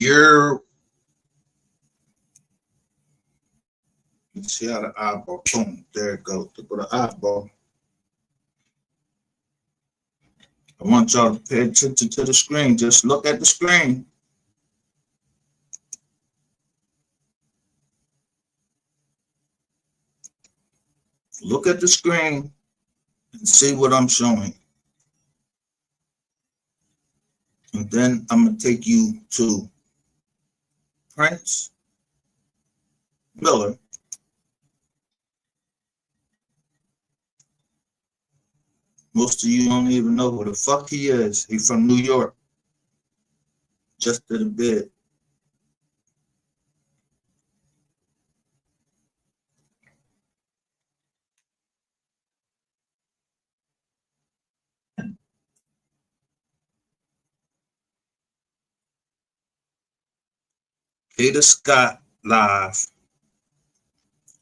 You're, let's see how the eyeball, boom, there it goes. To go to eyeball. I want y'all to pay attention to the screen. Just look at the screen. Look at the screen and see what I'm showing. And then I'm going to take you to Prince Miller. Most of you don't even know who the fuck he is. He's from New York. Just did a bit. Peter Scott live.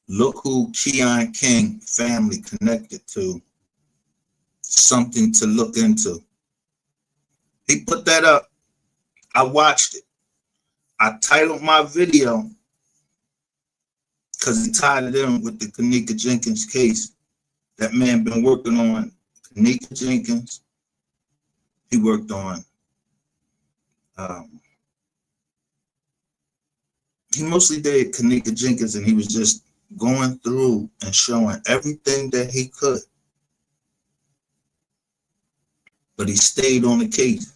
Look who Keon King family connected to. Something to look into. He put that up. I watched it. I titled my video because he tied it in with the Kenecka Jenkins case. That man been working on Kenecka Jenkins. He worked on he mostly did Kenecka Jenkins, and he was just going through and showing everything that he could. But he stayed on the case.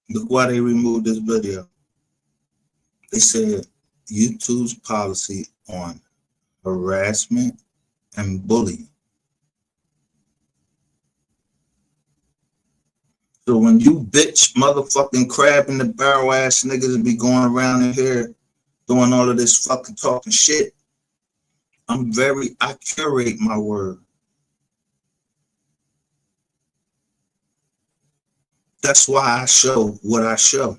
Look why they removed this video. They said YouTube's policy on harassment and bullying. So when you bitch motherfucking crab in the barrel ass niggas be going around in here doing all of this fucking talking shit, I curate my word. That's why I show what I show.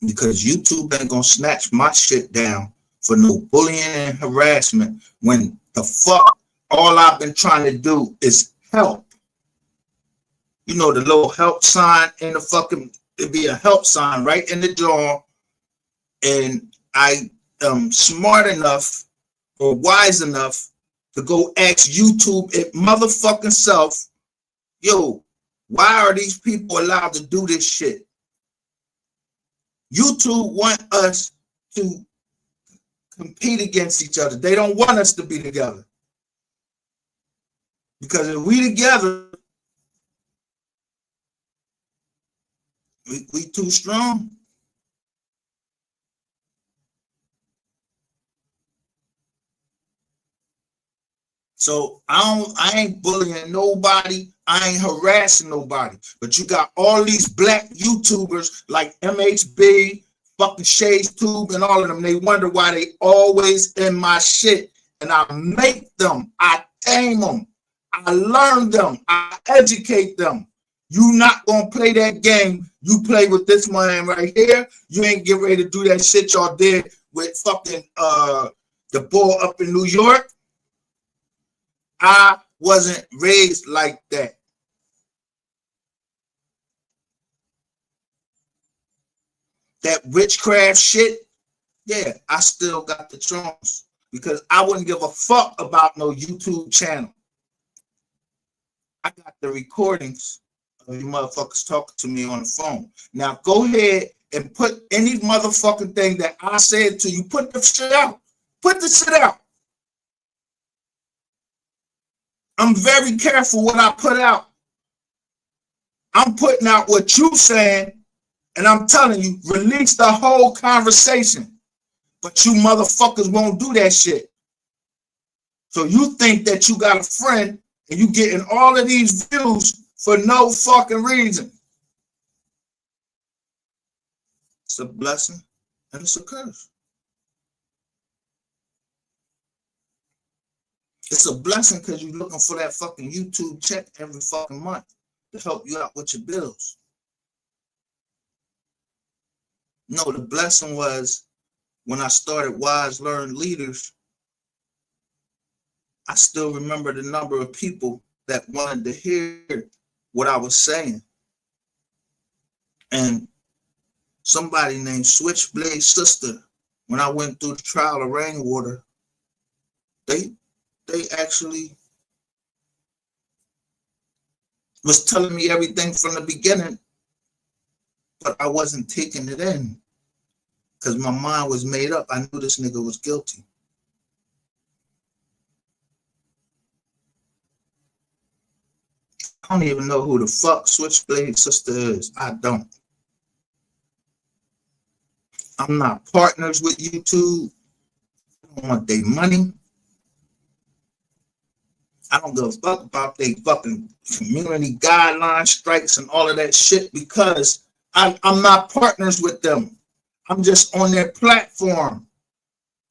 Because YouTube ain't gonna snatch my shit down for no bullying and harassment when the fuck all I've been trying to do is help. You know, the little help sign in the fucking, it'd be a help sign right in the jaw. And I am smart enough or wise enough to go ask YouTube it motherfucking self, yo, why are these people allowed to do this shit? YouTube want us to compete against each other. They don't want us to be together. Because if we together, we too strong. So I ain't bullying nobody. I ain't harassing nobody. But you got all these black YouTubers like MHB, fucking Shades Tube, and all of them. They wonder why they always in my shit. And I make them. I tame them. I learn them. I educate them. You not gonna play that game. You play with this man right here. You ain't get ready to do that shit y'all did with fucking the boy up in New York. I wasn't raised like that. That witchcraft shit, yeah, I still got the charms because I wouldn't give a fuck about no YouTube channel. I got the recordings of you motherfuckers talking to me on the phone. Now go ahead and put any motherfucking thing that I said to you, put the shit out. Put the shit out. I'm very careful what I put out. I'm putting out what you saying, and I'm telling you, release the whole conversation. But you motherfuckers won't do that shit. So you think that you got a friend and you getting all of these views for no fucking reason. It's a blessing and it's a curse. It's a blessing because you're looking for that fucking YouTube check every fucking month to help you out with your bills. No, the blessing was when I started Wise Learned Leaders, I still remember the number of people that wanted to hear what I was saying. And somebody named Switchblade Sister, when I went through the trial of Rainwater, they actually was telling me everything from the beginning, but I wasn't taking it in because my mind was made up. I knew this nigga was guilty. I don't even know who the fuck Switchblade Sister is. I don't. I'm not partners with YouTube. I don't want their money. I don't give a fuck about their fucking community guideline strikes and all of that shit because I'm not partners with them. I'm just on their platform.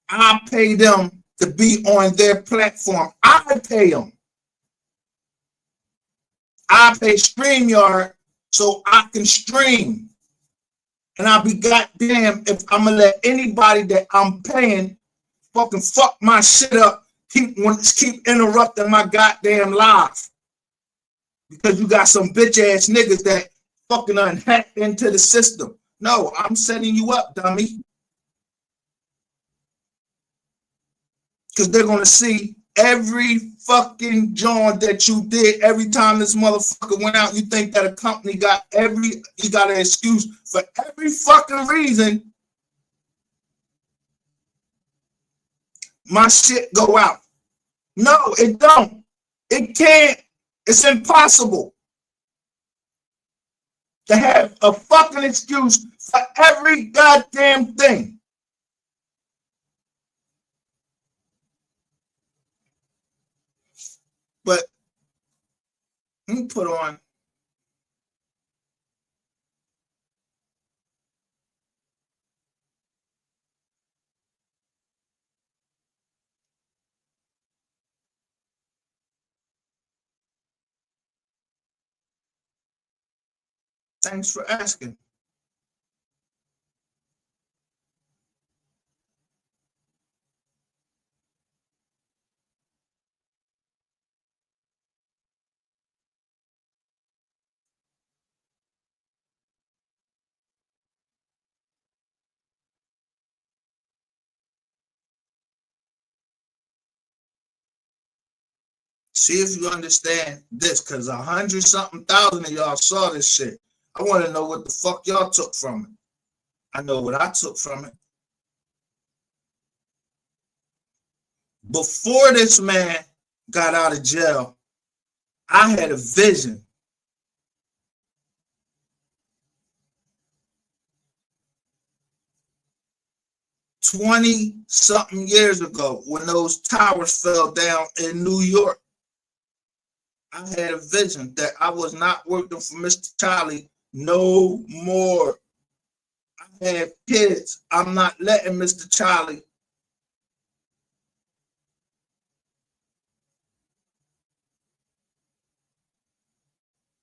I pay them to be on their platform. I pay them. I pay StreamYard so I can stream. And I'll be goddamn if I'm gonna let anybody that I'm paying fucking fuck my shit up, keep interrupting my goddamn life. Because you got some bitch ass niggas that fucking unhacked into the system. No, I'm setting you up, dummy. Because they're gonna see every fucking joint that you did every time this motherfucker went out. You think that a company got an excuse for every fucking reason my shit go out. No, it don't. It can't. It's impossible to have a fucking excuse for every goddamn thing. But let me put on thanks for asking. See if you understand this, because 100-something thousand of y'all saw this shit. I want to know what the fuck y'all took from it. I know what I took from it. Before this man got out of jail, I had a vision. 20-something years ago, when those towers fell down in New York, I had a vision that I was not working for Mr. Charlie no more. I had kids. I'm not letting Mr. Charlie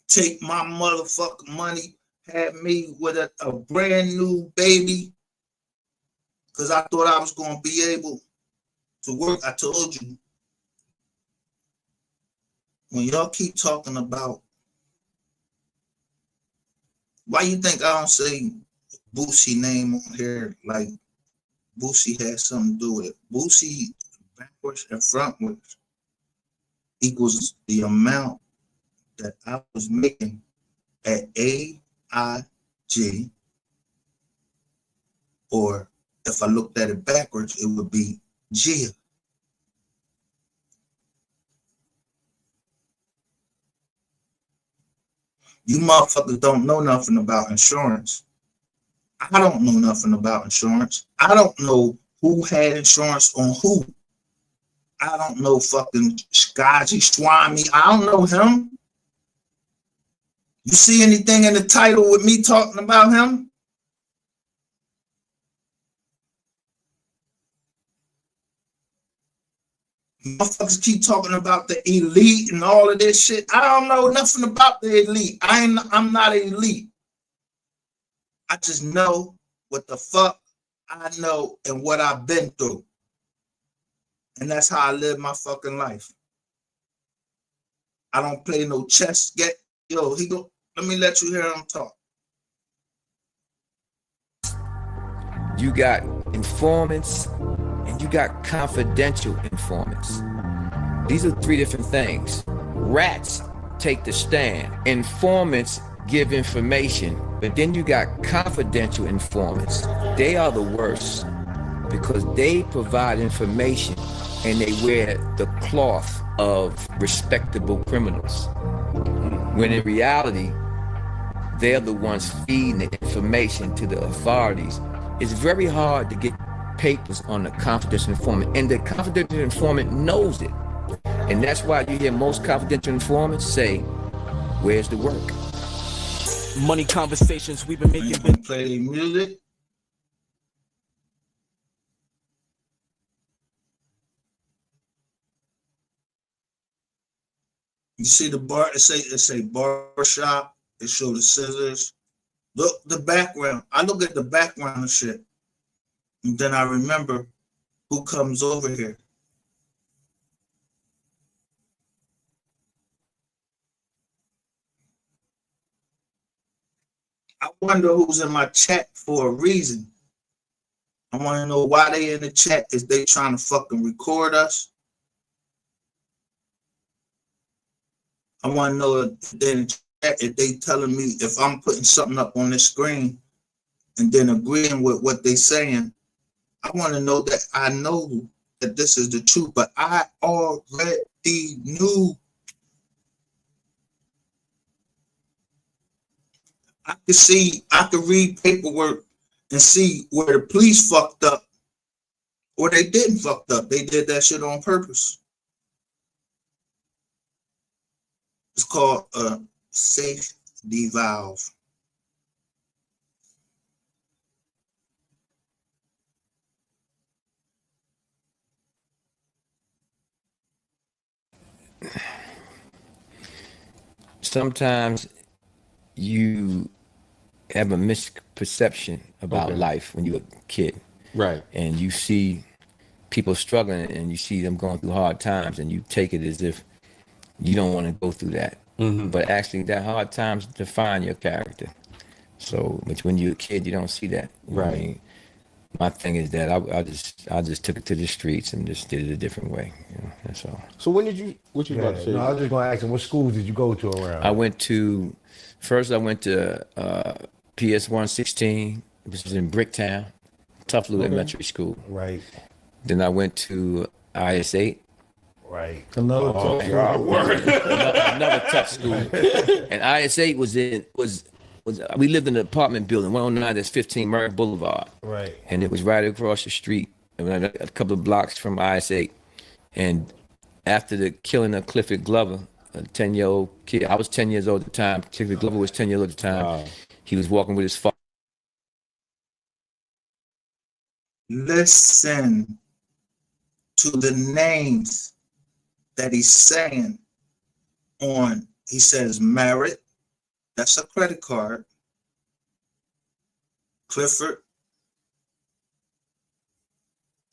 take my motherfucking money, had me with a brand new baby, because I thought I was going to be able to work. I told you, when y'all keep talking about, why you think I don't say Boosie name on here like Boosie has something to do with it? Boosie backwards and frontwards equals the amount that I was making at AIG, or if I looked at it backwards, it would be Gia. You motherfuckers don't know nothing about insurance. I don't know nothing about insurance. I don't know who had insurance on who. I don't know fucking Skaji Swami. I don't know him. You see anything in the title with me talking about him? Motherfuckers keep talking about the elite and all of this shit. I don't know nothing about the elite. I'm not elite. I just know what the fuck I know and what I've been through. And that's how I live my fucking life. I don't play no chess. Let me let you hear him talk. You got informants and you got confidential informants. These are three different things. Rats take the stand. Informants give information, but then you got confidential informants. They are the worst because they provide information and they wear the cloth of respectable criminals. When in reality, they're the ones feeding the information to the authorities. It's very hard to get papers on the confidential informant, and the confidential informant knows it. And that's why you hear most confidential informants say, where's the work? Money conversations we've been making. Play the music. You see the bar, it say barbershop, it show the scissors. Look the background. I look at the background of shit. And then I remember who comes over here. I wonder who's in my chat for a reason. I want to know why they in the chat. Is they trying to fucking record us? I want to know if they in the chat, if they telling me if I'm putting something up on the screen and then agreeing with what they saying. I want to know that I know that this is the truth, but I already knew. I could read paperwork and see where the police fucked up or they didn't fucked up. They did that shit on purpose. It's called a safety valve. Sometimes you have a misperception about life when you're a kid. Right. And you see people struggling and you see them going through hard times and you take it as if you don't want to go through that. Mm-hmm. But actually that hard times define your character. So, but when you're a kid, you don't see that. Right. I mean, my thing is that I just took it to the streets and just did it a different way. You know, that's all. So what you about to say? No, I was just going to ask him, what schools did you go to around? First I went to PS 116, which was in Bricktown, tough little elementary school. Right. Then I went to IS 8. Right. Another tough school. And IS 8 was we lived in an apartment building, 109, that's 15 Merrick Boulevard. Right. And it was right across the street, a couple of blocks from IS 8. And after the killing of Clifford Glover, a 10-year-old kid, I was 10 years old at the time, Clifford Glover was 10 years old at the time. Wow. He was walking with his father. Listen to the names that he's saying on, he says Merritt, that's a credit card. Clifford,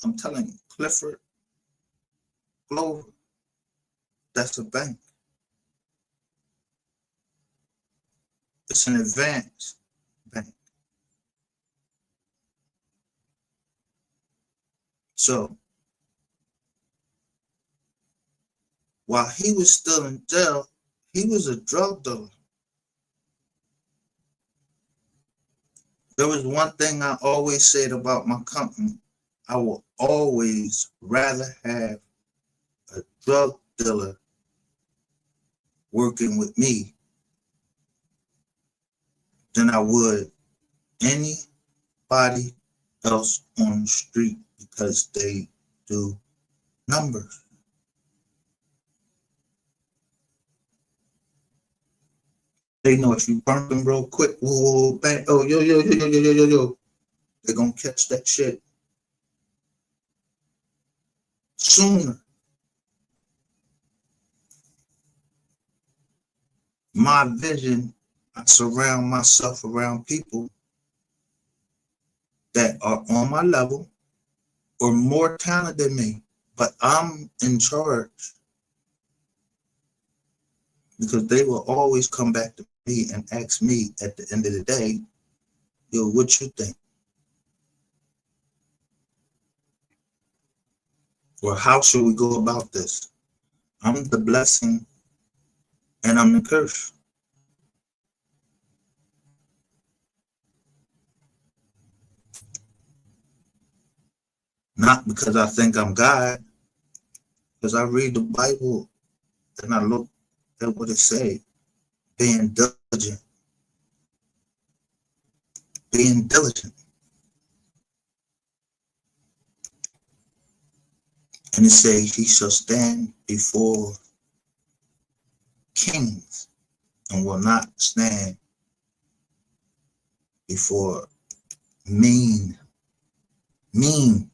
I'm telling you, Clifford Glover, that's a bank. It's an advanced bank. So, while he was still in jail, he was a drug dealer. There was one thing I always said about my company. I will always rather have a drug dealer working with me than I would anybody else on the street because they do numbers. They know if you burn them real quick, whoa, bang, oh, yo, they're gonna catch that shit sooner. My vision, I surround myself around people that are on my level or more talented than me. But I'm in charge because they will always come back to me and ask me at the end of the day, yo, what you think? Or how should we go about this? I'm the blessing and I'm the curse. Not because I think I'm God, because I read the Bible and I look at what it say. Being diligent. Being diligent. And it says he shall stand before kings and will not stand before mean men.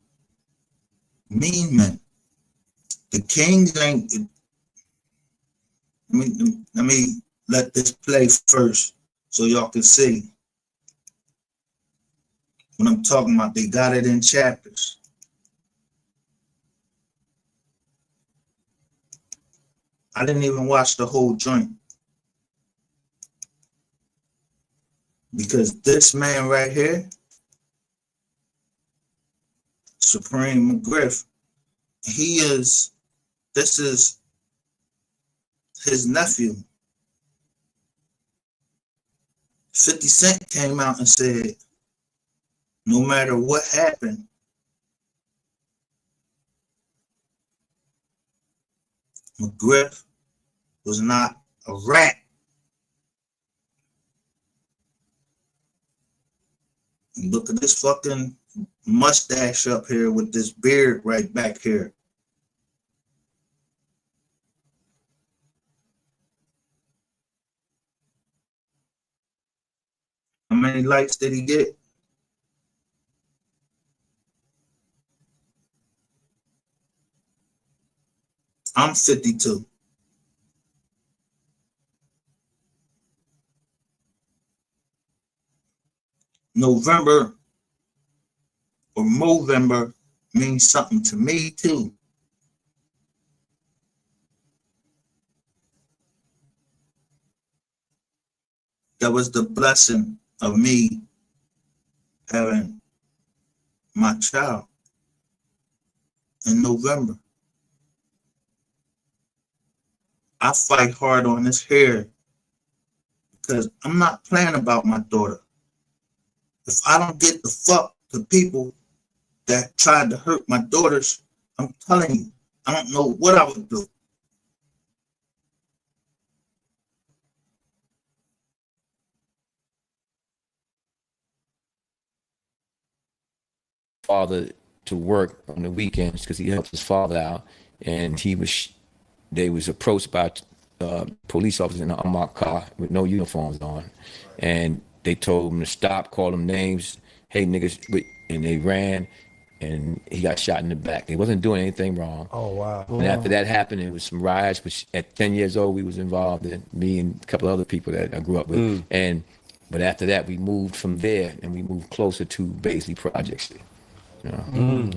The kings ain't, let me let this play first so y'all can see what I'm talking about. They got it in chapters. I didn't even watch the whole joint because this man right here, Supreme McGriff, this is his nephew. 50 Cent came out and said, no matter what happened, McGriff was not a rat. And look at this fucking mustache up here with this beard right back here. How many likes did he get? I'm 52. November or Movember means something to me too. That was the blessing of me having my child in November. I fight hard on this hair because I'm not playing about my daughter. If I don't get the fuck to people that tried to hurt my daughters, I'm telling you, I don't know what I would do. Father to work on the weekends because he helped his father out, and they was approached by police officers in an unmarked car with no uniforms on, and they told him to stop, call them names, hey niggas, and they ran, and he got shot in the back. He wasn't doing anything wrong. Oh wow. And after that happened, it was some riots, which at 10 years old we was involved in, me and a couple of other people that I grew up with. But after that we moved from there and we moved closer to Baisley Projects. You know?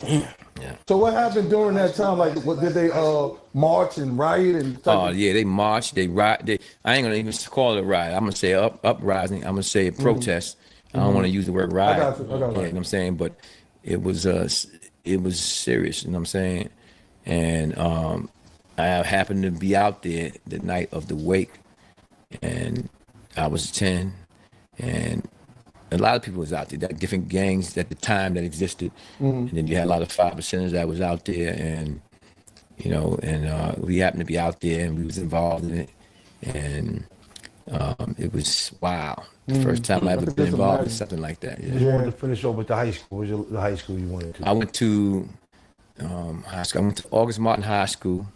Yeah. So what happened during that time? Like, what did they march and riot and stuff? Oh yeah, they marched, they riot. I ain't gonna even call it a riot. I'm gonna say uprising. I'm gonna say a protest. I don't want to use the word riot. I got you. You know what I'm saying? But it was serious. You know what I'm saying? And I happened to be out there the night of the wake, and I was 10, and a lot of people was out there. There different gangs at the time that existed, and then you had a lot of 5%ers that was out there, and you know, and we happened to be out there, and we was involved in it, and it was wow. The first time I ever been involved in something like that. Yeah. You wanted to finish off with the high school. What was the high school you wanted to? I went to high school. I went to August Martin High School.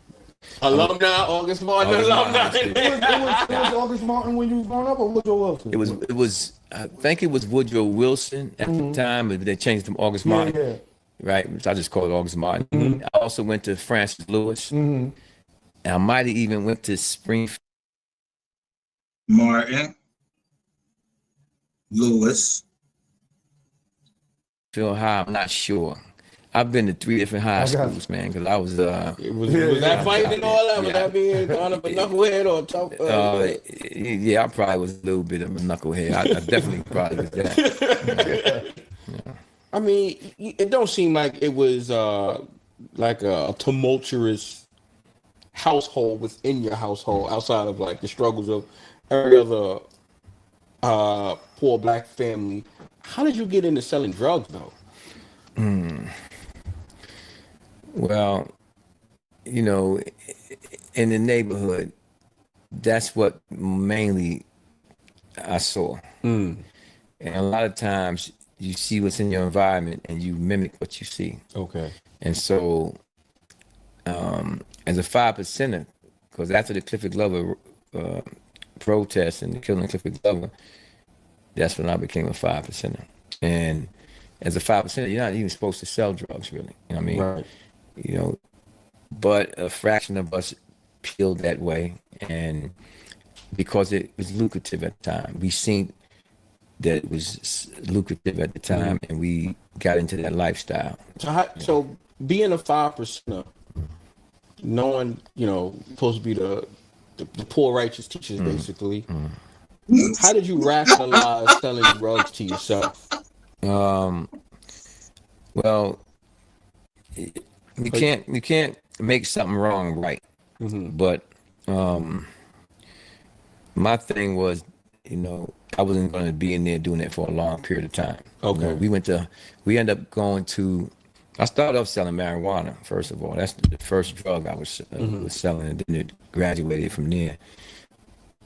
Alumni, August Martin alumni. It was August Martin when you was growing up, or Woodrow Wilson? It was. I think it was Woodrow Wilson at the time, but they changed it to August Martin. Yeah. Right, so I just call it August Martin. I also went to Francis Lewis, and I might have even went to Springfield. Martin, Lewis. High, I'm not sure. I've been to 3 different high I got- schools, man, because I was Was that fighting and all that? Was that being kind of a knucklehead or tough? yeah, I probably was a little bit of a knucklehead. I definitely probably was that. I mean, it don't seem like it was like a tumultuous household within your household, outside of like the struggles of every other poor black family. How did you get into selling drugs, though? Well, you know, in the neighborhood, that's what mainly I saw. And a lot of times you see what's in your environment and you mimic what you see. Okay. And so, as a 5%er, because after the Clifford Glover protest and the killing of Clifford Glover, that's when I became a 5%er. And as a 5%er, you're not even supposed to sell drugs, really. You know what I mean? Right. You know, but a fraction of us peeled that way, and because it was lucrative at the time, we seen that it was lucrative at the time, and we got into that lifestyle. So being a 5%er, knowing, you know, supposed to be the poor righteous teachers, basically. How did you rationalize selling drugs to yourself? Well, you can't make something wrong right. But my thing was, you know, I wasn't going to be in there doing it for a long period of time. Okay. You know, we ended up going to. I started off selling marijuana, first of all. That's the first drug I was selling, and then it graduated from there.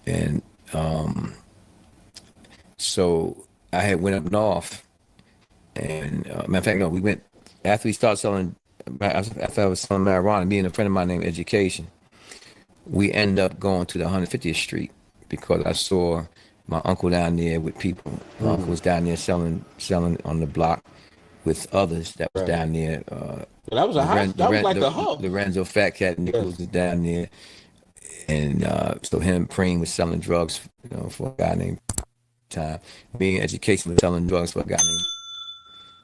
And so I had went up north, and matter of fact, no, we went after we started selling. After I was selling marijuana, me and a friend of mine named Education, we ended up going to the 150th Street because I saw my uncle down there with people. My uncle was down there selling on the block with others that was down there. That was a house. That was like the hub. Lorenzo Fat Cat Nichols was down there, and so him and Preem was selling drugs, you know, for a guy named Time. Me and Education was selling drugs for a guy named.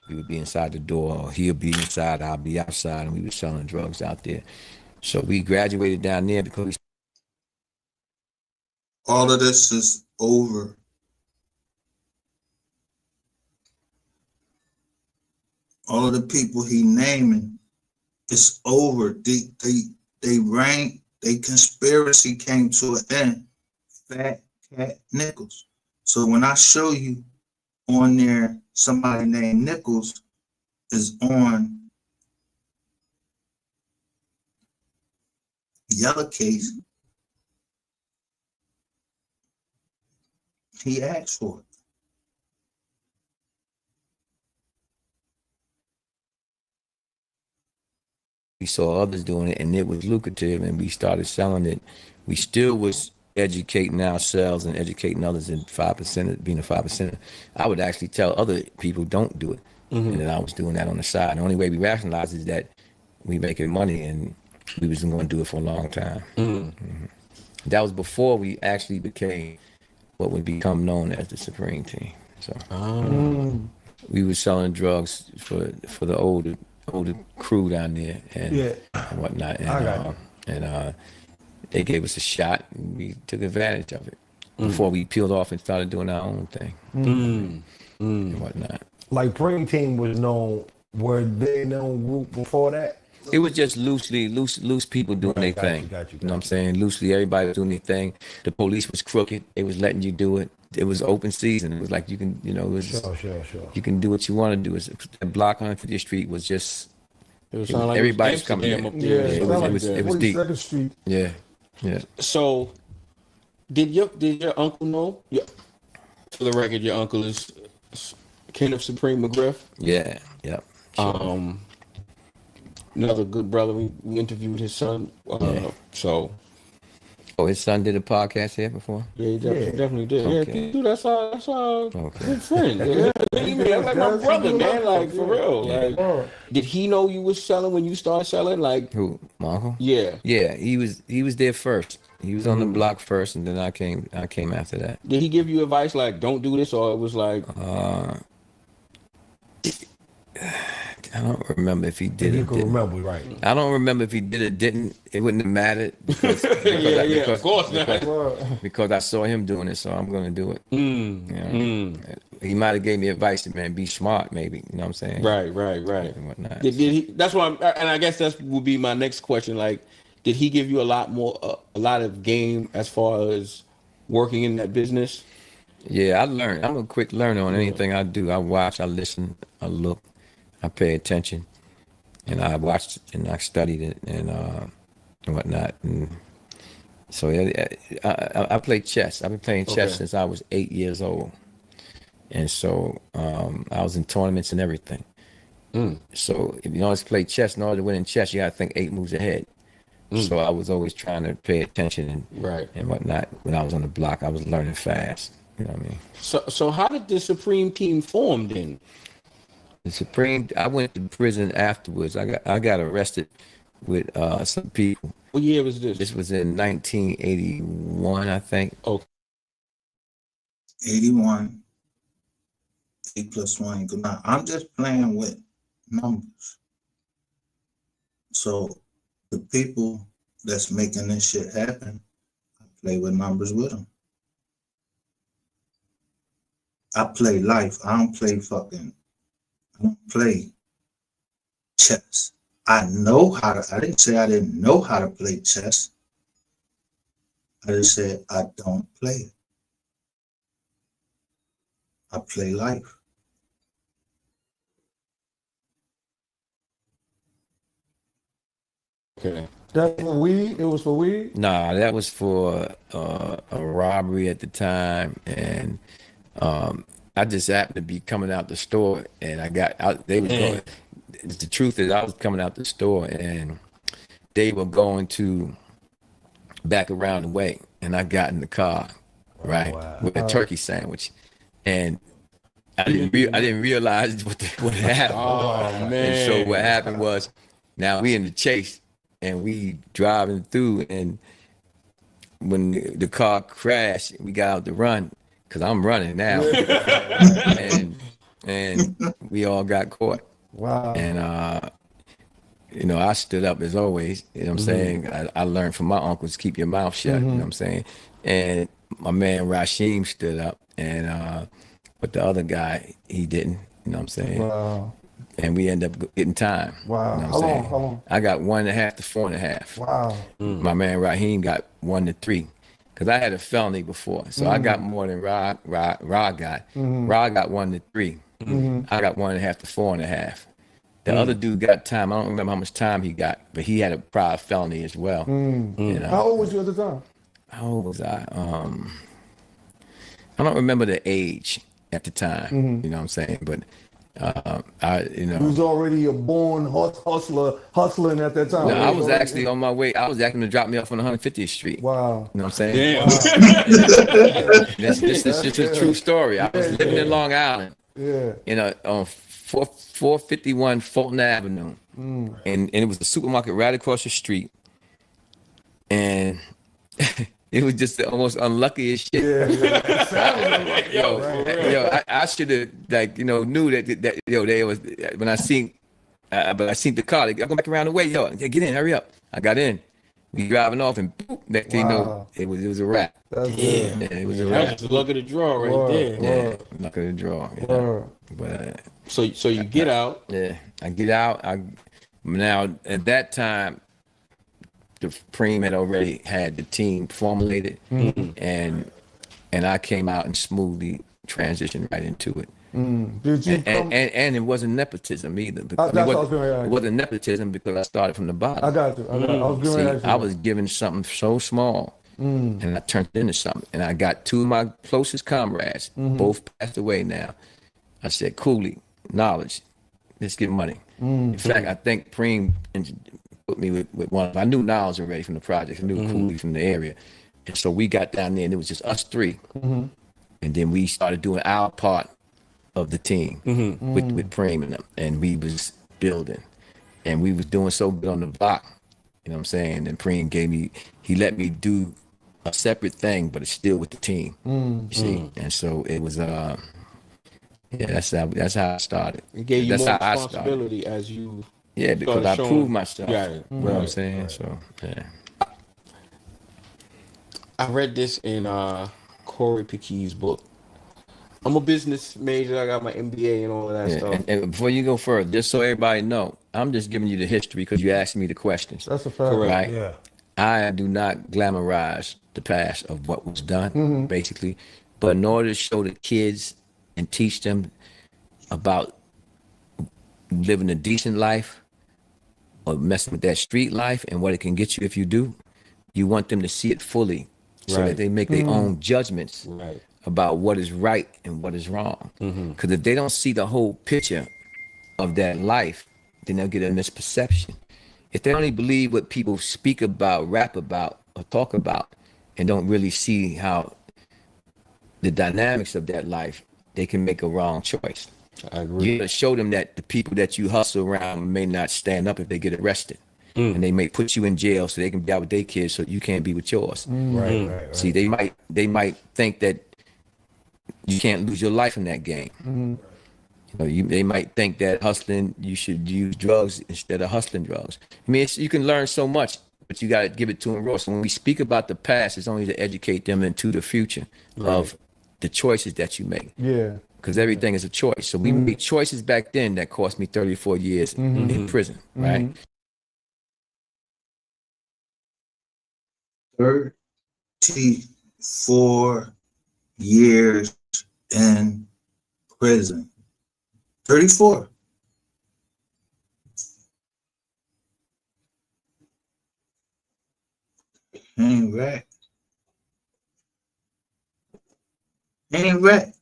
We would be inside the door, or he'll be inside, I'll be outside, and we were selling drugs out there. So we graduated down there because all of this is over. All of the people he naming, it's over. They reign, they conspiracy came to an end. Fat Cat Nichols. So when I show you on there, somebody named Nichols is on Yellow Case. He asked for it. we saw others doing it, and it was lucrative, and we started selling it. We still was educating ourselves and educating others in 5%, being a 5%. I would actually tell other people don't do it, and then I was doing that on the side. The only way we rationalized is that we making money, and we was going to do it for a long time. That was before we actually became what would become known as the Supreme Team. So we were selling drugs for the older crew down there and whatnot, and they gave us a shot, and we took advantage of it before we peeled off and started doing our own thing and whatnot. Like Preem Team was known, were they known group before that? It was just loose people doing their thing. Got you. You know what I'm saying? Loosely, everybody was doing their thing. The police was crooked. They was letting you do it. It was open season. It was like you can, it was Sure. you can do what you want to do. That block on 150th Street was just Like everybody's coming in. up there. It was deep. 42nd Street. Yeah. So, did your uncle know? Yeah. For the record, your uncle is Kenneth Supreme McGriff. Yeah. Yep. Sure. Another good brother. We interviewed his son. So. Oh, his son did a podcast here before? Yeah, he definitely did. Okay. Yeah, dude, that's our good friend. Yeah. That's like my brother, man. Like, for real. Like, did he know you was selling when you started selling? Like, who? My uncle? Yeah. Yeah, he was there first. He was on the block first, and then I came after that. Did he give you advice like, don't do this, or it was like? I don't remember if he If did you it. can Didn't. remember, right? I don't remember if he did it. Didn't. It wouldn't have mattered because, Of course not. because I saw him doing it, so I'm gonna do it. You know? He might have gave me advice, man. Be smart, maybe. You know what I'm saying? Right. And whatnot. Did he? That's why, and I guess that would be my next question. Like, did he give you a lot more, a lot of game as far as working in that business? Yeah, I learned. I'm a quick learner on anything I do. I watch, I listen, I look, I pay attention, and I watched and I studied it and whatnot. And so yeah, I play chess. I've been playing chess since I was 8 years old, and so I was in tournaments and everything. So if you know how to play chess, in order to win in chess, you got to think 8 moves ahead. So I was always trying to pay attention and whatnot. When I was on the block, I was learning fast. You know what I mean? So how did the Supreme Team form then? The Supreme, I went to prison afterwards. I got arrested with some people. What year was this? This was in 1981, I think. Okay. 81. 8 plus 1 equals 9. I'm just playing with numbers. So the people that's making this shit happen, I play with numbers with them. I play life. I don't play chess. I didn't say I didn't know how to play chess. I just said I don't play it. I play life. Okay. That's for weed. It was for weed. Nah, that was for a robbery at the time, and I just happened to be coming out the store, and I got out. They was going. The truth is, I was coming out the store, and they were going to back around the way, and I got in the car, right, with a turkey sandwich, and I didn't realize what happened. Oh man! And so what happened was, now we in the chase, and we driving through, and when the car crashed, we got out to run. Cause I'm running now, and we all got caught. Wow. And you know, I stood up as always. You know what I'm saying? I learned from my uncles, keep your mouth shut. You know what I'm saying? And my man Rasheem stood up, and but the other guy, he didn't. You know what I'm saying? Wow. And we end up getting time. Wow. You know How what I'm long? saying? How long? I got 1.5 to 4.5. Wow. My man Raheem got 1 to 3. Because I had a felony before. So I got more than Ra got. Ra got 1 to 3. I got 1.5 to 4.5. The other dude got time. I don't remember how much time he got, but he had a prior felony as well. You know? How old was you at the time? How old was I? I don't remember the age at the time. You know what I'm saying? But you know. You was already a born hustling at that time. No, I was actually on my way. I was asking to drop me off on 150th Street. Wow. You know what I'm saying? Damn. This is just a true story. I was living in Long Island. Yeah. You know, on 451 Fulton Avenue. And it was a supermarket right across the street. And it was just the almost unluckiest shit. I should have, like, you know, knew that they was, when I seen, but I seen the car, they go back around the way, get in, hurry up. I got in. We driving off, and boop, next thing you know, it was a wrap. That's Yeah, it was a That wrap. was the luck of the draw right Word. there. Yeah, luck of the draw. Yeah. But So you get out. yeah, I get out. Now at that time, the Preem had already had the team formulated, and I came out and smoothly transitioned right into it. Did you come? And it wasn't nepotism either. Because, That's what I was gonna ask. it wasn't nepotism because I started from the bottom. I got you. I was going to ask See, you. I was given something so small, and I turned it into something. And I got 2 of my closest comrades, both passed away now. I said, Cooley, knowledge, let's get money. In fact, I think Preem put me with one. I knew Niles already from the project. I knew Cooley from the area. And so we got down there, and it was just us 3. And then we started doing our part of the team with Preem and them. And we was building. And we was doing so good on the block. You know what I'm saying? And Preem he let me do a separate thing, but it's still with the team. You see? And so it was Yeah, that's how I started. It gave you That's more how I started. responsibility as you. Yeah, because started I showing- proved myself. Got it. You know what I'm saying? So yeah. I read this in Corey Piquet's book. I'm a business major. I got my MBA and all of that Yeah, stuff. and before you go further, just so everybody know, I'm just giving you the history because you asked me the questions. That's a fact. Correct. Right? Yeah. I do not glamorize the past of what was done, basically. But in order to show the kids and teach them about living a decent life or messing with that street life and what it can get you if you do, you want them to see it fully so Right. that they make their own judgments Right. about what is right and what is wrong. Because if they don't see the whole picture of that life, then they'll get a misperception. If they only believe what people speak about, rap about, or talk about, and don't really see how the dynamics of that life, they can make a wrong choice. I agree. You gotta show them that the people that you hustle around may not stand up if they get arrested. And they may put you in jail so they can be out with their kids so you can't be with yours. Right. See, they might think that you can't lose your life in that game. You know, they might think that hustling, you should use drugs instead of hustling drugs. I mean, you can learn so much, but you got to give it to them raw. So when we speak about the past, it's only to educate them into the future of the choices that you make. Yeah. Because everything is a choice. So we made choices back then that cost me 34 years in prison, right? 34 years in prison. 34. Ain't right. Ain't right.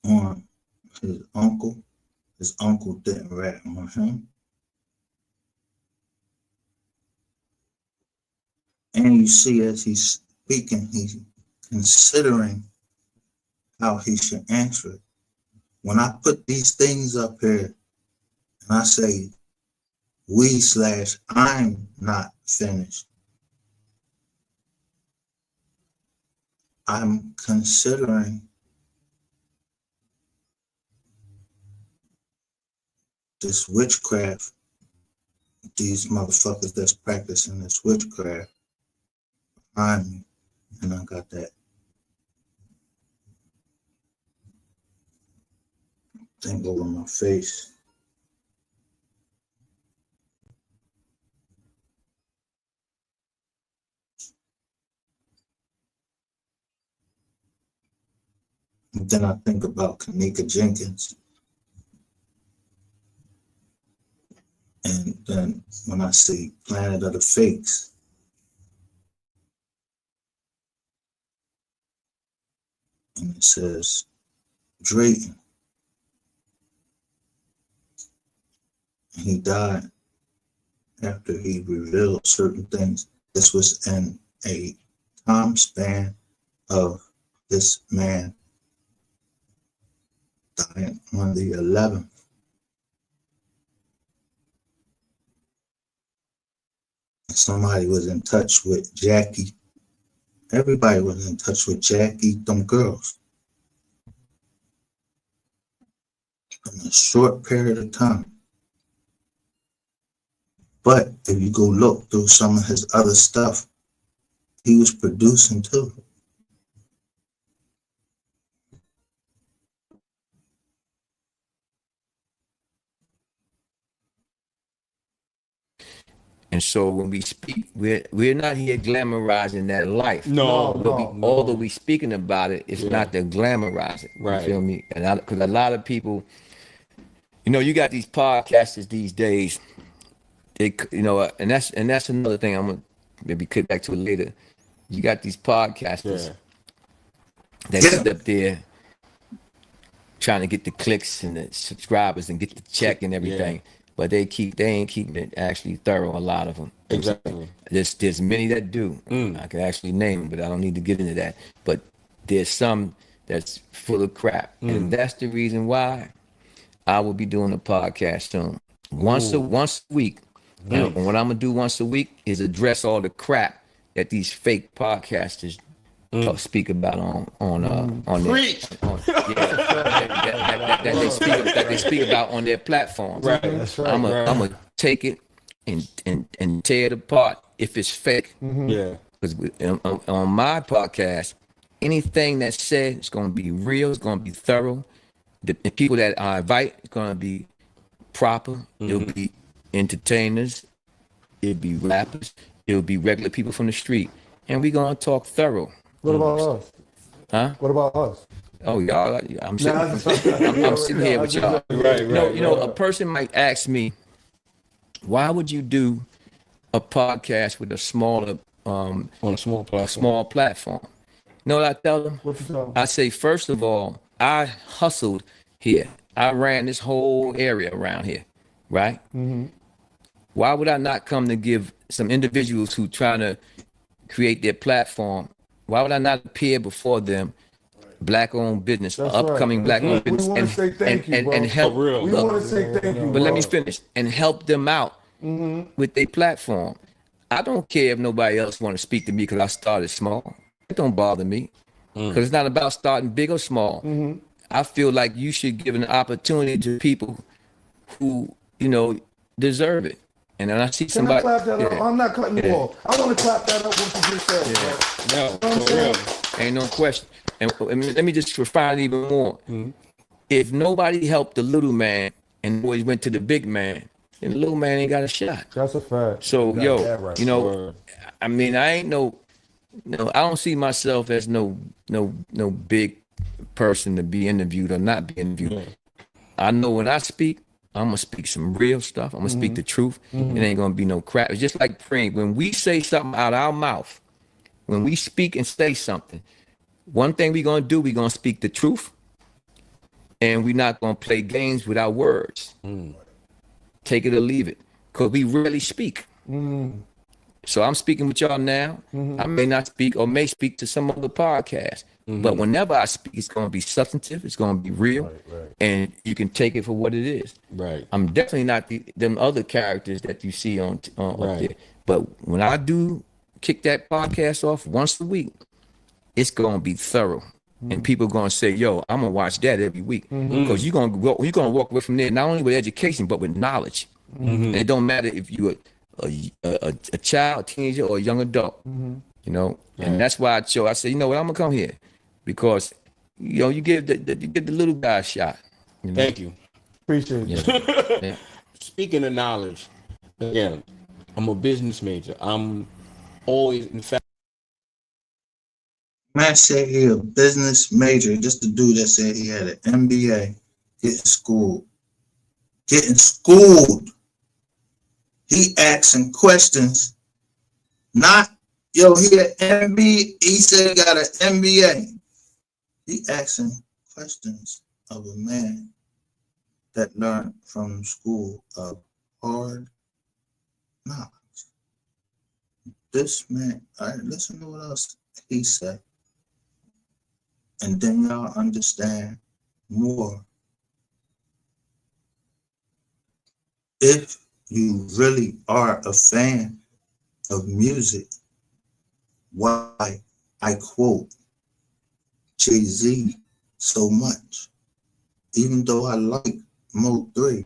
On his uncle. His uncle didn't rat on him. And you see, as he's speaking, he's considering how he should answer it. When I put these things up here and I say, I'm not finished, I'm considering this witchcraft, these motherfuckers that's practicing this witchcraft behind me, and I got that thing over my face. And then I think about Kenecka Jenkins. And then when I see Planet of the Fakes, and it says Drayton, and he died after he revealed certain things. This was in a time span of this man dying on the 11th. Somebody was in touch with Jackie. Everybody was in touch with Jackie, them girls. In a short period of time. But if you go look through some of his other stuff, he was producing too. And so when we speak, we're not here glamorizing that life. No, Although we speaking about it, it's not to glamorize it. Right. You feel me? And because a lot of people, you know, you got these podcasters these days. They, you know, and that's another thing I'm gonna maybe cut back to it later. You got these podcasters that sit up there trying to get the clicks and the subscribers and get the check and everything. But they ain't keeping it actually thorough, a lot of them. Exactly. There's many that do. I can actually name them, but I don't need to get into that. But there's some that's full of crap. And that's the reason why I will be doing a podcast soon. Once a week. And what I'm gonna do once a week is address all the crap that these fake podcasters speak about on their, Preach. that they speak about on their platforms. Right. That's right. I'm gonna take it and tear it apart if it's fake. Yeah. Because on my podcast, anything that's said is going to be real. It's going to be thorough. The people that I invite is going to be proper. It'll be entertainers. It'll be rappers. It'll be regular people from the street, and we're going to talk thorough. What about us? Huh? What about us? Oh, y'all! I'm sitting here with y'all. Right. You know, a person might ask me, why would you do a podcast with a smaller On a small platform. small platform? You know what I tell them? What you tell 'em? I say, first of all, I hustled here. I ran this whole area around here, right? Why would I not come to give some individuals who trying to create their platform? Why would I not appear before them, black-owned business, That's upcoming right. black-owned We business, wanna say thank you, bro. and help? For real. We want to say thank you. But let me bro. finish and help them out with their platform. I don't care if nobody else want to speak to me because I started small. It don't bother me because it's not about starting big or small. I feel like you should give an opportunity to people who deserve it. And then I see Can I somebody. clap that up? Yeah. I'm not cutting you Yeah. off. I want to clap that up what you just said, bro. No, for real. Ain't no question. And let me just refine it even more. If nobody helped the little man and always went to the big man, then the little man ain't got a shot. That's a fact. So You got yo, that right. Word. I mean, I ain't no, I don't see myself as no big person to be interviewed or not be interviewed. I know when I speak, I'm gonna speak some real stuff. I'm gonna speak the truth. It ain't gonna be no crap. It's just like praying. When we say something out our mouth, when we speak and say something, one thing we're gonna do, we're gonna speak the truth, and we're not gonna play games with our words. Take it or leave it, because we rarely speak. So I'm speaking with y'all now. I may not speak or may speak to some other podcast, but whenever I speak, it's going to be substantive. It's going to be real, and you can take it for what it is. Right. I'm definitely not them other characters that you see on up Right. there. But when I do kick that podcast off once a week, it's going to be thorough. And people going to say, yo, I'm going to watch that every week. Because you're going to walk away from there, not only with education, but with knowledge. And it don't matter if you're a child, a teenager, or a young adult, and that's why I said, you know what, I'm gonna come here because you give the little guy a shot. Thank you. Appreciate you. Yeah. Speaking of knowledge, again, I'm a business major. I'm always, in fact, Man said he a business major. Just the dude that said he had an MBA, getting schooled. He asking questions, not yo. He had MBA. He said he got an MBA. He asking questions of a man that learned from school of hard knowledge. This man. All right, listen to what else he said, and then y'all understand more. If you really are a fan of music, why I quote Jay-Z so much. Even though I like Mo 3,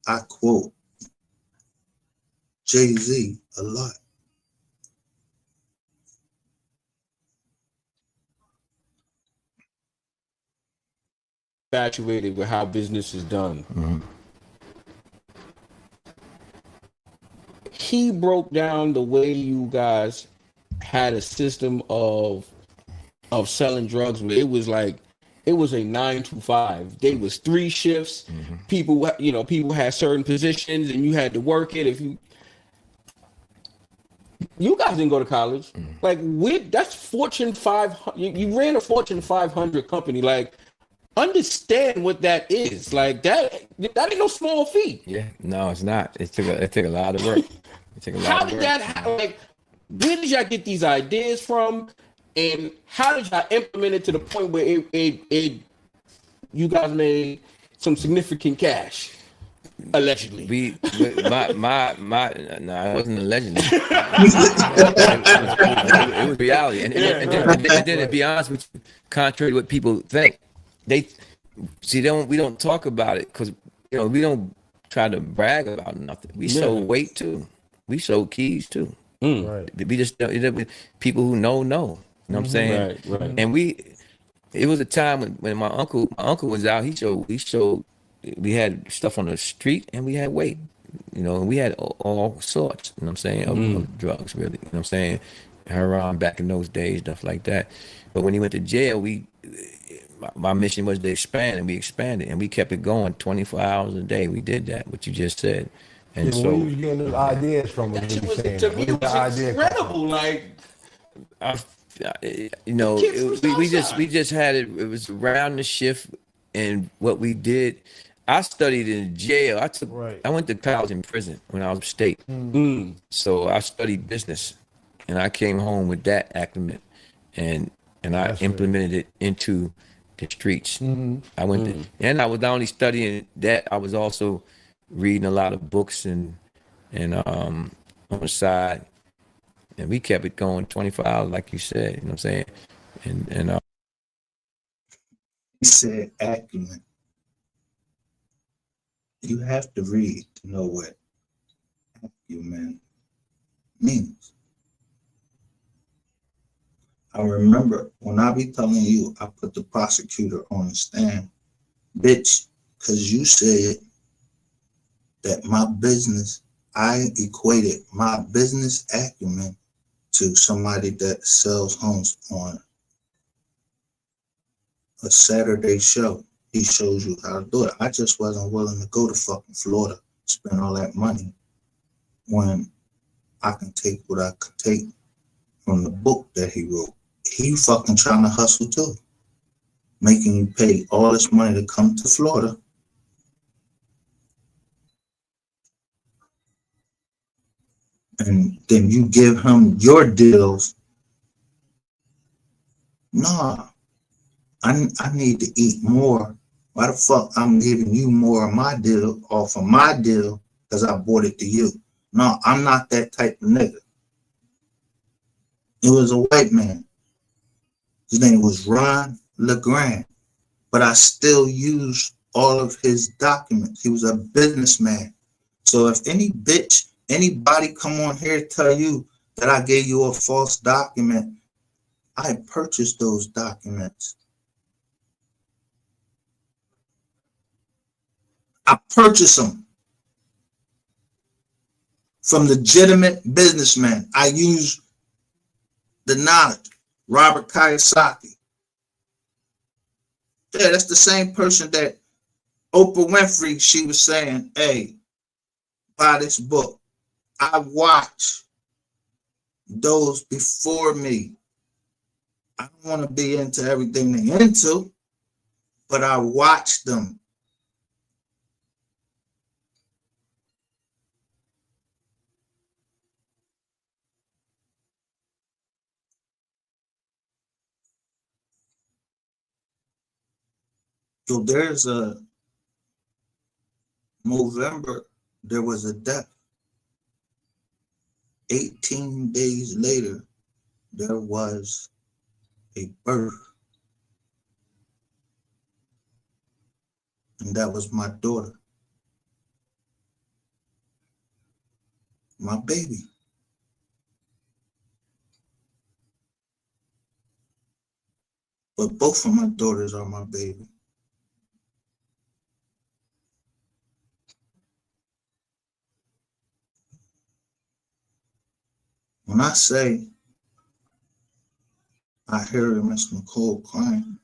I quote Jay-Z a lot. infatuated with how business is done. He broke down the way you guys had a system of selling drugs where it was like it was a 9 to 5. There was 3 shifts. People had certain positions and you had to work it. If you guys didn't go to college, like that's Fortune 500. You ran a Fortune 500 company. Like, understand what that is. Like that ain't no small feat. Yeah, no, it's not. It took a lot of work. It took a lot How of did work. that happen? Like, where did y'all get these ideas from? And how did y'all implement it to the point where you guys made some significant cash? Allegedly. No, it wasn't allegedly. It was reality, and then to be honest with you, contrary to what people think, they see we don't talk about it because we don't try to brag about nothing. We sold weight too. We sold keys too. Right. We just people who know. You know what I'm saying? Right. And it was a time when my uncle was out. He showed. We had stuff on the street and we had weight, and we had all sorts, you know what I'm saying, of drugs, really, you know what I'm saying, heroin back in those days, stuff like that. But when he went to jail, my mission was to expand, and we expanded, and we kept it going 24 hours a day. We did that, what you just said. And Yeah, so where you was getting those ideas from? That shit was, saying? to me, Where it did the was idea come from? incredible. Like, we just had it. It was around the shift, and what we did. I studied in jail. I went to college in prison when I was state. So I studied business, and I came home with that acumen, and I implemented it into the streets. I went and I was not only studying that, I was also reading a lot of books and on the side, and we kept it going 24 hours, like you said. You know what I'm saying? And He said acumen. You have to read to know what acumen means. I remember when I be telling you, I put the prosecutor on the stand, bitch, because you said that my business, I equated my business acumen to somebody that sells homes on a Saturday show. He shows you how to do it. I just wasn't willing to go to fucking Florida, spend all that money when I can take what I could take from the book that he wrote. He fucking trying to hustle too, making you pay all this money to come to Florida. And then you give him your deals. Nah, I need to eat more. Why the fuck I'm giving you more of my deal off of my deal because I bought it to you? No, I'm not that type of nigga. It was a white man. His name was Ron LeGrand, but I still used all of his documents. He was a businessman. So if anybody come on here tell you that I gave you a false document, I purchased those documents. I purchased them from legitimate businessmen. I use the knowledge. Robert Kiyosaki. Yeah, that's the same person that Oprah Winfrey, she was saying, hey, buy this book. I watch those before me. I don't want to be into everything they're into, but I watch them. So there's a Movember, there was a death. 18 days later, there was a birth. And that was my daughter. My baby. But both of my daughters are my baby. When I say I heard Miss Nicole crying,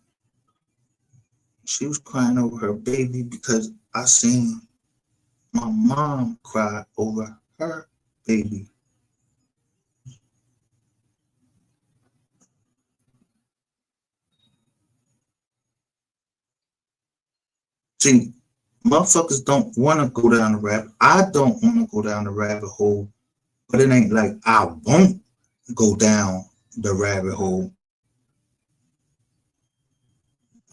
she was crying over her baby because I seen my mom cry over her baby. See, motherfuckers don't want to go down the rabbit. I don't want to go down the rabbit hole, but it ain't like I won't go down the rabbit hole.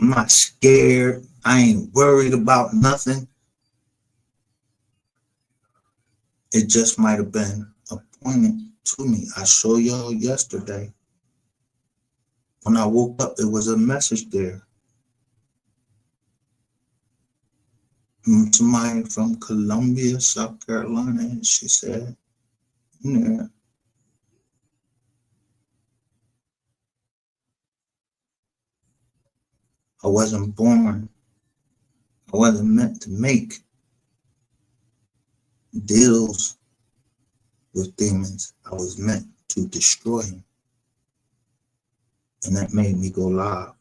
I'm not scared. I ain't worried about nothing. It just might have been appointed to me. I showed y'all yesterday. When I woke up, there was a message there. Somebody from Columbia, South Carolina, and she said, yeah. I wasn't born. I wasn't meant to make deals with demons. I was meant to destroy him. And that made me go live.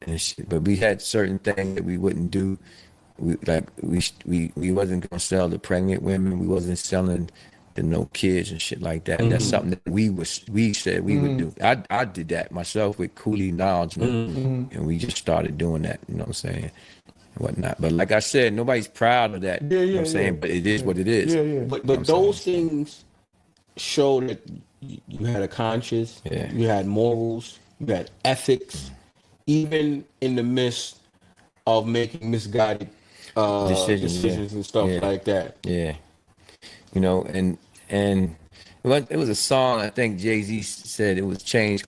And shit. But we had certain things that we wouldn't do. We wasn't gonna sell to pregnant women. We wasn't selling to no kids and shit like that. That's something that we said we would do. I did that myself with Cooley Acknowledgement, and we just started doing that. You know what I'm saying? And whatnot. But like I said, nobody's proud of that. You know what I'm saying? But it is what it is. But those things show that you had a conscience. Yeah. You had morals. You had ethics. Even in the midst of making misguided decisions and stuff like that. Yeah, you know, and it was a song. I think Jay-Z said it was changed.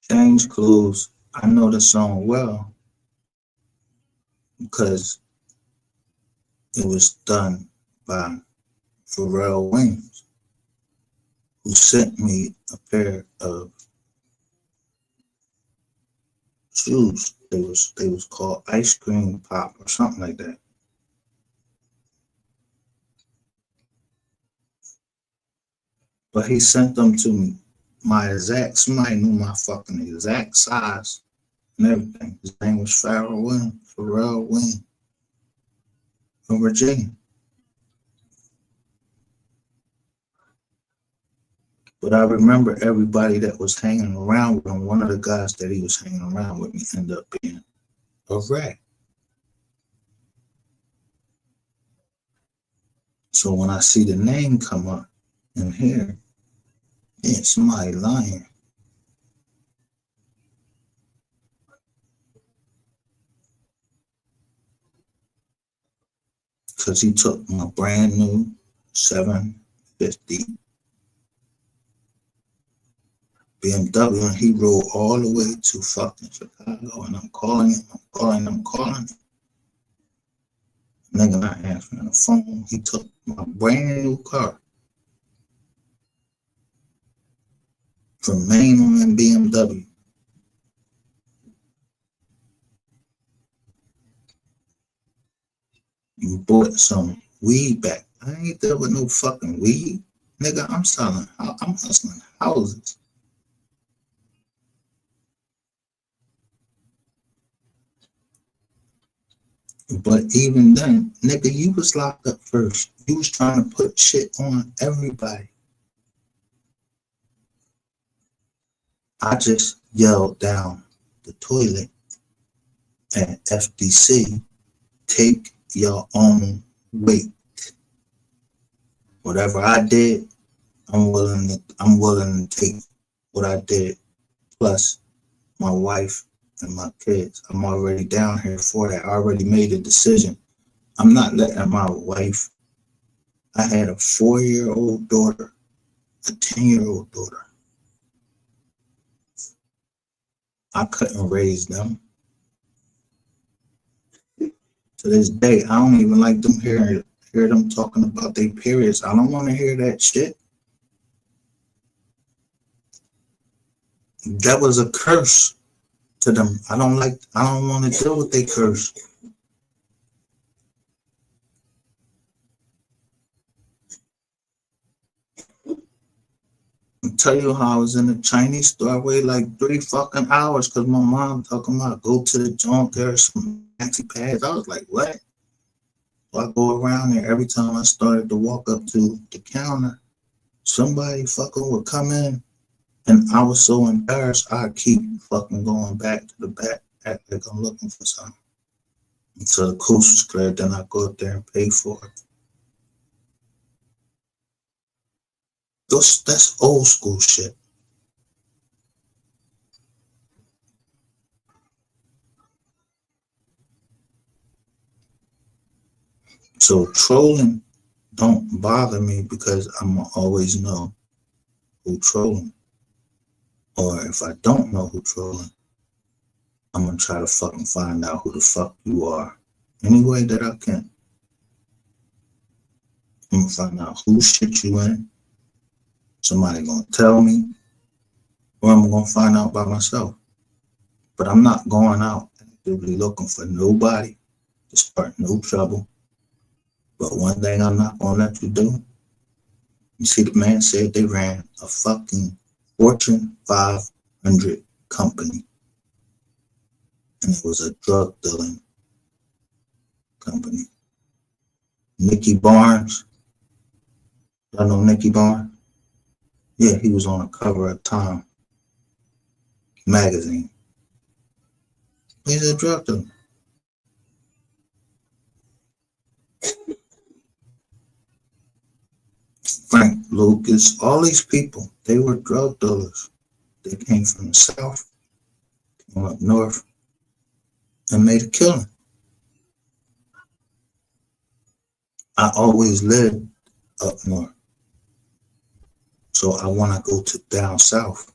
Change Clothes. I know the song well because it was done by Pharrell Williams, who sent me a pair of shoes. They was called Ice Cream Pop or something like that. But he sent them to me. Somebody knew my fucking exact size and everything. His name was Pharrell Williams from Virginia. But I remember everybody that was hanging around with him. One of the guys that he was hanging around with me ended up being a rat. So when I see the name come up in here, yeah, somebody lying. Because he took my brand new 750 BMW and he rode all the way to fucking Chicago, and I'm calling him. Nigga not answering the phone. He took my brand new car from Maine on BMW. You bought some weed back. I ain't there with no fucking weed. Nigga, I'm hustling houses. But even then, nigga, you was locked up first. You was trying to put shit on everybody. I just yelled down the toilet at FDC, take your own weight. Whatever I did, I'm willing to take what I did, plus my wife and my kids. I'm already down here for that. I already made a decision. I'm not letting my wife. I had a 4-year-old daughter, a 10-year-old daughter. I couldn't raise them. To this day, I don't even like them hear them talking about their periods. I don't want to hear that shit. That was a curse to them. I don't want to deal with their curse. I'll tell you how I was in the Chinese store. I waited like 3 fucking hours because my mom talking about go to the joint, there's some maxi pads. I was like, what? So I go around there. Every time I started to walk up to the counter, somebody fucking would come in And I was so embarrassed, I keep fucking going back to the back, act like I'm looking for something. Until the coast was clear, then I go up there and pay for it. That's old school shit. So trolling don't bother me because I'm always know who trolling. Or if I don't know who trolling, I'm gonna try to fucking find out who the fuck you are. Any way that I can. I'm gonna find out who shit you in. Somebody gonna tell me, or I'm gonna find out by myself. But I'm not going out actively looking for nobody to start no trouble. But one thing I'm not gonna let you do, you see the man said they ran a fucking Fortune 500 company. And it was a drug dealing company. Nicky Barnes. Y'all know Nicky Barnes? Yeah, he was on the cover of Time magazine. He's a drug dealer. Frank Lucas, all these people, they were drug dealers. They came from the South, came up north, and made a killing. I always lived up north. So I want to go to down south.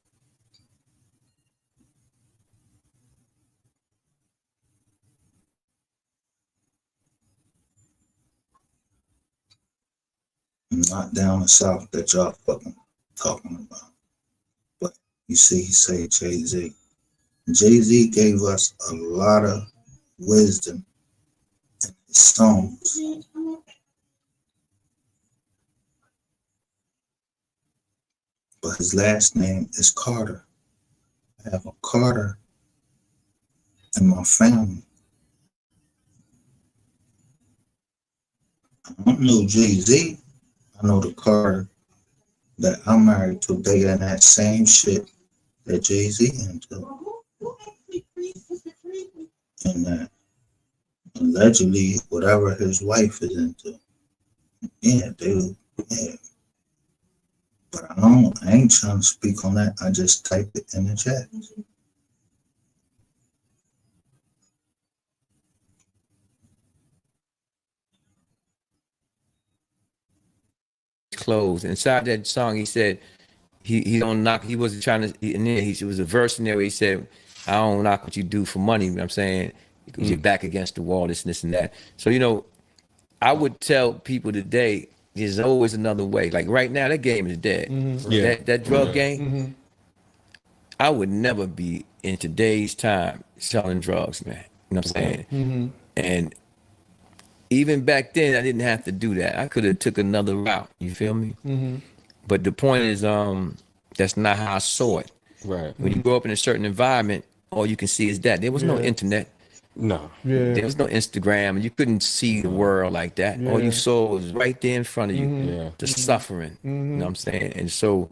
Not down the south that y'all fucking talking about. But you see, he said Jay-Z. Jay-Z gave us a lot of wisdom in his songs. But his last name is Carter. I have a Carter in my family. I don't know Jay-Z. I know the Carter that I'm married to. They in that same shit that Jay-Z into. And that allegedly whatever his wife is into. Yeah, dude. Yeah. But I ain't trying to speak on that. I just type it in the chat. Clothes. Inside that song, he said he don't knock. He wasn't trying to. And then it was a verse in there where he said, "I don't knock what you do for money." You know what I'm saying, because you're back against the wall, this and that. So I would tell people today, there's always another way. Like right now, that game is dead. Yeah. That drug game. I would never be in today's time selling drugs, man. You know what I'm saying? And even back then, I didn't have to do that. I could have took another route. You feel me? But the point is, that's not how I saw it. Right. When you grow up in a certain environment, all you can see is that. There was no internet. No. Yeah. There was no Instagram, and you couldn't see the world like that. All you saw was right there in front of you, Yeah. the suffering. You know what I'm saying? And so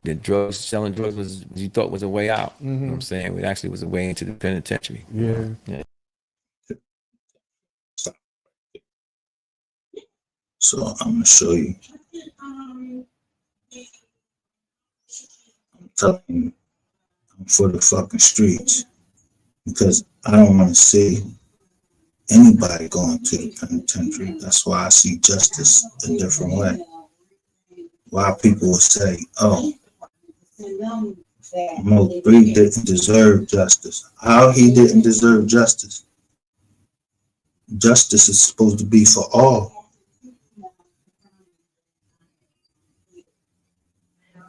the selling drugs was you thought was a way out. You know what I'm saying? It actually was a way into the penitentiary. Yeah. So I'm gonna show you. I'm telling you, I'm for the fucking streets because I don't want to see anybody going to the penitentiary. That's why I see justice a different way. Why people will say, "Oh, Mo 3 didn't deserve justice." How he didn't deserve justice? Justice is supposed to be for all.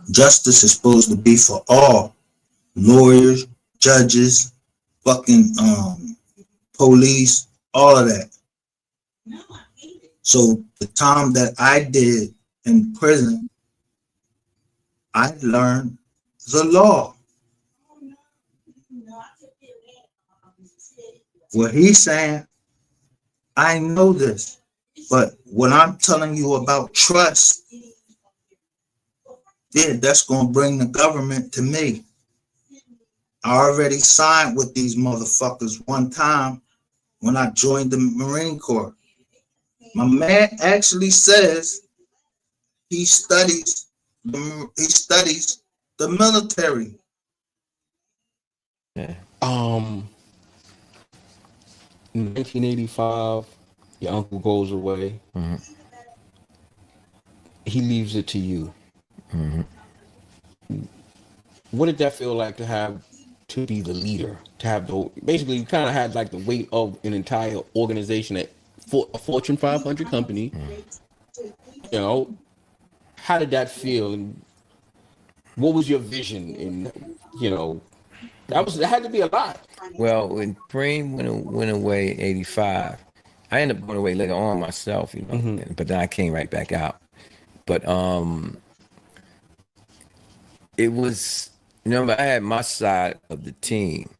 Justice is supposed to be for all. Lawyers, judges, fucking police, all of that. So the time that I did in prison, I learned the law. What he's saying, I know this, but what I'm telling you about trust, Yeah, that's gonna bring the government to me. I already signed with these motherfuckers one time when I joined the Marine Corps. My man actually says he studies the military. Yeah. In 1985, your uncle goes away. Mhm. He leaves it to you. Mhm. What did that feel like to be the leader? To have the basically you kind of had like the weight of an entire organization at for a Fortune 500 company. You know, how did that feel, and what was your vision? And that had to be a lot. Well, when Preem went away in '85, I ended up going away later on myself, but then I came right back out. But it was, remember, I had my side of the team,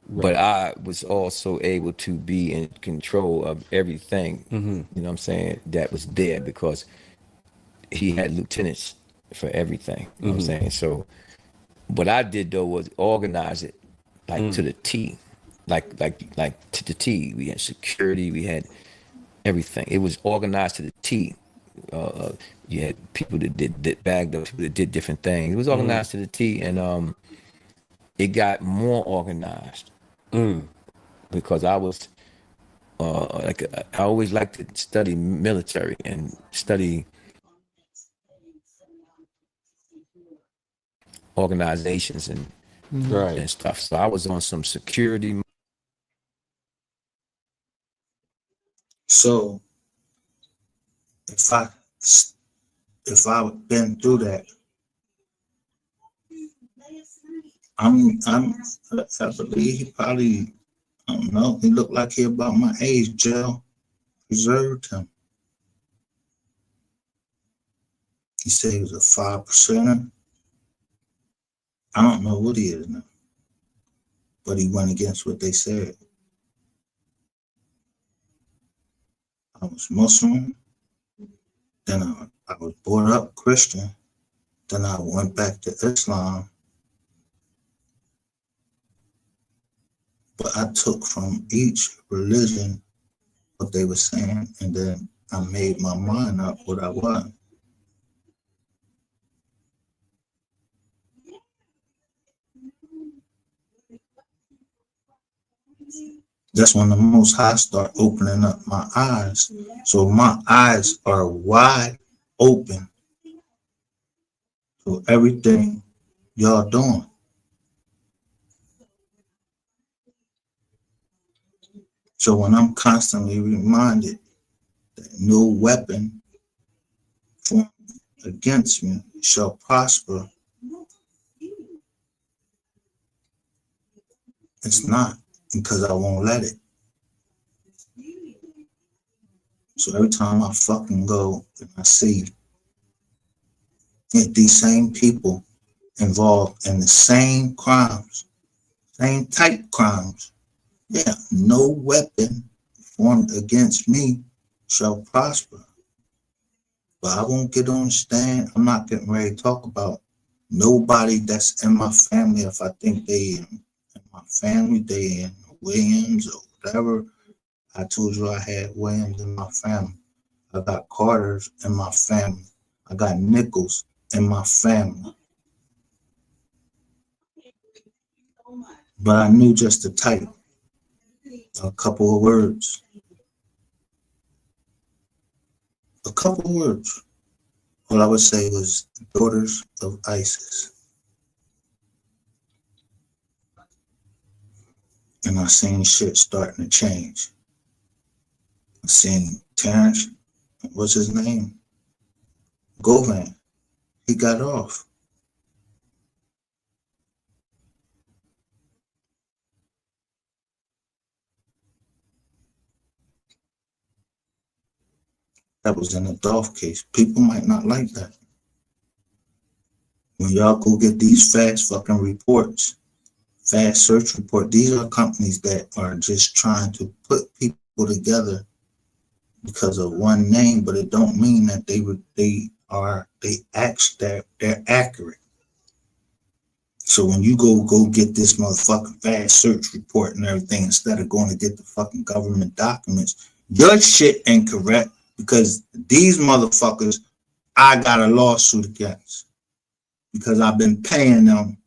but I was also able to be in control of everything. You know what I'm saying? That was there because he had lieutenants for everything. You know what I'm saying? So what I did though was organize it like to the T, like to the T. We had security, we had everything. It was organized to the T. You had people that bagged up, people that did different things. It was organized to the T, and it got more organized because I was I always liked to study military and study organizations Right. and stuff. So I was on some security. So if I've been through that, I believe he probably, I don't know, he looked like he about my age. Jail preserved him. He said he was a 5%er. I don't know what he is now, but he went against what they said. I was Muslim, then I was brought up Christian, then I went back to Islam, but I took from each religion what they were saying, and then I made my mind up what I was. That's when the Most High start opening up my eyes. So my eyes are wide open to everything y'all doing. So when I'm constantly reminded that no weapon formed against me shall prosper, it's not, because I won't let it. So every time I fucking go and I see these same people involved in the same crimes, same type crimes, yeah, no weapon formed against me shall prosper. But I won't get on the stand. I'm not getting ready to talk about nobody that's in my family. If I think they in my family, they in Williams or whatever. I told you I had Williams in my family. I got Carters in my family. I got Nichols in my family. But I knew just to type a couple of words. A couple of words. All I would say was daughters of ISIS. And I seen shit starting to change. I seen Terrence, what's his name? Govan. He got off. That was in a Dolph case. People might not like that. When y'all go get these fast fucking reports, fast search report, these are companies that are just trying to put people together because of one name, but it don't mean that they they're accurate. So when you go get this motherfucking fast search report and everything, instead of going to get the fucking government documents, your shit incorrect because these motherfuckers I got a lawsuit against because I've been paying them.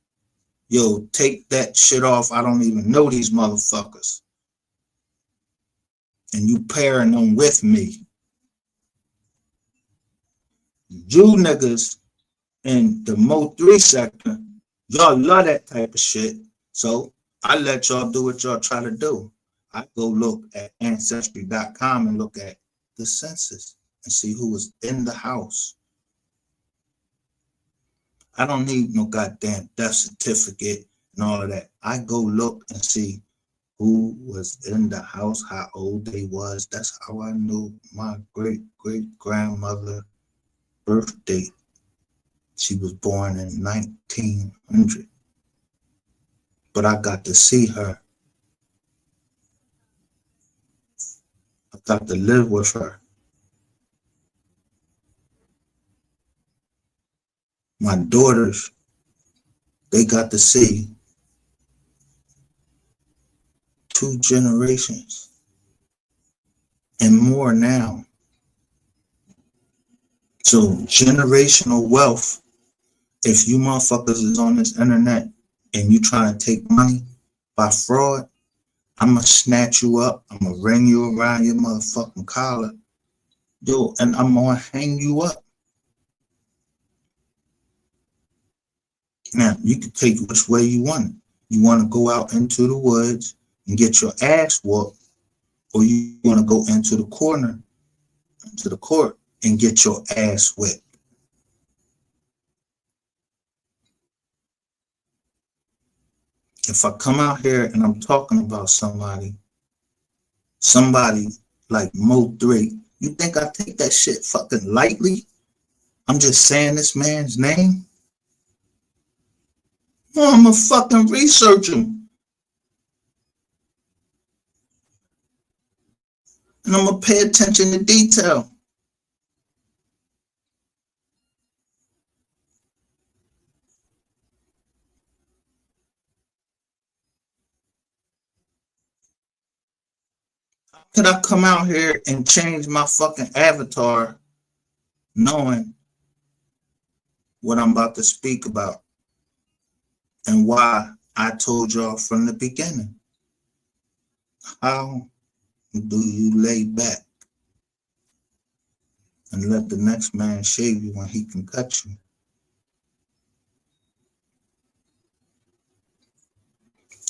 Yo, take that shit off. I don't even know these motherfuckers. And you pairing them with me. You niggas in the Mo 3 sector, y'all love that type of shit. So I let y'all do what y'all try to do. I go look at Ancestry.com and look at the census and see who was in the house. I don't need no goddamn death certificate and all of that. I go look and see who was in the house, how old they was. That's how I knew my great-great-grandmother birth date. She was born in 1900. But I got to see her. I got to live with her. My daughters, they got to see 2 generations and more now. So generational wealth, if you motherfuckers is on this internet and you trying to take money by fraud, I'm going to snatch you up. I'm going to ring you around your motherfucking collar. Yo, and I'm going to hang you up. Now, you can take it which way you want it. You want to go out into the woods and get your ass whooped, or you want to go into the corner, into the court, and get your ass whipped. If I come out here and I'm talking about somebody like Mo 3, you think I take that shit fucking lightly? I'm just saying this man's name? No, I'm gonna fucking research him. And I'm gonna pay attention to detail. Could I come out here and change my fucking avatar knowing what I'm about to speak about and why I told y'all from the beginning? How do you lay back and let the next man shave you when he can cut you?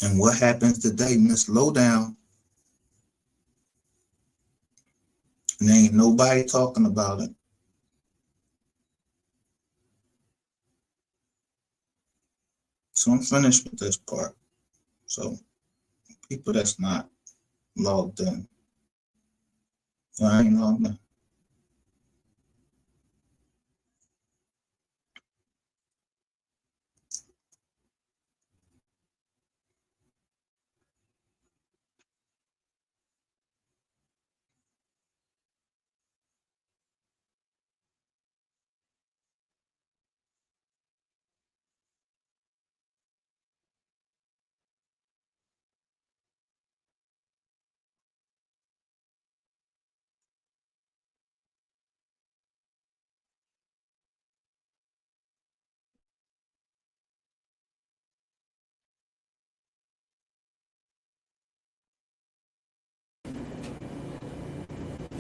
And what happens today, Miss Lowdown? And there ain't nobody talking about it. So I'm finished with this part. So people that's not logged in, I ain't logged in.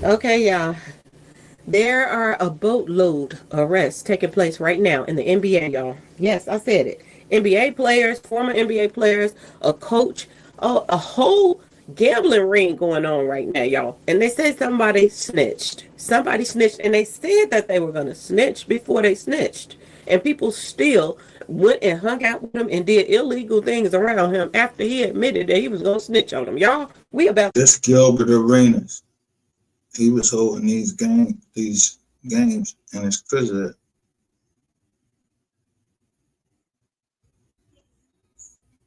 Okay, y'all. There are a boatload of arrests taking place right now in the NBA, y'all. Yes, I said it. NBA players, former NBA players, a coach, a whole gambling ring going on right now, y'all. And they said somebody snitched. Somebody snitched, and they said that they were going to snitch before they snitched. And people still went and hung out with him and did illegal things around him after he admitted that he was going to snitch on them. Y'all, we about This Gilbert Arenas, he was holding these games in his prison.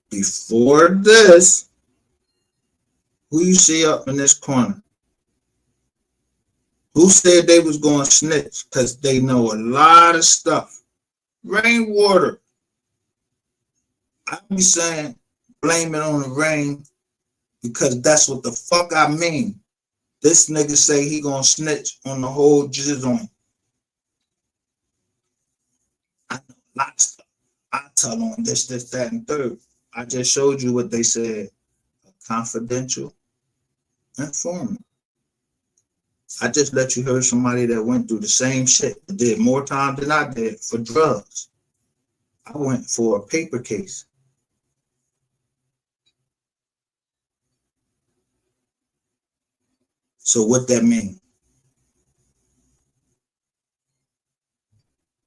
Before this, who you see up in this corner? Who said they was going to snitch? Because they know a lot of stuff. Rainwater. I be saying blame it on the rain because that's what the fuck I mean. This nigga say he gonna snitch on the whole jizz on. I know a lot of stuff. I tell on this, that, and third. I just showed you what they said. A confidential informant. I just let you hear somebody that went through the same shit, did more time than I did for drugs. I went for a paper case. So what that mean?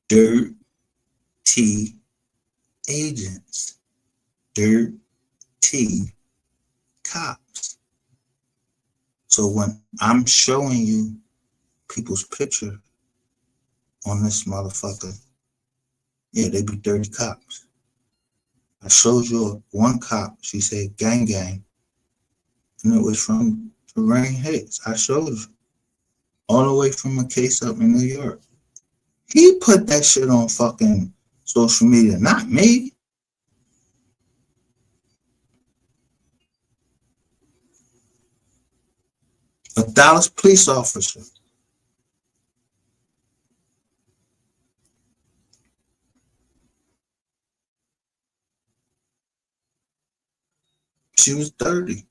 Dirty agents. Dirty cops. So when I'm showing you people's picture on this motherfucker, yeah, they be dirty cops. I showed you one cop, she said gang gang, and it was from Terrain Hicks. I showed you all the way from a case up in New York. He put that shit on fucking social media, not me. A Dallas police officer. She was 30.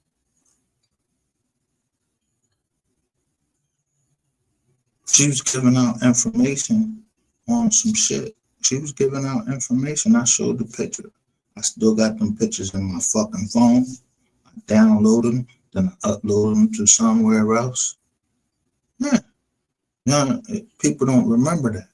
She was giving out information on some shit. She was giving out information. I showed the picture. I still got them pictures in my fucking phone. I downloaded them, then I uploaded them to somewhere else. Yeah. Yeah, people don't remember that.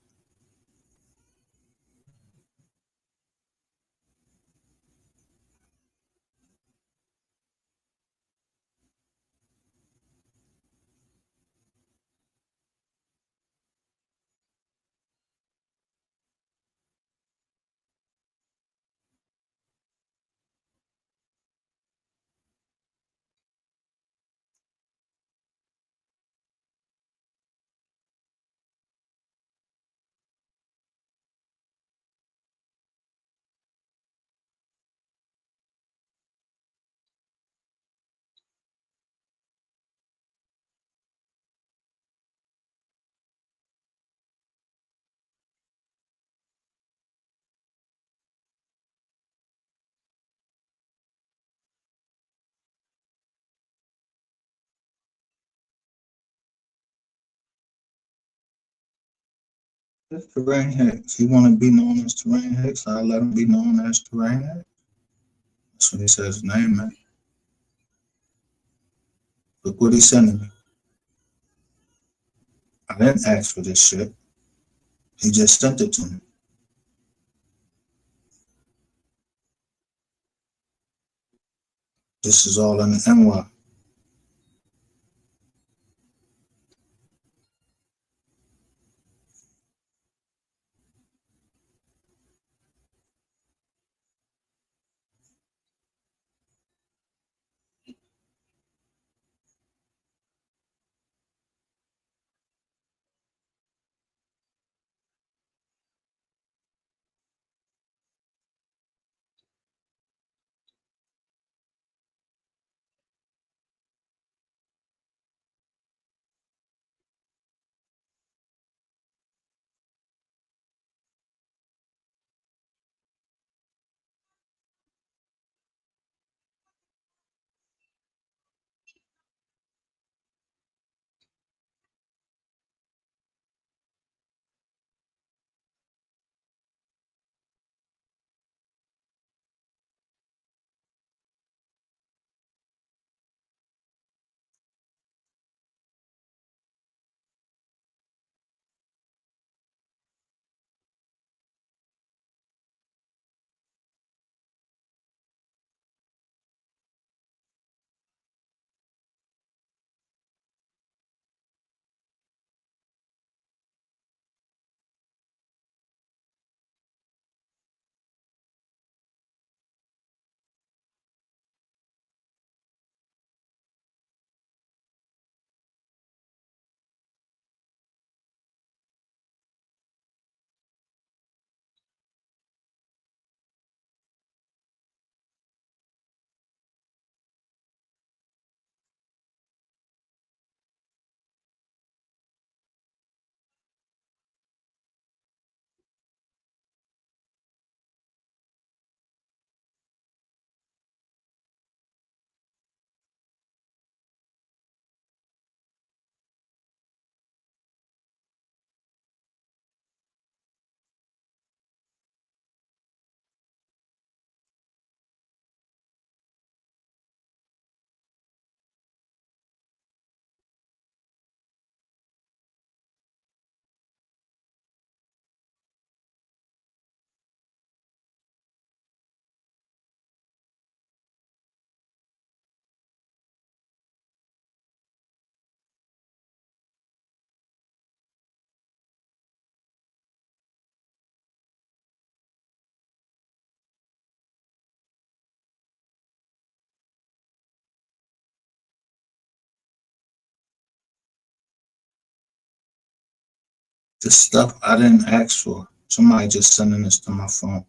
That's Terrain Hicks. You want to be known as Terrain Hicks? I'll let him be known as Terrain Hicks. That's what he says his name, man. Look what he's sending me. I didn't ask for this shit. He just sent it to me. This is all in the NY. This stuff I didn't ask for. Somebody just sending this to my phone.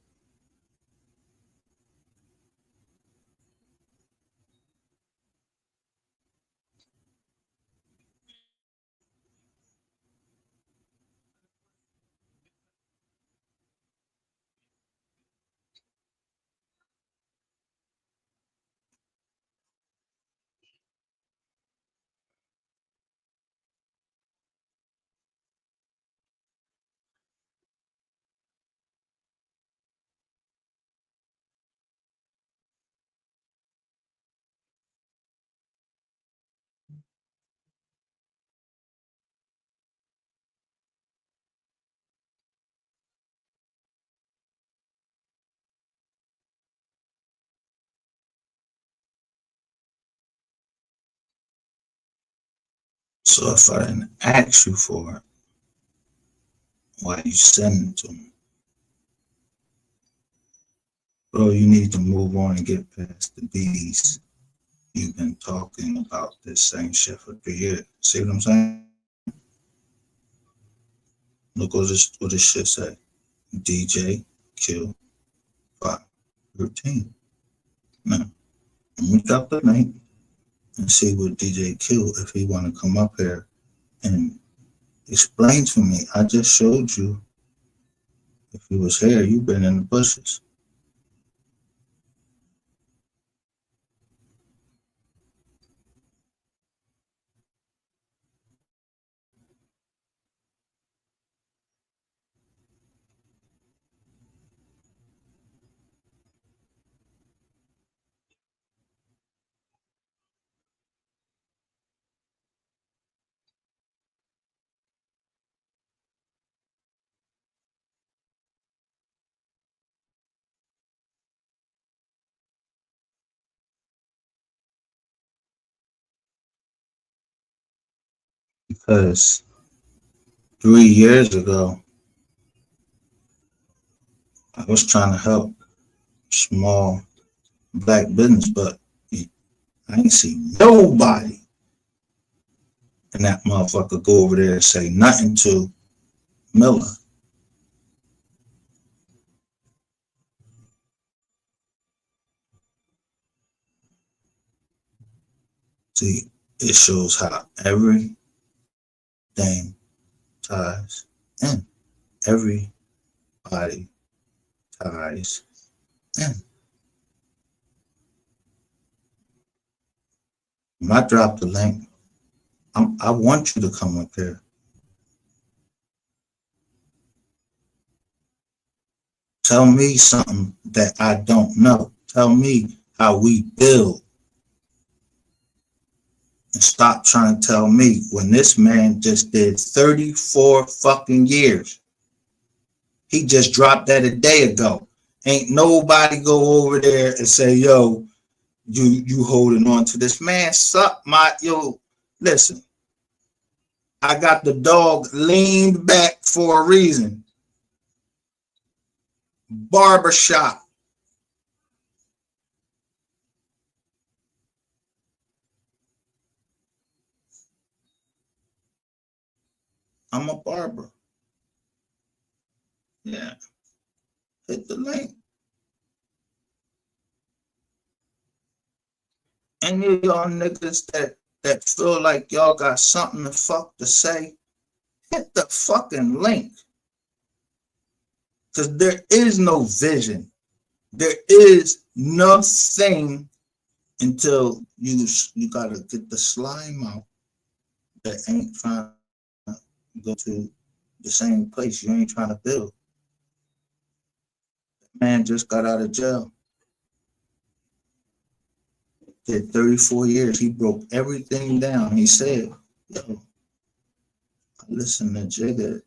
So if I didn't ask you for it, why you sending it to me? Bro, you need to move on and get past the bees. You've been talking about this same shit for 3 years. See what I'm saying? Look what this shit say. DJ kill 513. Now, let me drop the link and see what DJ kill if he want to come up here and explain to me. I just showed you. If he was here, you've been in the bushes. Because 3 years ago, I was trying to help small black business, but I ain't see nobody in that motherfucker go over there and say nothing to Miller. See, it shows how everything ties in. Everybody ties in. When I drop the link, I want you to come up here. Tell me something that I don't know. Tell me how we build. And stop trying to tell me when this man just did 34 fucking years. He just dropped that a day ago. Ain't nobody go over there and say, yo, you holding on to this man. Suck my, yo, listen. I got the dog leaned back for a reason. Barbershop. I'm a barber. Yeah. Hit the link. Any of y'all niggas that feel like y'all got something to fuck to say, hit the fucking link. Because there is no vision. There is nothing until you gotta get the slime out that ain't trying to go to the same place. You ain't trying to build. Man just got out of jail. Did 34 years. He broke everything down. He said, yo, I listen to Jigga.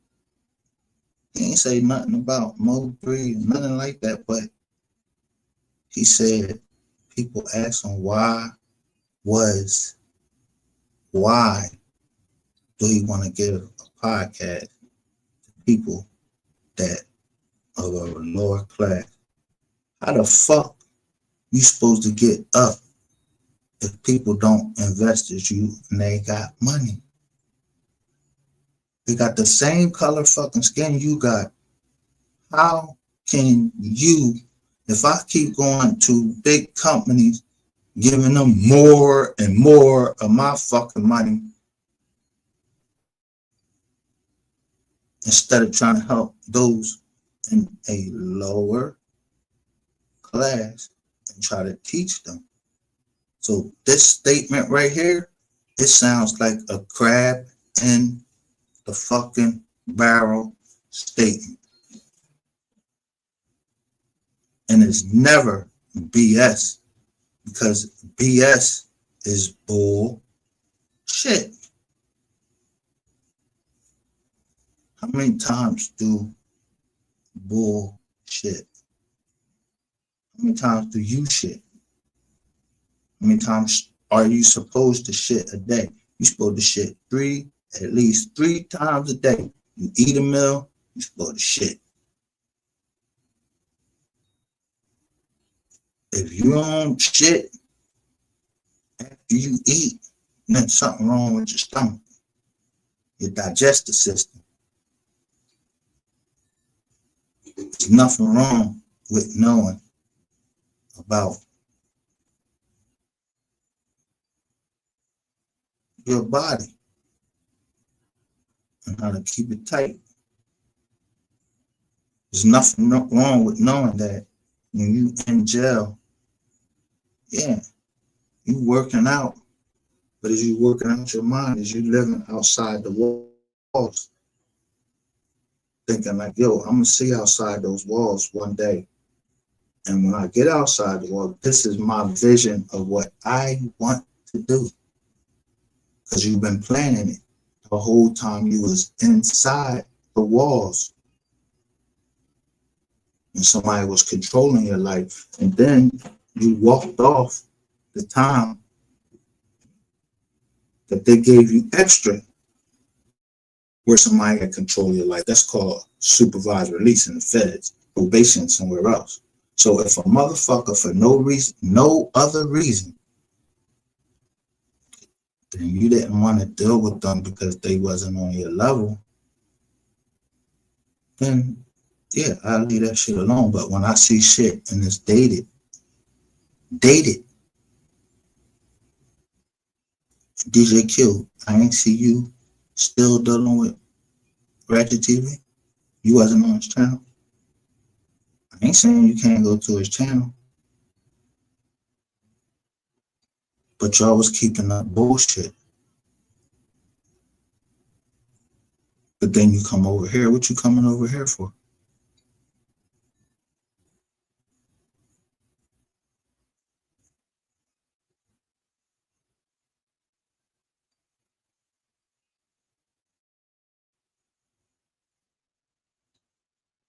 He ain't say nothing about Mo 3, nothing like that, but he said people ask him why do he want to give a podcast to people that are of a lower class? How the fuck you supposed to get up if people don't invest as you and they got money? They got the same color fucking skin you got. How can you, if I keep going to big companies, giving them more and more of my fucking money, instead of trying to help those in a lower class and try to teach them? So this statement right here, it sounds like a crab in the fucking barrel statement. And it's never BS, because BS is bull shit. How many times do bull shit? How many times do you shit? How many times are you supposed to shit a day? You're supposed to shit at least three times a day. You eat a meal, you're supposed to shit. If you don't shit after you eat, then something wrong with your stomach, your digestive system. There's nothing wrong with knowing about your body and how to keep it tight. There's nothing wrong with knowing that when you in jail, yeah, you working out, but as you working out your mind, as you living outside the walls, thinking like, yo, I'm gonna see outside those walls one day. And when I get outside the wall, this is my vision of what I want to do. Because you've been planning it the whole time you was inside the walls. And somebody was controlling your life. And then you walked off the time that they gave you extra where somebody had control your life. That's called supervised release in the feds, probation somewhere else. So if a motherfucker for no reason, no other reason, then you didn't want to deal with them because they wasn't on your level, then yeah, I'll leave that shit alone. But when I see shit and it's dated, DJ Q, I ain't see you still dealing with Ratchet TV. You wasn't on his channel. I ain't saying you can't go to his channel, but y'all was keeping up bullshit. But then you come over here. What you coming over here for?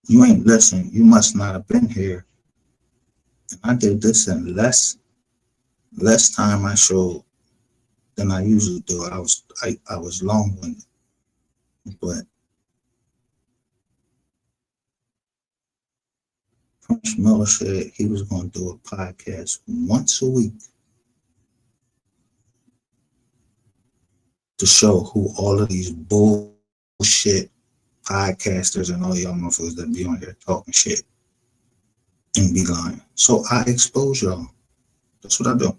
You ain't listen. You must not have been here. And I did this in less time I showed than I usually do. I was long-winded, but Prince Miller said he was going to do a podcast once a week to show who all of these bullshit podcasters and all y'all motherfuckers that be on here talking shit and be lying. So I expose y'all. That's what I do.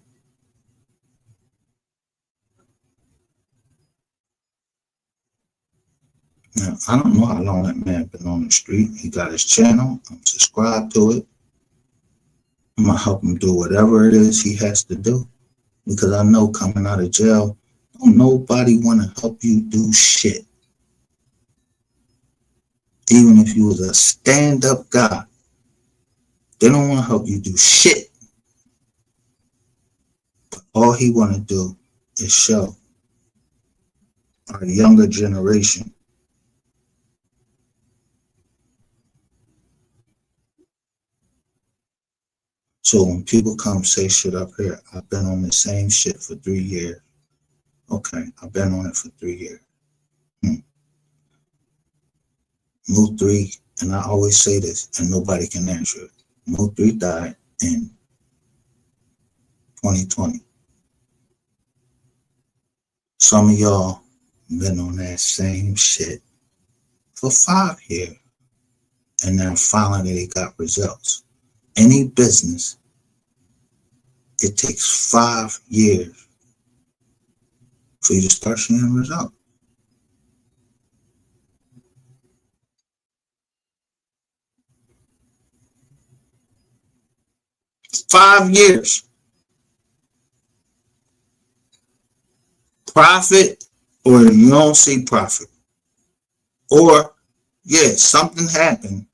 Now, I don't know how long that man been on the street. He got his channel. I'm subscribed to it. I'm going to help him do whatever it is he has to do. Because I know coming out of jail, don't nobody want to help you do shit. Even if you was a stand-up guy, they don't want to help you do shit. But all he want to do is show our younger generation so when people come say shit up here, I've been on the same shit for 3 years. Okay, I've been on it for 3 years. Mo 3, and I always say this, and nobody can answer it. Mo 3 died in 2020. Some of y'all been on that same shit for 5 years. And then finally they got results. Any business, it takes 5 years for you to start seeing results. Five years. Profit, or you don't see profit. Or, yeah, something happened.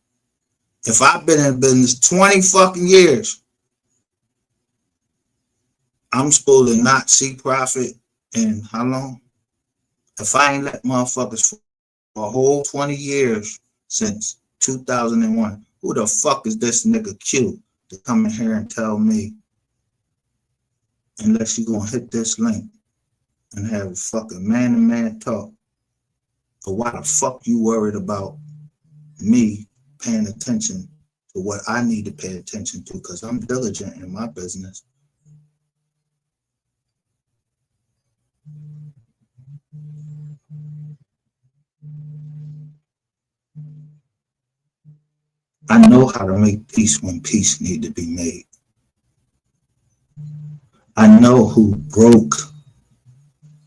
If I've been in business 20 fucking years, I'm supposed to not see profit in how long? If I ain't let motherfuckers for a whole 20 years since 2001, who the fuck is this nigga Q to come in here and tell me, unless you gonna hit this link and have a fucking man-to-man talk, or why the fuck you worried about me paying attention to what I need to pay attention to, because I'm diligent in my business. I know how to make peace when peace need to be made. I know who broke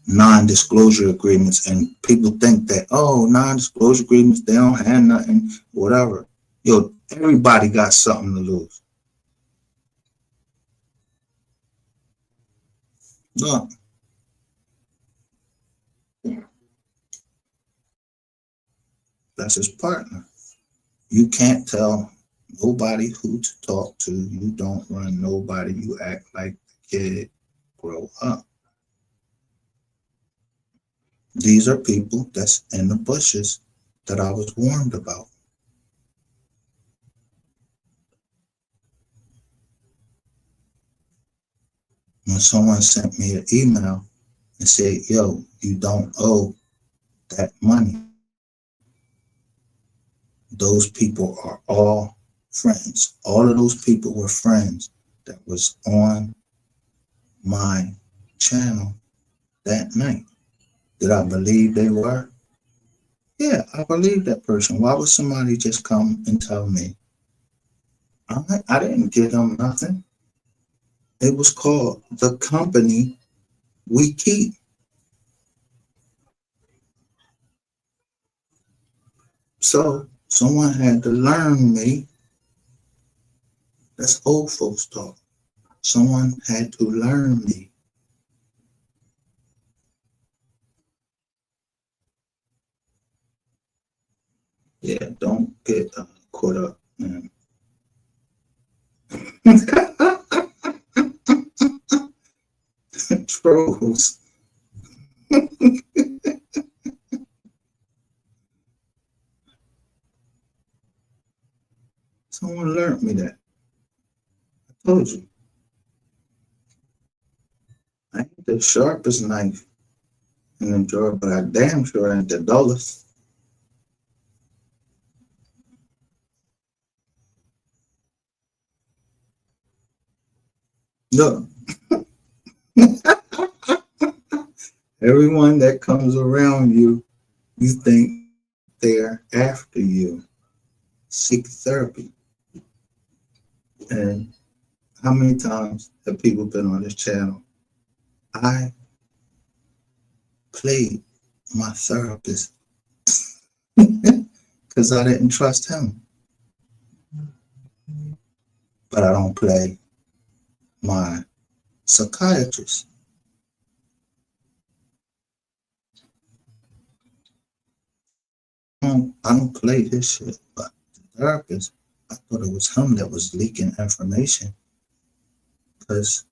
non-disclosure agreements, and people think that, oh, non-disclosure agreements, they don't have nothing, whatever. Yo, everybody got something to lose. Look. That's his partner. You can't tell nobody who to talk to. You don't run nobody. You act like the kid. Grow up. These are people that's in the bushes that I was warned about. When someone sent me an email and said, yo, you don't owe that money, those people are all friends. All of those people were friends that was on my channel that night. Did I believe they were? Yeah, I believe that person. Why would somebody just come and tell me? I didn't give them nothing. It was called The Company We Keep. So someone had to learn me. That's old folks talk. Someone had to learn me. Yeah, don't get caught up, man. Trolls. Someone learned me that. I told you. I ain't the sharpest knife in the drawer, but I damn sure ain't the dullest. Look, everyone that comes around you, you think they're after you. Seek therapy. And how many times have people been on this channel? I played my therapist because I didn't trust him. But I don't play my psychiatrist. I don't play this shit, but the therapist, I thought it was him that was leaking information because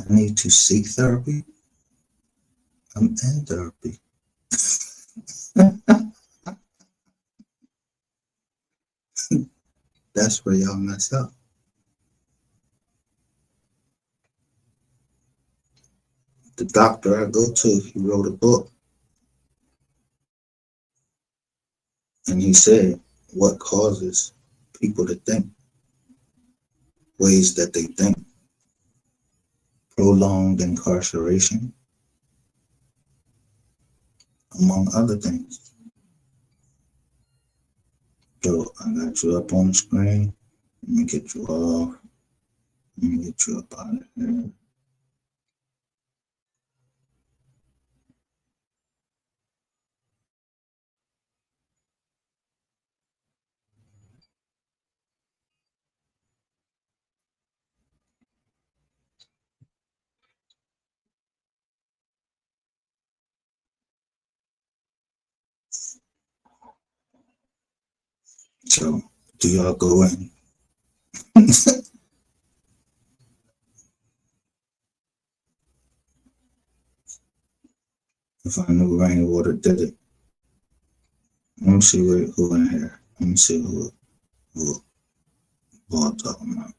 I need to seek therapy. I'm in therapy. That's where y'all mess up. The doctor I go to, he wrote a book. And he said, what causes people to think? Ways that they think. Prolonged incarceration, among other things. So I got you up on the screen. Let me get you off. Let me get you up out of here. So do y'all go in? If I knew Rainwater did it. Let me see who in here. Let me see who I'm talking about.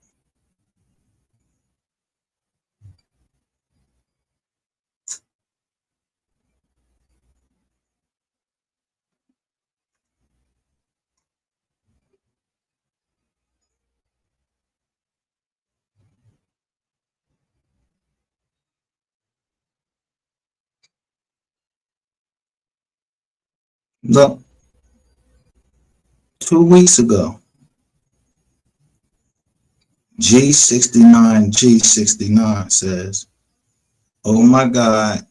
Look, 2 weeks ago, G69 says, oh my God,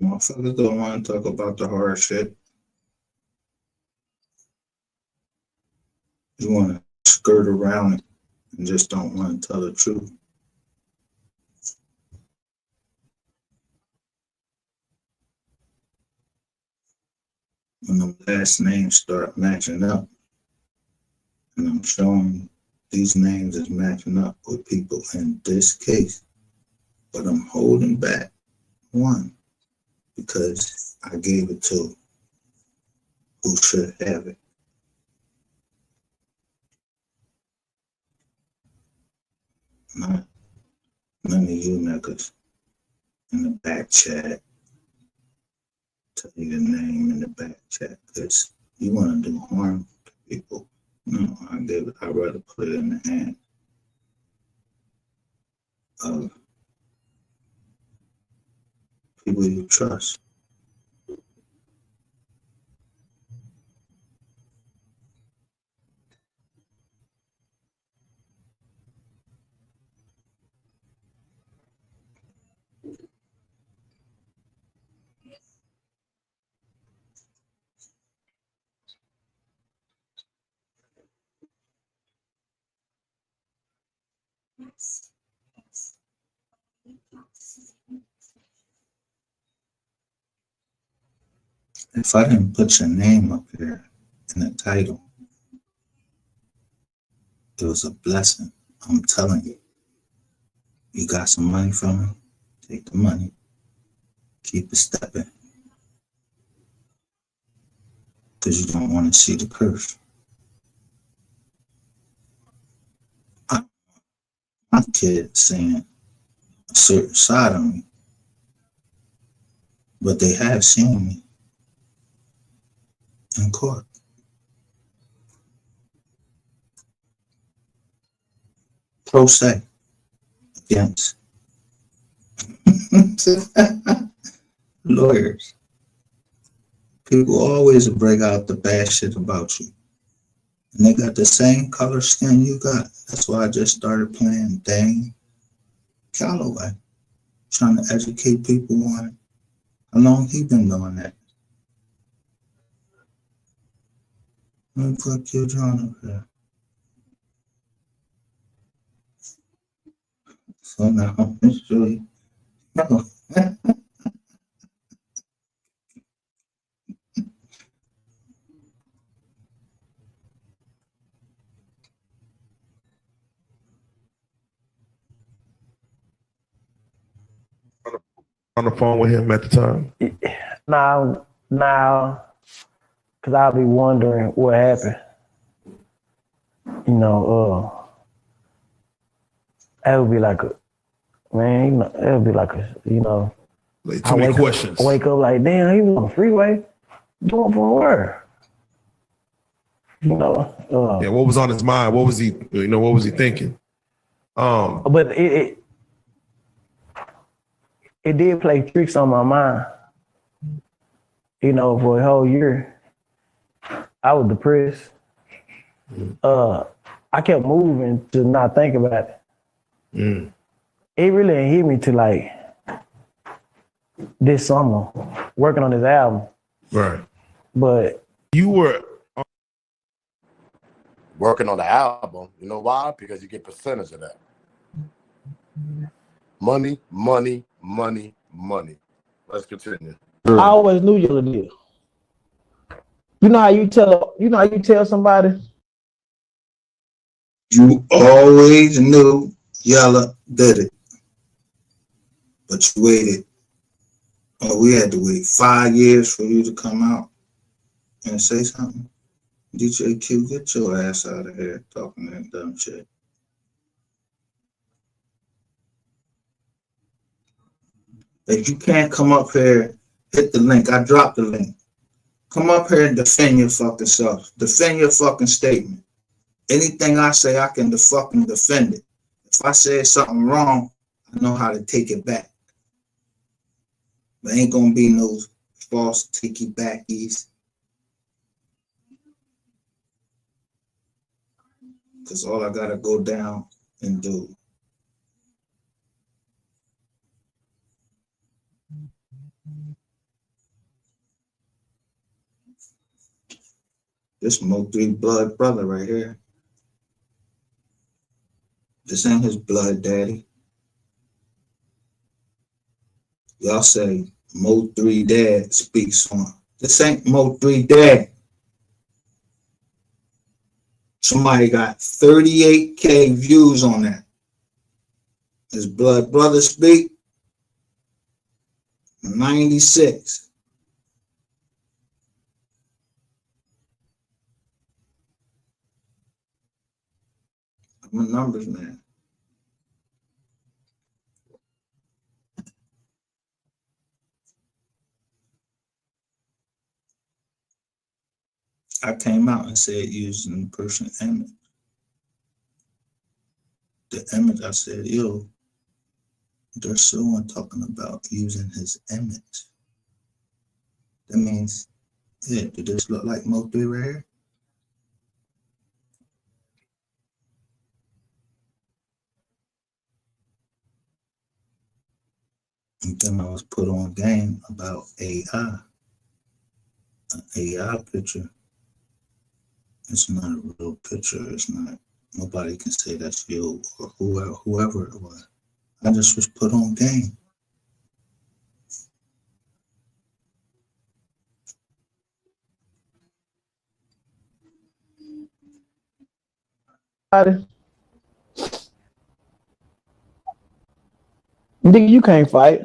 motherfuckers don't want to talk about the hard shit. You want to skirt around it and just don't want to tell the truth. When the last names start matching up, and I'm showing these names is matching up with people in this case, but I'm holding back one because I gave it to who should have it. Not none of you niggas in the back chat. Tell you the name in the back chat because you want to do harm to people. No, I'd rather put it in the hands of people you trust. If I didn't put your name up here in the title, it was a blessing. I'm telling you. You got some money from me? Take the money. Keep it stepping. Because you don't want to see the curse. My kids saying a certain side of me, but they have seen me in court. Pro se against lawyers. People always break out the bad shit about you And they got the same color skin you got. That's why I just started playing Dane Calloway, trying to educate people on how long he been doing that. Let me put Q John up there. So now I'm gonna show you. On the phone with him at the time. Now, because I'll be wondering what happened. That would be like a, man, it would be like a, Like too many questions. I wake up like, damn, he was on the freeway going for where? Yeah, what was on his mind? What was he, what was he thinking? But it did play tricks on my mind. For a whole year, I was depressed. I kept moving to not think about it. It really didn't hit me till like this summer, working on this album. Right. But you were working on the album. You know why? Because you get percentage of that. Money, money, money, money. Let's continue. I always knew you did. You know how you tell somebody? You always knew Yella did it. But you waited. Oh, we had to wait 5 years for you to come out and say something. DJ Q, get your ass out of here talking that dumb shit. If you can't come up here, hit the link. I dropped the link. Come up here and defend your fucking self. Defend your fucking statement. Anything I say, I can fucking defend it. If I say something wrong, I know how to take it back. There ain't gonna be no false take it backies. Because all I gotta go down and do. This Mo3 blood brother right here. This ain't his blood daddy. Y'all say Mo3 dad speaks on. This ain't Mo3 dad. Somebody got 38K views on that. His blood brother speak 96. I'm a numbers man. I came out and said using the person image. The image, I said, yo, there's someone talking about using his image. That means, yeah, did this look like Mo3 right here? And then I was put on game about AI. An AI picture. It's not a real picture. It's not. Nobody can say that's you or whoever it was. I just was put on game. Nigga, you can't fight.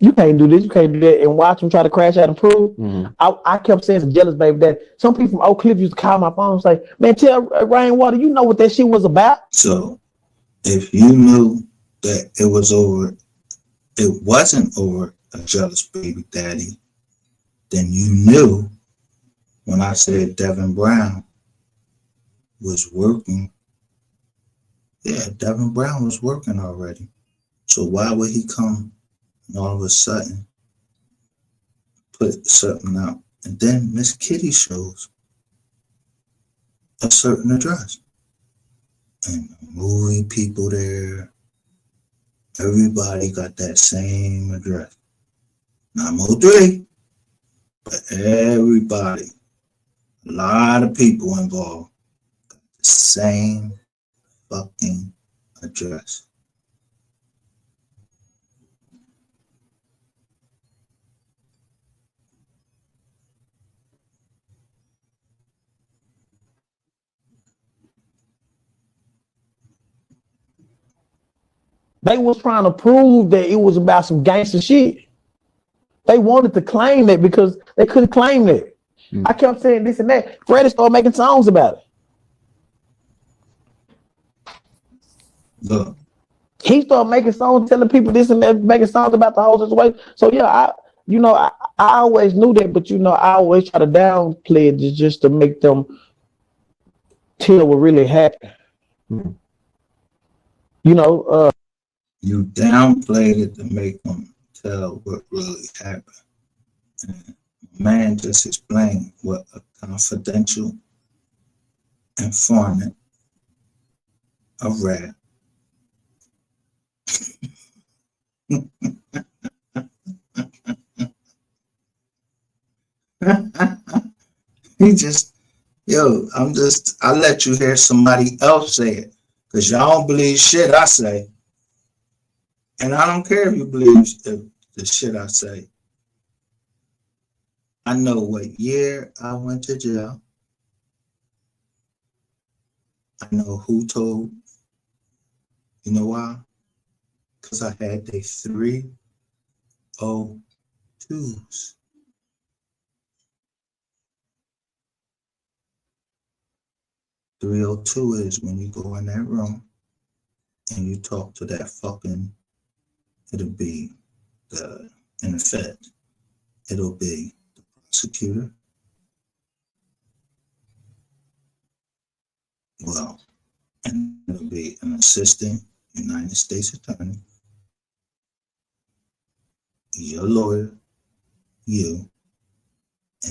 You can't do this. You can't do that. And watch them try to crash out and prove. I kept saying to Jealous Baby that some people from Oak Cliff used to call my phone and say, man, tell Rainwater, you know what that shit was about. So if you knew that it was over, it wasn't over a jealous baby daddy, then you knew when I said Devin Brown was working. Yeah, Devin Brown was working already. So why would he come and all of a sudden put something out? And then Miss Kitty shows. a certain address. And moving people there, everybody got that same address. Not more 3, but everybody, a lot of people involved, got the same fucking address. They was trying to prove that it was about some gangster shit. They wanted to claim it because they couldn't claim it. I kept saying this and that. Freddie started making songs about it. Look, He started making songs, telling people this and that, making songs about the whole situation. So yeah, I always knew that, but I always try to downplay it just to make them tell what really happened. you downplayed it to make them tell what really happened. And man just explained what a confidential informant, a rat, he just, I let you hear somebody else say it, because y'all don't believe shit I say. And I don't care if you believe the shit I say. I know what year I went to jail. I know who told. You know why? Because I had the 302s. 302 is when you go in that room and you talk to that fucking, it'll be in effect, it'll be the prosecutor. Well, and it'll be an assistant United States attorney, your lawyer, you,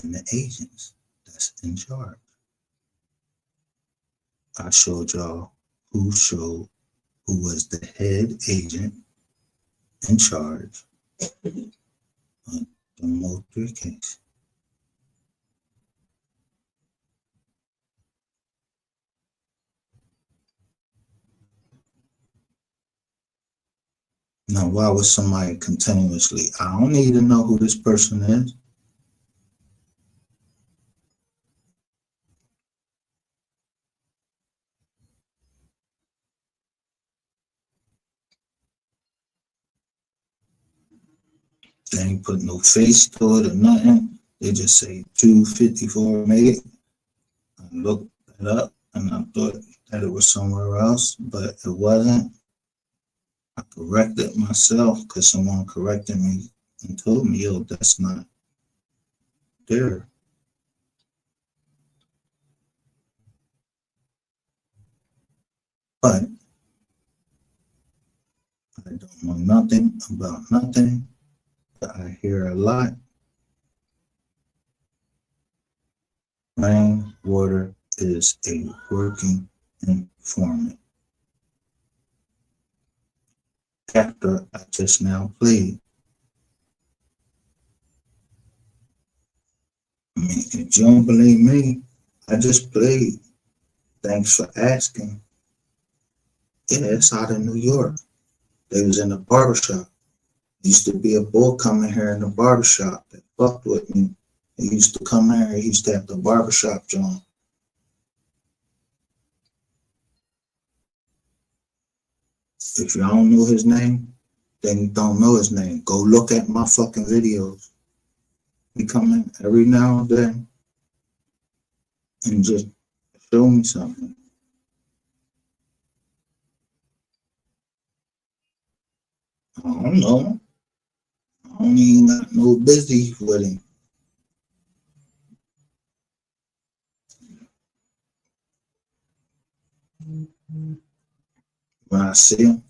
and the agents that's in charge. I showed y'all who was the head agent in charge of the Moultrie case. Now, why would somebody continuously, I don't need to know who this person is. They ain't put no face to it or nothing. They just say 254 made. I looked it up and I thought that it was somewhere else, but it wasn't. I corrected myself because someone corrected me and told me, yo, that's not there. But I don't know nothing about nothing. But I hear a lot. Rainwater is a working informant. After I just now played. I mean, if you don't believe me, I just played. Thanks for asking. Yeah, it's out of New York. They was in the barbershop. Used to be a boy coming here in the barbershop that fucked with me. He used to come here. He used to have the barbershop joint. If y'all don't know his name, then you don't know his name. Go look at my fucking videos. He come in every now and then and just show me something. I don't know. I don't even got no busy with him. When I see him,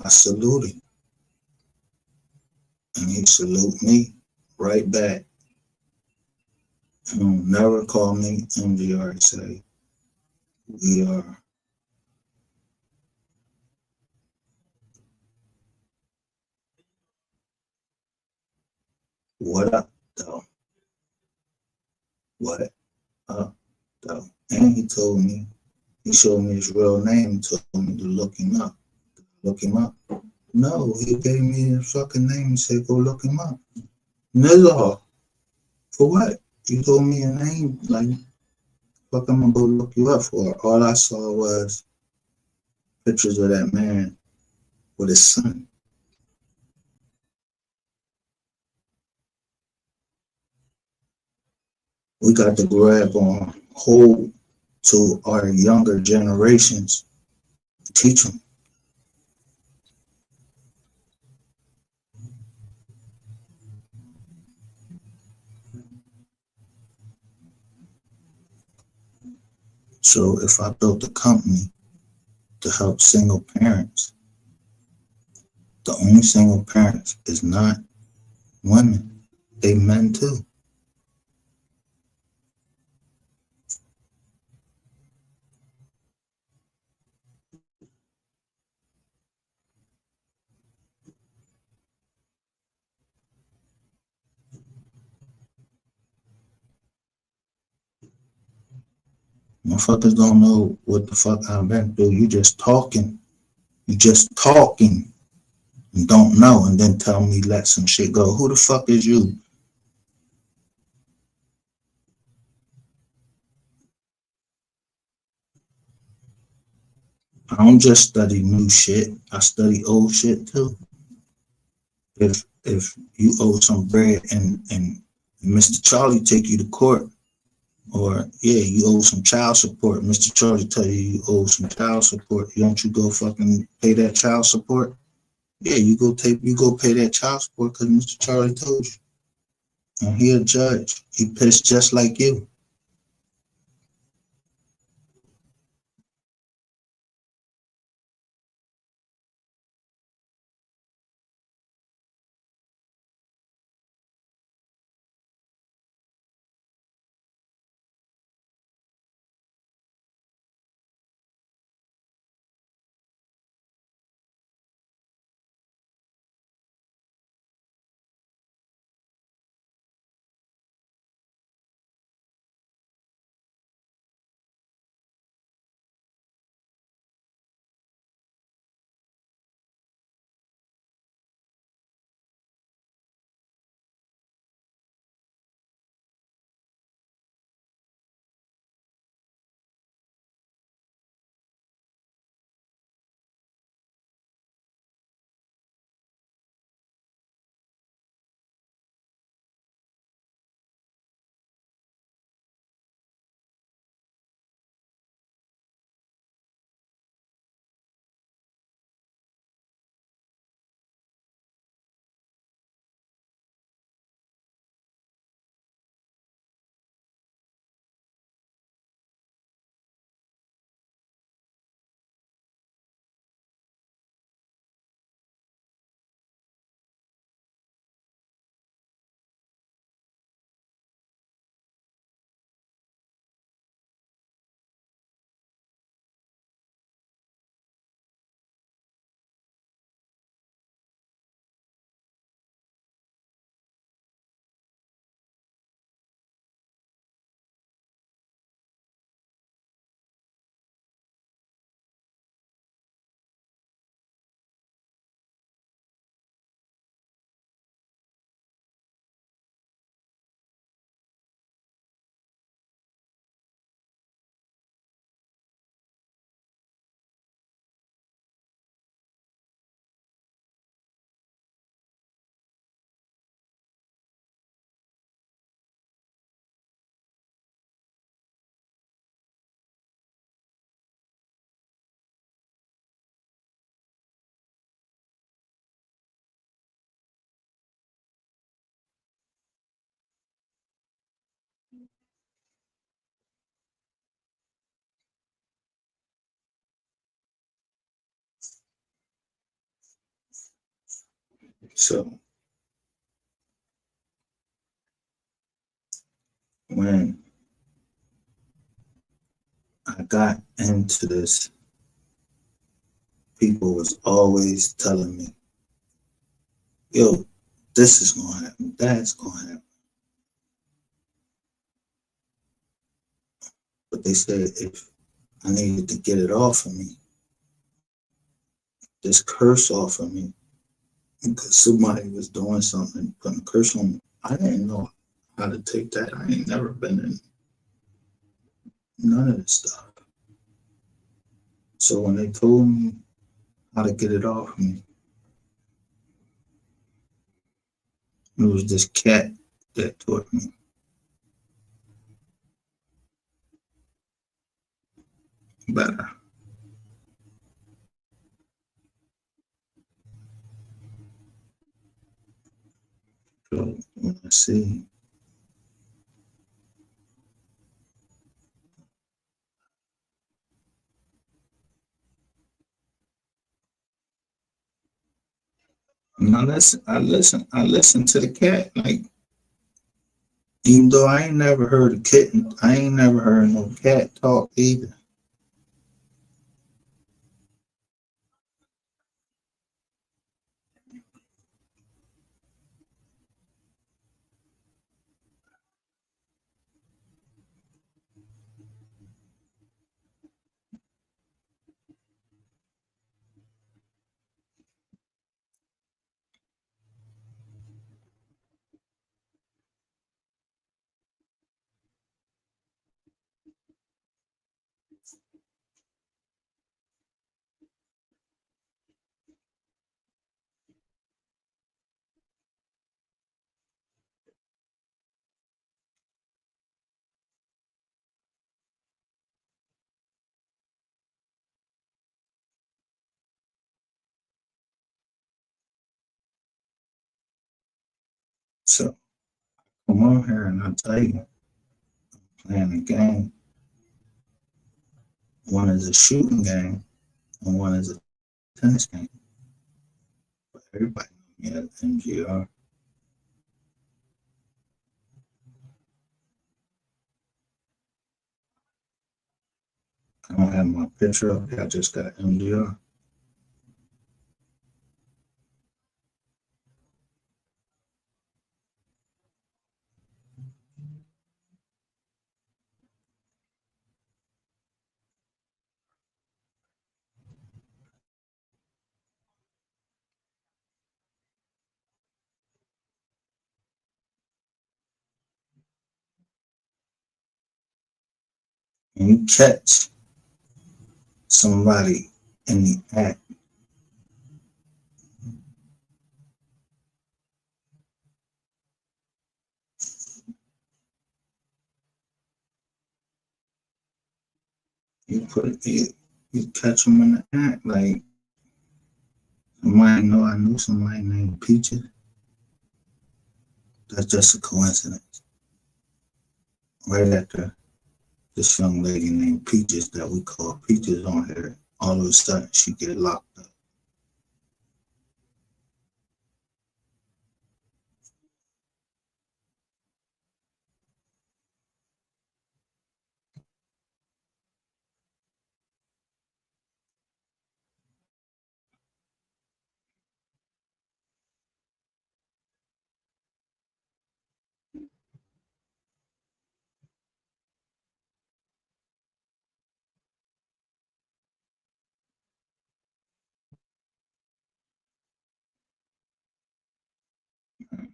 I salute him. And he salute me right back. He'll never call me MDRSA. We are what up though? What up though? And he told me, he showed me his real name, told me to look him up. Look him up. No, he gave me his fucking name and said go look him up. Nizar. For what? You told me your name, like fuck I'm gonna go look you up for. All I saw was pictures of that man with his son. We got to grab on hold to our younger generations, teach them. So if I built a company to help single parents, the only single parents is not women, they men too. Motherfuckers don't know what the fuck I've been through. You just talking. You just talking and don't know and then tell me let some shit go. Who the fuck is you? I don't just study new shit. I study old shit too. If you owe some bread and Mr. Charlie take you to court, or yeah, you owe some child support. Mr. Charlie tell you owe some child support. Don't you go fucking pay that child support? Yeah, you go pay that child support because Mr. Charlie told you. And he a judge. He pissed just like you. So when I got into this, people was always telling me, yo, this is gonna happen, that's gonna happen. But they said if I needed to get it off of me, this curse off of me, because somebody was doing something, putting a curse on me. I didn't know how to take that. I ain't never been in none of this stuff. So when they told me how to get it off me, it was this cat that taught me. Better. So when I see, and I listen to the cat. Like, even though I ain't never heard a kitten, I ain't never heard no cat talk either. So come on here and I tell you, playing a game. One is a shooting game and one is a tennis game. But everybody knows me as MGR. I don't have my picture up there. I just got MGR. And you catch somebody in the act, you catch them in the act. Like, somebody know I knew somebody named Peaches. That's just a coincidence. Right after this young lady named Peaches that we call Peaches on here, all of a sudden she get locked up.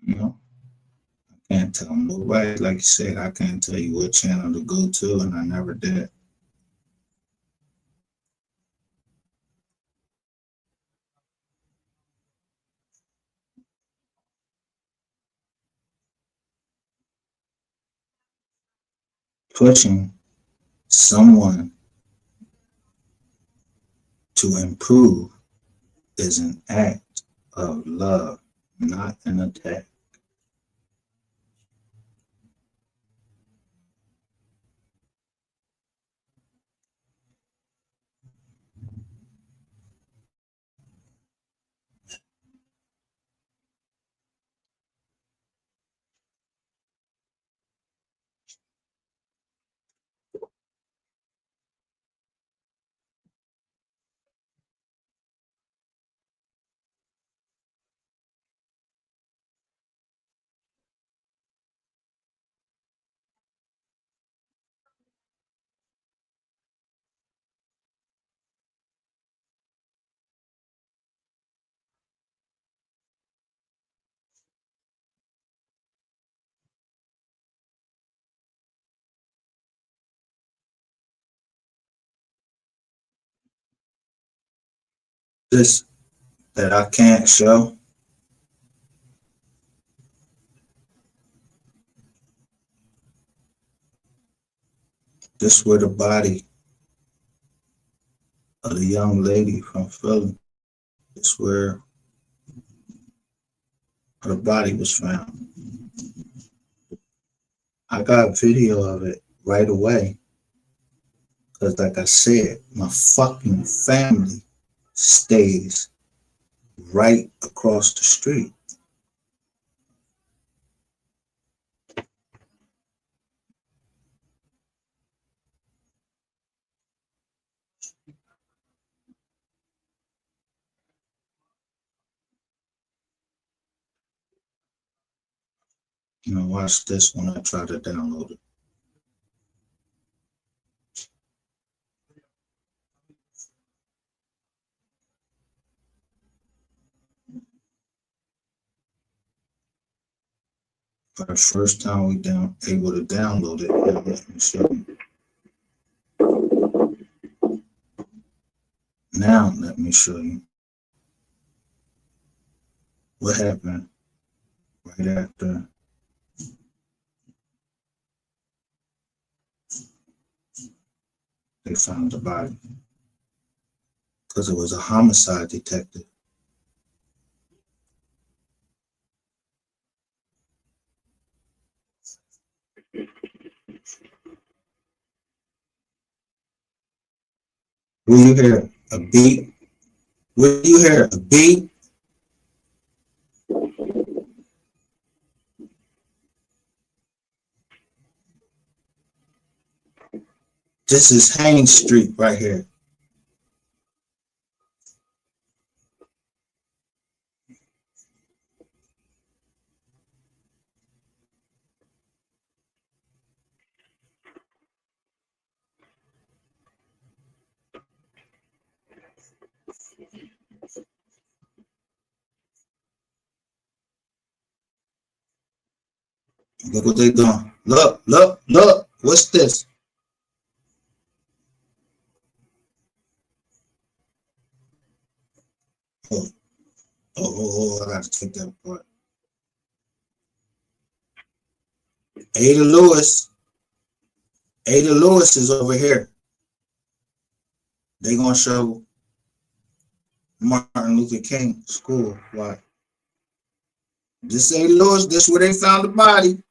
You know, can't tell nobody. Like you said, I can't tell you what channel to go to, and I never did. Pushing someone to improve is an act of love, not an attack. This that I can't show. This where the body of the young lady from Philly. This where her body was found. I got video of it right away. Because like I said, my fucking family stays right across the street. You know, watch this when I try to download it. For the first time we able to download it, now let me show you. Now let me show you what happened right after they found the body. Because it was a homicide detective. Will you hear a beat? Will you hear a beat? This is Haynes Street right here. Look what they doing. Look, look, look. What's this? Oh, I gotta take that part. Ada Lewis. Ada Lewis is over here. They gonna show Martin Luther King School. Why? This Ada Lewis, this where they found the body.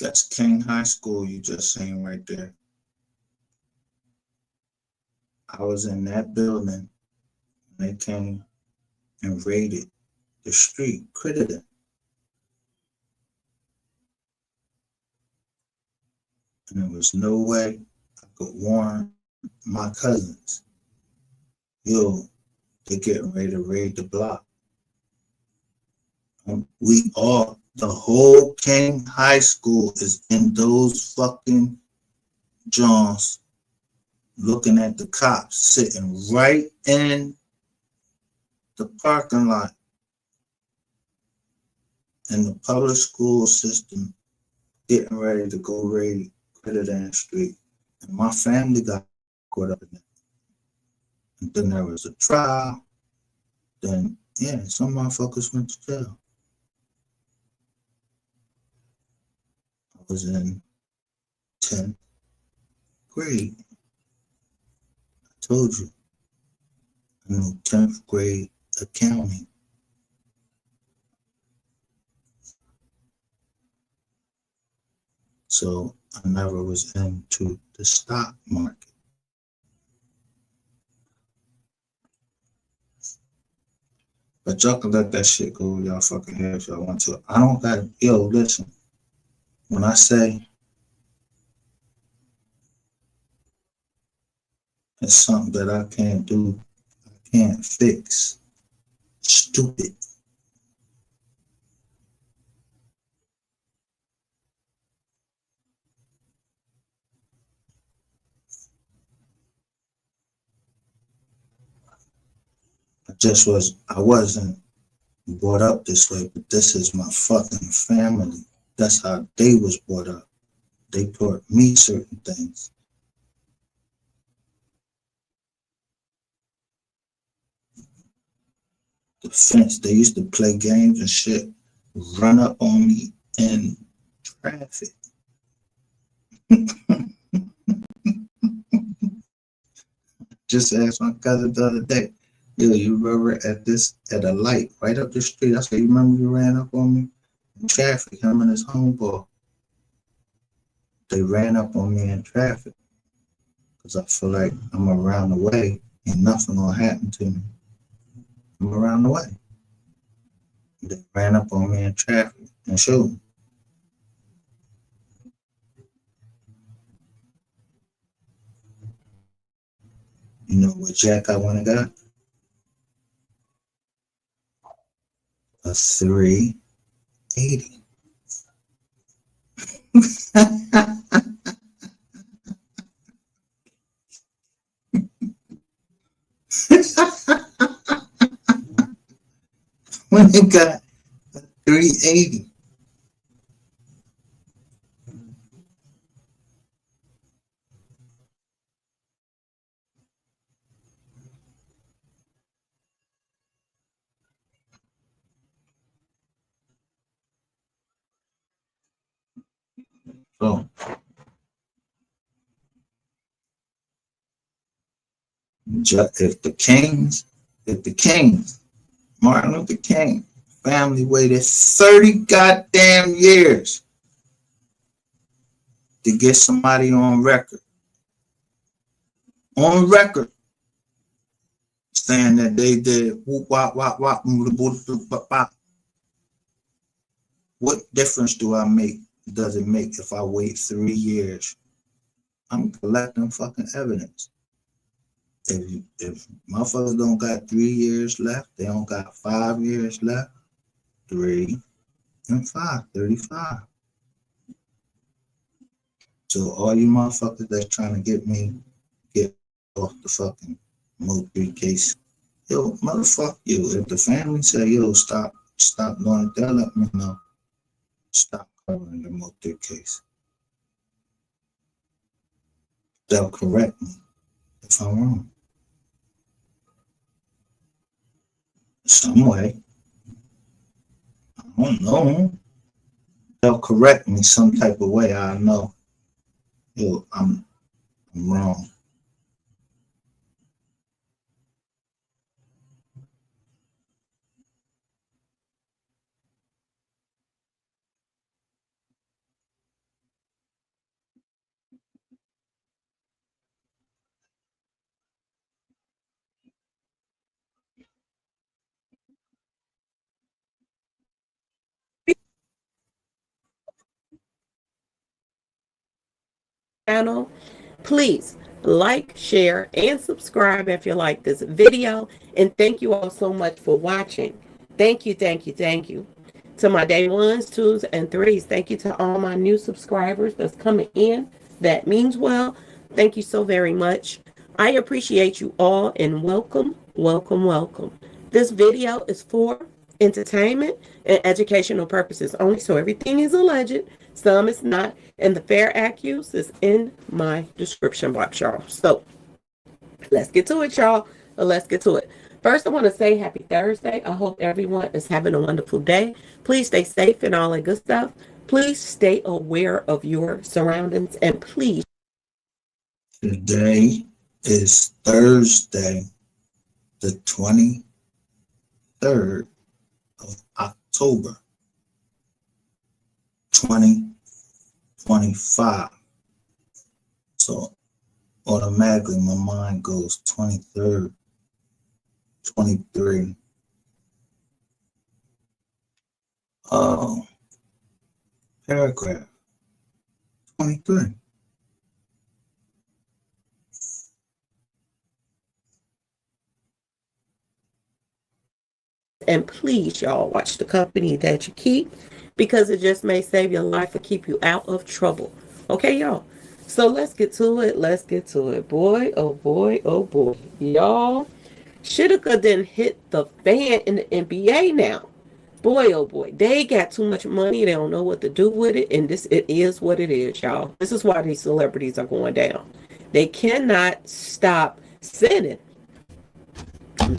That's King High School you just seen right there. I was in that building when they came and raided the street, Crittenden. And there was no way I could warn my cousins. Yo, they're getting ready to raid the block. We all, the whole King High School is in those fucking Johns looking at the cops sitting right in the parking lot in the public school system getting ready to go raid Crittenden Street. And my family got caught up in it. And then there was a trial. Then, yeah, some motherfuckers went to jail. I was in 10th grade. told you. I knew 10th grade accounting. So I never was into the stock market. But y'all can let that shit go y'all fucking head if y'all want to. I don't got, yo, listen. When I say it's something that I can't do, I can't fix, stupid. I wasn't brought up this way, but this is my fucking family. That's how they was brought up. They taught me certain things. The fence, they used to play games and shit, run up on me in traffic. Just asked my cousin the other day, yo, you remember at a light right up the street? I said, you remember you ran up on me in traffic, him and his homeboy. They ran up on me in traffic because I feel like I'm around the way, ain't nothing gonna happen to me. I'm around the way. They ran up on me in traffic and showed me. You know what jack I went and got? A 380. When they got a 380. So if the Kings, Martin Luther King family waited 30 goddamn years to get somebody on record saying that they did whoop wop wop wop. What difference does it make if I wait 3 years? I'm collecting fucking evidence. If motherfuckers don't got 3 years left, they don't got 5 years left. 3 and 5, 35. So all you motherfuckers that's trying to get off the fucking Mo3 case, yo, motherfucker you. If the family say, yo, stop doing it, they'll let me know. Stop covering the Mo3 case. They'll correct me if I'm wrong. Some way. I don't know. They'll correct me some type of way. I know. Yo, I'm wrong. Channel, please like, share, and subscribe if you like this video. And thank you all so much for watching. Thank you, thank you, thank you. To my day ones, twos, and threes, thank you to all my new subscribers that's coming in. That means well. Thank you so very much. I appreciate you all and welcome, welcome, welcome. This video is for entertainment and educational purposes only, so everything is alleged, some is not, and the fair accuse is in my description box, y'all. So let's get to it, y'all. Let's get to it. First, I want to say happy Thursday. I hope everyone is having a wonderful day. Please stay safe and all that good stuff. Please stay aware of your surroundings, and please. Today is Thursday, the 23rd of October, 2025. So automatically my mind goes 23rd, 23. Paragraph 23. And please, y'all, watch the company that you keep, because it just may save your life or keep you out of trouble. Okay, y'all? So let's get to it. Let's get to it. Boy, oh boy, oh boy. Y'all, Shitka didn't hit the fan in the NBA now. Boy, oh boy. They got too much money. They don't know what to do with it. And it is what it is, y'all. This is why these celebrities are going down. They cannot stop sinning.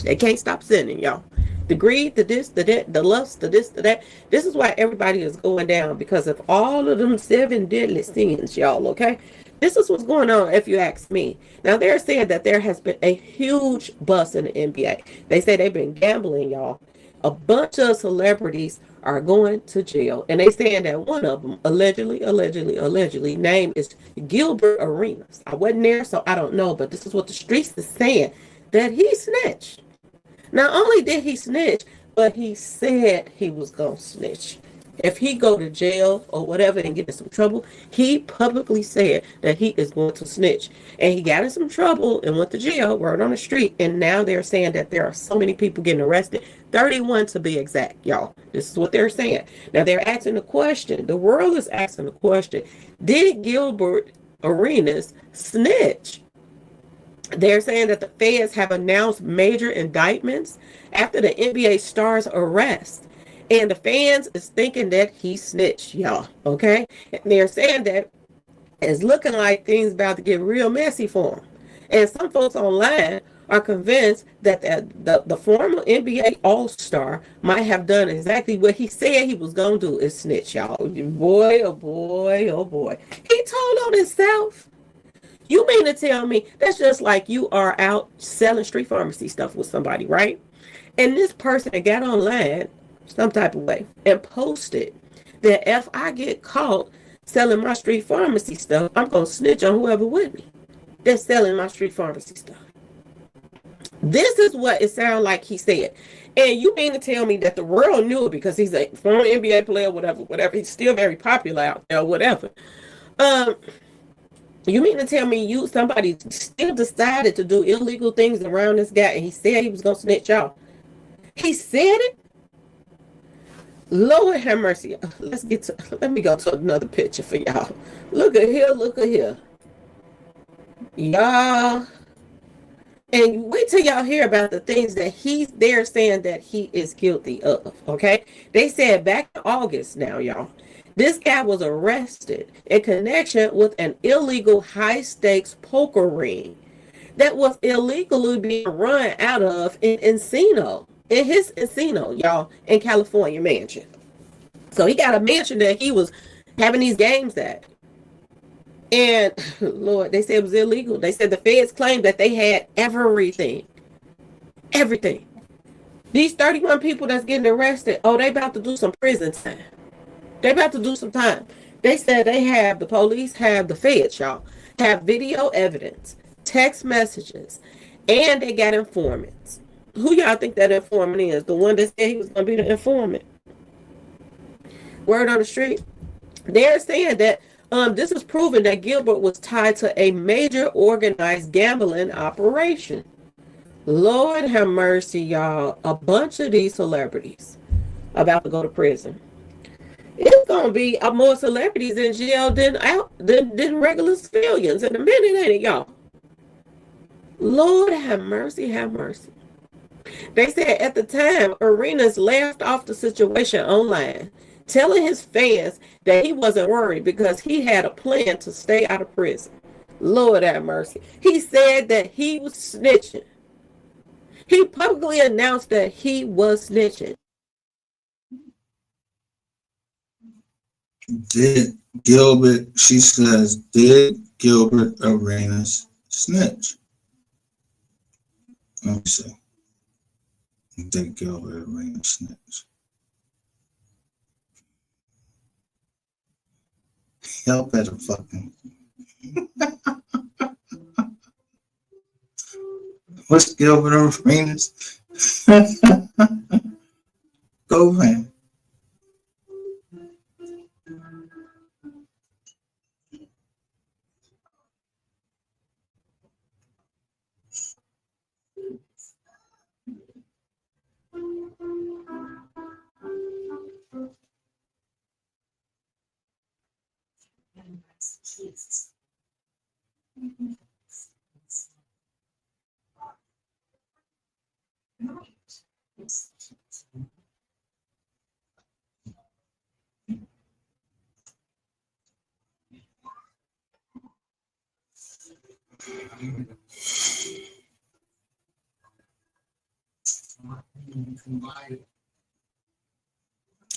They can't stop sinning, y'all. The greed, the this, the that, the lust, the this, the that. This is why everybody is going down, because of all of them 7 deadly sins, y'all, okay? This is what's going on, if you ask me. Now, they're saying that there has been a huge bust in the NBA. They say they've been gambling, y'all. A bunch of celebrities are going to jail. And they saying that one of them, allegedly, name is Gilbert Arenas. I wasn't there, so I don't know, but this is what the streets is saying, that he snitched. Not only did he snitch, but he said he was going to snitch. If he go to jail or whatever and get in some trouble, he publicly said that he is going to snitch. And he got in some trouble and went to jail, word on the street. And now they're saying that there are so many people getting arrested, 31 to be exact, y'all. This is what they're saying. Now they're asking the question, the world is asking the question, did Gilbert Arenas snitch? They're saying that the feds have announced major indictments after the NBA star's arrest. And the fans is thinking that he snitched, y'all. Okay? And they're saying that it's looking like things about to get real messy for him. And some folks online are convinced that the former NBA All-Star might have done exactly what he said he was going to do, is snitch, y'all. Boy, oh boy, oh boy. He told on himself. You mean to tell me that's just like you are out selling street pharmacy stuff with somebody, right? And this person got online some type of way and posted that if I get caught selling my street pharmacy stuff, I'm going to snitch on whoever with me that's selling my street pharmacy stuff. This is what it sounded like he said. And you mean to tell me that the world knew it because he's a former NBA player, whatever. He's still very popular out there, whatever. You mean to tell me somebody still decided to do illegal things around this guy and he said he was going to snitch, y'all? He said it? Lord have mercy. Let me go to another picture for y'all. Look at here. Y'all. And wait till y'all hear about the things that they're saying that he is guilty of, okay? They said back in August now, y'all. This guy was arrested in connection with an illegal high-stakes poker ring that was illegally being run out of in his Encino, y'all, in California mansion. So he got a mansion that he was having these games at. And, Lord, they said it was illegal. They said the feds claimed that they had everything. Everything. These 31 people that's getting arrested, they about to do some prison time. They about to do some time. They said the police have the feds, y'all, have video evidence, text messages, and they got informants. Who y'all think that informant is? The one that said he was going to be the informant. Word on the street. They're saying that this is proving that Gilbert was tied to a major organized gambling operation. Lord have mercy, y'all. A bunch of these celebrities about to go to prison. It's gonna be more celebrities in jail than regular civilians in a minute, ain't it, y'all? Lord have mercy, have mercy. They said at the time, Arenas laughed off the situation online, telling his fans that he wasn't worried because he had a plan to stay out of prison. Lord have mercy. He said that he was snitching. He publicly announced that he was snitching. Did Gilbert Arenas snitch? Let me see. They go over Arena snitch. Y'all better fucking. What's Gilbert Arenas? Go, man.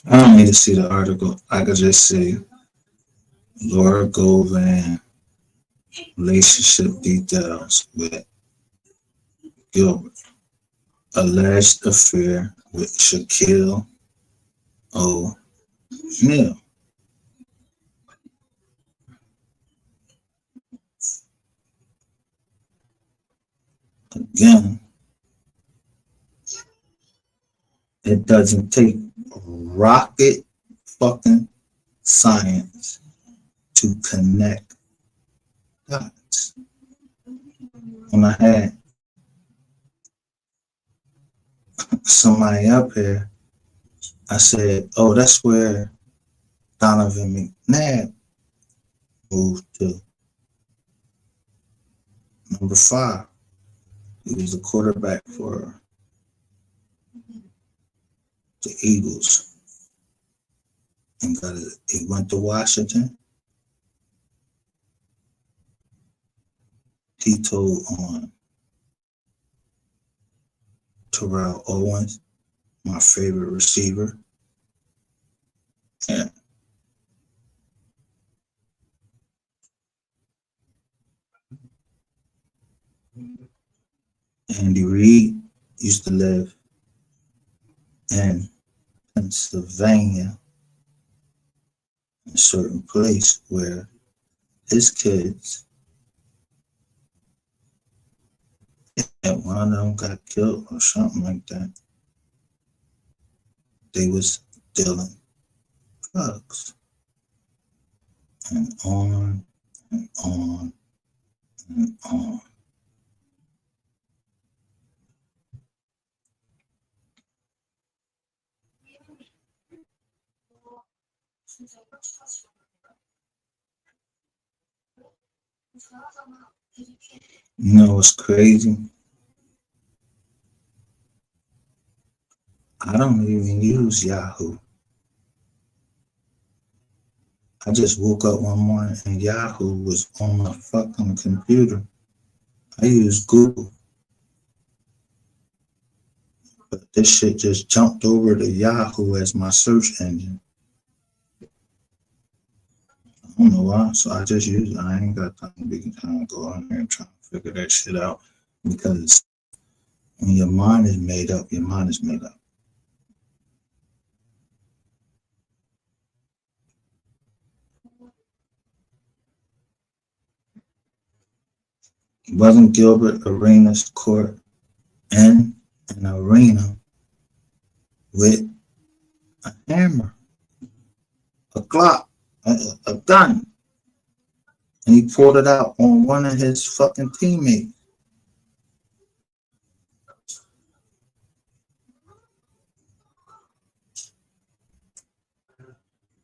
I don't need to see the article. I could just see Laura Govan relationship details with Gilbert. Alleged affair with Shaquille O'Neal. Again, it doesn't take rocket fucking science to connect dots. When I had somebody up here, I said, oh, that's where Donovan McNabb moved to. Number 5. He was the quarterback for the Eagles. And he went to Washington. He told on Terrell Owens, my favorite receiver. Yeah. Andy Reid used to live in Pennsylvania, in a certain place where his kids, and one of them got killed or something like that. They was dealing drugs. And on and on and on. You know what's crazy? I don't even use Yahoo. I just woke up one morning and Yahoo was on my fucking computer. I use Google. But this shit just jumped over to Yahoo as my search engine. I don't know why, so I just use it. I ain't got time to be trying to go on there and try to figure that shit out. Because when your mind is made up, your mind is made up. Wasn't Gilbert Arenas court in an arena with a hammer, a Glock, a gun, and he pulled it out on one of his fucking teammates.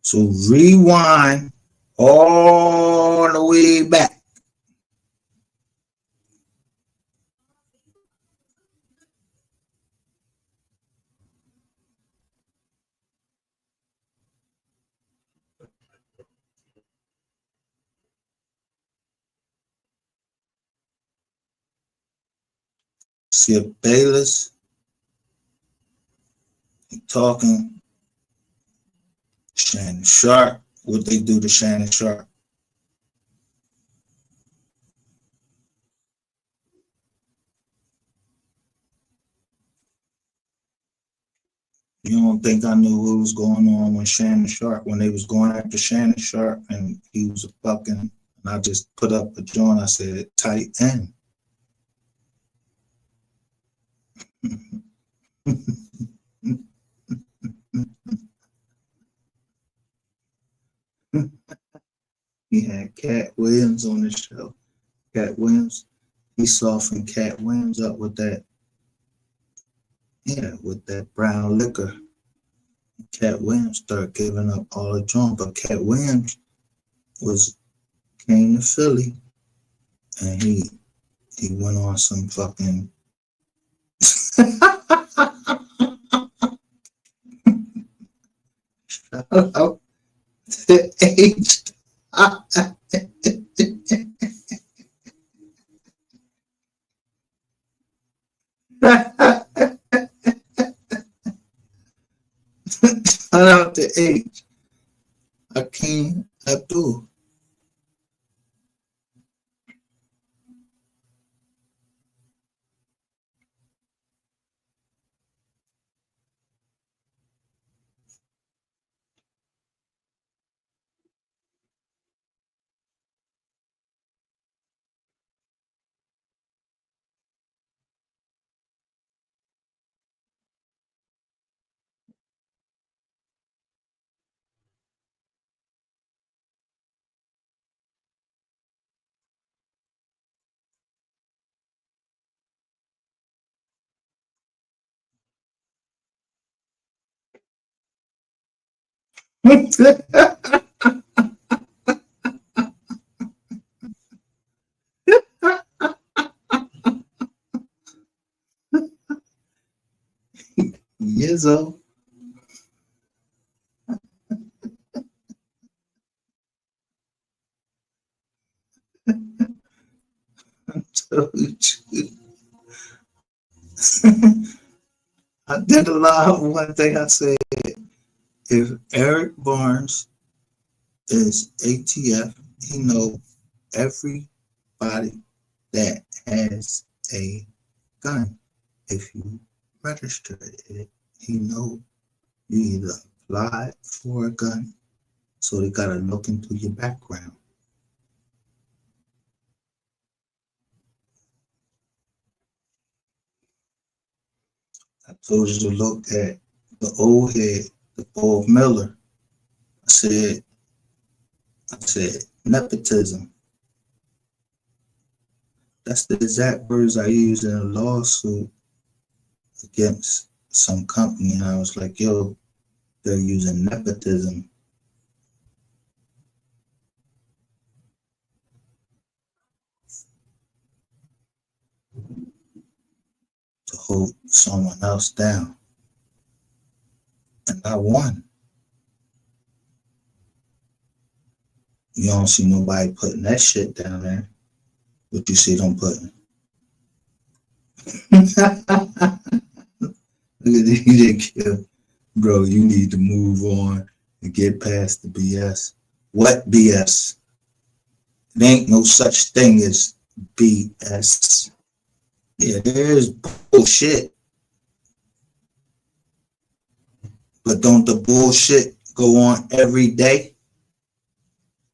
So rewind all the way back. Skip Bayless talking Shannon Sharp. What they do to Shannon Sharp? You don't think I knew what was going on when they was going after Shannon Sharp and he was a fucking, and I just put up a joint, I said, tight end. He had Cat Williams on the show. Cat Williams, he softened Cat Williams up with that, with that brown liquor. Cat Williams started giving up all the joint, but Cat Williams came to Philly and he went on some fucking shout out to H. Shout out to H. Hakeem Abdul. Yizzo. Told you. I did a live one day. I said, if Eric Barnes is ATF, he know everybody that has a gun. If you register it, he know you either applied for a gun, so they gotta look into your background. I told you to look at the old head, the Paul Miller. I said nepotism. That's the exact words I used in a lawsuit against some company. And I was like, yo, they're using nepotism to hold someone else down. And I won. You don't see nobody putting that shit down there, but you see them putting. Look at this, you didn't kill. Bro, you need to move on and get past the BS. What BS? There ain't no such thing as BS. Yeah, there's bullshit. But don't the bullshit go on every day?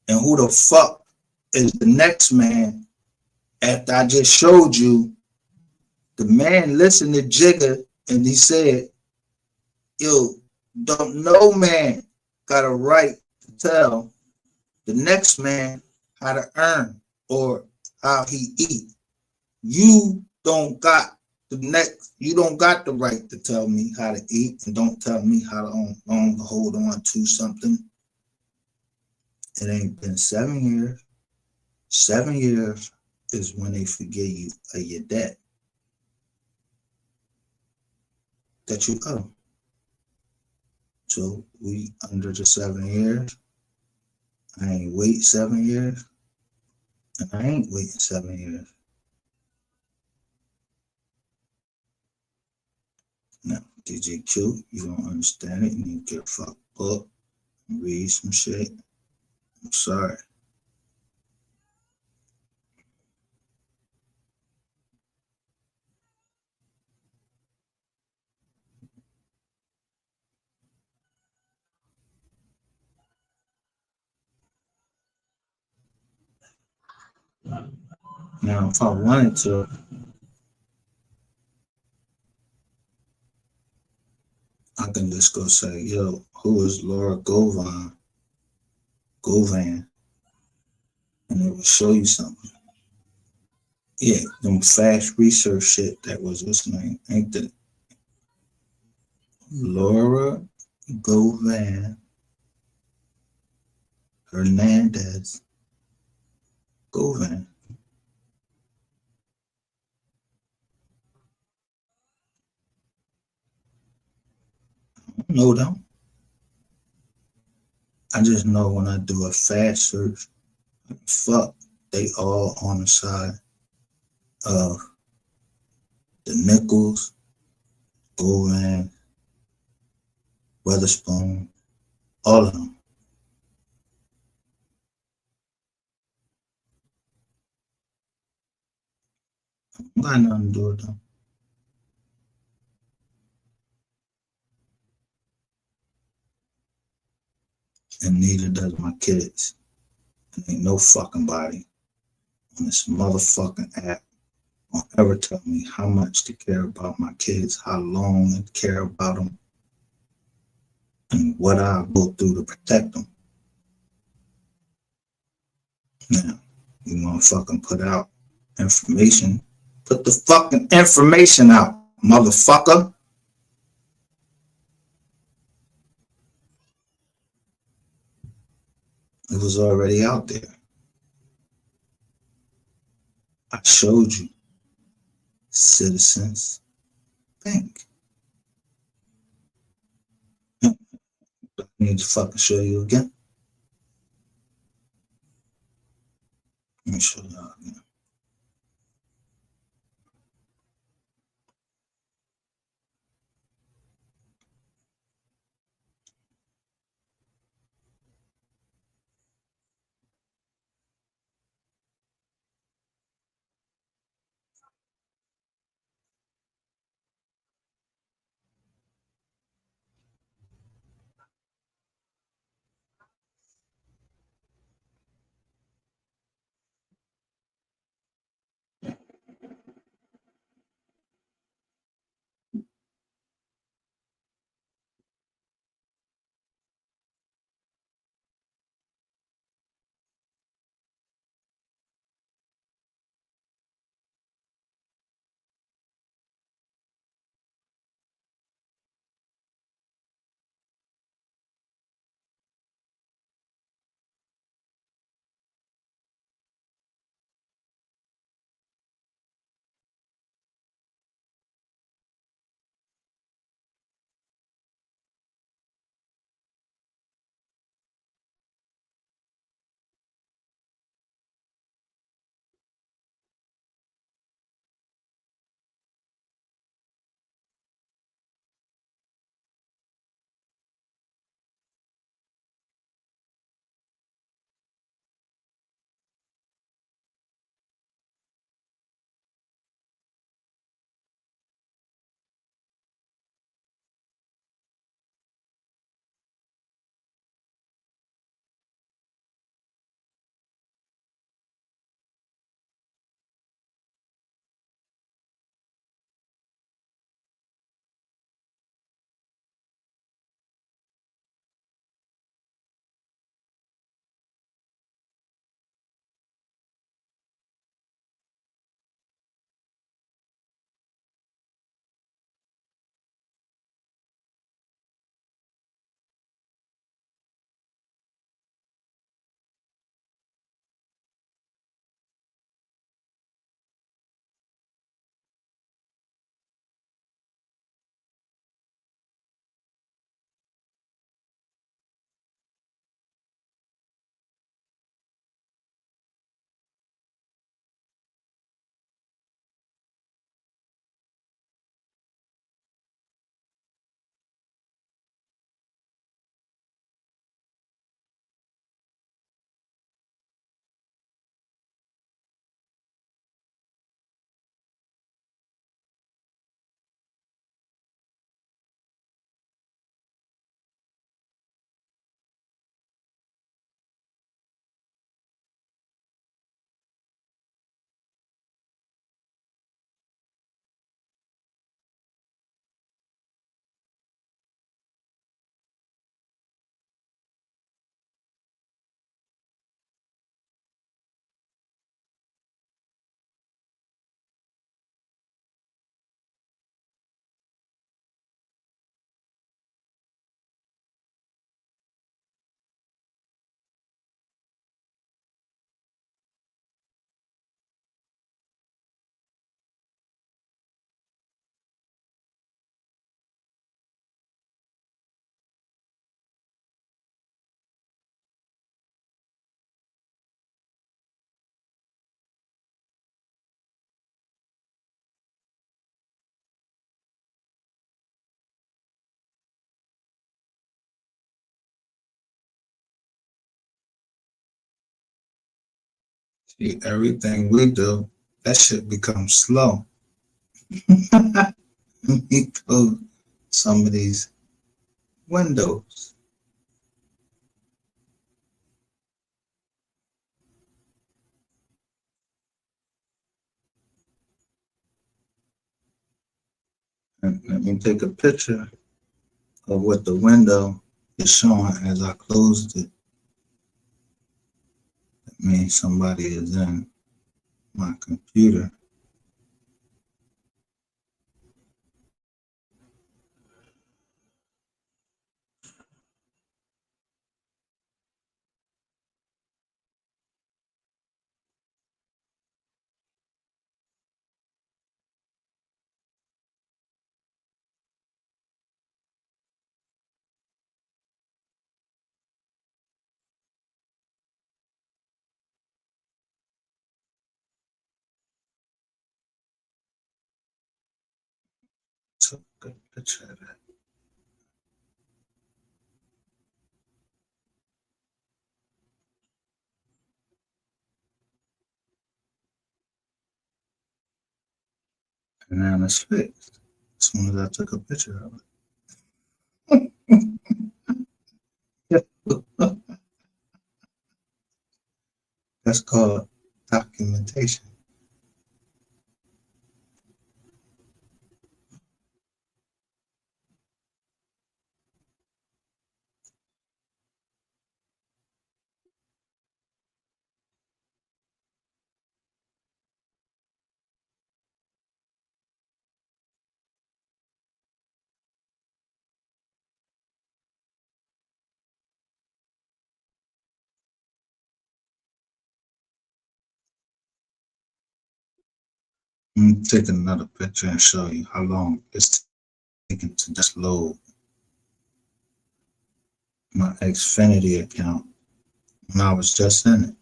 And who the fuck is the next man? After I just showed you, the man listened to Jigga and he said, yo, don't no man got a right to tell the next man how to earn or how he eat. You don't got the right to tell me how to eat, and don't tell me how to hold on to something. It ain't been 7 years. 7 years is when they forgive you of your debt that you owe. So we under the 7 years. I ain't wait 7 years, and I ain't waiting 7 years. Now, DJQ, you don't understand it. You need to get fucked up and read some shit. I'm sorry. Now, if I wanted to, I can just go say, yo, who is Laura Govan, and it will show you something. Yeah, them fast research shit that was, what's her name? Ain't that Laura Govan Hernandez Govan. No, them. I just know when I do a fast search, fuck, they all on the side of the Nichols, Govan, Weatherspoon, all of them. Got nothing to do with them. And neither does my kids. And ain't no fucking body on this motherfucking app won't ever tell me how much to care about my kids, how long to care about them, and what I go through to protect them. Now, you want to fucking put out information? Put the fucking information out, motherfucker. It was already out there. I showed you. Citizens Bank. I need to fucking show you again. Let me show y'all again. See, everything we do, that shit becomes slow. We close some of these windows. And let me take a picture of what the window is showing as I closed it. That means somebody is in my computer. Took a picture of that. And now it's fixed as soon as I took a picture of it. That's called documentation. Let me take another picture and show you how long it's taking to just load my Xfinity account when I was just in it.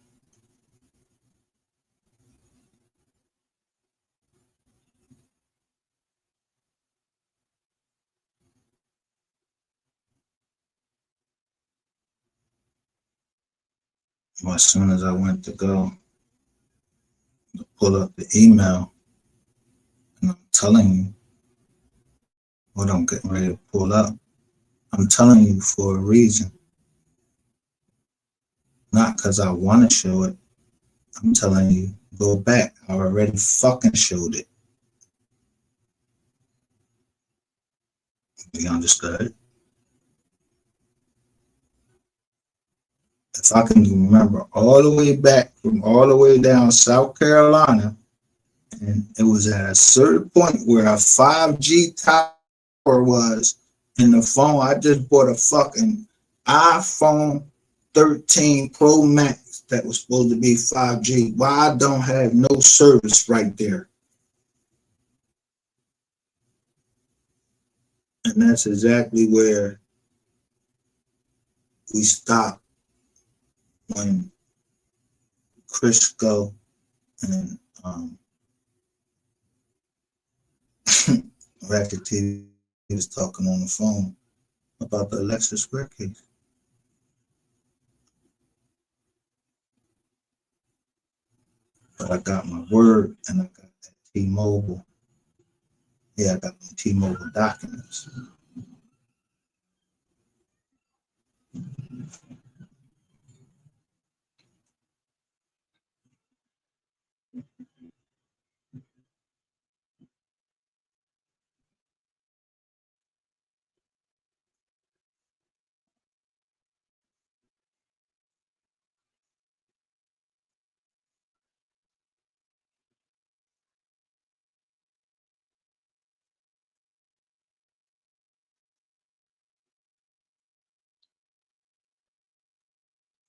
Well, as soon as I went to go to pull up the email, and I'm telling you what I'm getting ready to pull up, I'm telling you for a reason. Not because I want to show it. I'm telling you, go back. I already fucking showed it. You understood? If I can remember all the way back from all the way down South Carolina, and it was at a certain point where a 5G tower was in the phone. I just bought a fucking iPhone 13 Pro Max that was supposed to be 5G. Why I don't have no service right there? And that's exactly where we stopped when Crisco and Ratchet TV was talking on the phone about the Alexa Square case. But I got my word and I got that T-Mobile. Yeah, I got my T-Mobile documents.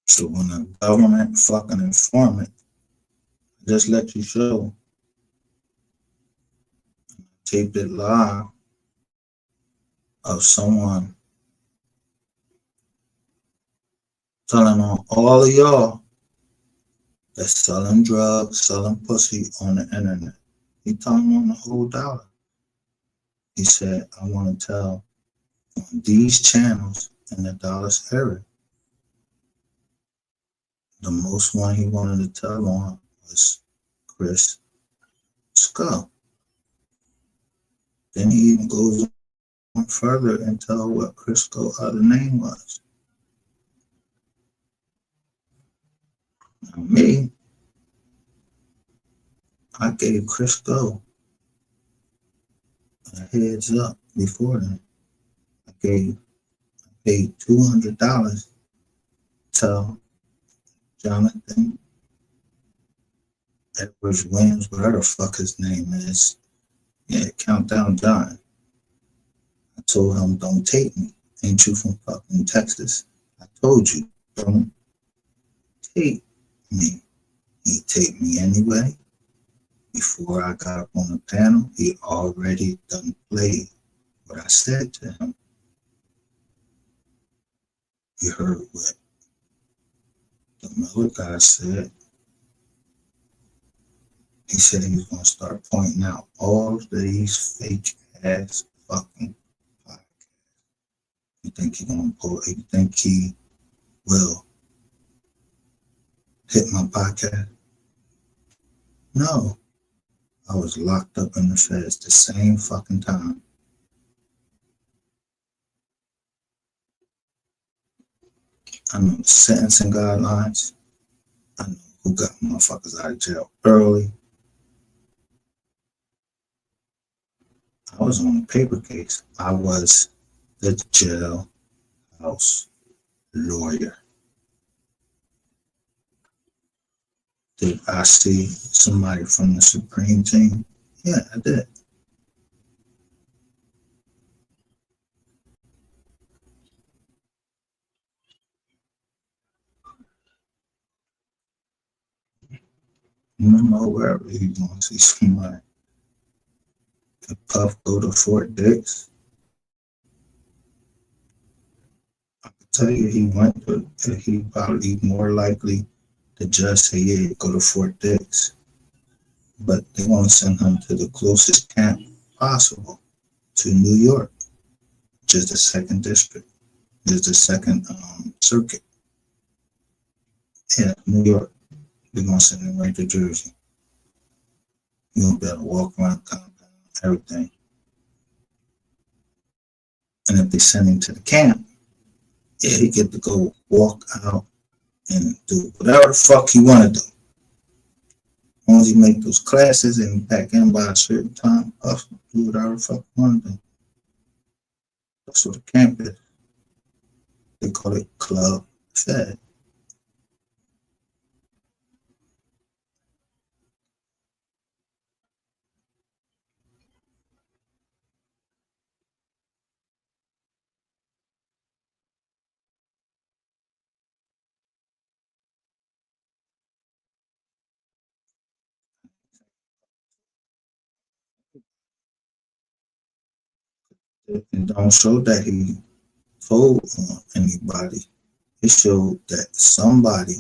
So when the government fucking informant just let you show, taped it live of someone telling on all of y'all that's selling drugs, selling pussy on the internet. He telling on the whole dollar. He said, I want to tell on these channels in the Dallas area. The most one he wanted to tell on was Chris Skull. Then he even goes on further and tell what Chris Skull other name was. Now, me, I gave Chris Skull a heads up before then. I paid $200 to Jonathan Edwards Williams, whatever the fuck his name is. Yeah, Countdown John. I told him, don't take me. Ain't you from fucking Texas? I told you, don't take me. He take me anyway. Before I got up on the panel, he already done played what I said to him. You heard what the Miller guy said. He said he was going to start pointing out all of these fake ass fucking podcasts. You think he gonna pull? You think he will hit my podcast? No, I was locked up in the feds the same fucking time. I know the sentencing guidelines. I know who got motherfuckers out of jail early. I was on a paper case. I was the jailhouse lawyer. Did I see somebody from the Supreme team? Yeah, I did. You know, wherever you want to see somebody. If Puff go to Fort Dix, I can tell you he went to, he probably more likely to just say, yeah, go to Fort Dix. But they want to send him to the closest camp possible to New York, just the second district, just the second circuit. Yeah, New York. They're going to send him right to Jersey. You're going to be able to walk around the compound, everything. And if they send him to the camp, yeah, he get to go walk out and do whatever the fuck he want to do. As long as he make those classes and back in by a certain time, do whatever the fuck he want to do. That's what the camp is. They call it Club Fed. It don't show that he told on anybody. It showed that somebody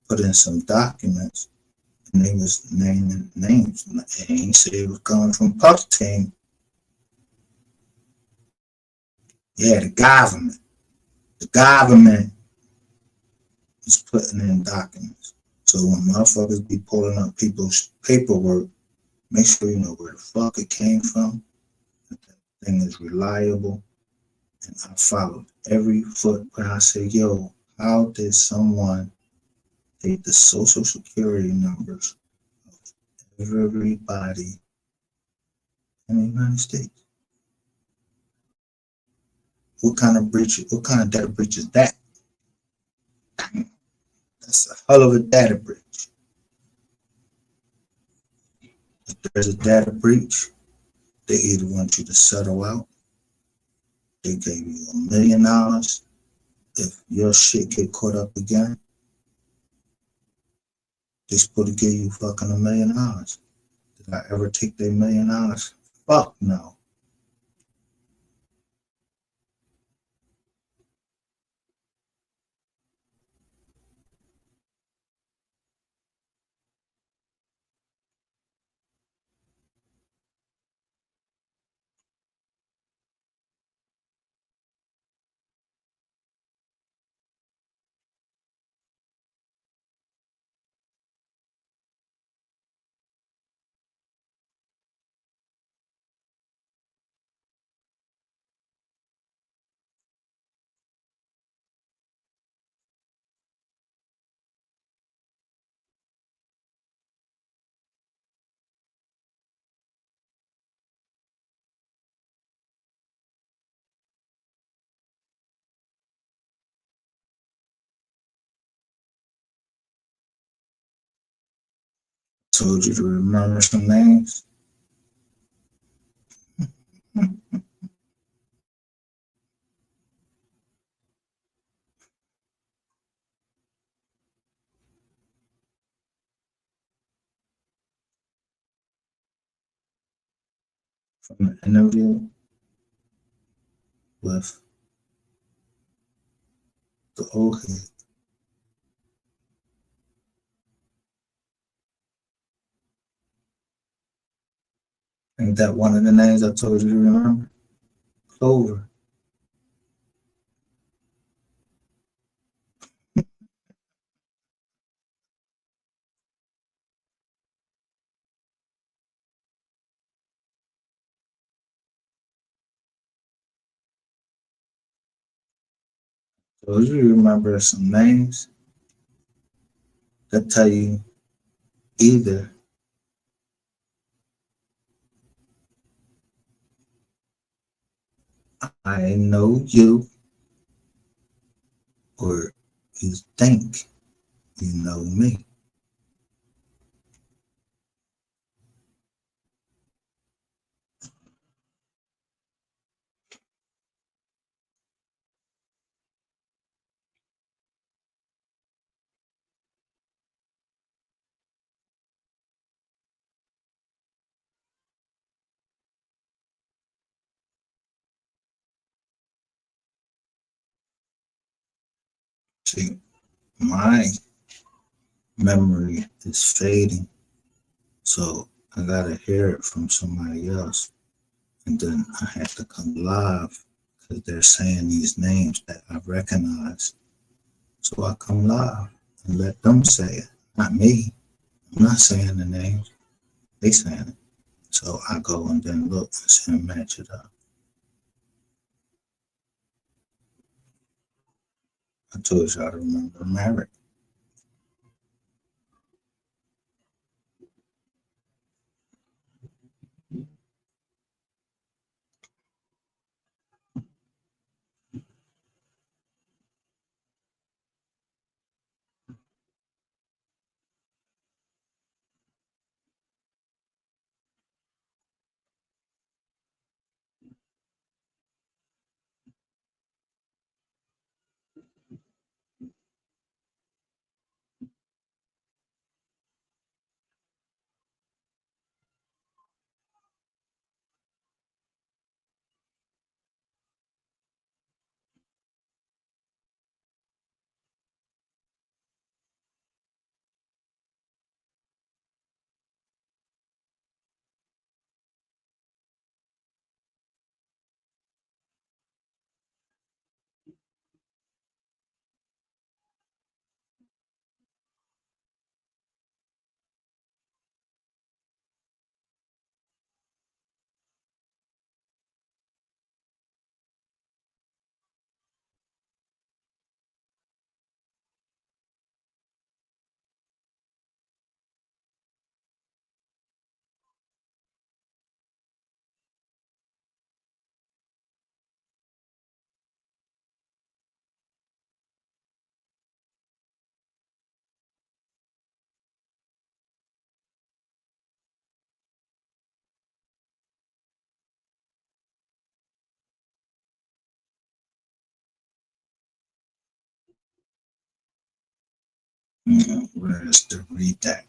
put in some documents and they was naming names. And he said it was coming from Puff's team. Yeah, the government. The government is putting in documents. So when motherfuckers be pulling up people's paperwork, make sure you know where the fuck it came from. That thing is reliable. And I followed every foot where I said, yo, how did someone take the social security numbers of everybody in the United States? What kind of data breach is that? That's a hell of a data breach. If there's a data breach, they either want you to settle out, they gave you $1 million. If your shit get caught up again, they supposed to give you fucking $1 million. Did I ever take their $1 million? Fuck no. Told you to remember some names. From the interview with the old head. Ain't that one of the names I told you to remember? Clover. Told you to remember some names that tell you either I know you or you think you know me. See, my memory is fading, so I gotta hear it from somebody else. And then I have to come live because they're saying these names that I recognize. So I come live and let them say it, not me. I'm not saying the names, they saying it. So I go and then look and see and match it up. I told y'all to remember Merrick. Where's the redact?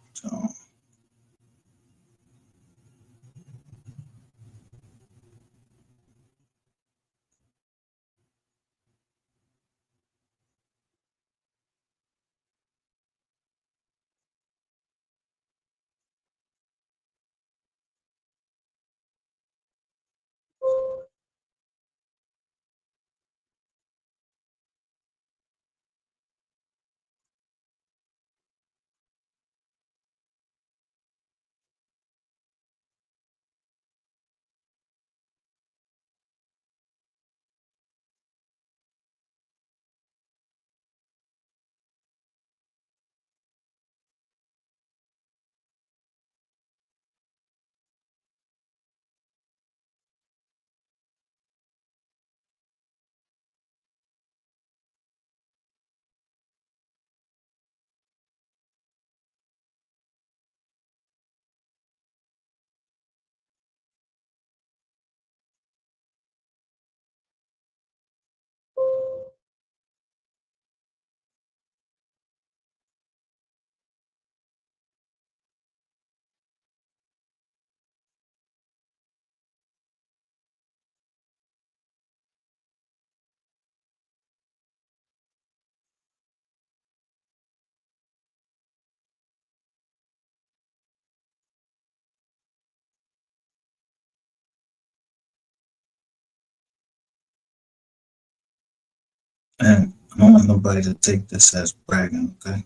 And I don't want nobody to take this as bragging, okay?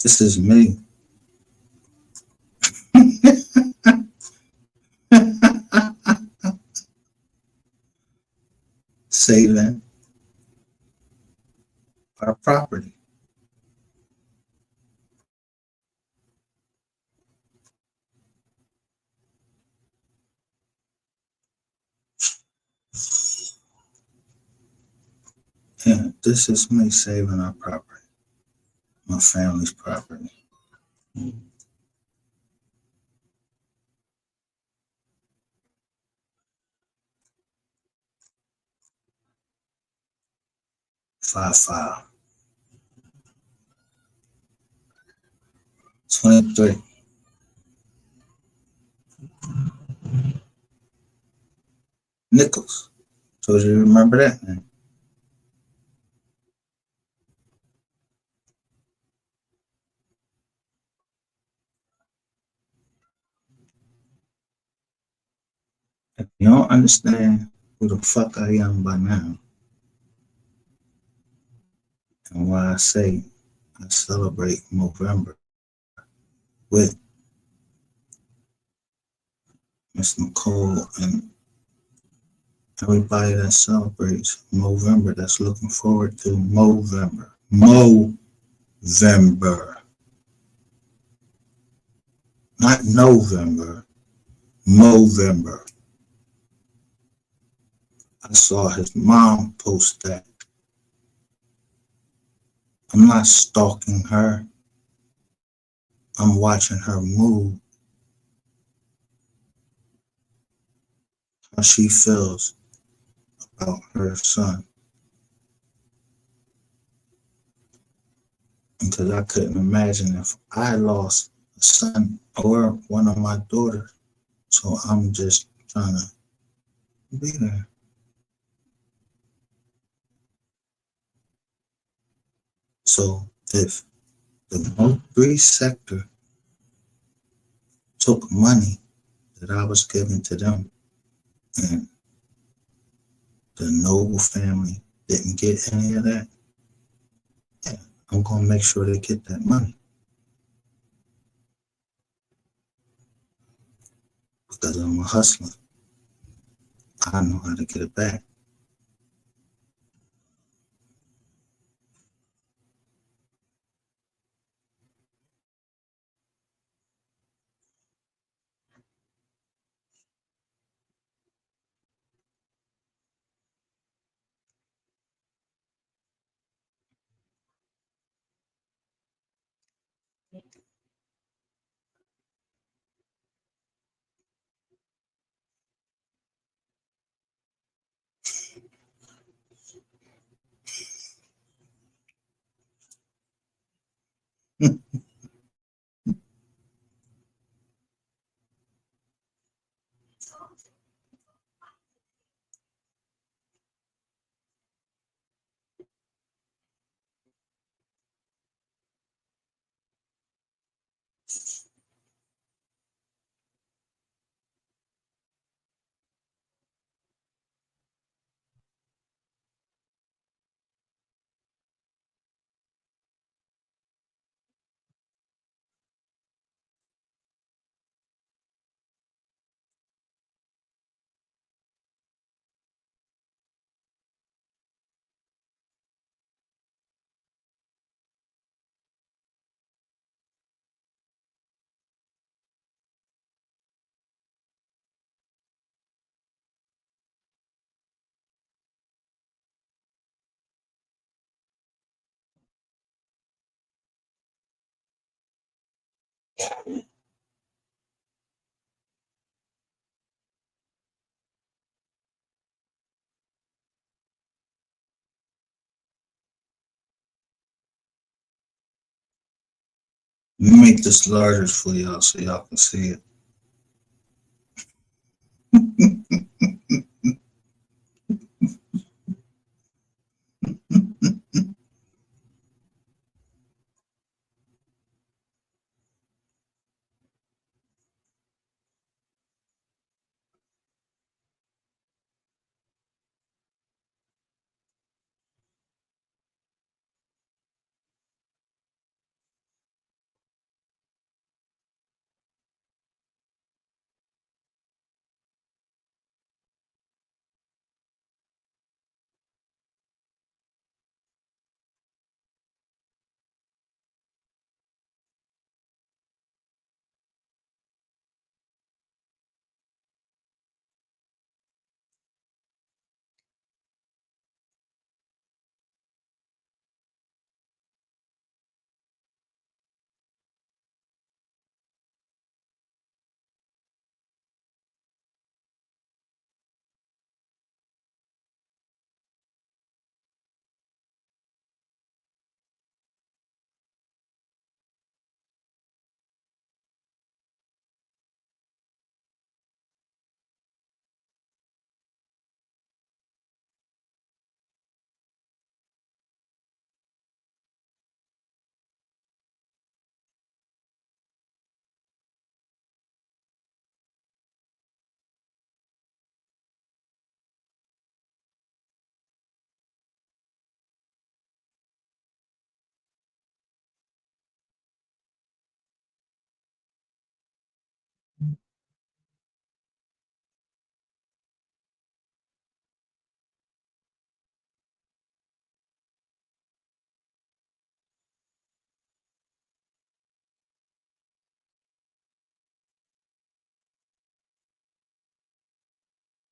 This is me. Saving our property. Yeah, this is me saving our property, my family's property. 5-5. 23. Nickels. Told you to remember that, man. If you don't understand who the fuck I am by now, and why I say I celebrate Movember with Miss Nicole and everybody that celebrates Movember, that's looking forward to Movember. Movember. Not November. Movember. I saw his mom post that. I'm not stalking her. I'm watching her move, how she feels about her son. Because I couldn't imagine if I lost a son or one of my daughters. So I'm just trying to be there. So if the Mo3 sector took money that I was giving to them and the Noble family didn't get any of that, yeah, I'm going to make sure they get that money. Because I'm a hustler. I know how to get it back. Let me make this larger for y'all so y'all can see it.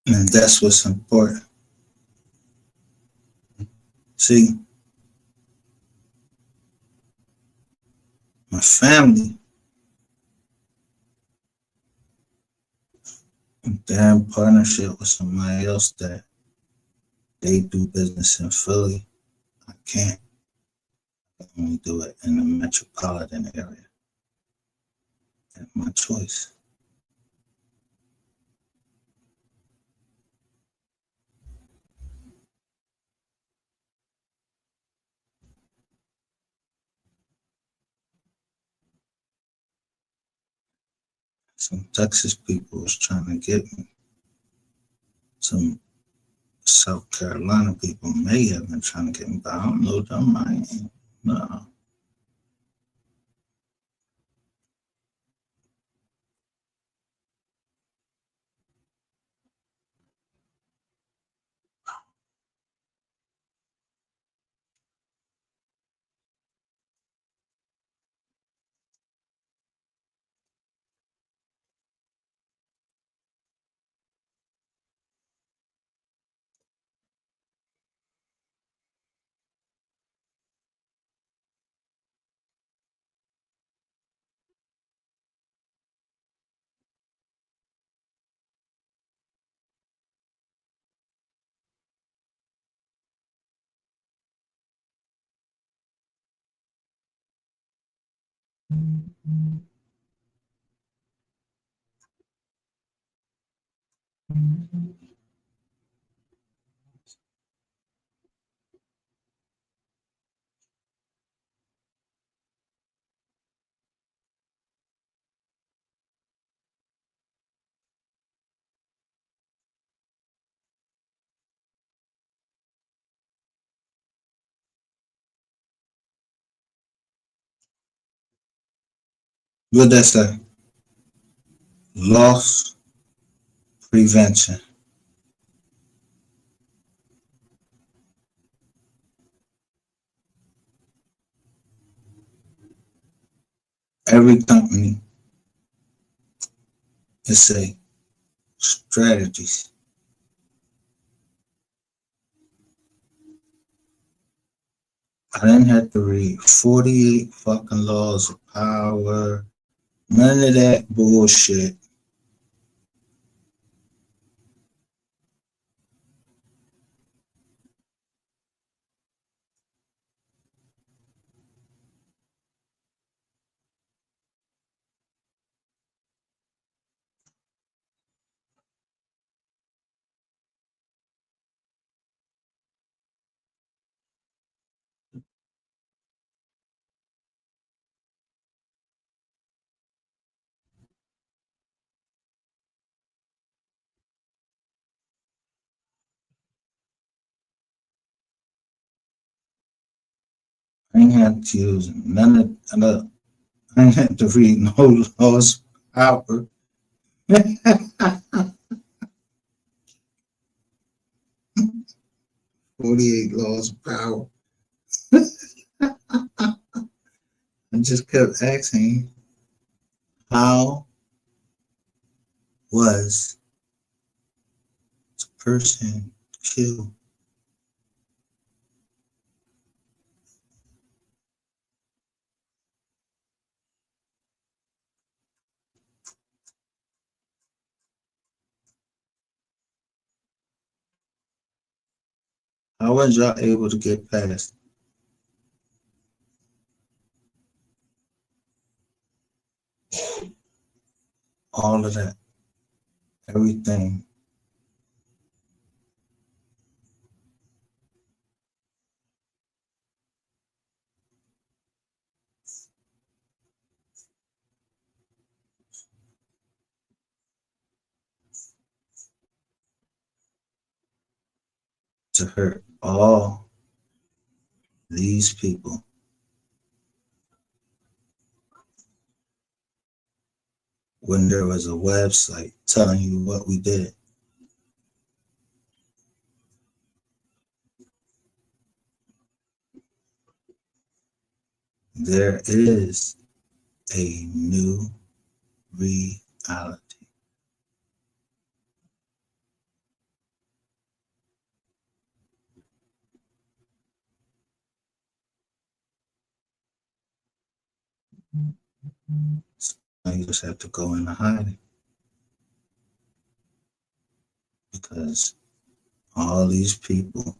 And that's what's important. See, my family, they're in partnership with somebody else that they do business in Philly. I can't. I only do it in the metropolitan area. That's my choice. Some Texas people was trying to get me. Some South Carolina people may have been trying to get me, but I don't know them. I ain't. No. What that say? Loss prevention. Every company is a strategies. I didn't have to read 48 fucking laws of power. None of that bullshit. I ain't had to use none of I ain't had to read no laws of power. 48 laws of power. I just kept asking, how was the person killed? How was y'all able to get past all of that? Everything. To hurt all these people. When there was a website telling you what we did. There is a new reality. So you just have to go into hiding because all these people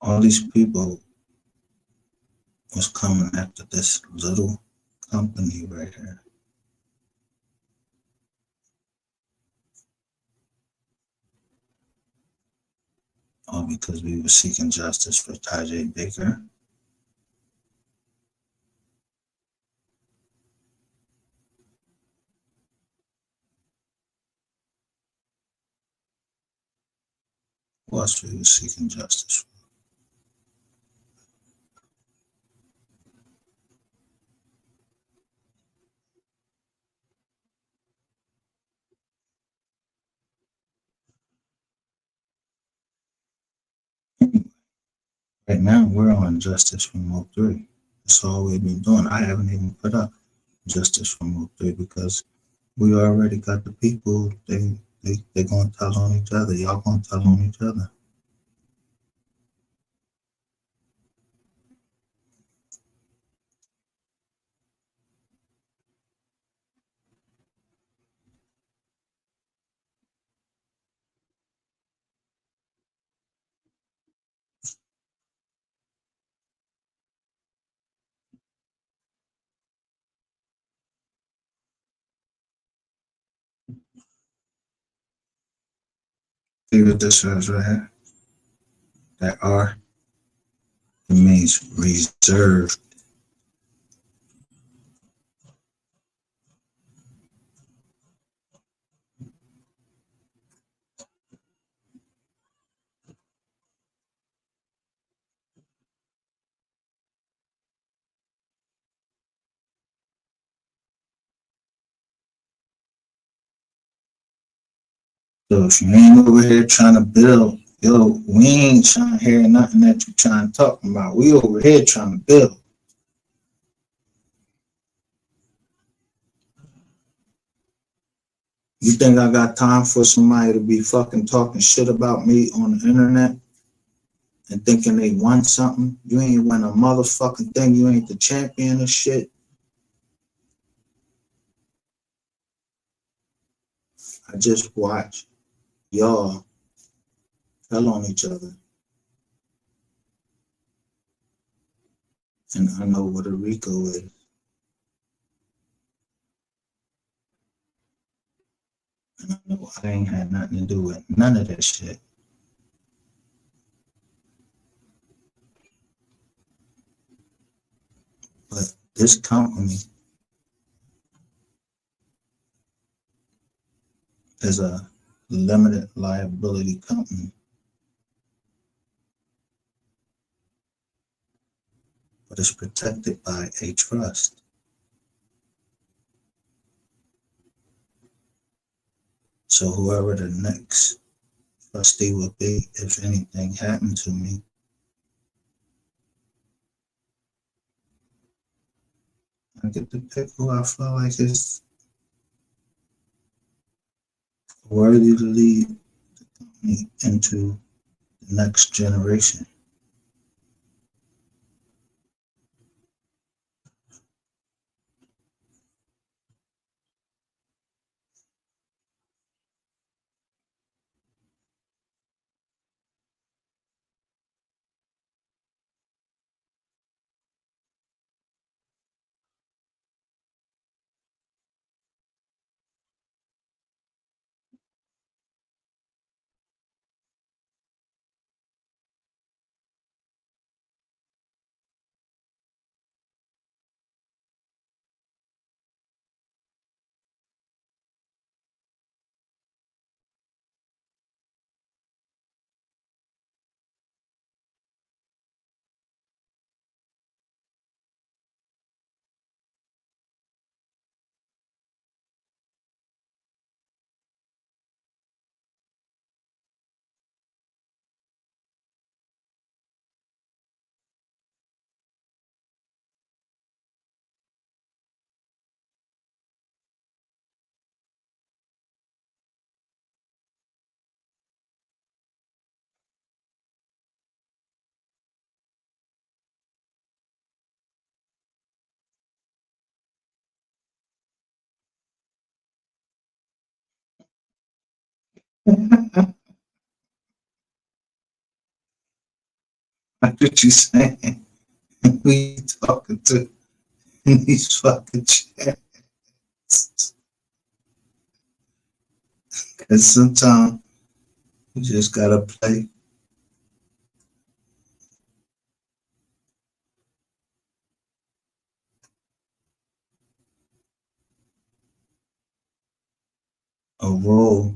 all these people was coming after this little company right here. All because we were seeking justice for Tajay Baker. Who else we were seeking justice for? Right now, we're on justice from Mo 3. That's all we've been doing. I haven't even put up justice from Mo 3 because we already got the people. They're going to tell on each other. Y'all going to tell on each other. See what this says right here? That R, it means reserved. So if you ain't over here trying to build, yo, we ain't trying to hear nothing that you trying to talk about. We over here trying to build. You think I got time for somebody to be fucking talking shit about me on the internet and thinking they won something? You ain't won a motherfucking thing. You ain't the champion of shit. I just watch y'all tell on each other. And I know what a Rico is. And I know I ain't had nothing to do with none of that shit. But this company is a limited liability company, but it's protected by a trust. So whoever the next trustee will be, if anything happened to me, I get to pick who I feel like is worthy to lead me into the next generation. What you saying? Who you talking to in these fucking chats? Cause sometimes you just gotta play a role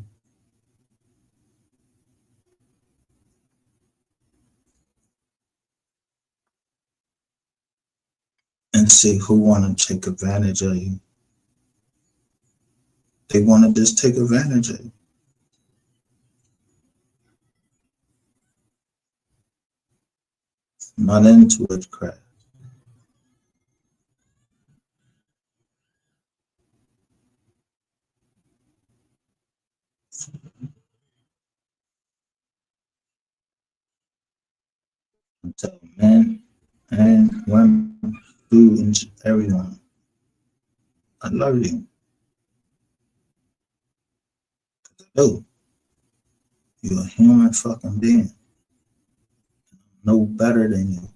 and see who wanna take advantage of you. They wanna just take advantage of you. Not into witchcraft. I'm telling men and women, students, everyone. I love you. I do. You're a human fucking being. No better than you.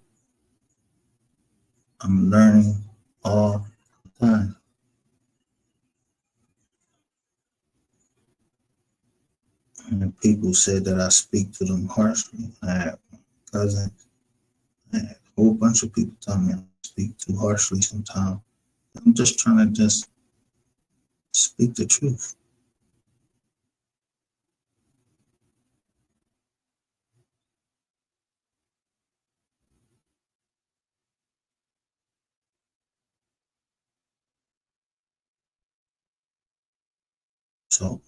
I'm learning all the time. And people said that I speak to them harshly. I have cousins. I have a whole bunch of people tell me I speak too harshly sometimes. I'm just trying to just speak the truth. So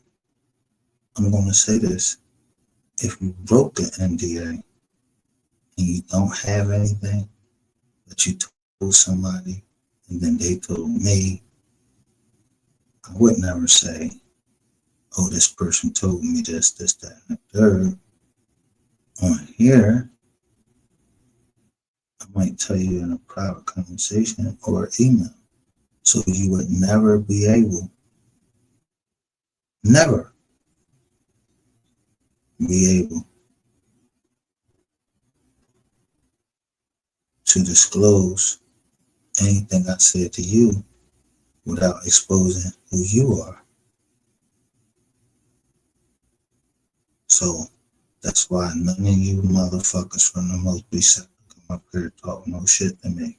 I'm going to say this. If you broke the NDA and you don't have anything, but you told somebody and then they told me, I would never say, oh, this person told me this, that, and the third. On here, I might tell you in a private conversation or email. So you would never be able, never be able to disclose anything I said to you without exposing who you are. So that's why none of you motherfuckers from the most be sector come up here to talk no shit to me.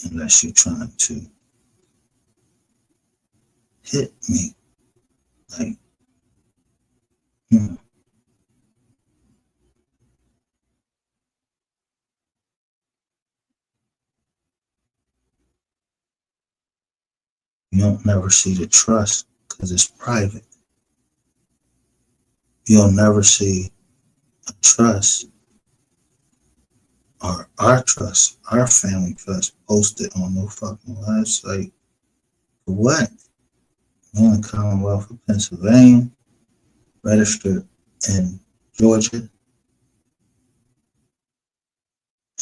Unless you're trying to hit me. Like, you don't never see the trust because it's private. You'll never see a trust or our trust, our family trust posted on no fucking website. For what? We're in the Commonwealth of Pennsylvania, registered in Georgia,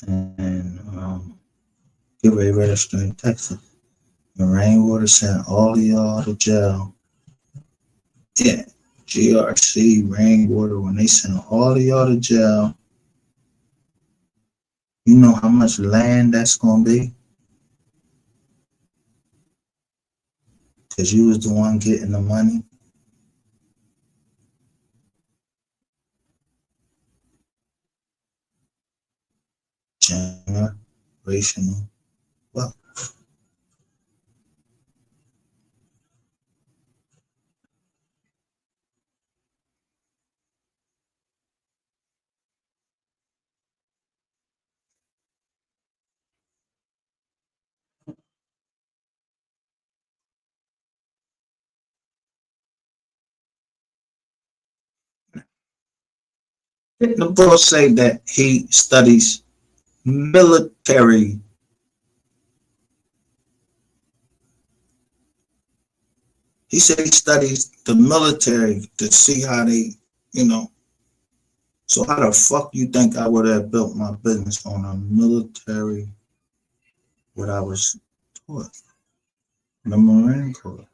and get ready to register in Texas. And Rainwater sent all of y'all to jail. Yeah, GRC, Rainwater, when they sent all of y'all to jail, you know how much land that's going to be? Because you was the one getting the money. Generational wealth. The boss say that he studies military. He said he studies the military to see how they, you know. So how the fuck you think I would have built my business on a military, what I was taught? The Marine Corps.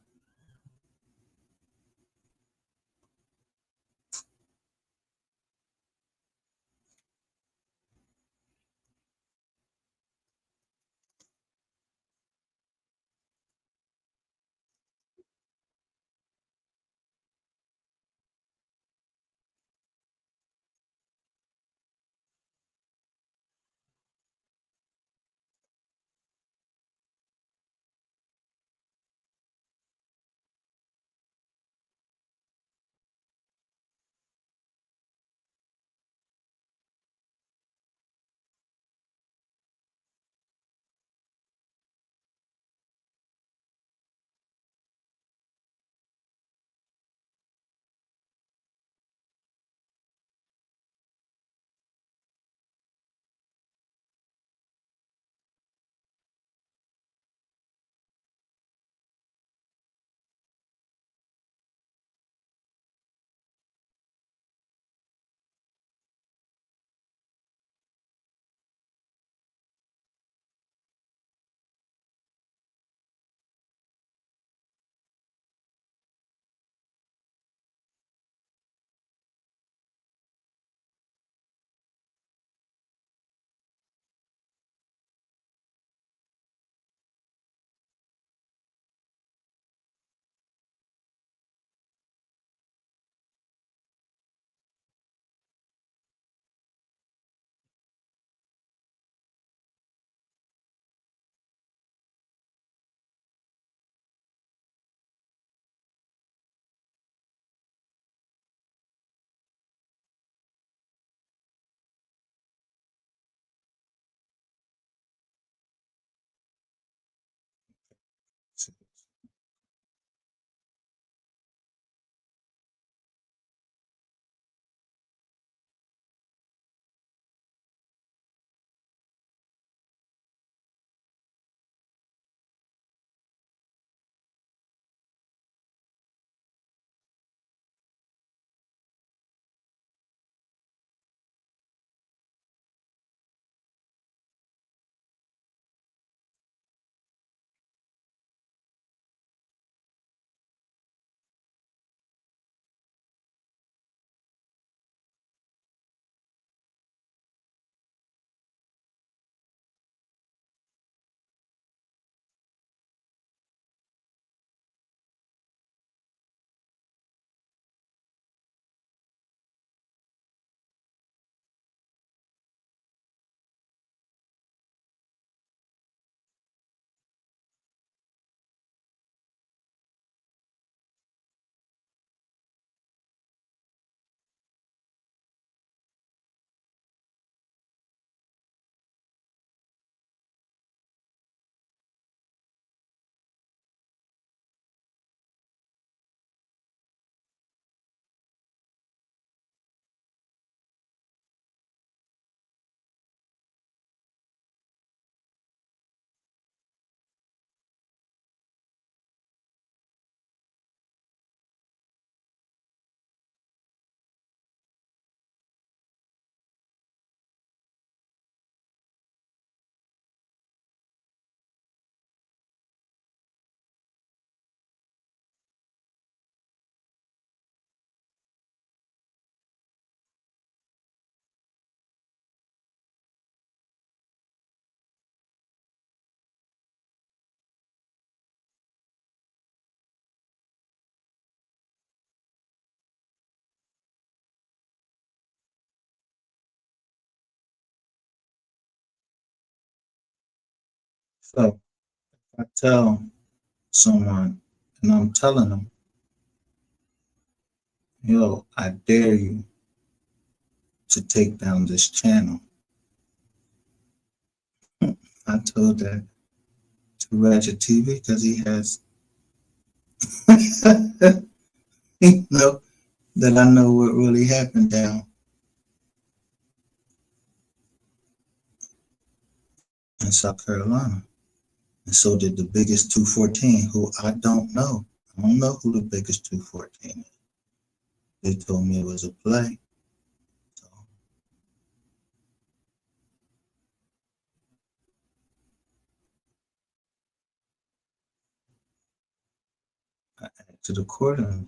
So I tell someone, and I'm telling them, yo, I dare you to take down this channel. I told that to Ratchet TV because he has, you know, that I know what really happened down in South Carolina. And so did the biggest 214, who I don't know. I don't know who the biggest 214 is. They told me it was a play. So I acted accordingly.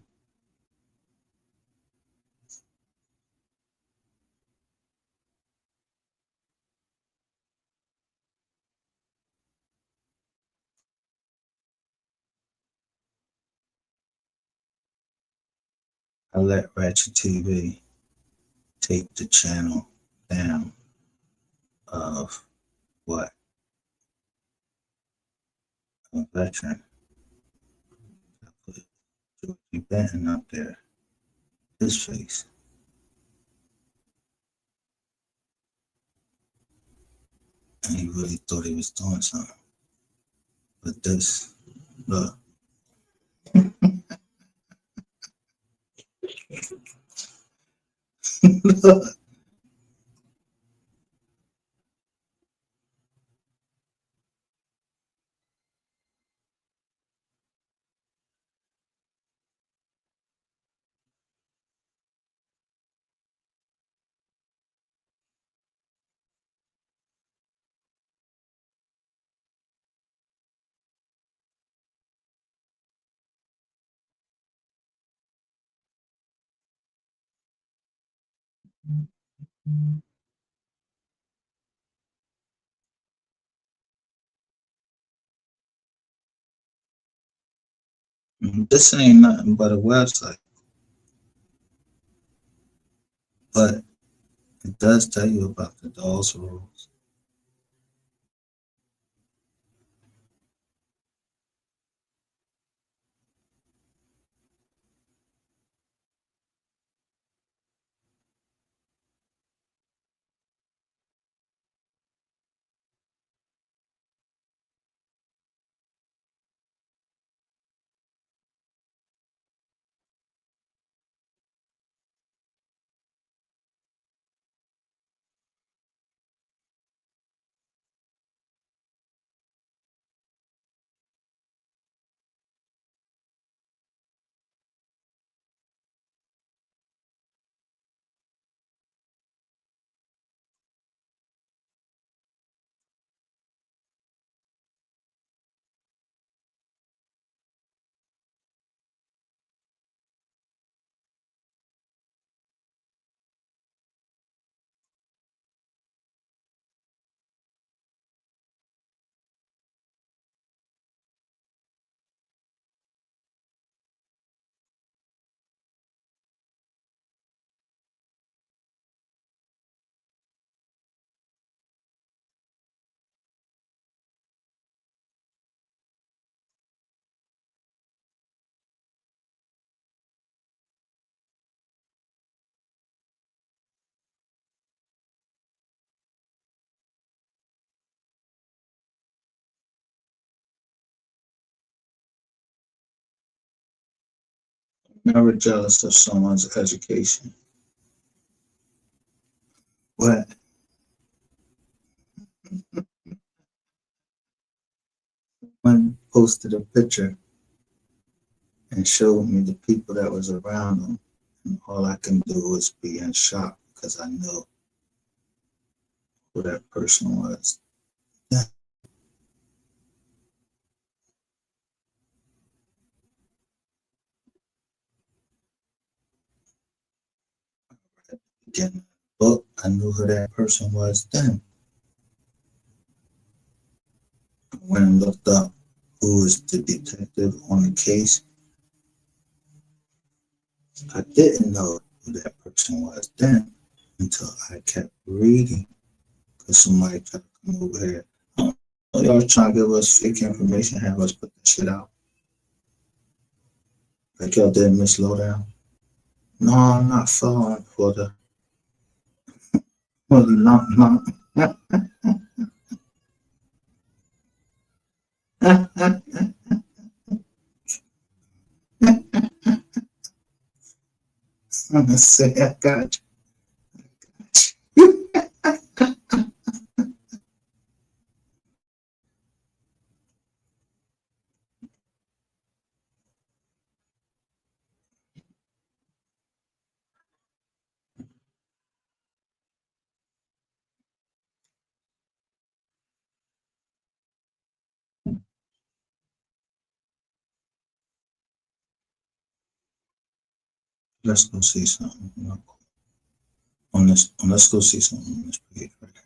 I let Ratchet TV take the channel down of what? A veteran. I put Georgie Benton up there, his face. And he really thought he was doing something. But this, look. Look. This ain't nothing but a website. But it does tell you about the Dawes rules. Never jealous of someone's education. But one posted a picture and showed me the people that was around them. And all I can do is be in shock because I know who that person was. Again, book, I knew who that person was then. I went and looked up who was the detective on the case. I didn't know who that person was then until I kept reading because somebody tried to come over here. I don't So y'all trying to give us fake information, have us put that shit out. Like y'all did Miss Lowdown. No, I'm not falling for the lump. I'm gonna say I got you. Let's go see something on this. Let's go see something on this page right here.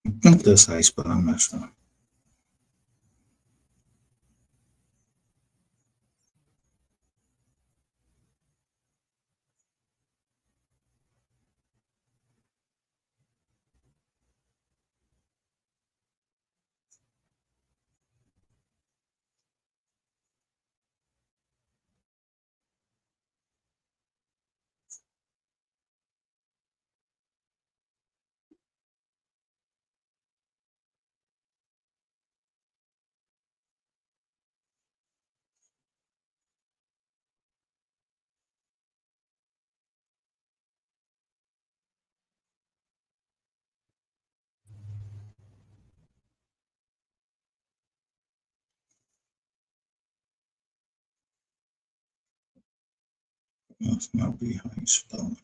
I think this ice, but I'm not sure. Must not be how you spell it.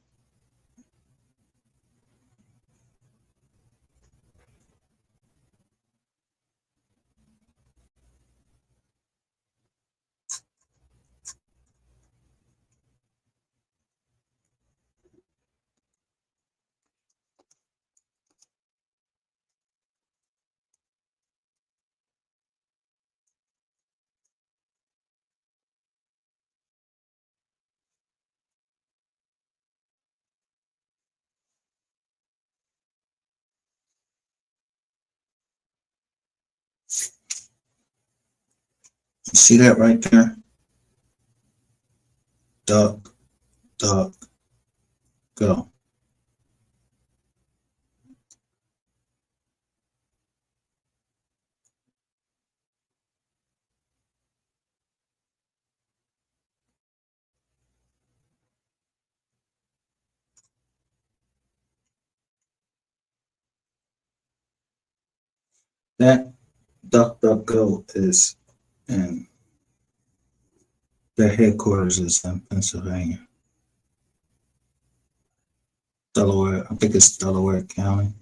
You see that right there? Duck, duck, go. That duck, duck, go is in the headquarters is in Pennsylvania, Delaware. I think it's Delaware County.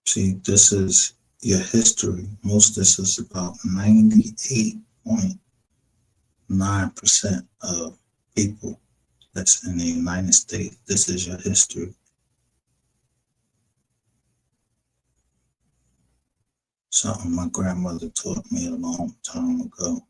See, this is your history. Most of this is about 98.9% of people that's in the United States. This is your history. Something my grandmother taught me a long time ago.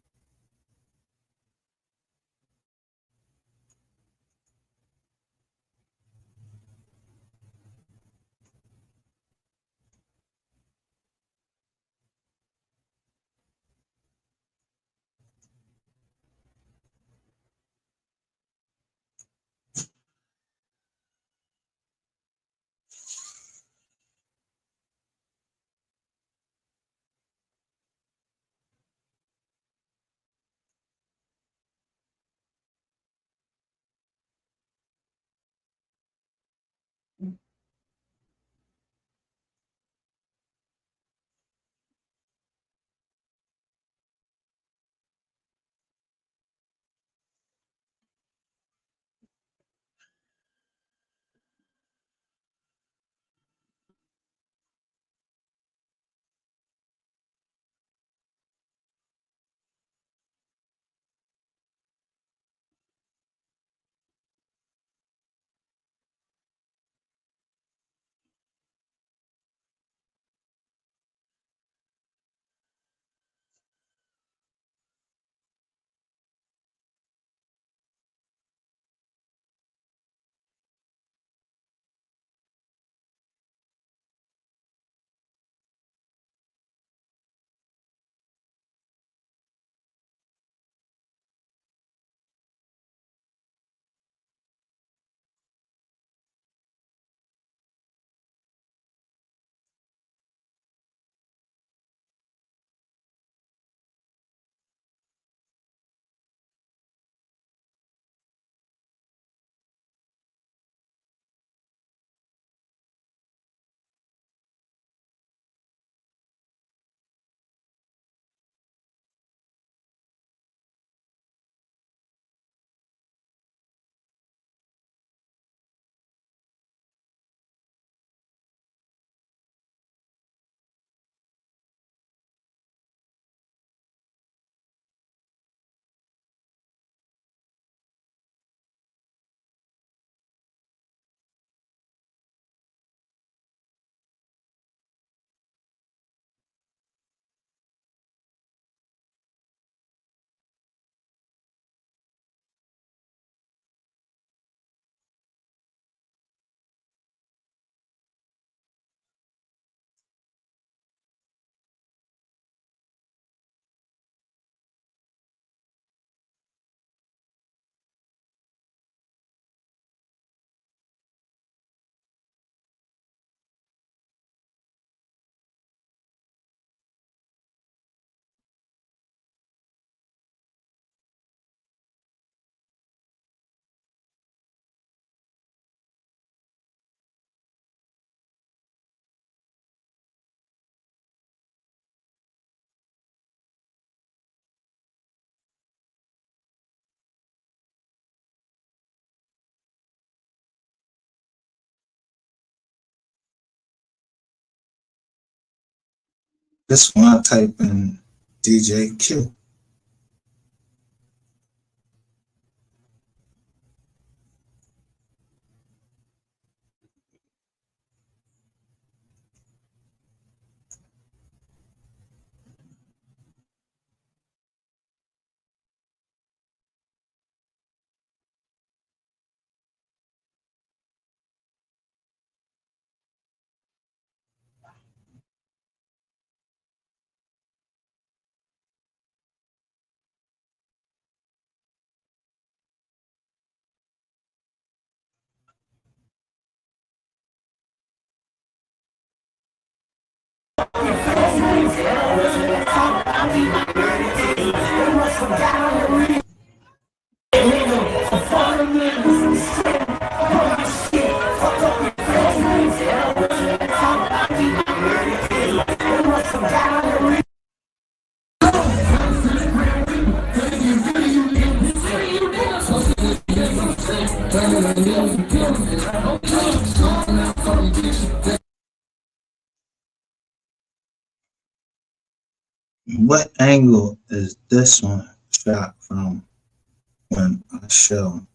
This one I type in DJ Q. What angle is this one shot from when I show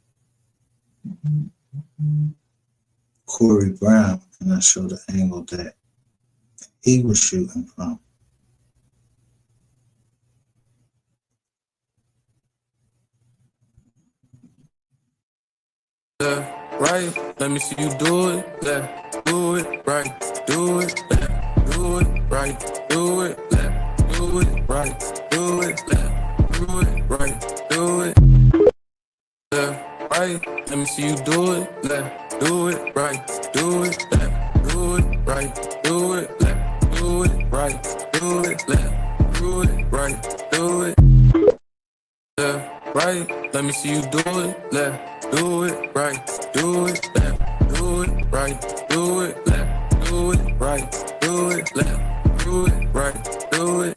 Corey Brown and I show the angle that he was shooting from? Right, let me see you do it, left, do it, right, do it, left, do it, right, do it, left, do it, right, do it, left, do it, right, do it, left, right, let me see you do it, left, do it, right, do it, left, do it, right, do it, left, do it, right, do it, left, do it, right, do it, left, right, let me see you do it, left, do it, right, do it, left, do it, right, do it, left, do it, right, do it, left, do it, right, do it,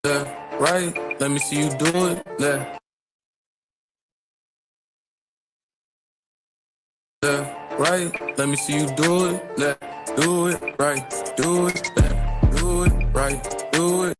left, right, let me see you do it, left, right, let me see you do it, left, do it, right, do it, left, do it, right, do it.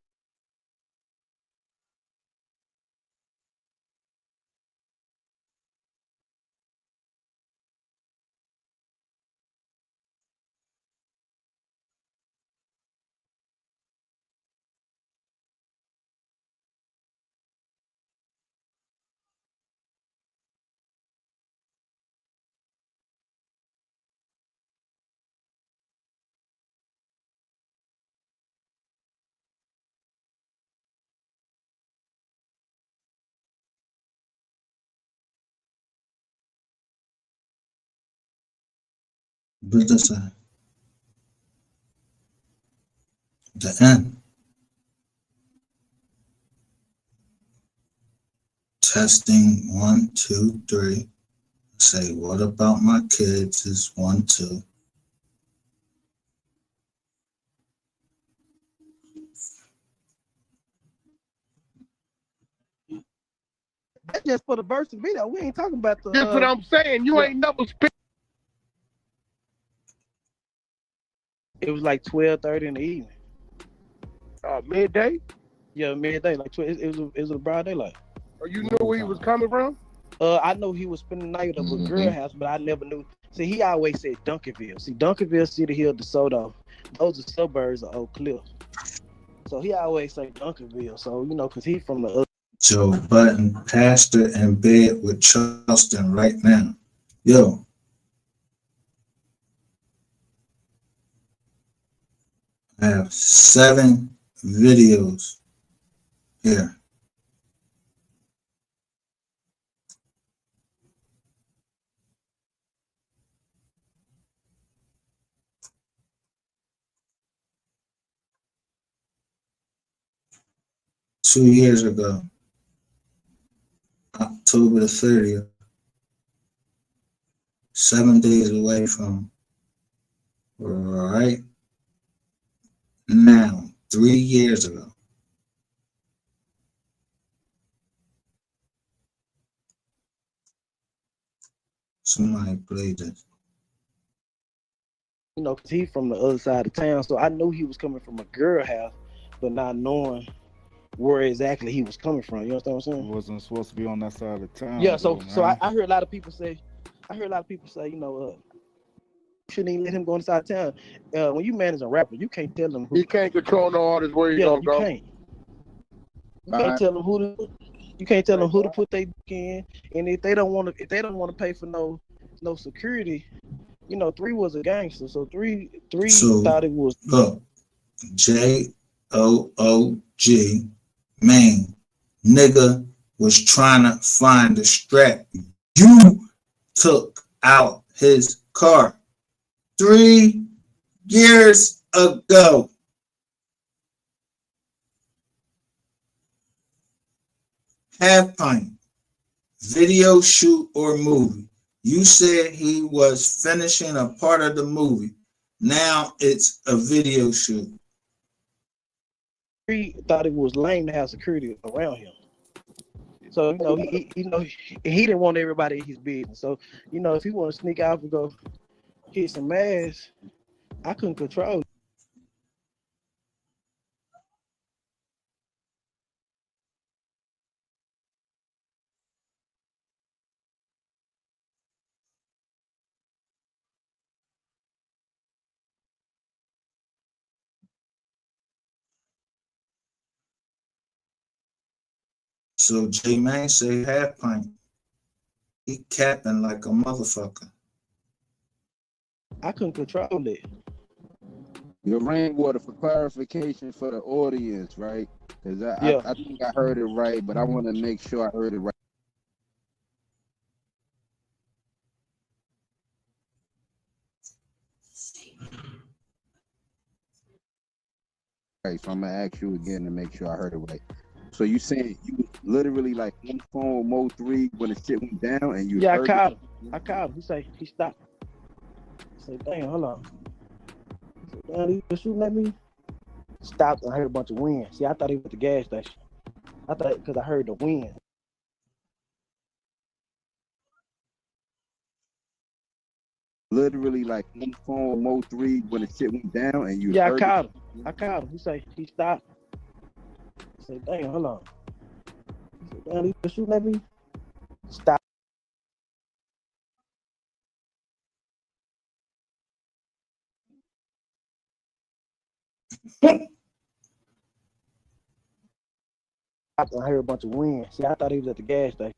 What's this at? The end. Testing 1, 2, 3. Say, what about my kids? Is 1, 2. That's just for the verse and video. We ain't talking about the. That's what I'm saying. You ain't never spent. It was like 12:30 in the evening. Midday. Yeah, midday. Like 12, it was a broad daylight. Or you knew where he was coming from? I know he was spending the night at a girl house, but I never knew. See, he always said Duncanville. See, Duncanville, City Hill, DeSoto, those are suburbs of Oak Cliff. So he always say Duncanville. So cause he from the other. Joe Button, pastor in bed with Charleston right now. Yo. I have 7 videos here. Two years ago, October the 30th, 7 days away from right now, 3 years ago. Somebody play this. You know, 'cause he from the other side of town, so I knew he was coming from a girl house, but not knowing where exactly he was coming from. You understand what I'm saying? Wasn't supposed to be on that side of town. Yeah. So though, man. I heard a lot of people say, you know, shouldn't even let him go inside town. When you manage a rapper, you can't tell him who. He can't control no artist where he Yeah, gonna you go. can't. You can't tell them who to. You can't tell them who to put their in, and if they don't want to pay for no security, you know, 3 was a gangster, so three So thought it was. look, JOOG, man, nigga was trying to find the strap. You took out his car 3 years ago. Half pint, video shoot or movie. You said he was finishing a part of the movie. Now it's a video shoot. 3 thought it was lame to have security around him. So, you know, he didn't want everybody in his business. So, you know, if he want to sneak out and go hit some ass, I couldn't control it. So J Man say half pint. He capping like a motherfucker. I couldn't control it. Your rainwater, for clarification for the audience, right? Because I think I heard it right, but I want to make sure I heard it right. Right, so I'm gonna ask you again to make sure I heard it right. So you saying you was literally like on the phone with Mo 3 when the shit went down, and you Yeah, heard I called him. He say he stopped. I said, damn, hold on. I said, damn, he was shooting at me. Stopped and I heard a bunch of wind. See, I thought he was at the gas station. I thought because I heard the wind. literally like on the phone with Mo 3 when the shit went down, and you Yeah, heard I called him. He say he stopped. I said, damn, hold on. He said, damn, he was shooting at me. Stop. I heard a bunch of wind. See, I thought he was at the gas station.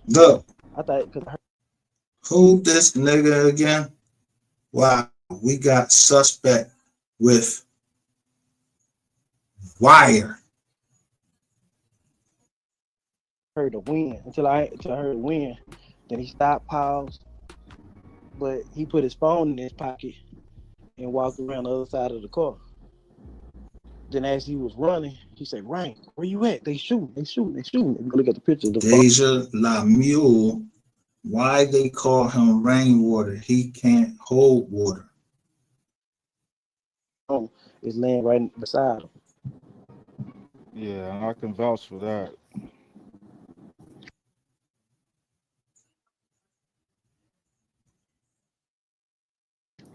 Look, I thought because who this nigga again? Wow, we got suspect with wire. heard the wind until I heard the wind. Then he stopped, paused, but he put his phone in his pocket and walked around the other side of the car. Then as he was running, he said, "Rain, where you at? They shooting. If you look at the picture of the Deja La Mule. Why they call him rainwater? He can't hold water. phone is laying right beside him. Yeah, I can vouch for that.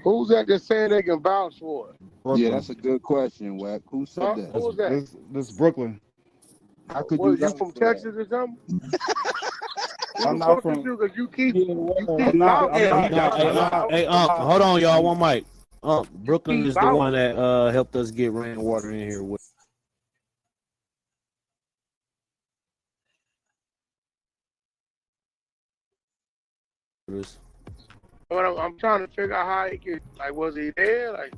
Who's that just saying they can vouch for it? Brooklyn. Yeah, that's a good question, Wack. Who said that? Who's that? This Brooklyn. How could What, you you from Texas or something? I'm not from. Because you keep I'm not. Hey, hold on, y'all. One mic. Brooklyn is the vouching. one that helped us get rainwater in here with. But I'm trying to figure out how he could, like, was he there? Like,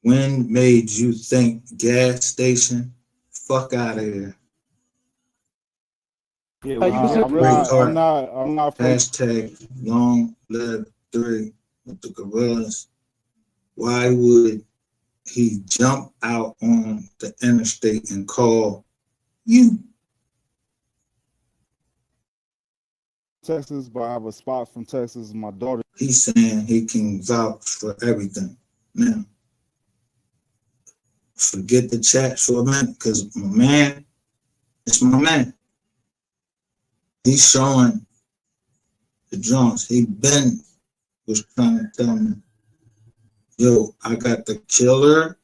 When made you think gas station? Fuck out of here. Yeah, I'm not from. Hashtag long live 3 with the gorillas. Why would he jump out on the interstate and call you? Texas, but I have a spot from Texas. My daughter He's saying he can vouch for everything. Now, forget the chat for a minute, because my man, it's my man. He's showing the Jones. He been was trying to tell me, yo, I got the killer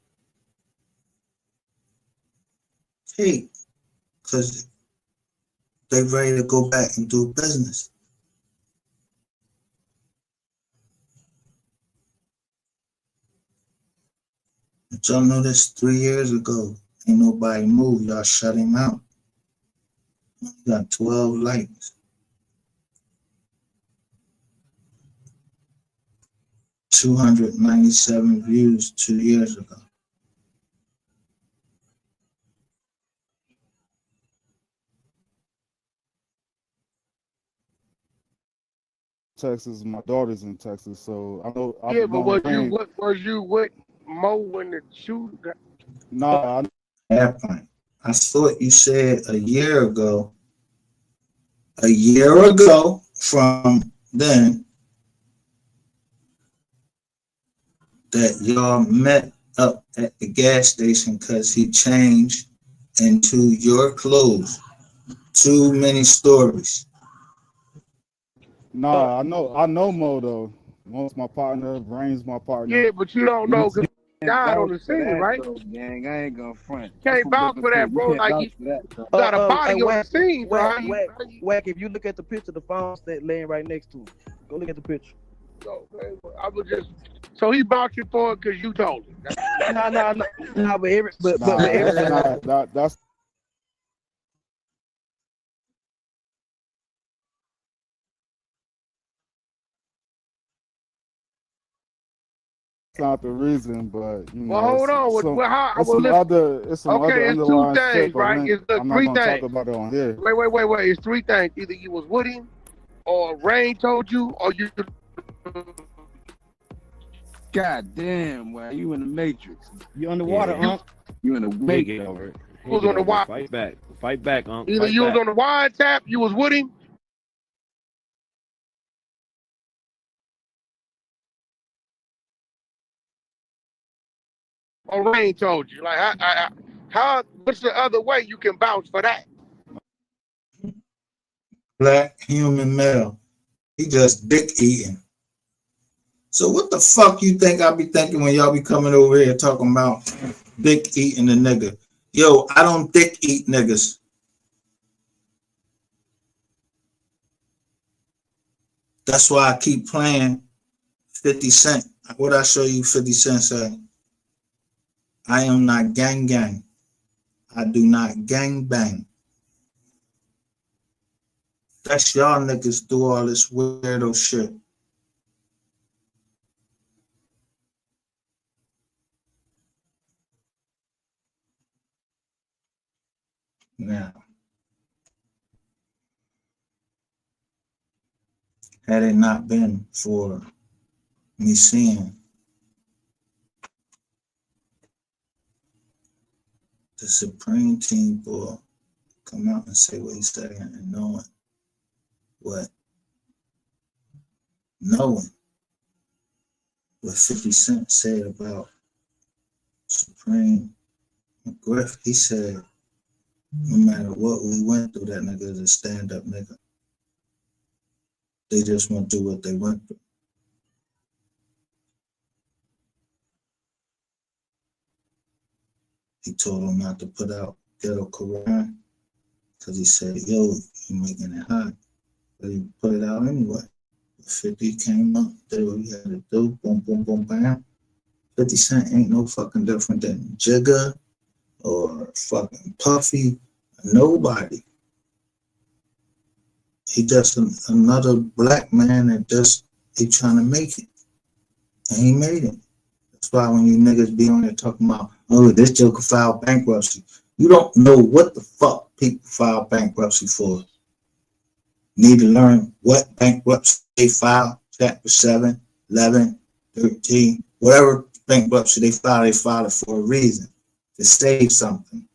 tape, because they ready to go back and do business. But y'all know this 3 years ago. Ain't nobody moved. Y'all shut him out. He got 12 likes. 297 views 2 years ago. Texas. My daughter's in Texas, so I know. Yeah, but was Rain. you with Mo when the shooting? Nah, Airplane. I thought you said a year ago from then, that y'all met up at the gas station because he changed into your clothes. Too many stories. I know Mo though. Mo's my partner. Rain's my partner. Yeah, but you don't know because he died on the scene, right? Though, gang, I ain't gonna front. Can't vouch for that, bro. Like you got a body on the scene, bro. Whack, if you look at the picture, the phone's that laying right next to him. Go look at the picture. Okay, I was just so he vouching for it because you told him. No, That's not the reason, but you know. Well, hold on. It's some other it's two underlying shit, things, but right? It's the I'm not three gonna things. talk about it on here. Wait. It's three things. Either you was with him, or Rain told you, or you. God damn, well, you in the Matrix. You underwater, Unc. You in the Matrix. You was on the wire. Fight back, Unc. Either you was on the wire tap, you was with him. Or Rain told you. Like, how? What's the other way you can vouch for that? Black human male. He just dick eating. So what the fuck you think I be thinking when y'all be coming over here talking about dick eating a nigga? Yo, I don't dick eat niggas. That's why I keep playing 50 Cent. What I show you 50 Cent say? I am not gang. I do not gang bang. That's y'all niggas do all this weirdo shit. Now, had it not been for me seeing the Supreme Team boy come out and say what he said, and knowing what 50 Cent said about Supreme McGriff, he said, no matter what we went through, that nigga is a stand-up nigga. They just went through what they went through. He told him not to put out Ghetto Quran because he said, yo, you're making it hot. But he put it out anyway. 50 came up, did what he had to do, boom, boom, boom, bam. 50 Cent ain't no fucking different than Jigga or fucking Puffy, nobody. He just another black man that just, he trying to make it. And he made it. That's why when you niggas be on there talking about, oh, this joker filed bankruptcy. You don't know what the fuck people file bankruptcy for. Need to learn what bankruptcy they filed, chapter 7, 11, 13, whatever bankruptcy they filed it for a reason, to save something.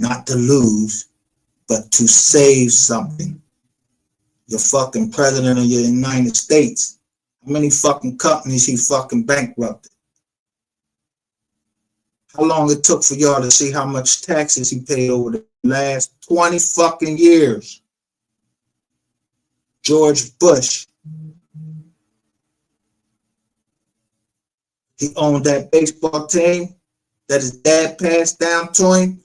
Not to lose, but to save something. The fucking president of the United States. How many fucking companies he fucking bankrupted? How long it took for y'all to see how much taxes he paid over the last 20 fucking years? George Bush. He owned that baseball team that his dad passed down to him.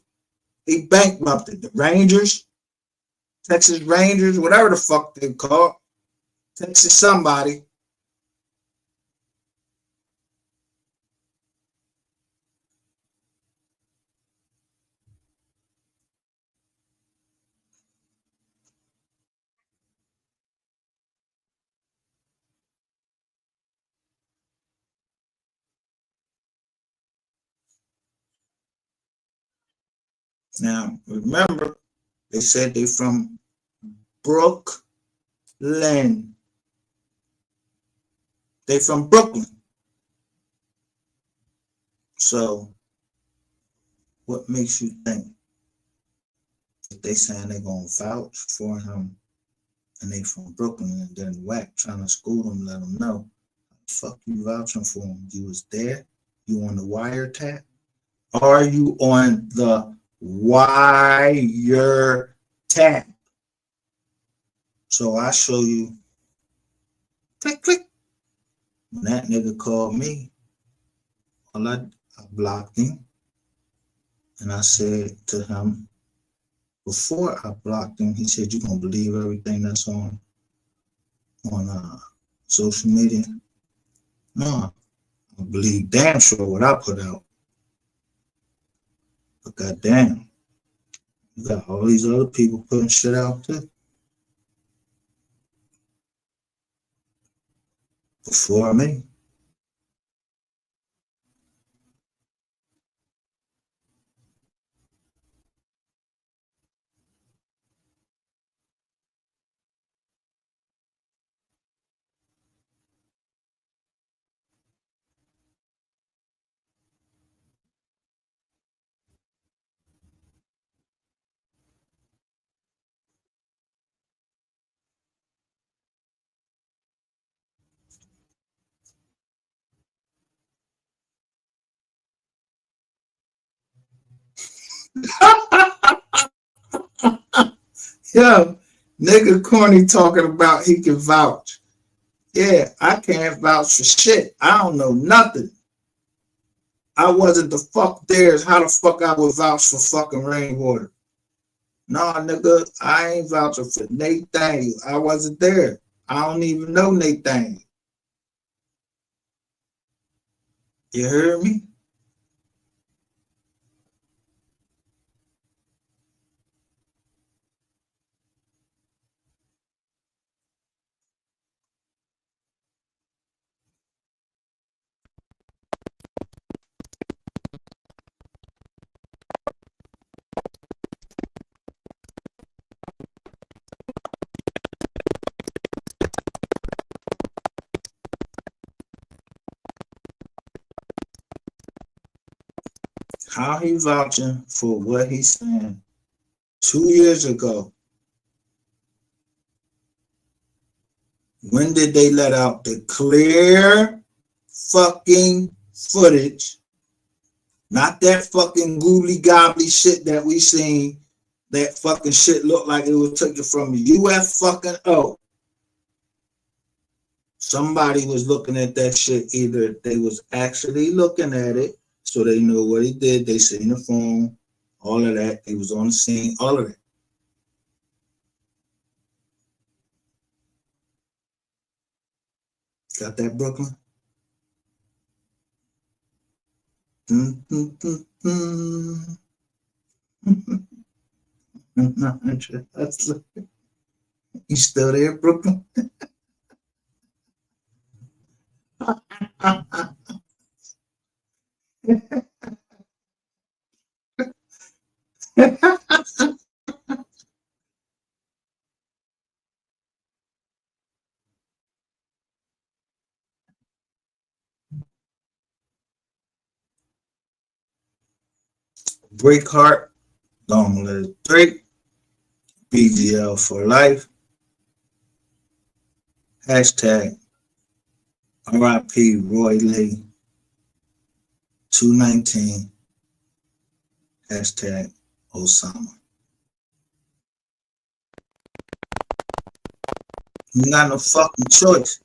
He bankrupted the Rangers, Texas Rangers, whatever the fuck they call it. Texas somebody. Now, remember, they said they from Brooklyn. They from Brooklyn. So, what makes you think that they saying they gonna vouch for him and they from Brooklyn and then whack trying to school them, let them know, fuck you vouching for him? You was there? You on the wiretap? Are you on the wiretap? So I show you, click, click. When that nigga called me, I blocked him. And I said to him, before I blocked him, he said, you gonna believe everything that's on social media? No, I believe damn sure what I put out. But goddamn, you got all these other people putting shit out too. Before me. Yo, nigga corny talking about he can vouch. Yeah, I can't vouch for shit. I don't know nothing. I wasn't the fuck there. How the fuck I would vouch for fucking rainwater? Nah, nigga, I ain't vouching for Nathaniel. I wasn't there. I don't even know Nathaniel. You heard me? How he vouching for what he's saying 2 years ago? When did they let out the clear fucking footage? Not that fucking googly gobbly shit that we seen. That fucking shit looked like it was taken from UF fucking O. Somebody was looking at that shit. Either they was actually looking at it, so they know what he did. They seen the phone, all of that. They was on the scene, all of that. Got that, Brooklyn? You still there, Brooklyn? Break heart, don't let it break. BGL for life. Hashtag RIP Roy Lee 219. Hashtag Osama. You got no fucking choice.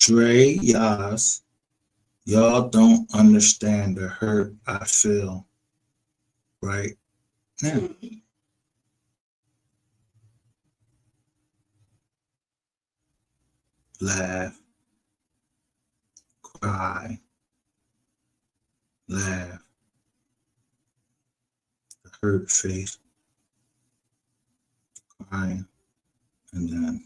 Dre, Yas, y'all don't understand the hurt I feel right now. Laugh, cry, laugh, the hurt face, crying, and then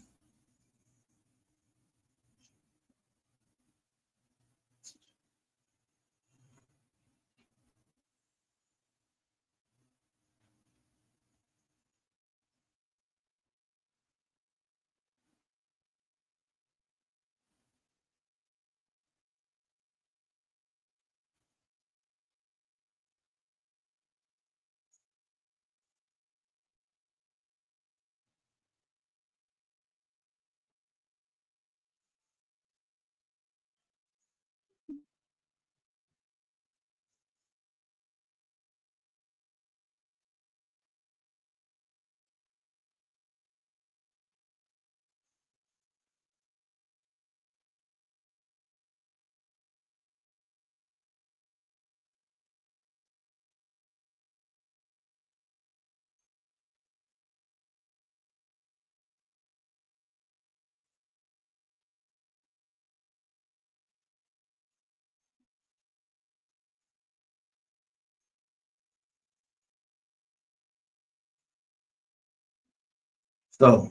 so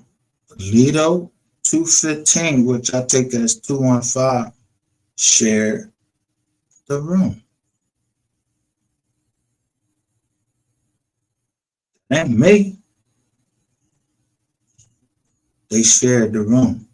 Lido 215, which I take as 215, shared the room. And me. They shared the room.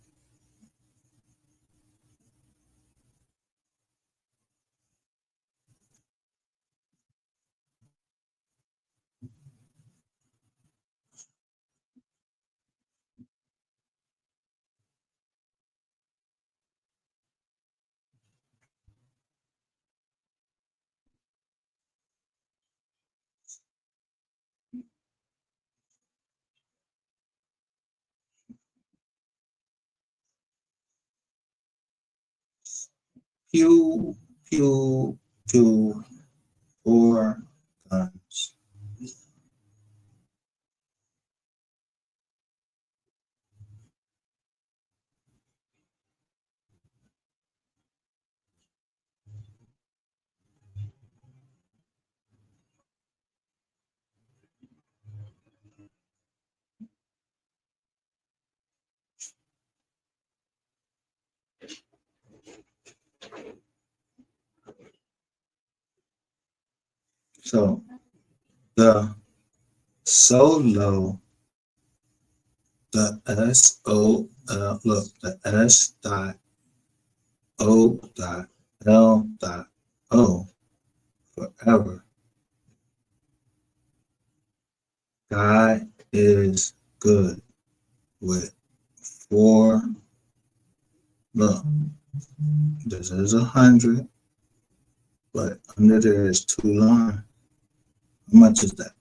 Pew, pew, pew, 4 guns. So the solo, the SOL, look, the S dot O dot L dot O forever. God is good with 4. Look, this is 100, but under there is 2 lines. How much is that?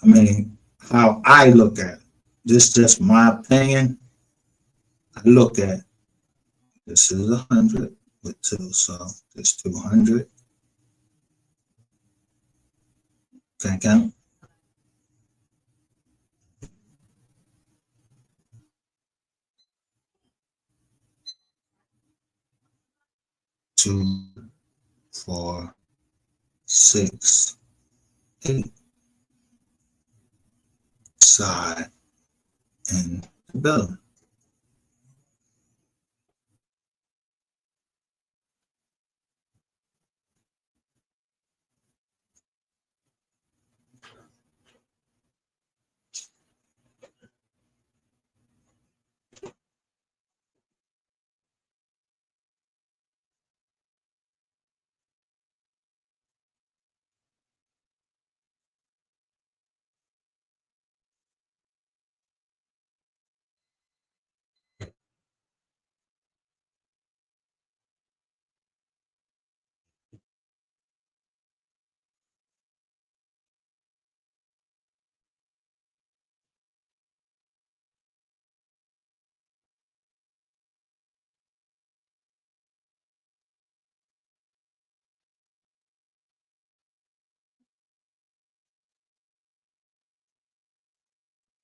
I mean, how I look at it. This is just my opinion. I look at this is 100 with 2, so it's 200. Can count. 2, 4, 6, 8 side in the building.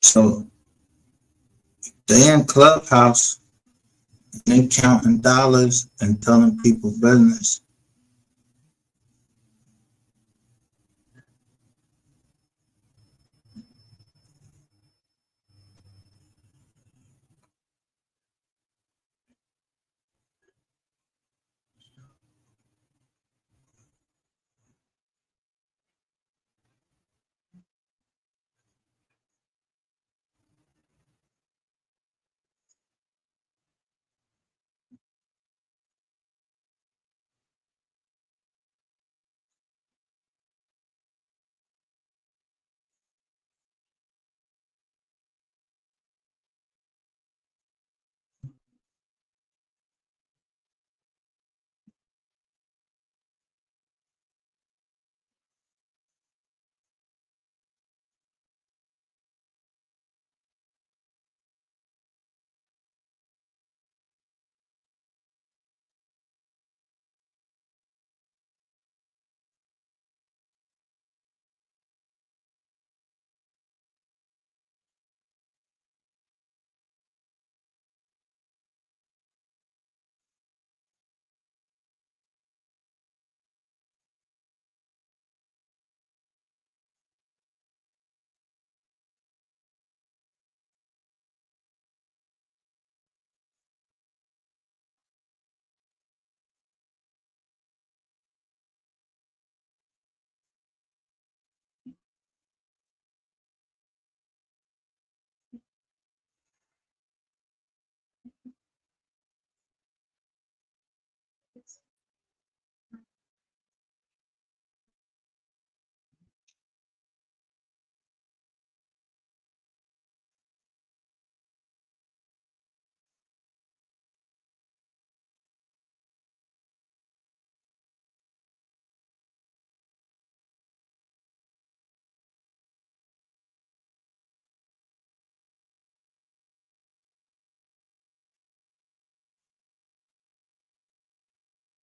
So they in Clubhouse, they counting dollars and telling people business.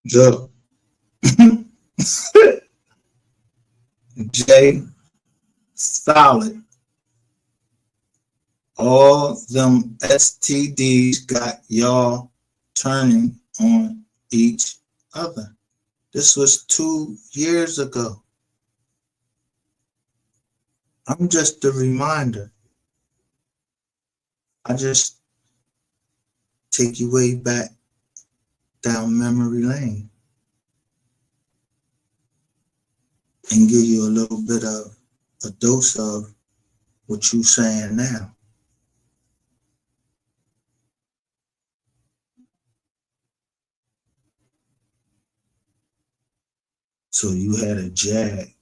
So Jay, solid. All them STDs got y'all turning on each other. This was 2 years ago. I'm just a reminder. I just take you way back down memory lane and give you a little bit of a dose of what you saying now. So you had a jag.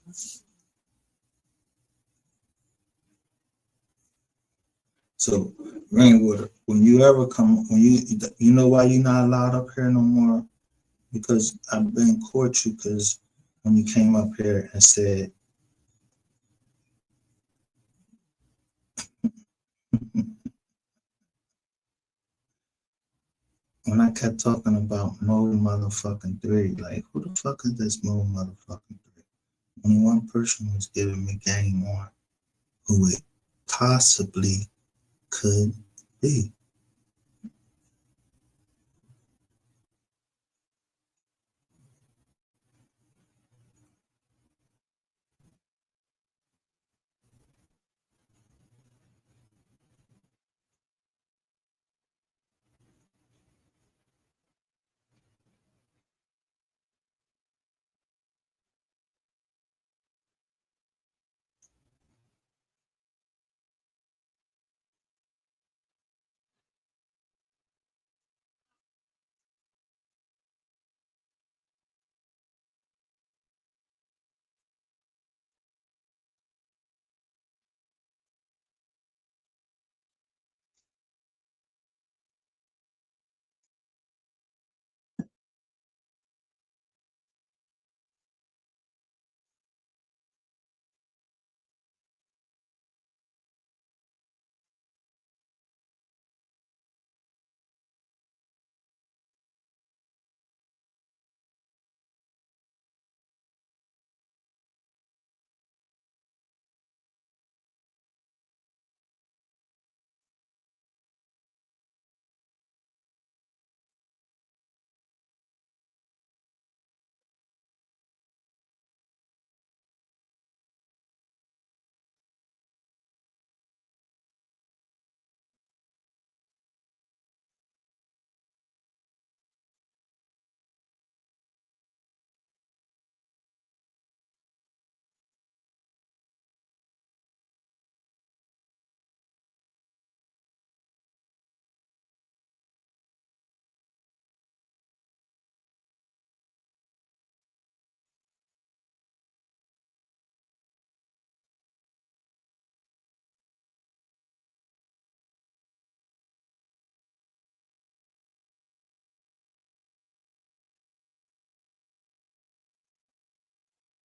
So Rainwater, when you ever come, when you know why you're not allowed up here no more? Because I've been court you because when you came up here and said, when I kept talking about Mo motherfucking 3, like who the fuck is this Mo motherfucking 3? Only one person was giving me game on who it possibly could be.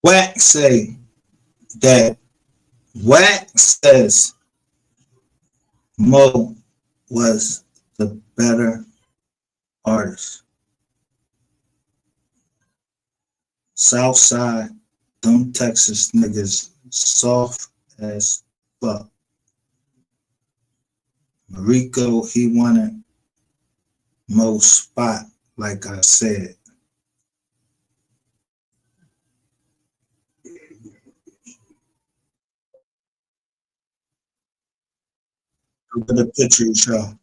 Wax say that Wax says Mo was the better artist. Southside, them Texas niggas soft as fuck. Rico, he wanted Mo's spot, like I said. Look at the picture you show.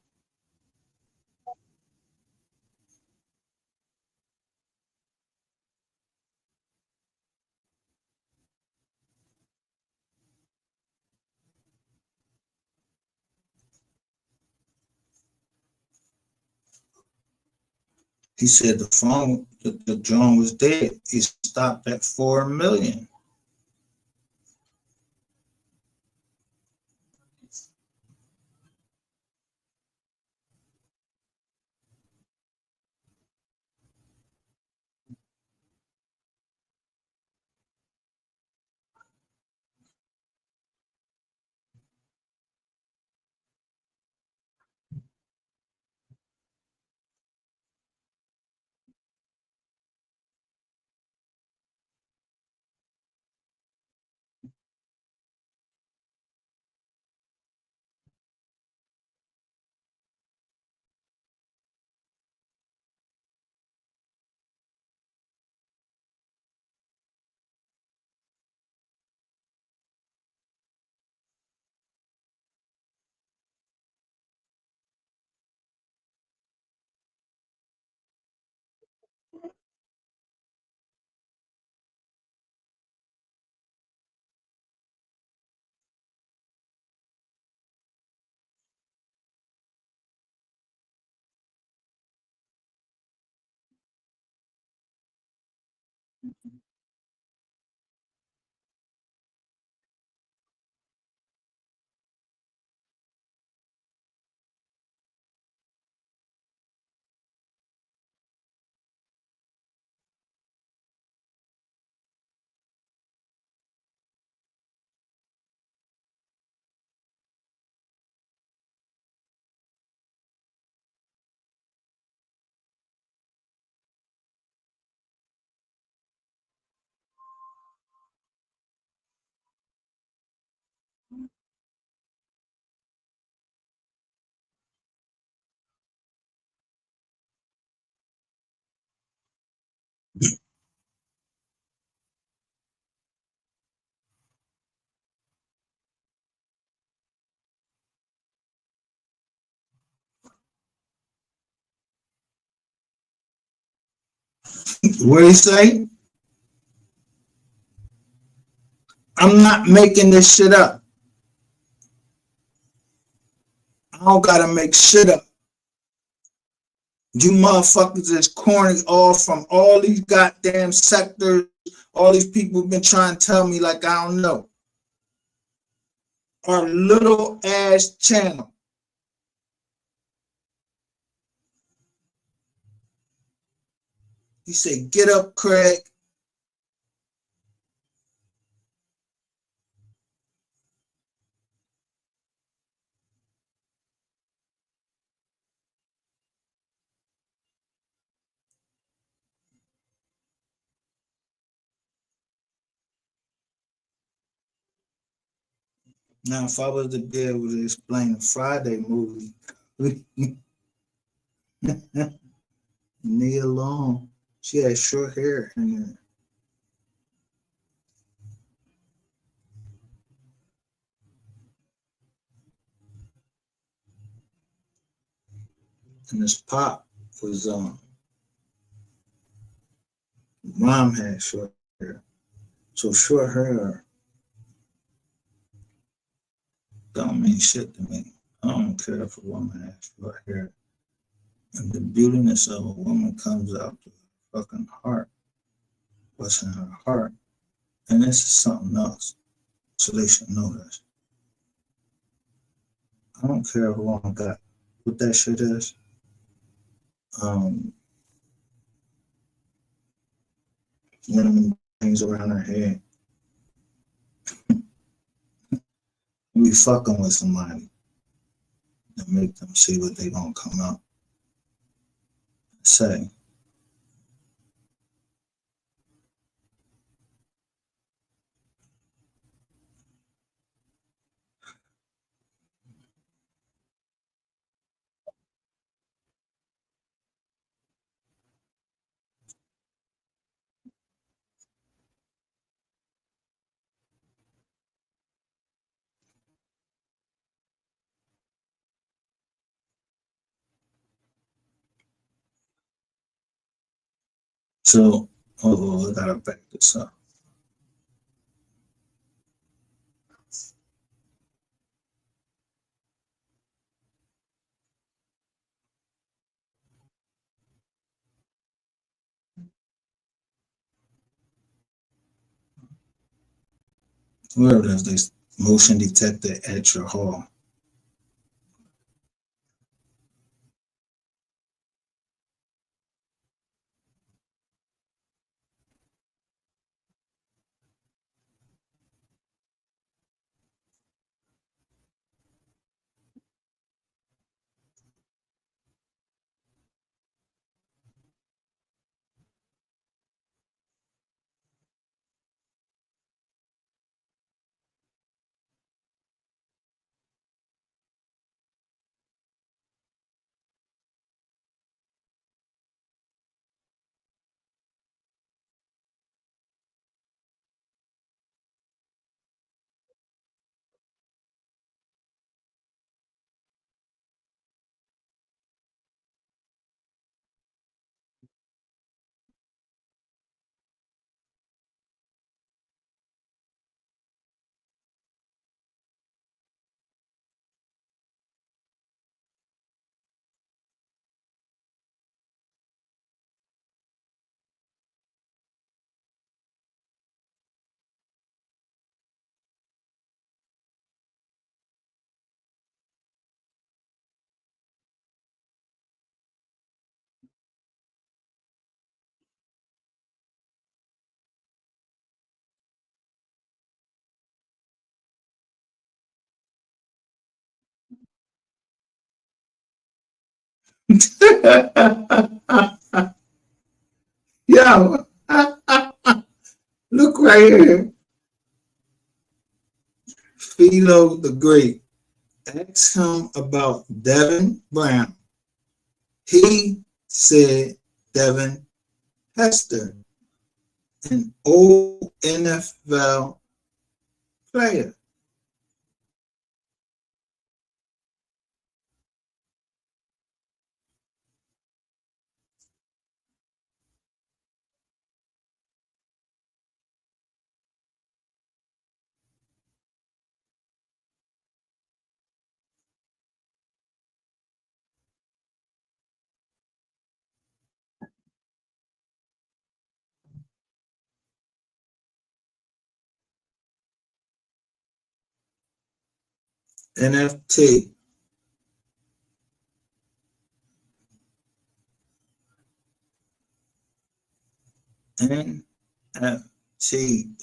He said the phone, the drone was dead. He stopped at 4 million. What do you say? I'm not making this shit up. I don't gotta make shit up. You motherfuckers is corny all from all these goddamn sectors. All these people been trying to tell me like I don't know. Our little ass channel. He said, get up, Craig. Now, if I was to be able to explain the Friday movie, Nia Long, she had short hair and this pop was mom had short hair. So short hair don't mean shit to me. I don't care if a woman has short hair. If the beautiness of a woman comes out to her fucking heart, what's in her heart, and this is something else. So they should know this. I don't care if a woman got what that shit is. One of them things around her head. We fucking with somebody and make them see what they gonna come out and say. So, I gotta back this up. Where does this motion detector at your hall? Yo, look right here. Philo the Great. Ask him about Devin Brown. He said Devin Hester, an old NFL player. NFT. NFT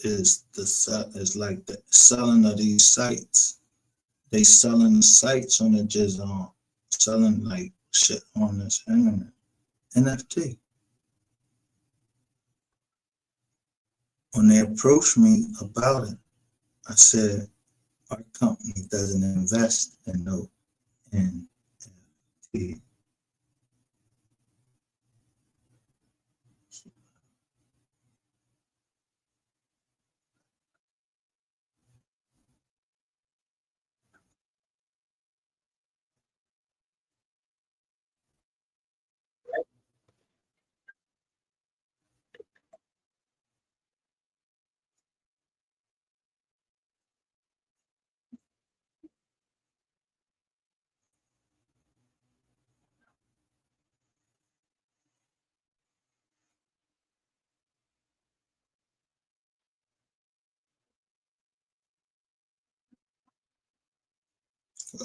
is like the selling of these sites. They selling the sites on the just selling like shit on this internet. NFT. When they approached me about it, I said our company doesn't invest in no NFT.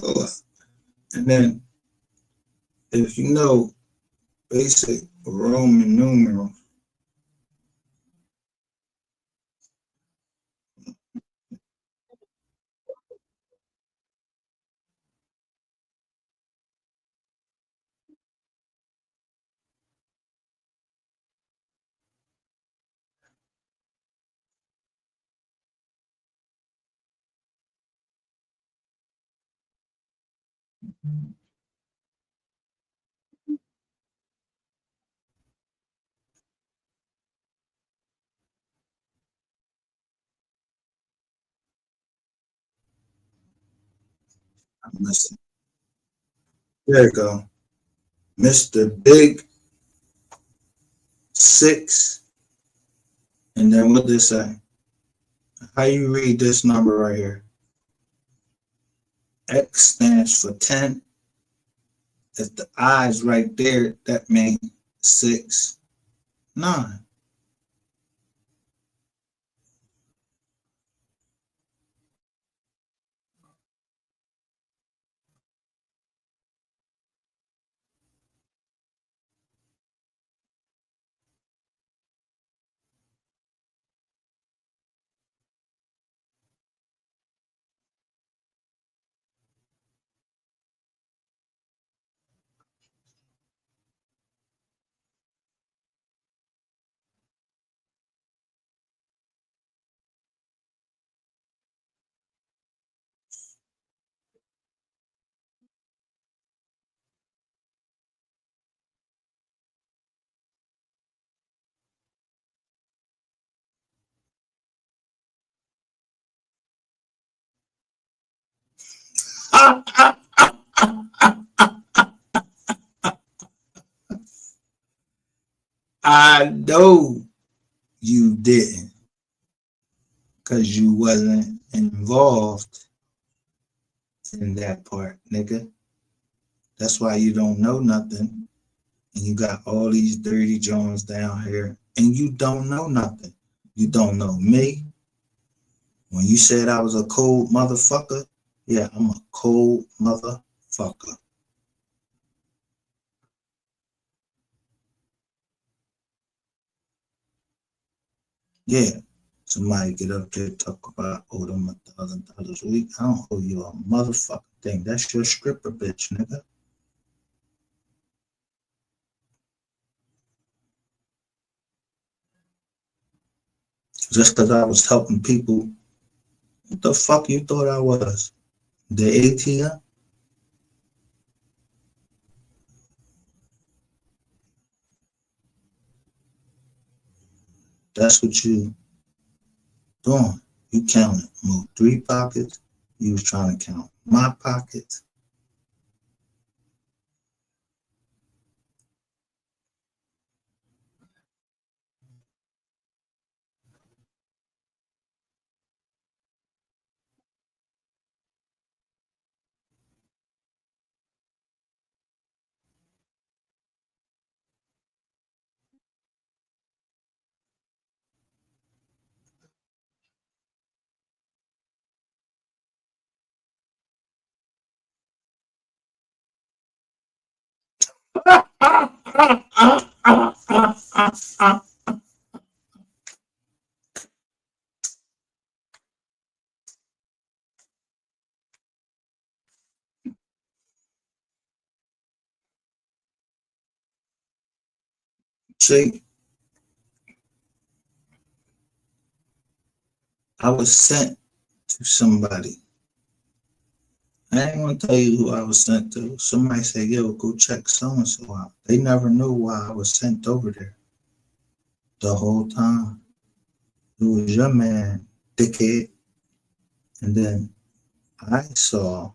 Oh, and then if you know basic Roman numerals, listen, there you go. Mr. Big Six, and then what they say? How you read this number right here? X stands for 10. If the I is right there, that means 6, 9. I know you didn't, because you wasn't involved in that part, nigga. That's why you don't know nothing. And you got all these dirty Jones down here, and you don't know nothing. You don't know me. When you said I was a cold motherfucker, yeah, I'm a cold motherfucker. Yeah. Somebody get up there talk about owe them $1,000 a week. I don't owe you a motherfucking thing. That's your stripper bitch, nigga. just because I was helping people. What the fuck you thought I was? The ATM? That's what you doing. You counted. Moved 3 pockets. You was trying to count my pockets. See, I was sent to somebody. I ain't gonna tell you who I was sent to. Somebody said, yo, go check so and so out. They never knew why I was sent over there the whole time. It was your man, dickhead. And then I saw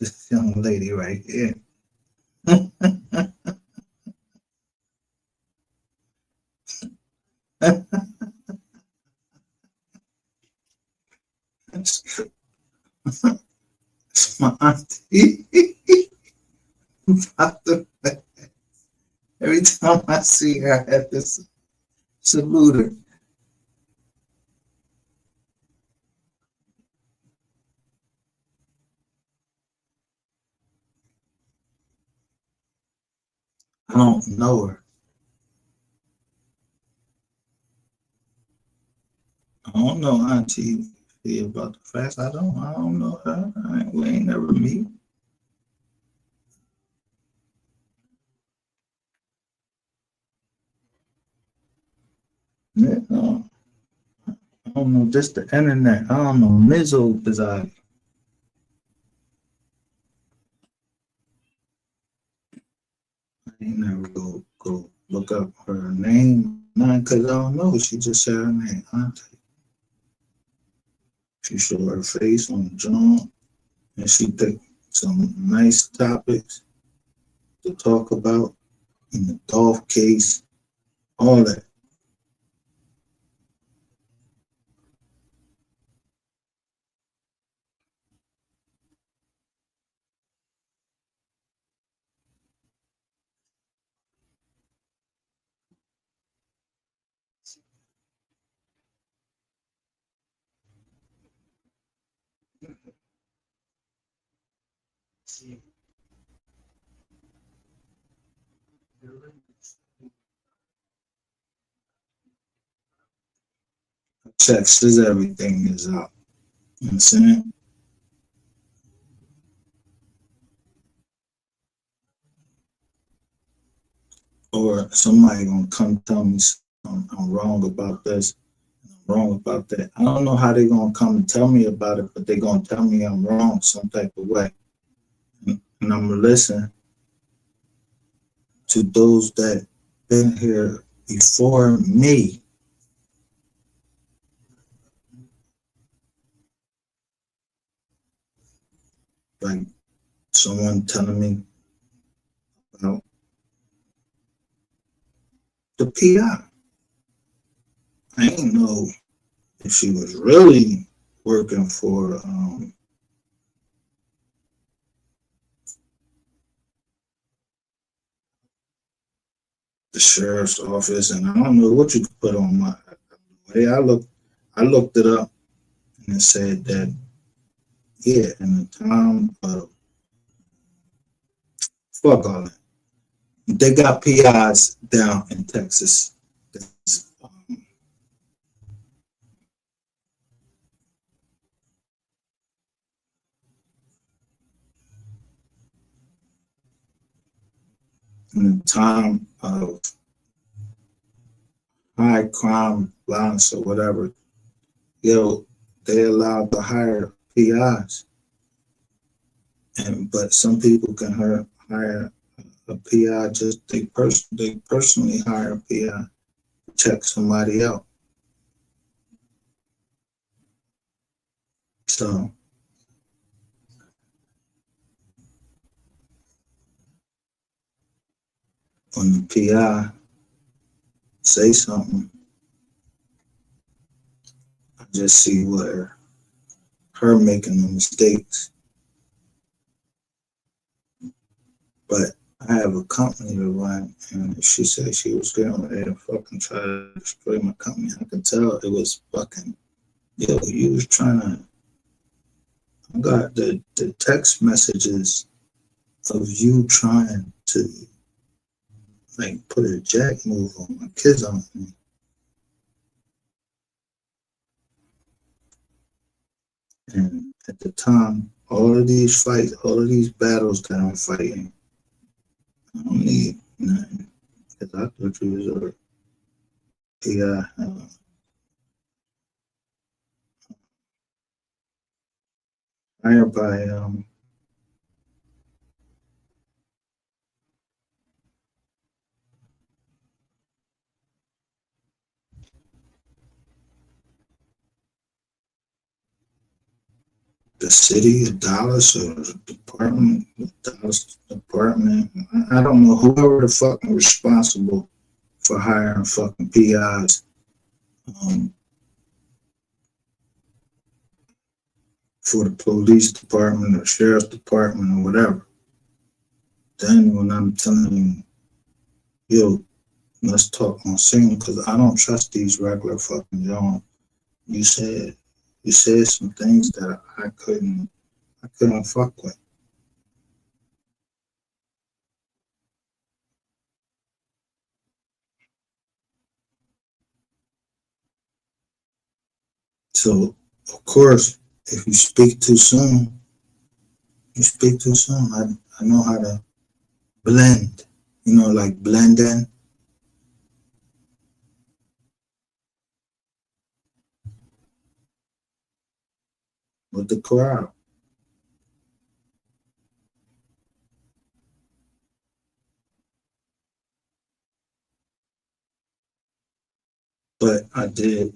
this young lady right here. It's my auntie. Every time I see her, I have to salute her. I don't know her. I don't know Auntie about the facts. I don't know her. We ain't never meet. Yeah, no. I don't know, just the internet. I don't know Mizzo Bizarre. I ain't never go look up her name. Not because I don't know. She just said her name, Auntie. She showed her face on the drum, and she picked some nice topics to talk about in the golf case, all that. Checks is everything is out. You know what I'm saying? Or somebody gonna come tell me I'm wrong about this, I'm wrong about that. I don't know how they gonna come and tell me about it, but they gonna tell me I'm wrong some type of way. And I'm gonna listen to those that been here before me. Like someone telling me about the PI. I ain't know if she was really working for the sheriff's office, and I don't know what you could put on my. Hey, I looked it up, and it said that in the time of fuck all that, they got PIs down in Texas. In the time of high crime, violence, or whatever, yo, they allowed to hire PIs, and but some people can hire a PI just they personally hire a PI to check somebody out. So when the PI say something, I just see where her making the mistakes. But I have a company to run, and she said she was going there to fucking try to destroy my company. I could tell it was fucking, yo, you was trying to, I got the text messages of you trying to like put a jack move on my kids on me. And at the time, all of these fights, all of these battles that I'm fighting, I don't need nothing. Because I thought you was a PI. Hired by the city of Dallas or the department, the Dallas department. I don't know, whoever the fucking responsible for hiring fucking PIs for the police department or sheriff's department or whatever. Then when I'm telling him, yo, let's talk on scene, because I don't trust these regular fucking Jones. You said some things that I couldn't fuck with. So of course, if you speak too soon, you speak too soon. I know how to blend, like blend in with the crowd. But I did,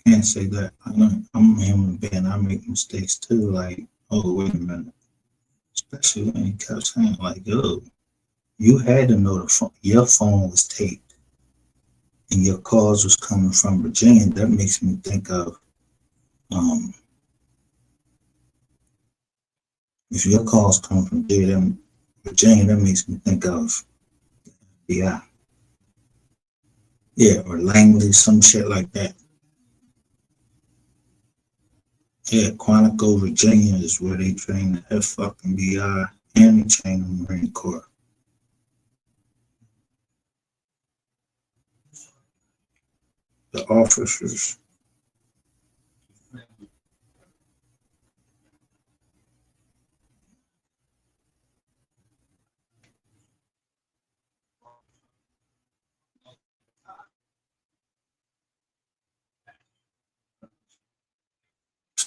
can't say that. I'm a human being. I make mistakes too. Like, oh, wait a minute. Especially when he kept saying, like, yo, you had to know your phone was taped and your calls was coming from Virginia. That makes me think of, if your calls come from Virginia, that makes me think of, yeah, or Langley, some shit like that. Yeah, Quantico, Virginia is where they train the FBI and they train the Marine Corps. The officers.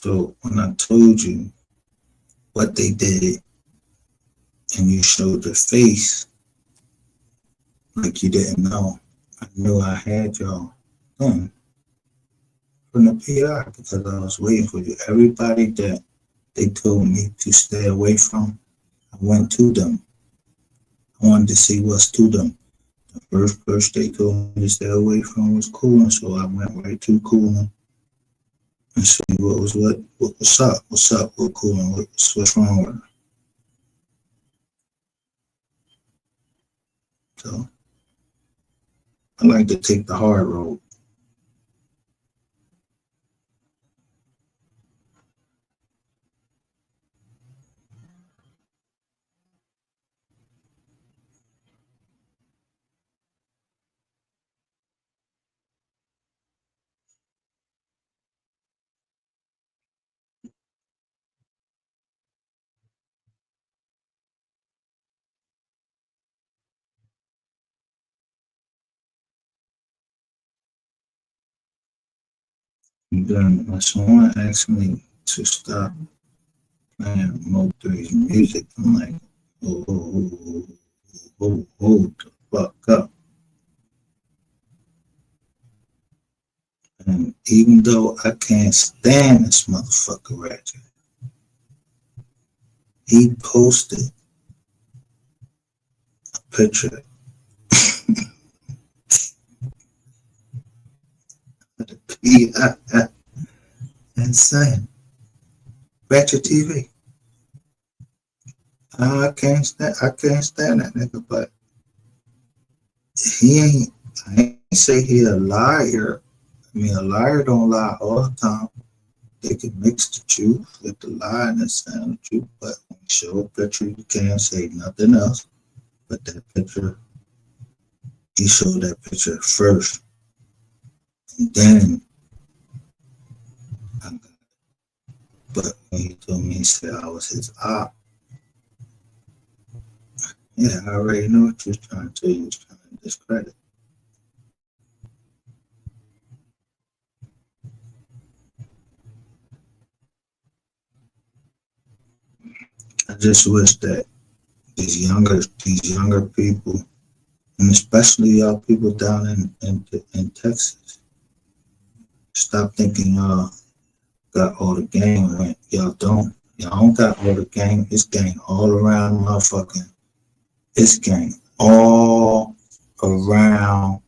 So when I told you what they did and you showed your face like you didn't know, I knew I had y'all then from the PR because I was waiting for you. Everybody that they told me to stay away from, I went to them. I wanted to see what's to them. The first person they told me to stay away from was Cooling, so I went right to Cooling and see what's up with Cooling, what's wrong with her. So I like to take the hard road. And then when someone asked me to stop playing Mo3's music, I'm like, hold the fuck up. And even though I can't stand this motherfucker Ratchet, he posted a picture of the PI and saying, Ratchet TV. I can't stand that nigga, but he ain't, I ain't say he a liar. I mean, a liar don't lie all the time. They can mix the truth with the lie and the sound of truth, but when you show a picture, you can't say nothing else. But that picture, he showed that picture first. And then, but when he told me, he said I was his op. Yeah, I already know what you was trying to tell you. Was trying to discredit. I just wish that these younger people, and especially y'all people down in Texas, stop thinking y'all got all the gang right. Y'all don't. Y'all don't got all the gang. It's gang all around motherfucking. It's gang all around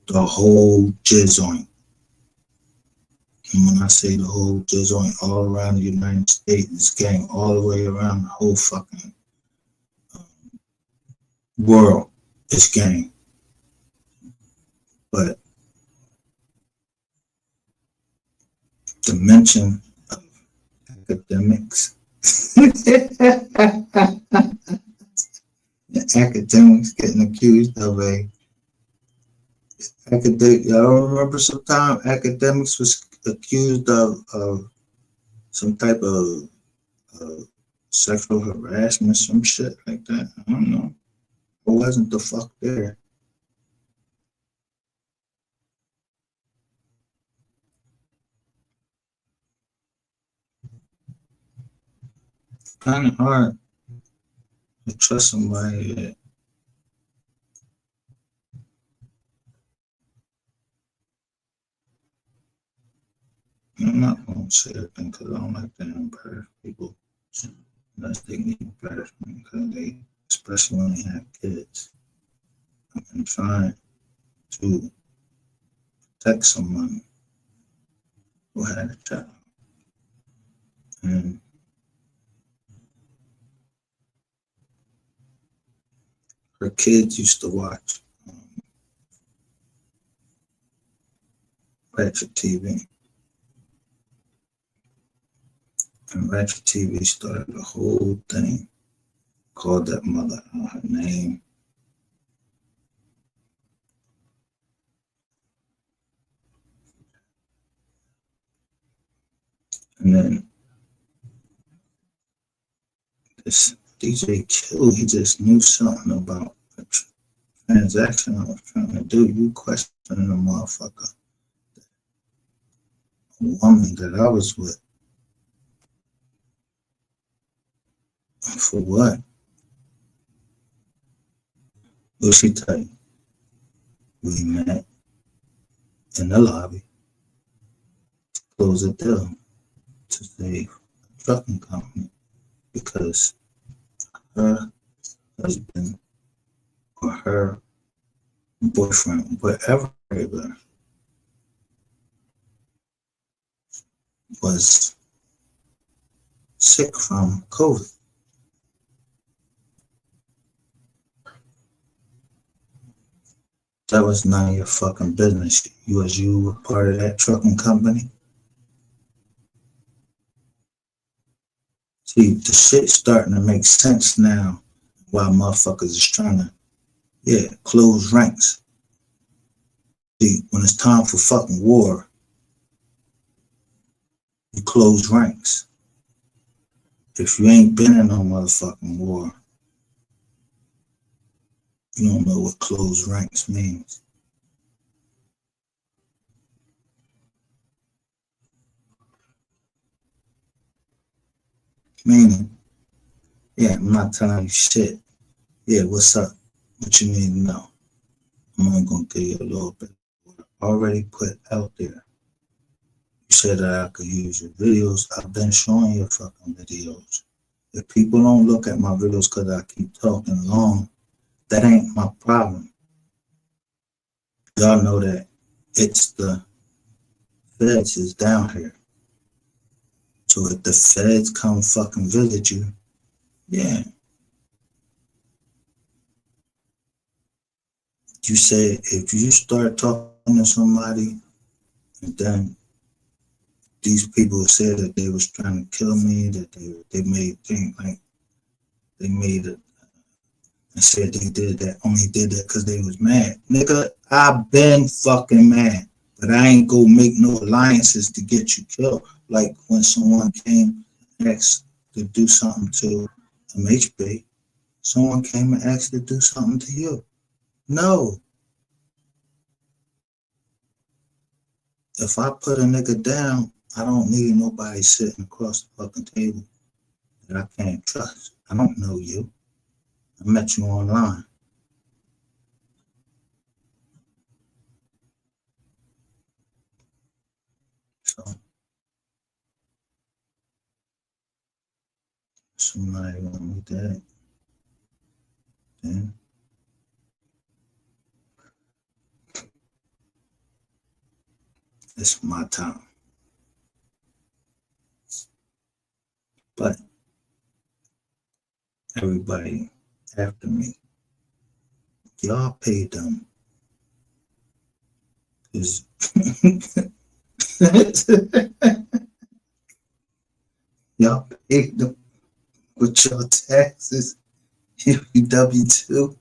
the whole jizoint. And when I say the whole jizoint, all around the United States, it's gang all the way around the whole fucking world. It's gang. But the mention of academics, academics getting accused of a academic. Y'all remember sometime academics was accused of some type of sexual harassment, some shit like that. I don't know. I wasn't the fuck there. Kind of hard to trust somebody that I'm not gonna say everything because I don't like to embarrass people unless they need embarrassment because they, especially when they have kids. I'm trying to protect someone who had a child. And her kids used to watch Ratchet TV. And Ratchet TV started the whole thing, called that mother out her name. And then this DJ Q, he just knew something about the transaction I was trying to do. You questioning the motherfucker, a woman that I was with. For what? What she tell you? We met in the lobby to close a deal to save a trucking company because her husband or her boyfriend, wherever they were, was sick from COVID. That was none of your fucking business. You were part of that trucking company. See, the shit's starting to make sense now why motherfuckers is trying to, close ranks. See, when it's time for fucking war, you close ranks. If you ain't been in no motherfucking war, you don't know what closed ranks means. Meaning, yeah, I'm not telling you shit. Yeah, what's up? What you need to know? I'm only gonna give you a little bit already put out there. You said that I could use your videos. I've been showing your fucking videos. If people don't look at my videos because I keep talking long, that ain't my problem. Y'all know that it's the feds is down here. So if the feds come fucking visit you, yeah. You say if you start talking to somebody and then these people said that they was trying to kill me, that they made things like they made it and said they did that, only did that because they was mad. Nigga, I've been fucking mad. But I ain't go make no alliances to get you killed. Like when someone came and asked to do something to MHB, someone came and asked to do something to you. No. If I put a nigga down, I don't need nobody sitting across the fucking table that I can't trust. I don't know you. I met you online. So somebody want me dead, then it's my time. But everybody after me, y'all paid them. Cause y'all paid them with your taxes, your W-2.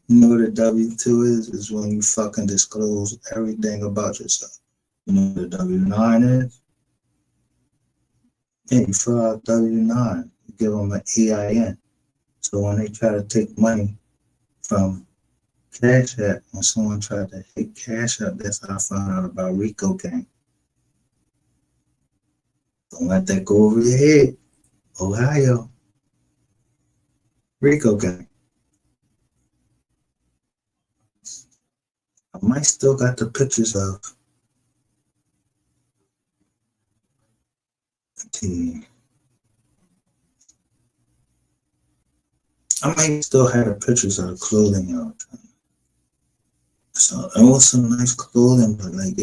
You know what a W-2 is? Is when you fucking disclose everything about yourself. You know what a W-9 is? Yeah, you fill out W-9. You give them an EIN. So when they try to take money from Cash App, when someone tried to hit Cash App, that's how I found out about Rico Gang. Don't let that go over your head. Ohio. Rico Gang. I might still got the pictures of the. I might still have the pictures of the clothing y'all. So it was some nice clothing, but like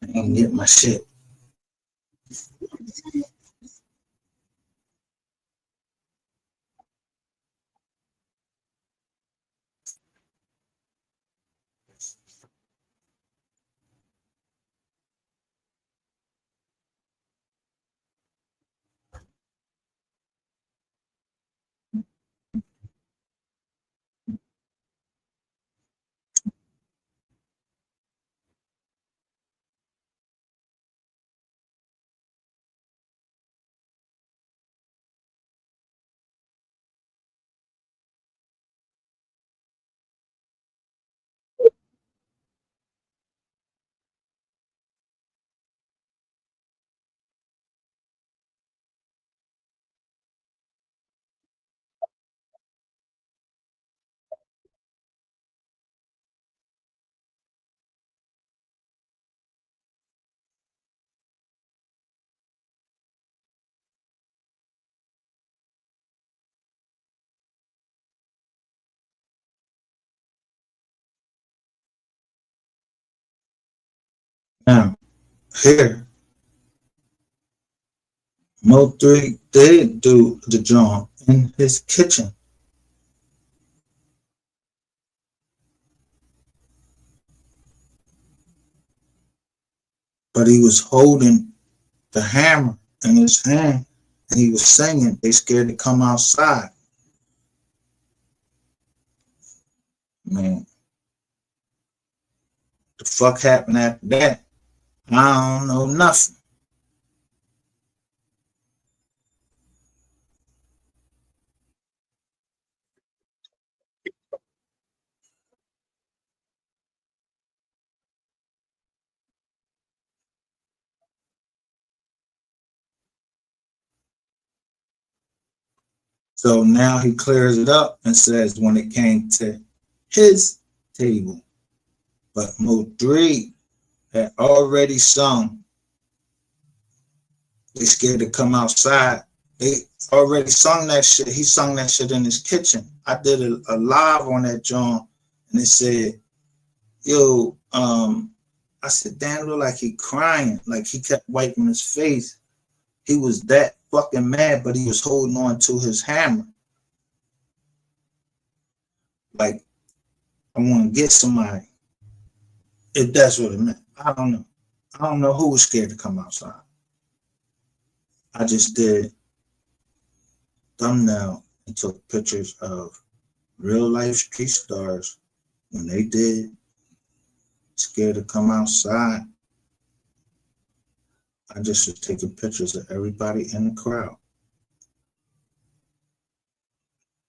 I ain't get my shit. Now, here, Mo3 did do the job in his kitchen. But he was holding the hammer in his hand and he was singing, they scared to come outside. Man, the fuck happened after that? I don't know nothing. So now he clears it up and says when it came to his table, but Mo3 had already sung. They scared to come outside. They already sung that shit. He sung that shit in his kitchen. I did a live on that John, and they said, "Yo, I said, damn, look like he crying, like he kept wiping his face. He was that fucking mad, but he was holding on to his hammer. Like, I want to get somebody. If that's what it meant. I don't know. I don't know who was scared to come outside. I just did thumbnail and took pictures of real life street stars when they did scared to come outside. I just was taking pictures of everybody in the crowd.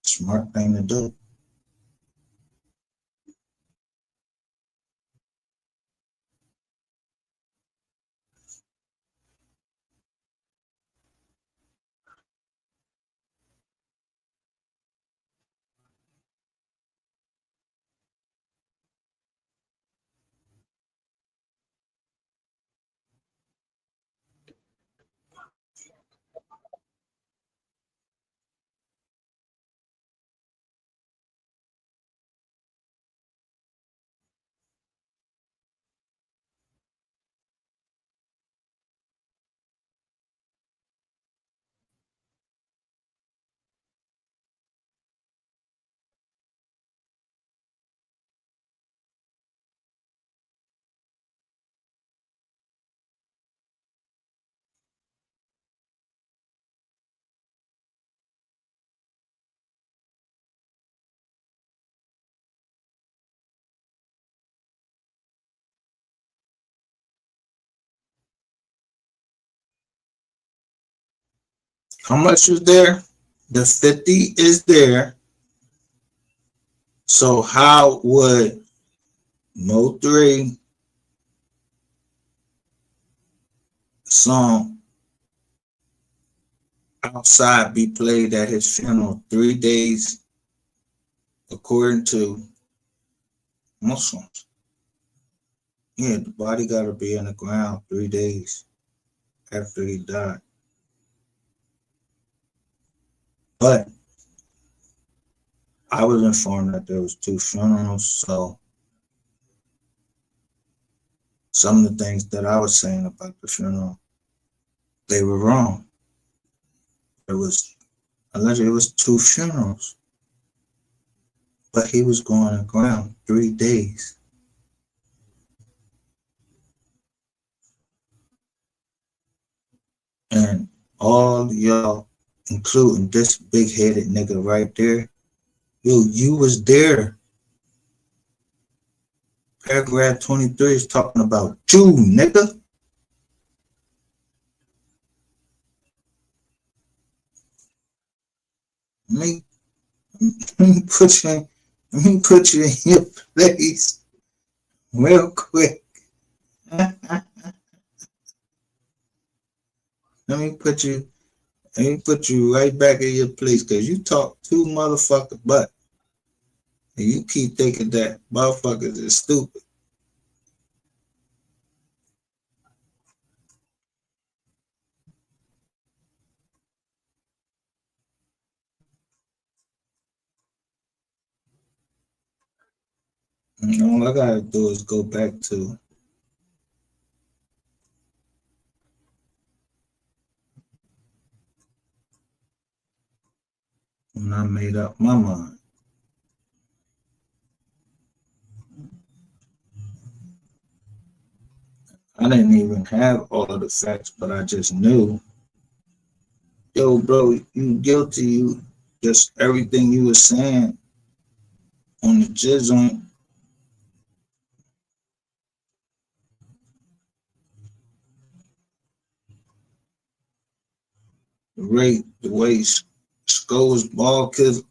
Smart thing to do. How much was there? The 50 is there. So how would Mo3 song outside be played at his funeral 3 days according to Muslims? Yeah, the body got to be in the ground 3 days after he died. But I was informed that there was 2 funerals, so some of the things that I was saying about the funeral, they were wrong. It was allegedly it was 2 funerals, but he was going to ground 3 days. And all y'all, including this big-headed nigga right there, yo, you was there. Paragraph 23 is talking about you, nigga. Let me put you in your place real quick. Let me put you right back in your place because you talk too motherfucker butt. And you keep thinking that motherfuckers is stupid. And all I gotta do is go back to when I made up my mind. I didn't even have all of the facts, but I just knew, yo, bro, you guilty. You just everything you were saying on the jizz on the rate, the way Scholes ball clips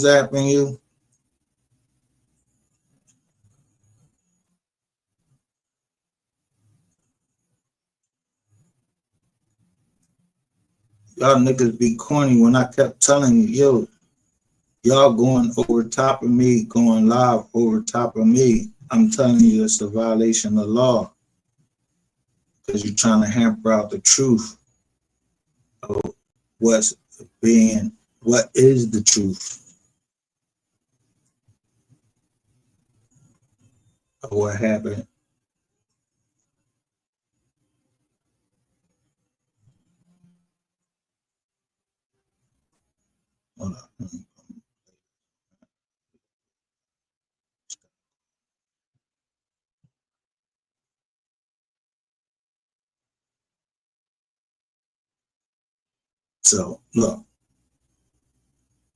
apping you. Y'all niggas be corny when I kept telling you, yo, y'all going over top of me, going live over top of me. I'm telling you it's a violation of law because you're trying to hamper out the truth of what's being, what is the truth of what happened. Hold on. So look,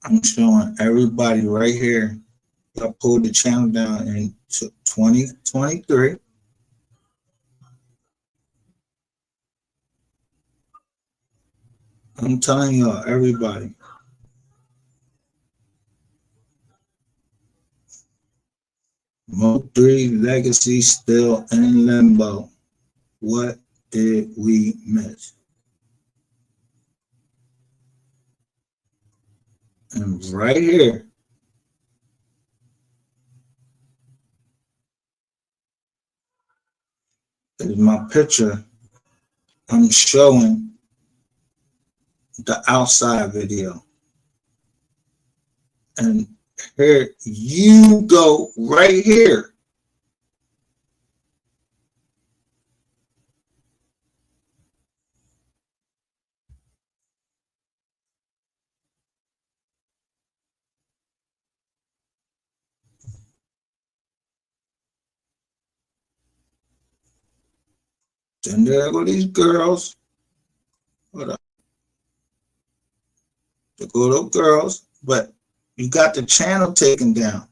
I'm showing everybody right here. I pulled the channel down in 2023. I'm telling y'all, everybody. Mo 3 legacy still in limbo. What did we miss? And right here is my picture. I'm showing the outside video. And here you go right here. Then there go these girls. Hold up. There go those girls. But you got the channel taken down.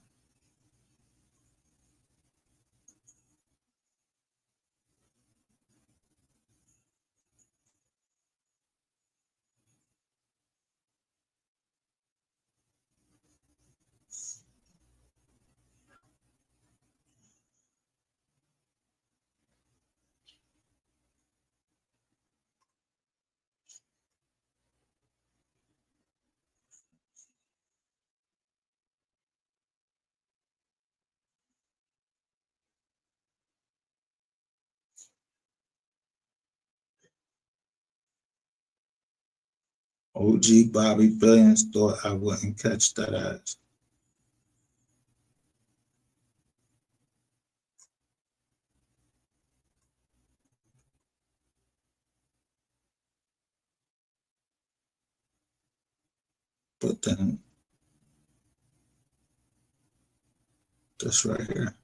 OG Bobby Billions thought I wouldn't catch that ass. But then this right here.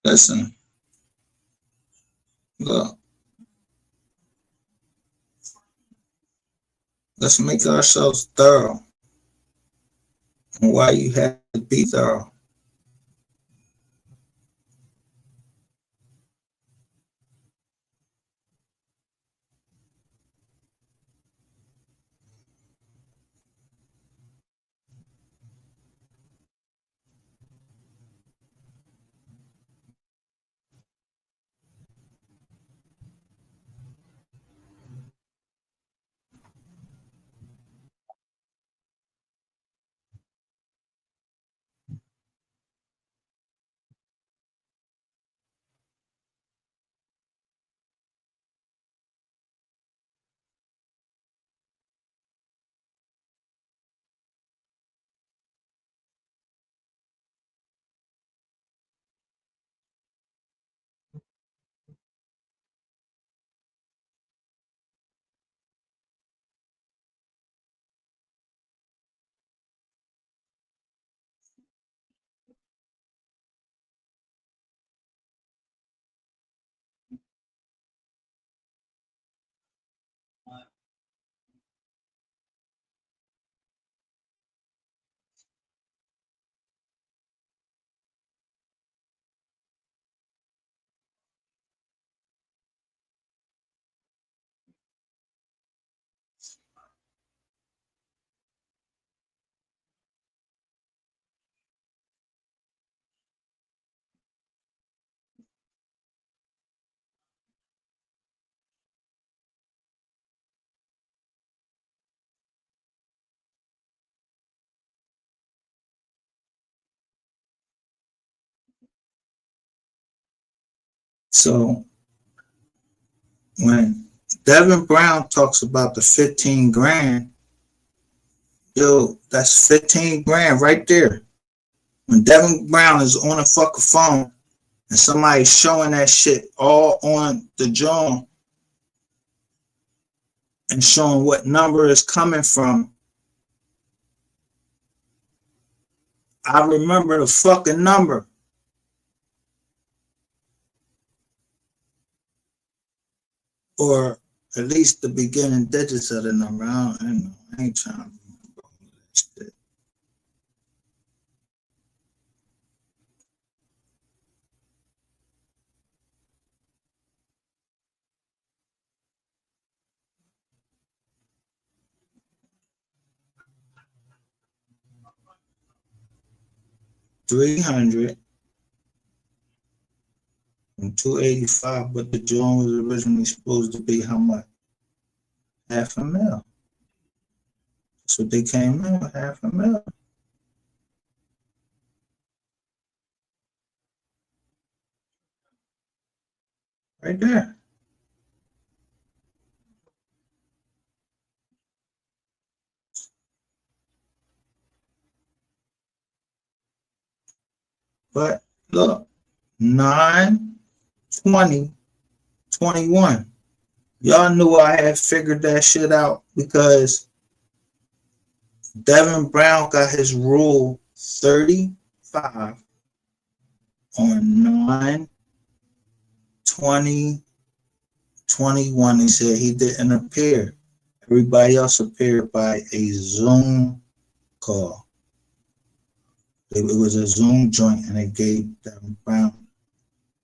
Listen, look, let's make ourselves thorough. And why you have to be thorough. So when Devin Brown talks about the 15 grand, yo, that's 15 grand right there. When Devin Brown is on a fucking phone and somebody's showing that shit all on the joint and showing what number is coming from, I remember the fucking number. Or at least the beginning digits of the number. I ain't trying to remember all that shit. $300 and $285, but the joint was originally supposed to be how much? $500,000. That's what they came in with, $500,000. Right there. But look, 9/20/21. Y'all knew I had figured that shit out because Devin Brown got his rule 35 on 9/20/21. He said he didn't appear. Everybody else appeared by a Zoom call. It was a Zoom joint and they gave Devin Brown.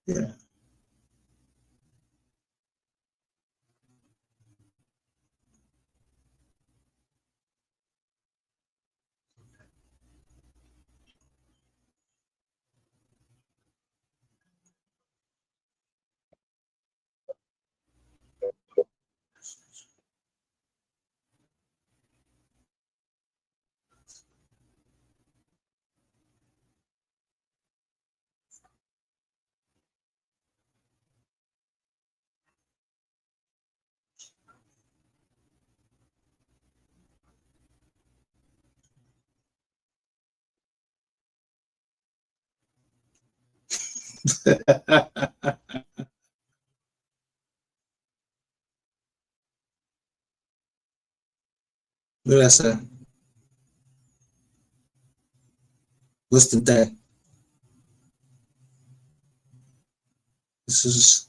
Yeah. What did I say? What's the day? This is,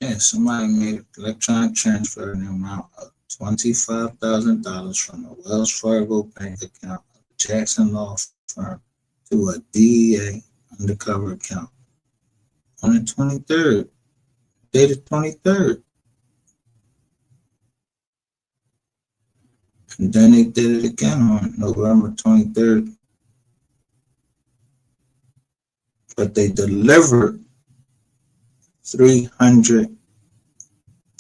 yeah, somebody made an electronic transfer in the amount of $25,000 from the Wells Fargo bank account of the Jackson Law Firm to a DEA undercover account on the 23rd, dated 23rd. And then they did it again on November 23rd. But they delivered 300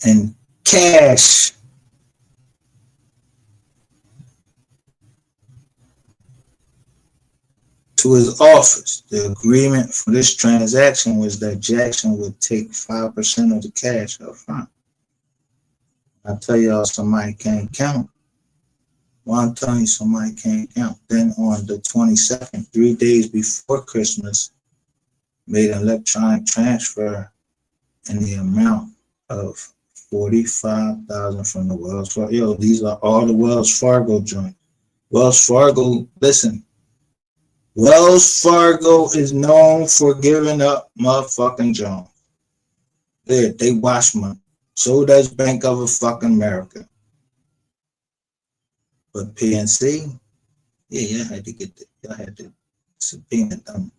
in cash to his office. The agreement for this transaction was that Jackson would take 5% of the cash up front. I tell y'all somebody can't count. Well, I'm telling you somebody can't count. Then on the 22nd, 3 days before Christmas, made an electronic transfer in the amount of 45,000 from the Wells Fargo. Yo, these are all the Wells Fargo joints. Wells Fargo, listen, Wells Fargo is known for giving up motherfucking Jones. They wash money. So does Bank of a fucking America. But PNC, yeah, y'all had to get that. Y'all had to subpoena them.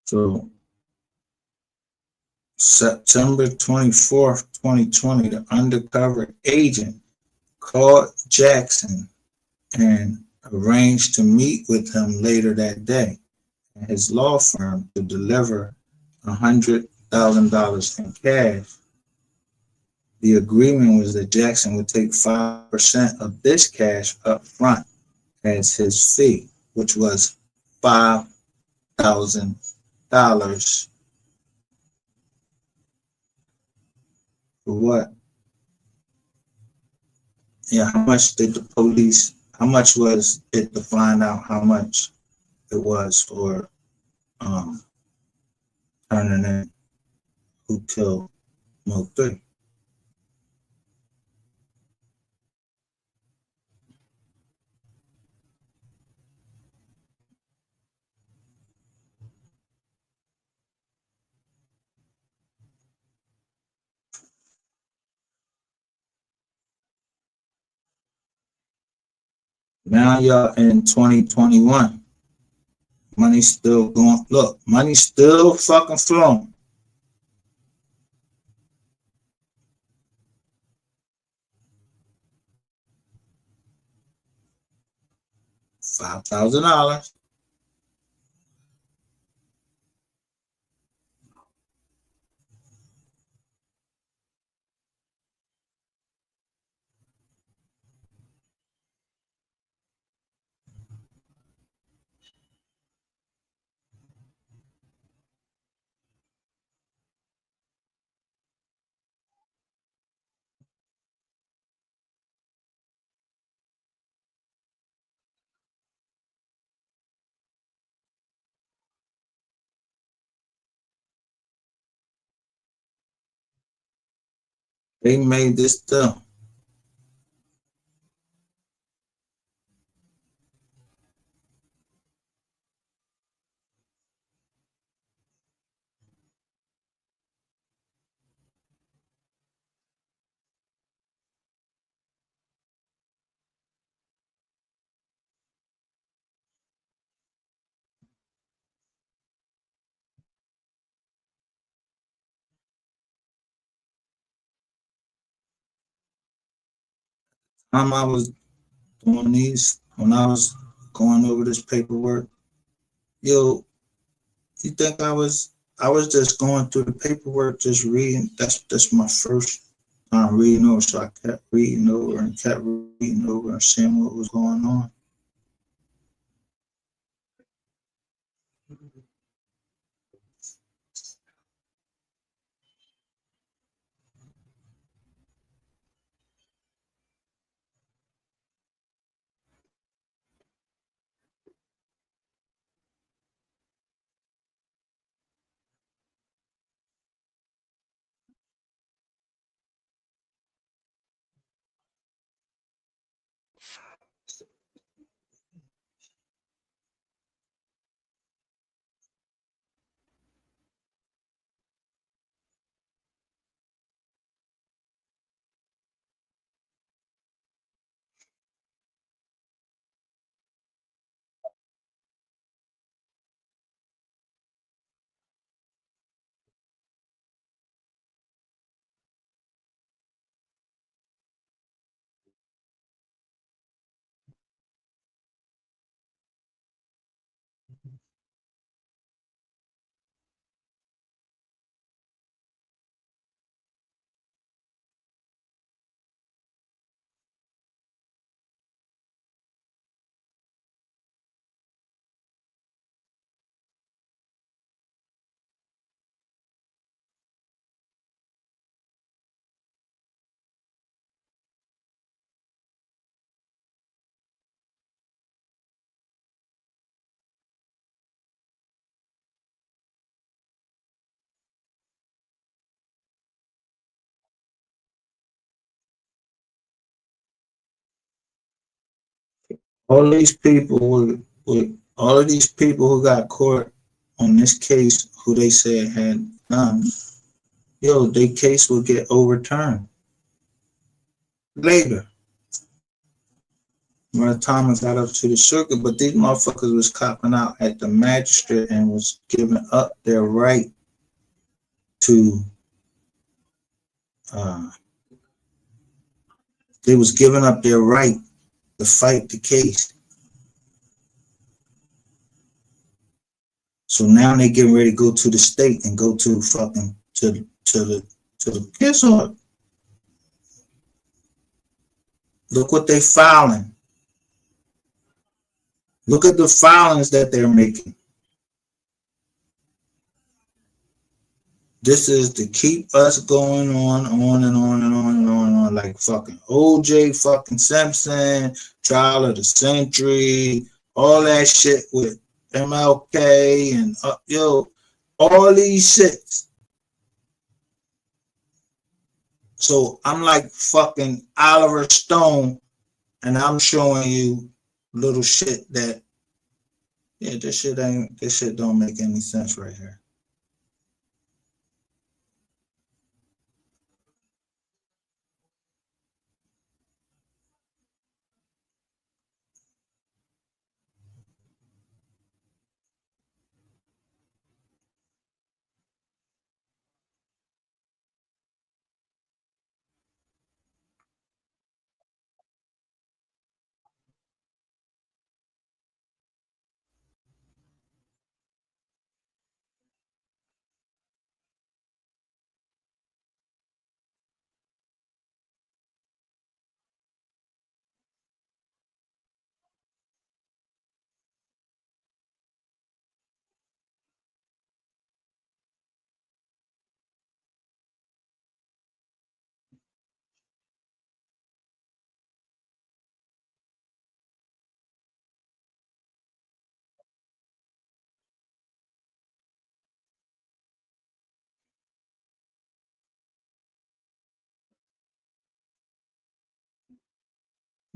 So September 24th, 2020, the undercover agent called Jackson and arranged to meet with him later that day at his law firm to deliver $100,000 in cash. The agreement was that Jackson would take 5% of this cash up front as his fee, which was $5,000 for what? Yeah, how much did the police, how much was it to find out how much it was for turning in who killed Mo 3? Now y'all in 2021. Money still going, look, money still fucking flowing. $5,000. They made this stuff. Time I was doing these, when I was going over this paperwork, yo, you think I was just going through the paperwork, just reading. That's my first time reading over, so I kept reading over and kept reading over and seeing what was going on. All these people with all of these people who got caught on this case, who they said had guns, yo, their case will get overturned later. When Thomas got up to the circuit, but these motherfuckers was copping out at the magistrate and was giving up their right to uh, they was giving up their right to fight the case. So now they getting ready to go to the state and go to fucking to the piss off. Look what they filing. Look at the filings that they're making. This is to keep us going on and on and on and on, like fucking OJ fucking Simpson, trial of the century, all that shit with MLK and yo, all these shits. So I'm like fucking Oliver Stone, and I'm showing you little shit that, yeah, this shit don't make any sense right here.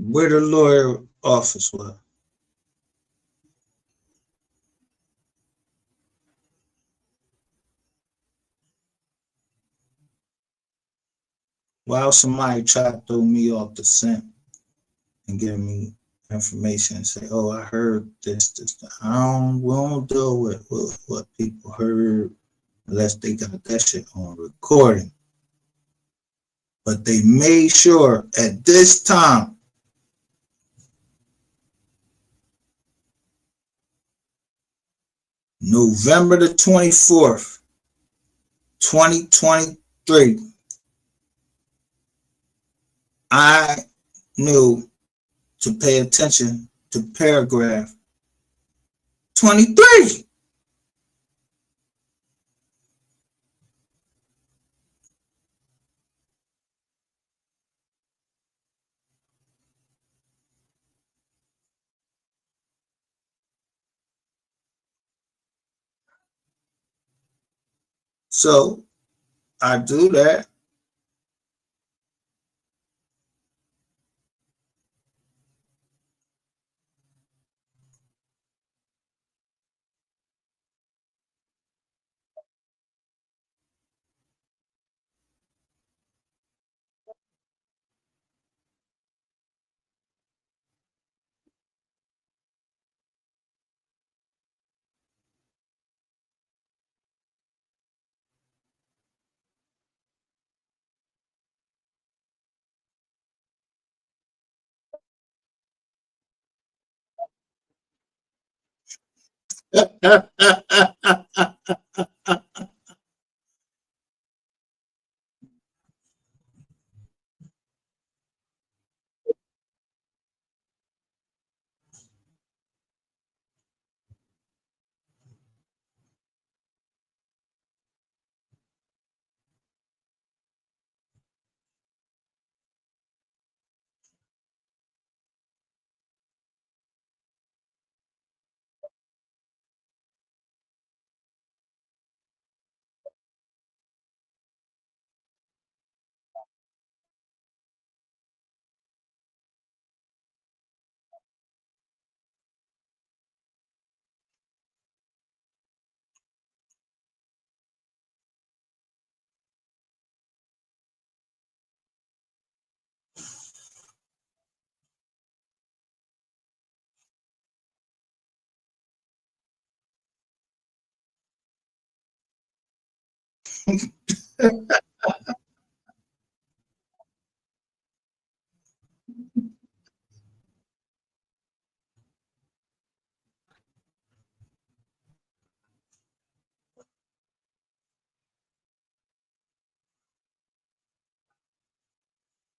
Where the lawyer office was. While somebody tried to throw me off the scent and give me information and say, "Oh, I heard this." We don't deal with what people heard unless they got that shit on recording. But they made sure at this time November the 24th, 2023, I knew to pay attention to paragraph 23. So I do that.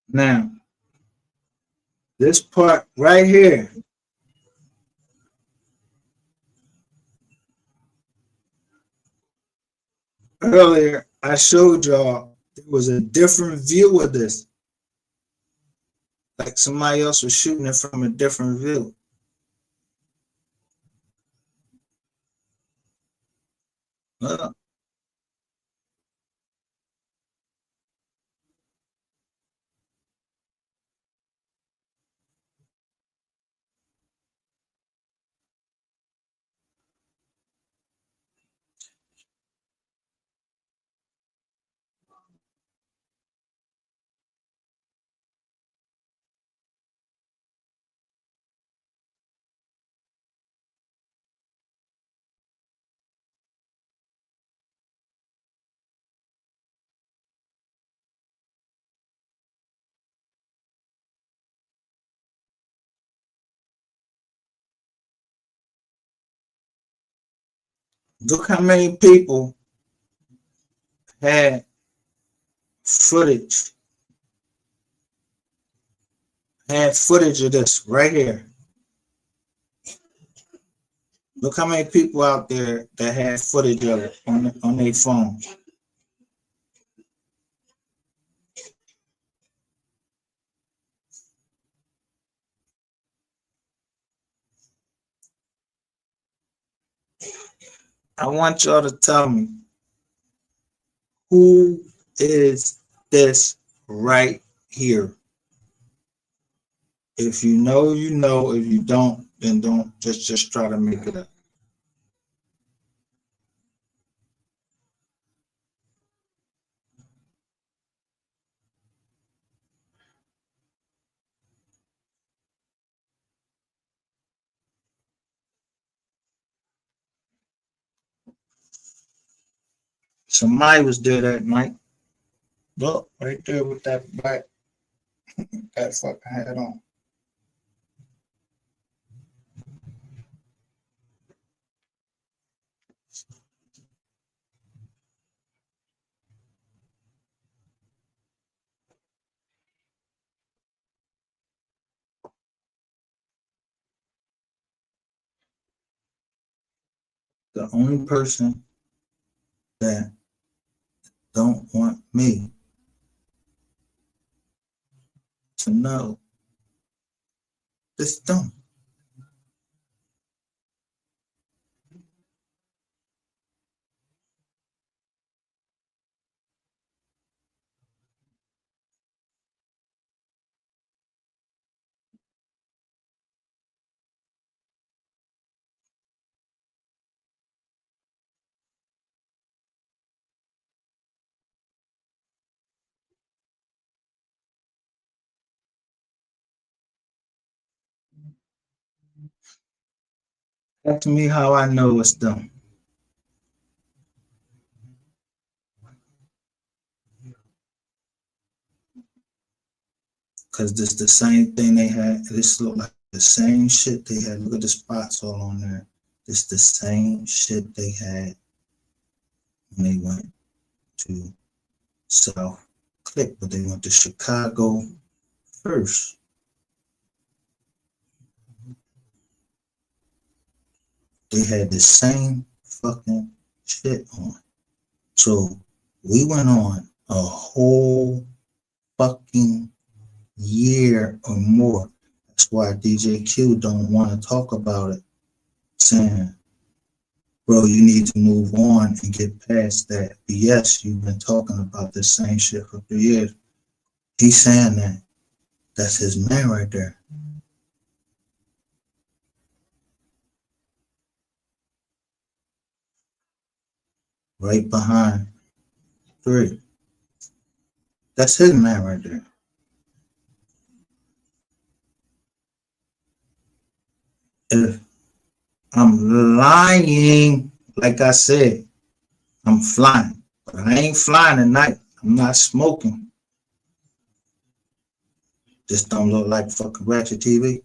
Now, this part right here, earlier I showed y'all there was a different view of this. Like somebody else was shooting it from a different view. Look how many people had footage, of this right here. Look how many people out there that had footage of it on their phone. I want y'all to tell me, who is this right here? If you know, you know. If you don't, then don't. Just try to make it up. Somebody was there that night. Look, right there with that black, that fucking hat on. The only person that don't want me to know this dumb. Ask me how I know it's dumb. Cause this the same thing they had. This look like the same shit they had. Look at the spots all on there. It's the same shit they had when they went to South Click, but they went to Chicago first. They had the same fucking shit on. So we went on a whole fucking year or more. That's why DJ Q don't want to talk about it, saying, bro, you need to move on and get past that BS. You've been talking about the same shit for 3 years. He's saying that. That's his man right there. Right behind 3. That's his man right there. If I'm lying, like I said, I'm flying. But I ain't flying tonight. I'm not smoking. This don't look like fucking ratchet TV.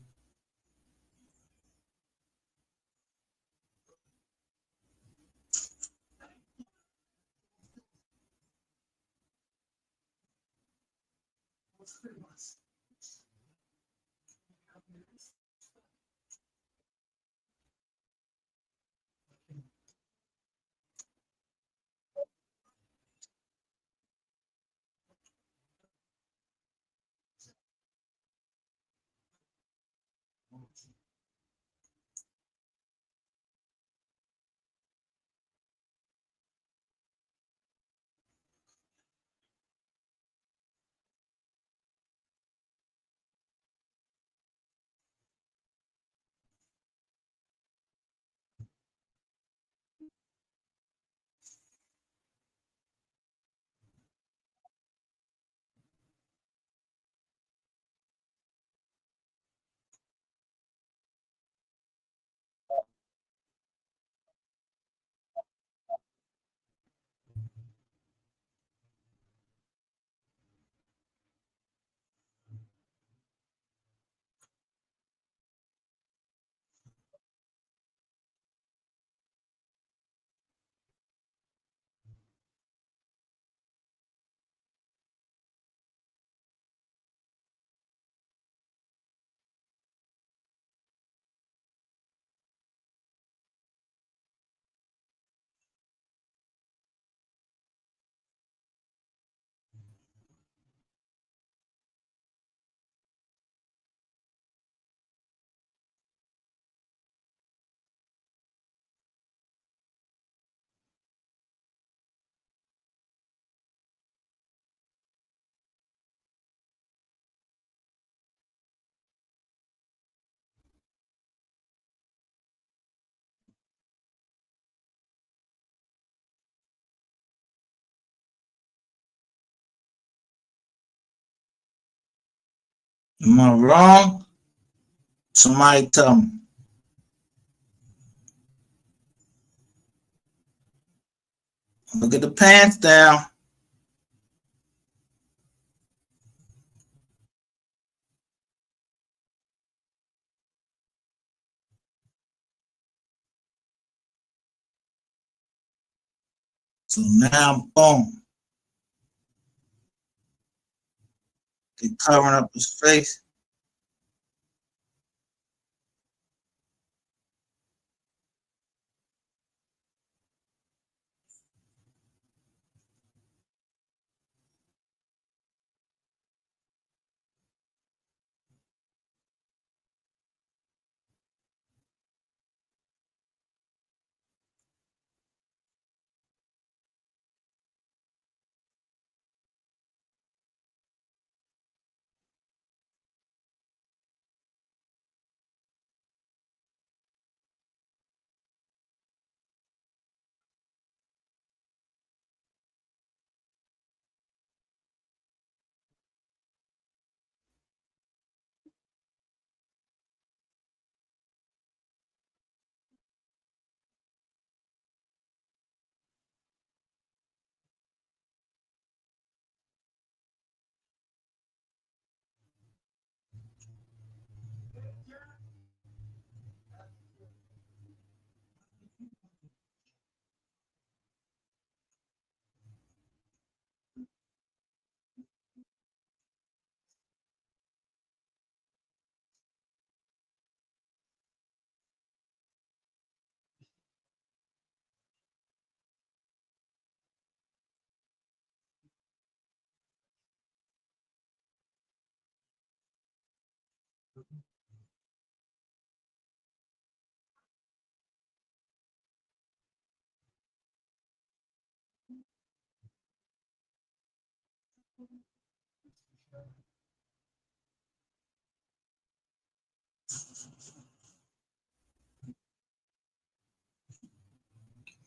Am I wrong? Somebody tell me. Look at the pants down. So now, boom. They covering up his face.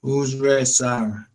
Who's Red Siren?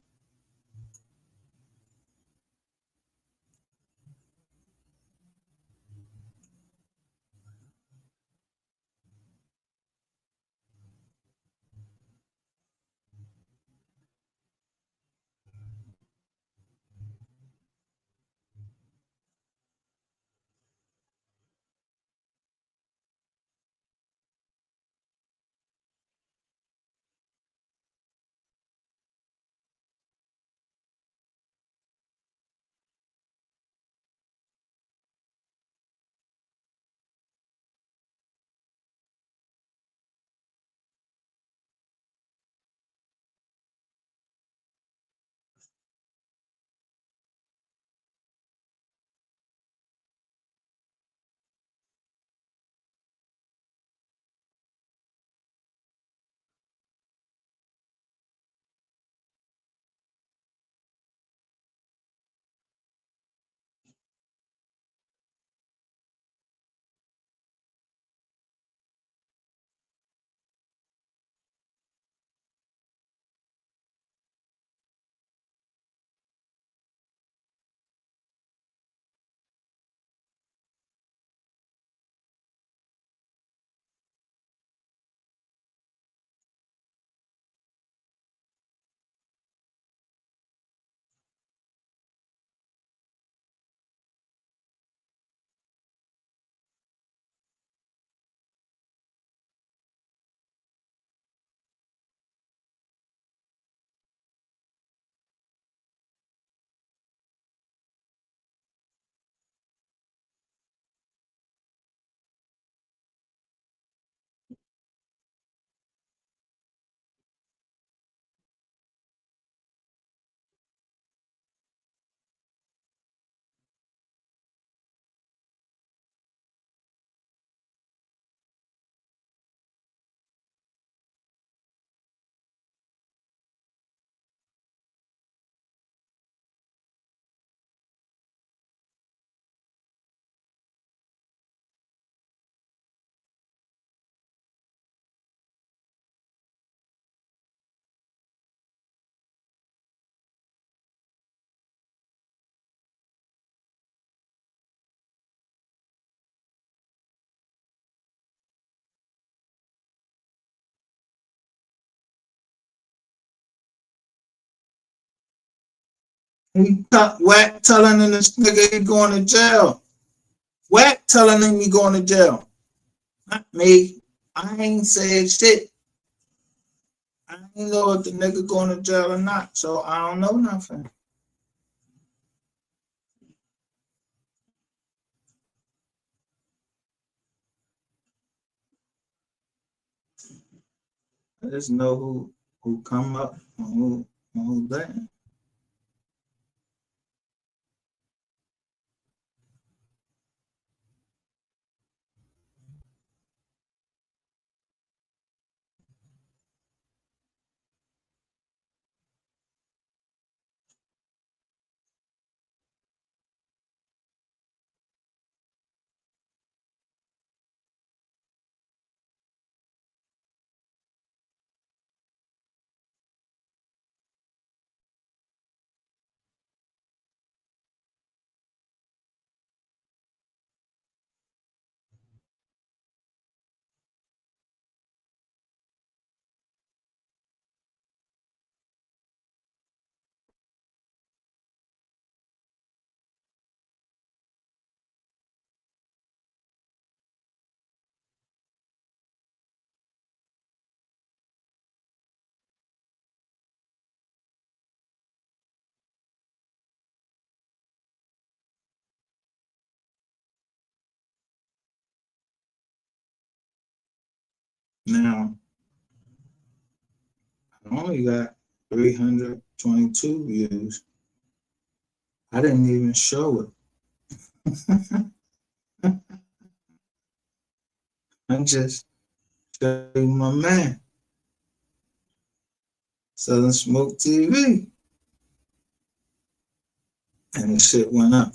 Wack telling him this nigga he going to jail. Wack telling him he going to jail. Not me. I ain't said shit. I ain't know if the nigga going to jail or not, so I don't know nothing. I just know who come up and who didn't. Now, I only got 322 views. I didn't even show it. I just showed my man, Southern Smoke TV, and the shit went up.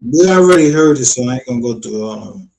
We already heard it, so I ain't gonna go through all of them.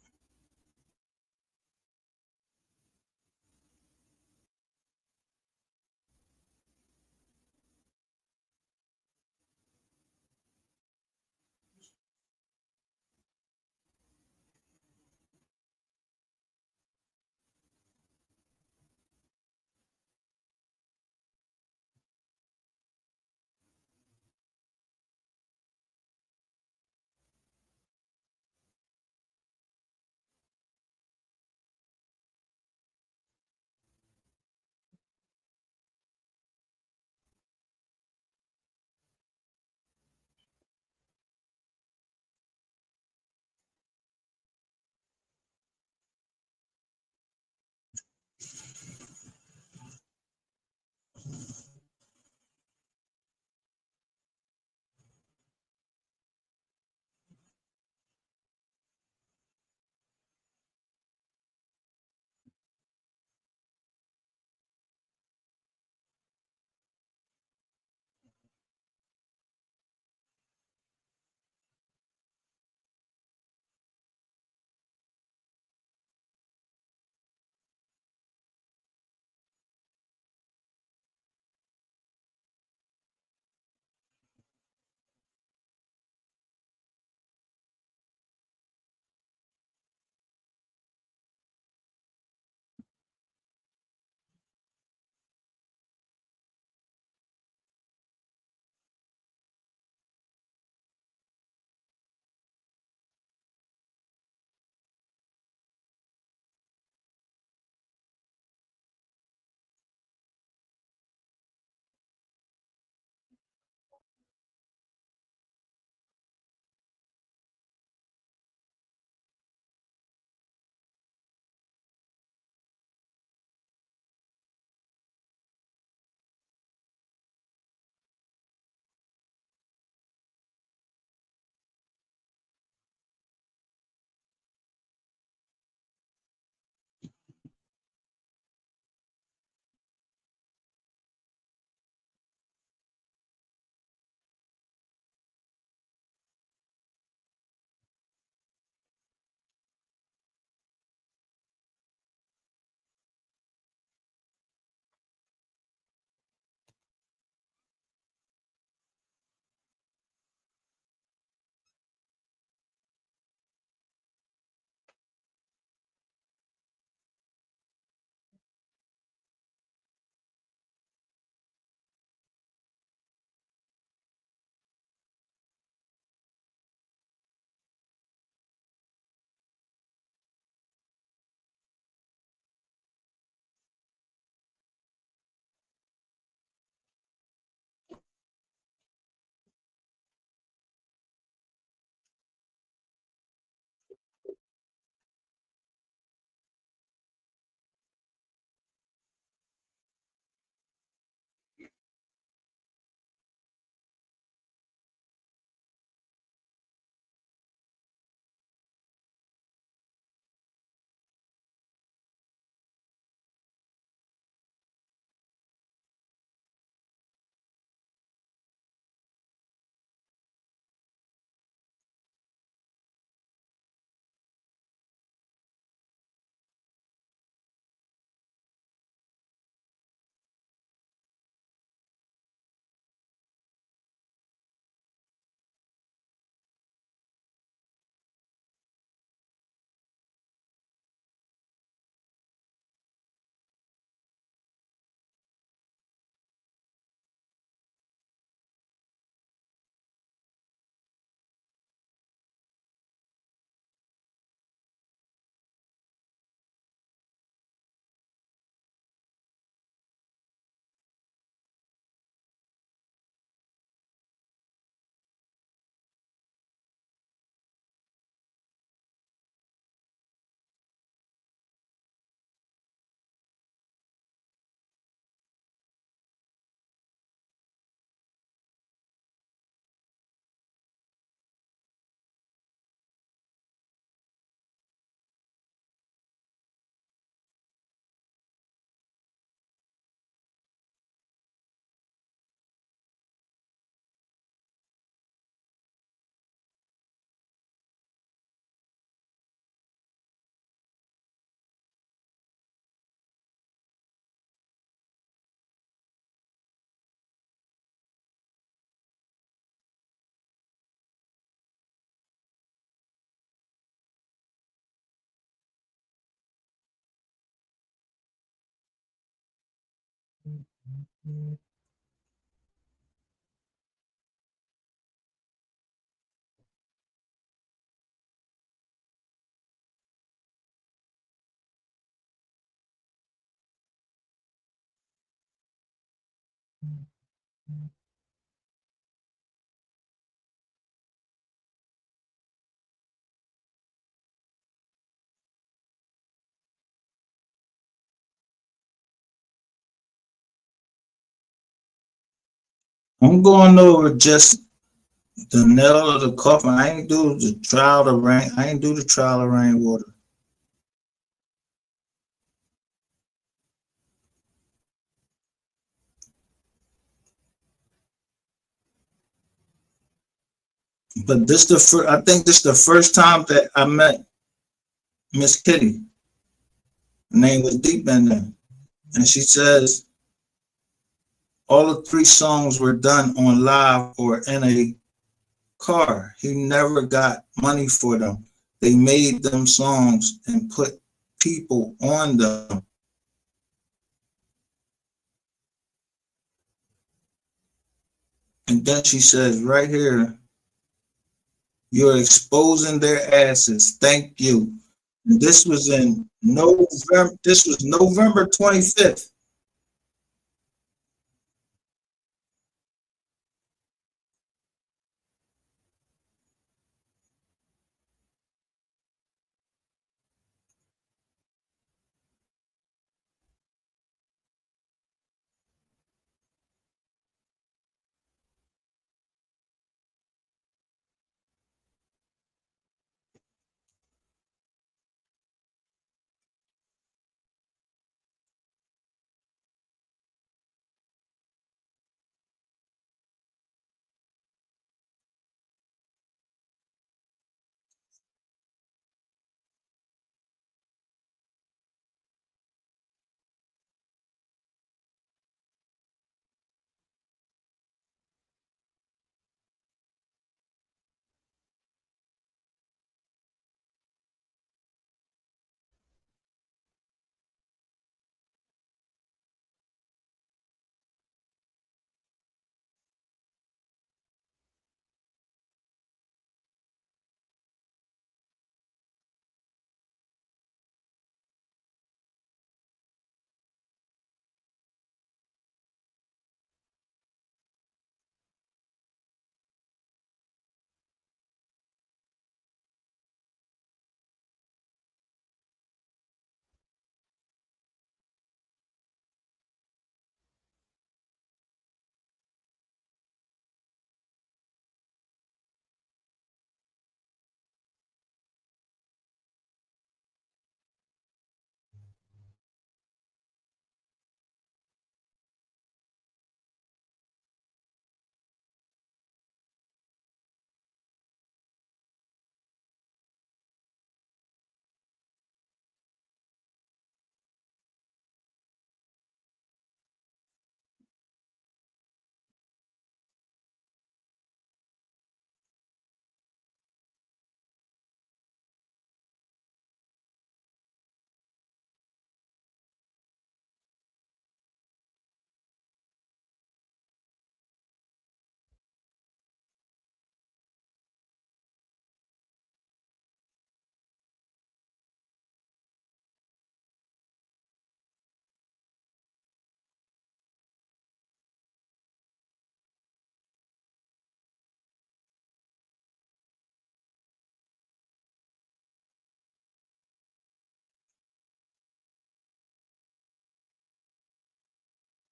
I'm going over just the nail of the coffin. I ain't do the trial of rain. I ain't do the trial of rainwater. But this the first. I think this the first time that I met Miss Kitty. Her name was Deep in there, and she says all the 3 songs were done on live or in a car. He never got money for them. They made them songs and put people on them. And then she says right here, you're exposing their asses. Thank you. And this was in November. This was November 25th.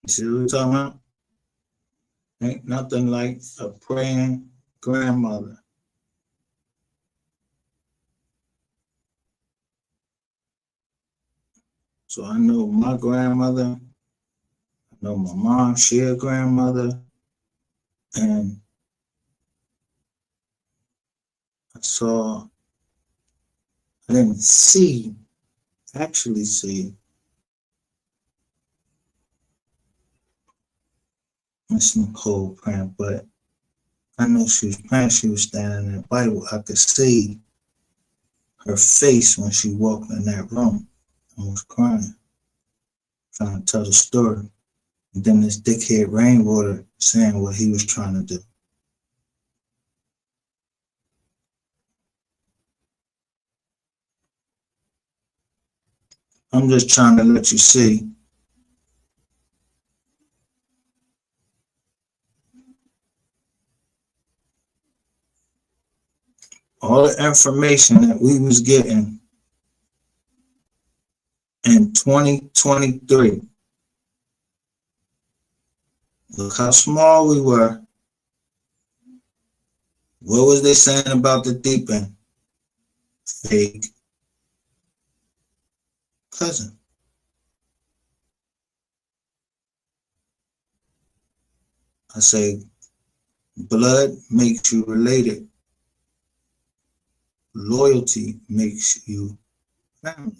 You see what we're talking about? Ain't nothing like a praying grandmother. So I know my grandmother, I know my mom, she a grandmother, and I didn't actually see Miss Nicole praying, but I know she was praying, she was standing in the Bible. I could see her face when she walked in that room and was crying, trying to tell the story. And then this dickhead Rainwater saying what he was trying to do. I'm just trying to let you see all the information that we was getting in 2023. Look how small we were. What was they saying about the deep end? Fake. Cousin. I say, blood makes you related. Loyalty makes you family.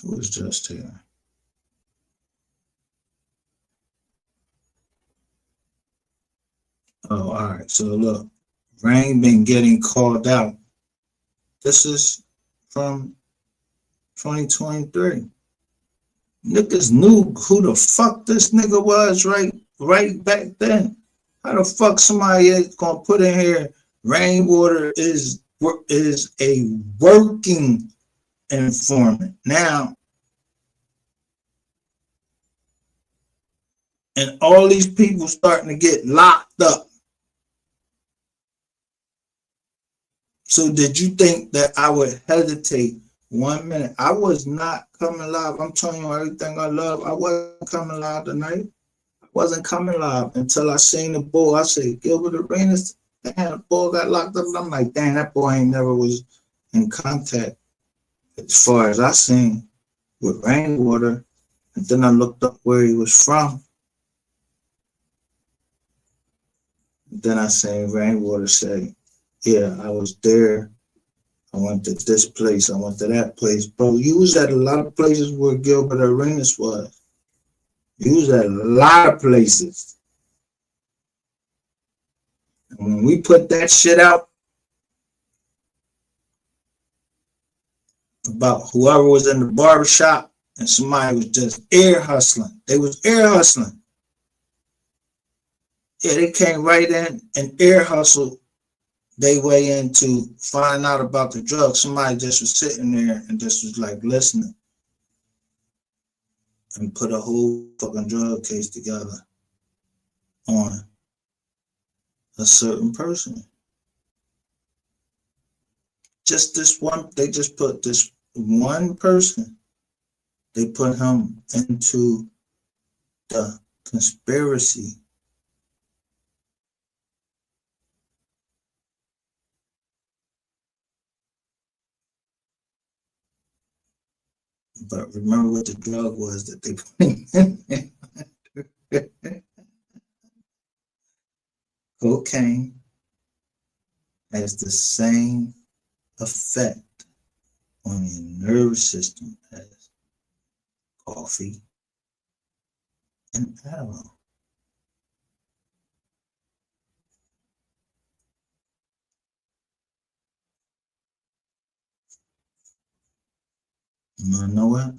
Who was just here? Oh, all right. So look, Rain been getting called out. This is from 2023. Niggas knew who the fuck this nigga was right back then. How the fuck somebody is gonna put in here Rainwater is a working informant now, and all these people starting to get locked up. So did you think that I would hesitate 1 minute? I was not coming live. I'm telling you everything I love. I wasn't coming live tonight. I wasn't coming live until I seen the bull. I said, Gilbert Arenas, damn, the bull got locked up. And I'm like, damn, that boy ain't never was in contact as far as I seen with Rainwater. And then I looked up where he was from. And then I seen Rainwater say, yeah, I was there. I went to this place. I went to that place. Bro, you was at a lot of places where Gilbert Arenas was. You was at a lot of places. And when we put that shit out about whoever was in the barbershop and somebody was just air hustling. They was air hustling. Yeah, they came right in and air hustled they way into finding out about the drugs. Somebody just was sitting there and just was like listening and put a whole fucking drug case together on a certain person. Just this one, they just put this one person, they put him into the conspiracy. But remember what the drug was that they put in. Cocaine has the same effect on your nervous system as coffee and Adderall. You wanna know what?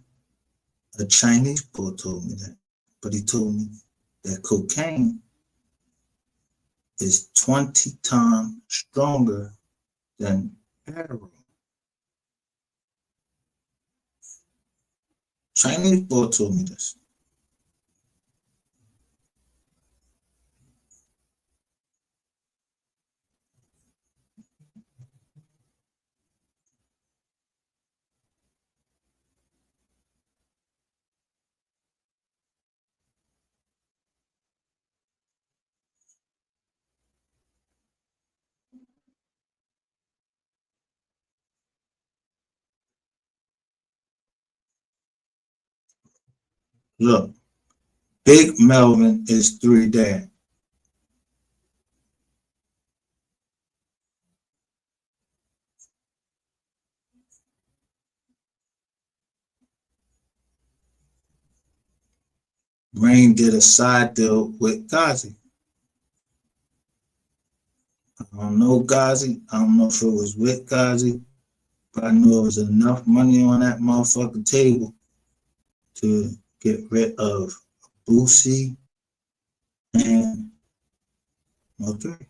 A Chinese boy told me that, but he told me that cocaine is 20 times stronger than Adderall. Chinese boy told me this. Look, Big Melvin is 3 down. Rain did a side deal with Ghazi. I don't know Ghazi. I don't know if it was with Ghazi, but I knew it was enough money on that motherfucking table to get rid of Boosie and Mo3.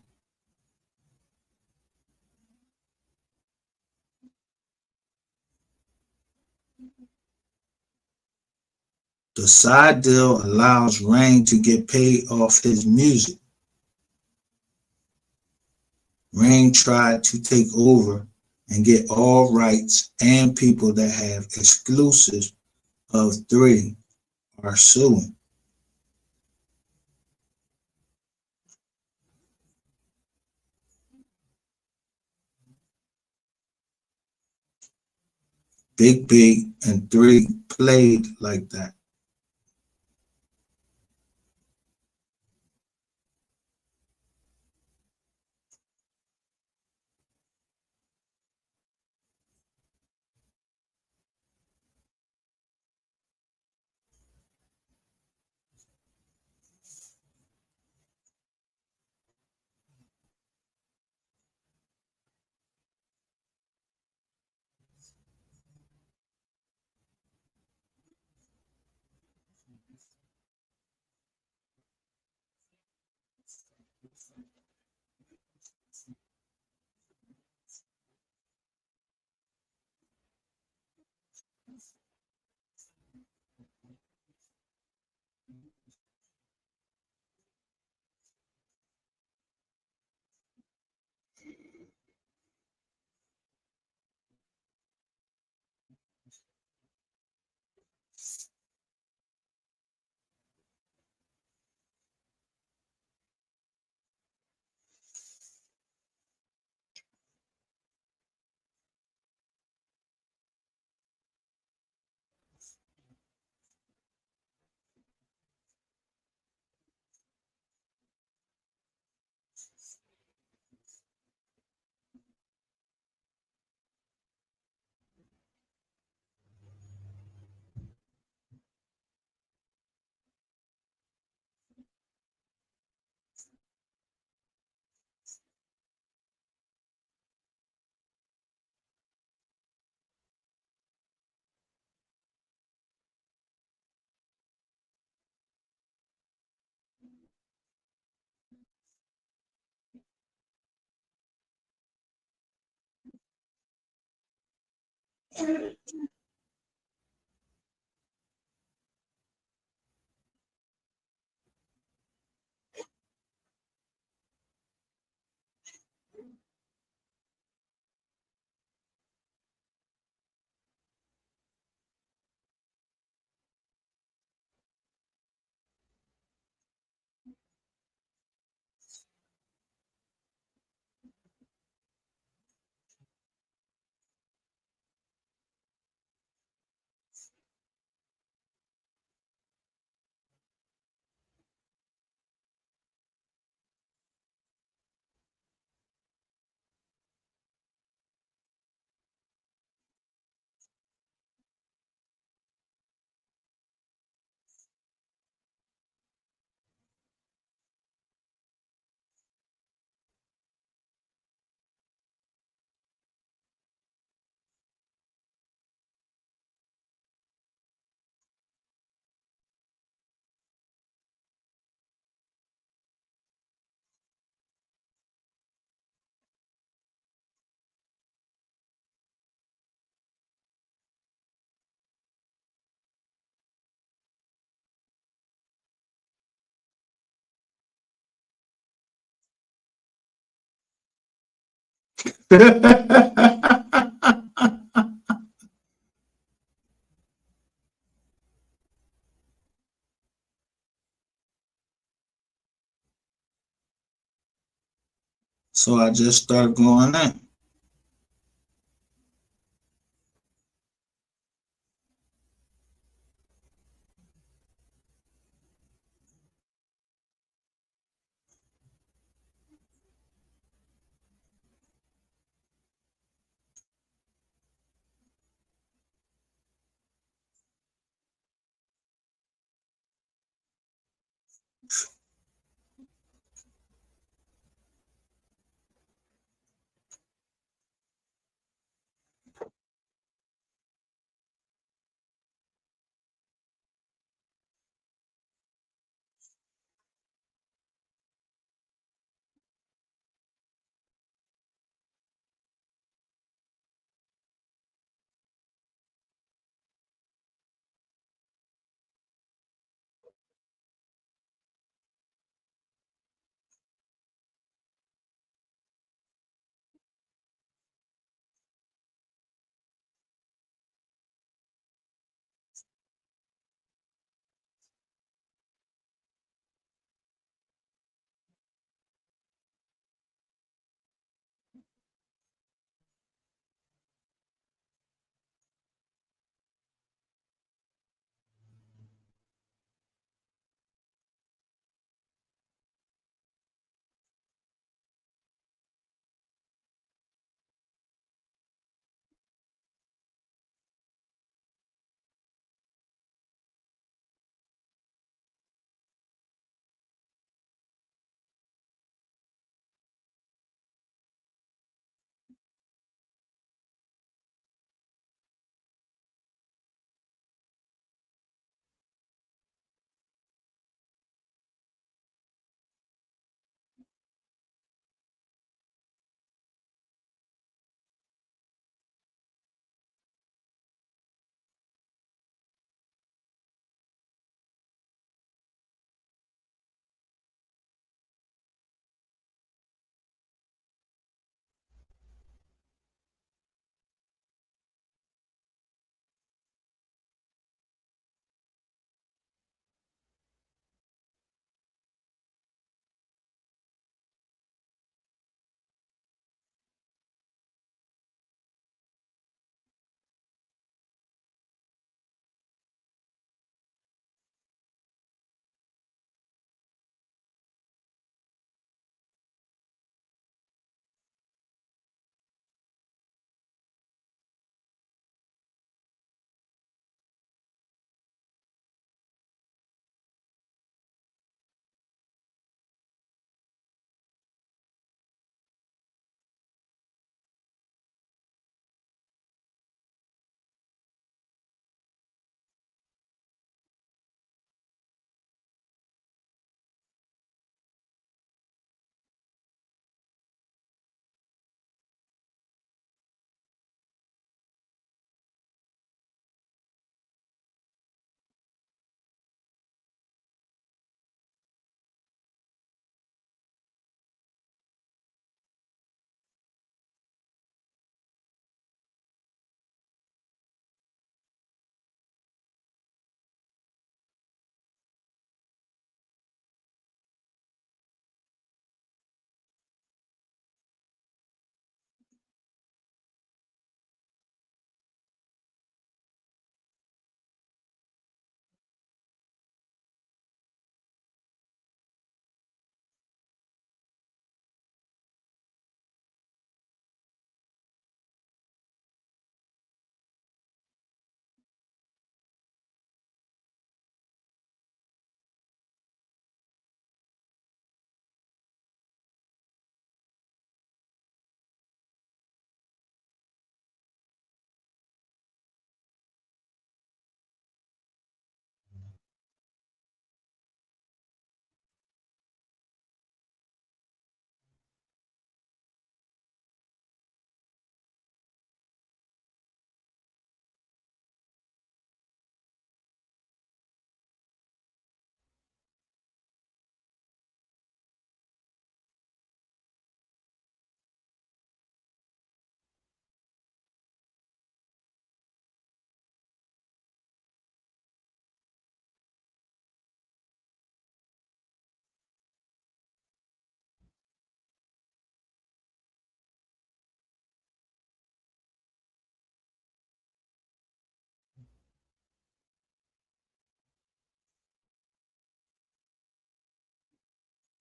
The side deal allows Rain to get paid off his music. Rain tried to take over and get all rights, and people that have exclusives of 3 are suing. Big B and 3 played like that. So I just started going in.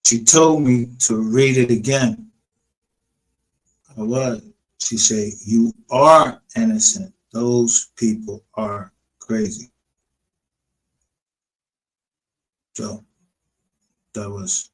She told me to read it again. I was. She said, "You are innocent. Those people are crazy." So that was.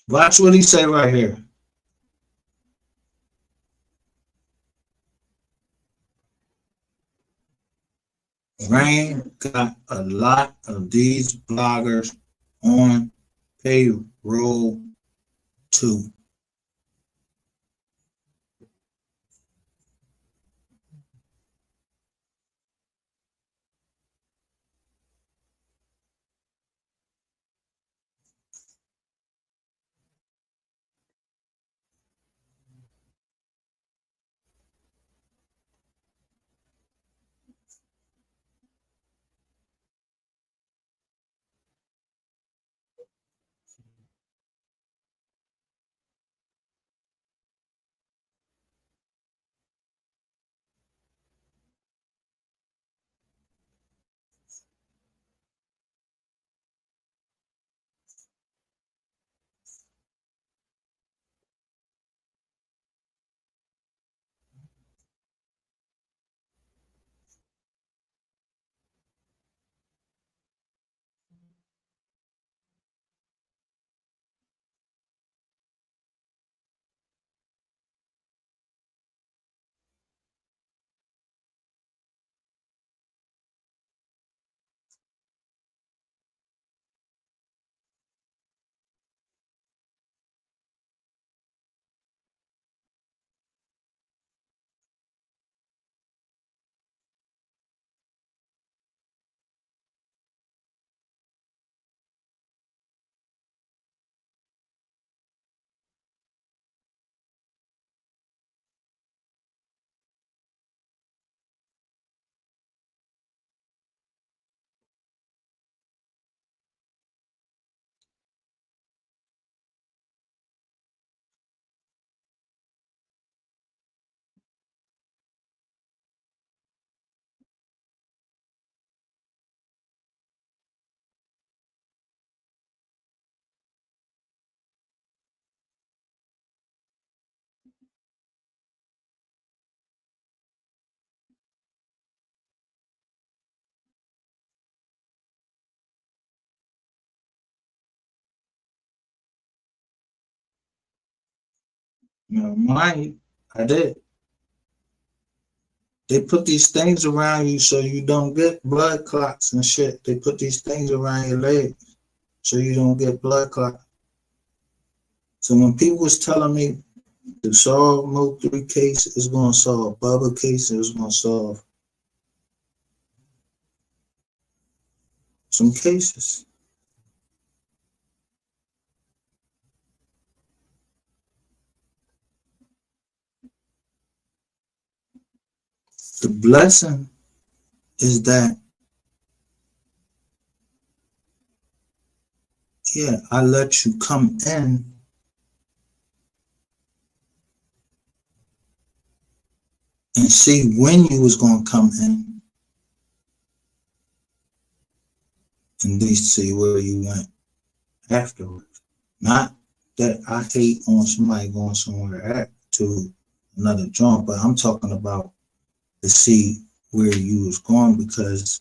Watch what he say right here. Rain got a lot of these bloggers on payroll too. You know, mine, I did. They put these things around you so you don't get blood clots and shit. They put these things around your leg so you don't get blood clot. So when people was telling me to solve Mo 3 case, it's gonna solve Bubba case, it's gonna solve some cases. The blessing is that, yeah, I let you come in and see when you was gonna come in and then see where you went afterwards. Not that I hate on somebody going somewhere to another joint, but I'm talking about to see where you was going because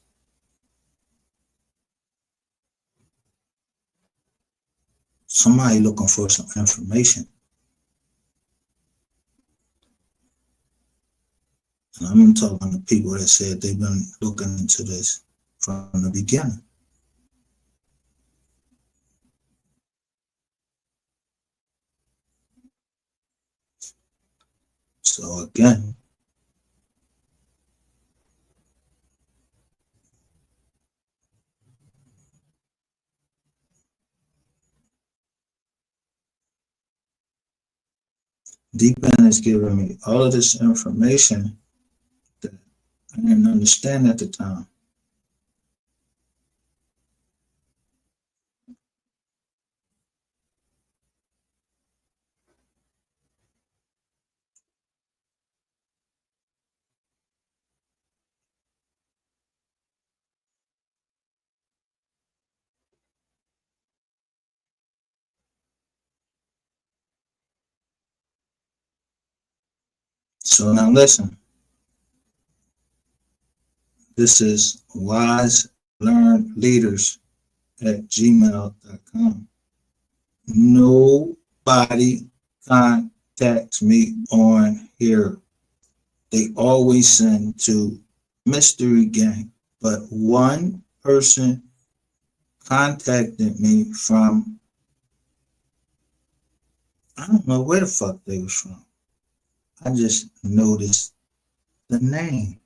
somebody looking for some information. And I'm talking to people that said they've been looking into this from the beginning. So again, Deep End is giving me all of this information that I didn't understand at the time. So now listen, this is wise learned leaders at gmail.com. Nobody contacts me on here. They always send to Mystery Gang. But one person contacted me from, I don't know where the fuck they was from. I just noticed the name.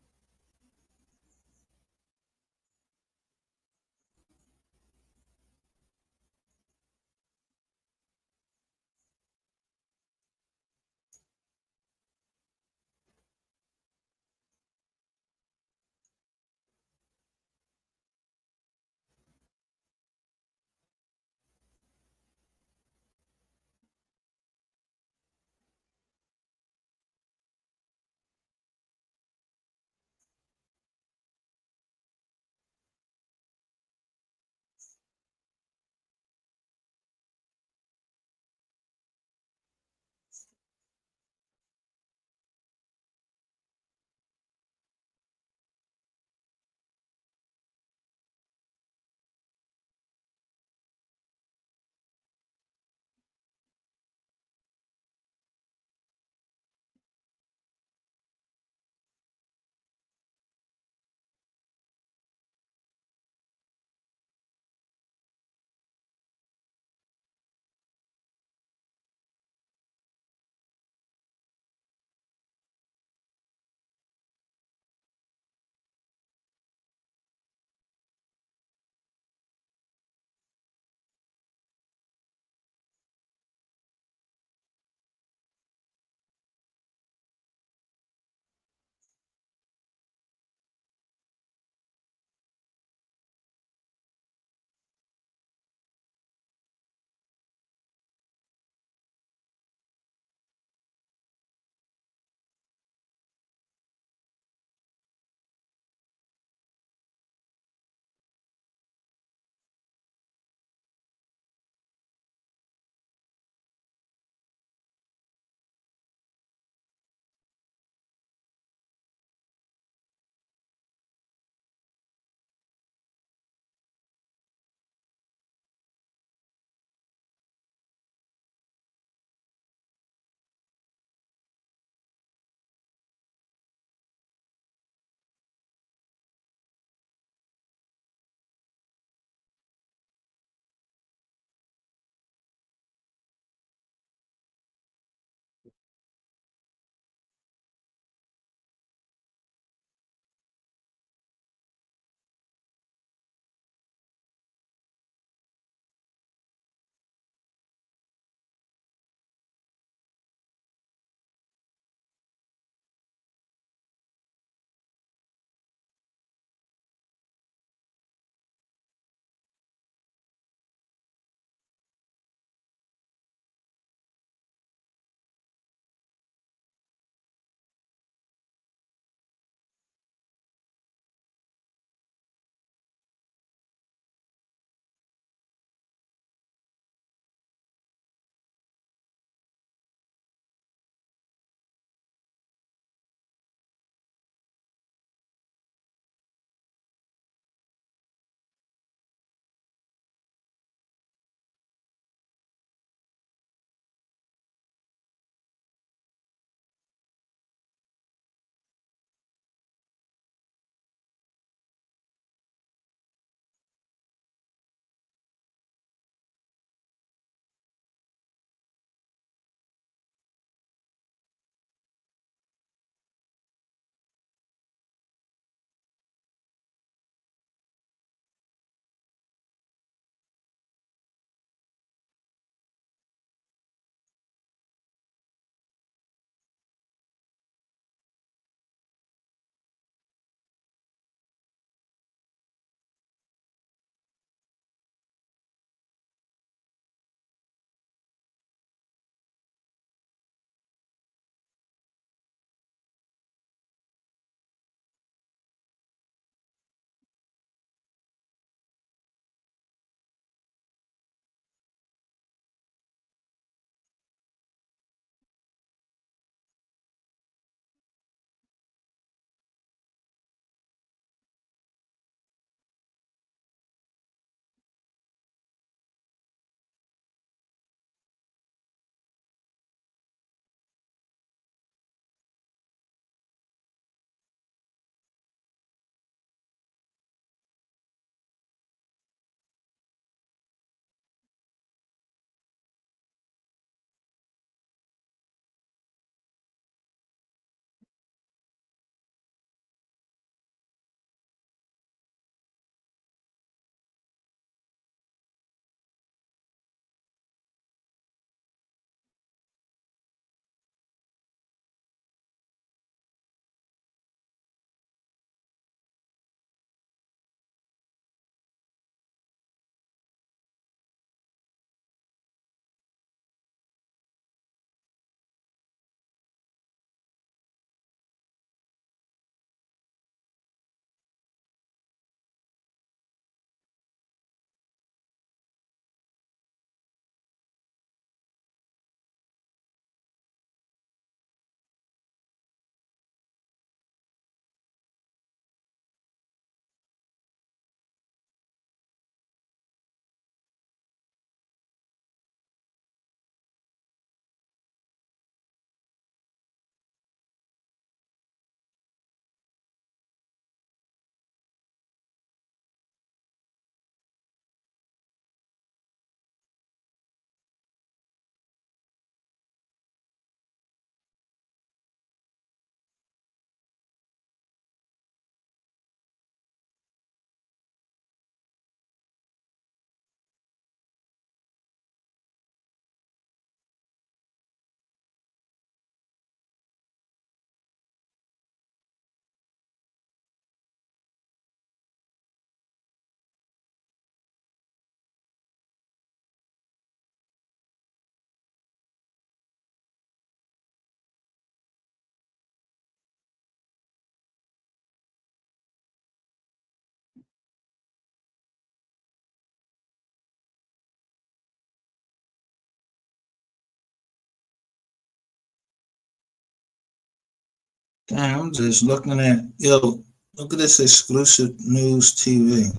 Damn, I'm just looking at look at this exclusive news TV.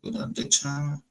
Look at the channel.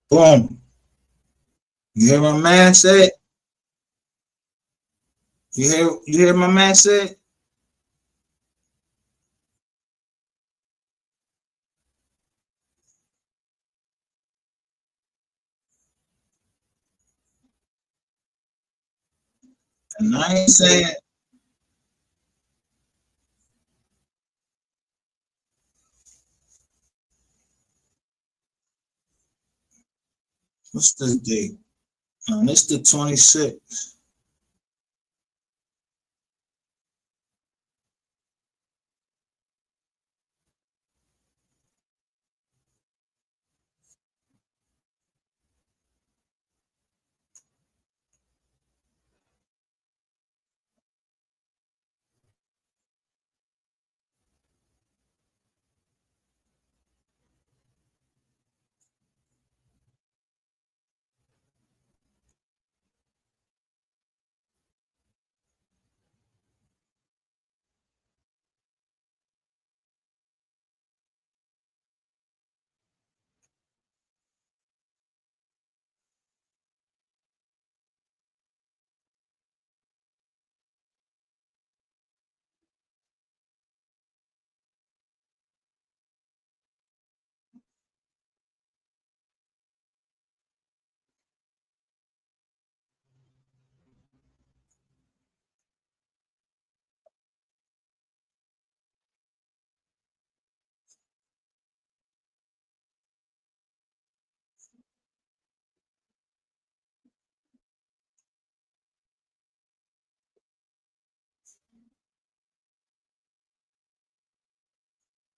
Boom. You hear my man say? You hear my man say? And I ain't saying what's the date? It's the 26th.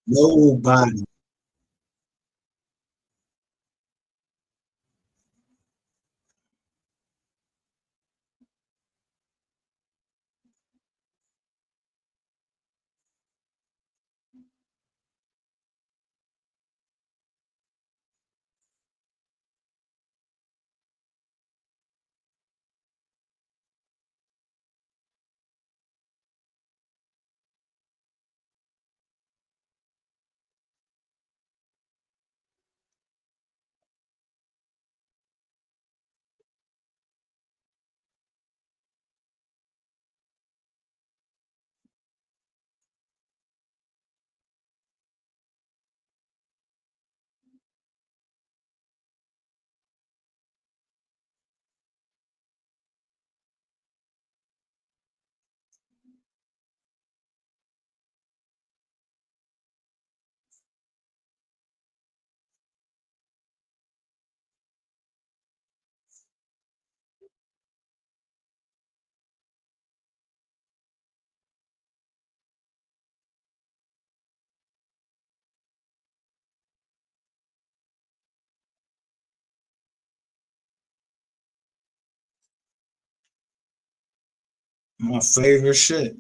Nobody. My favorite shit.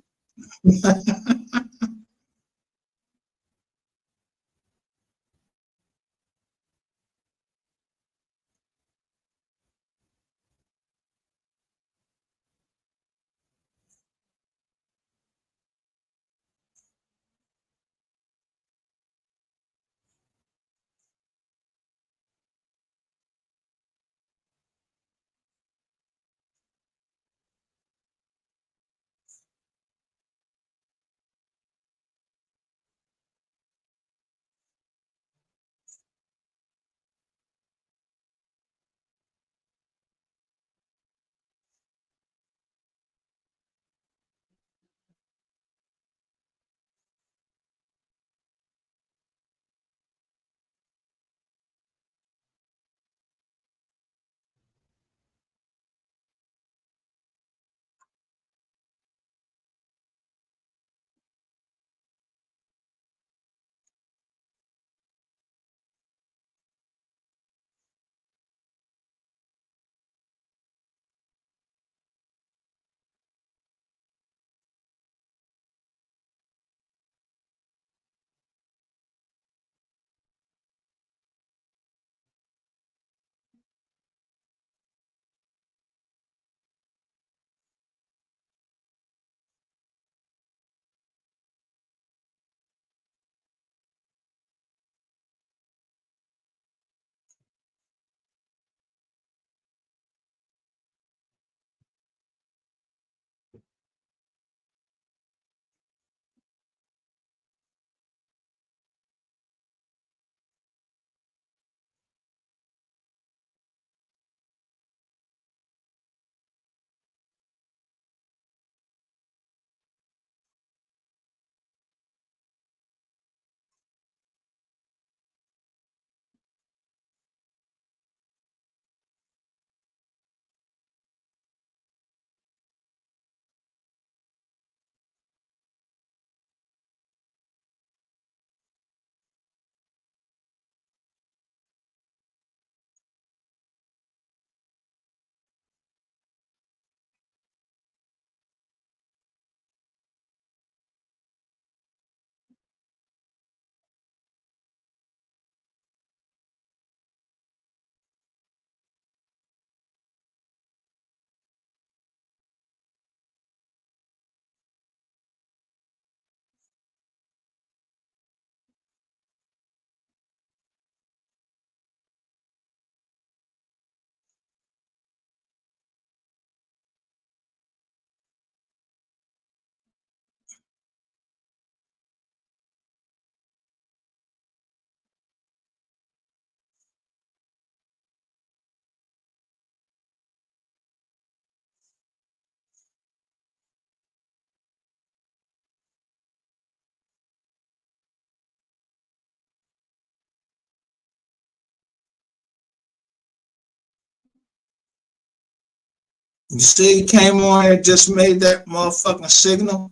You see, he came on and just made that motherfucking signal.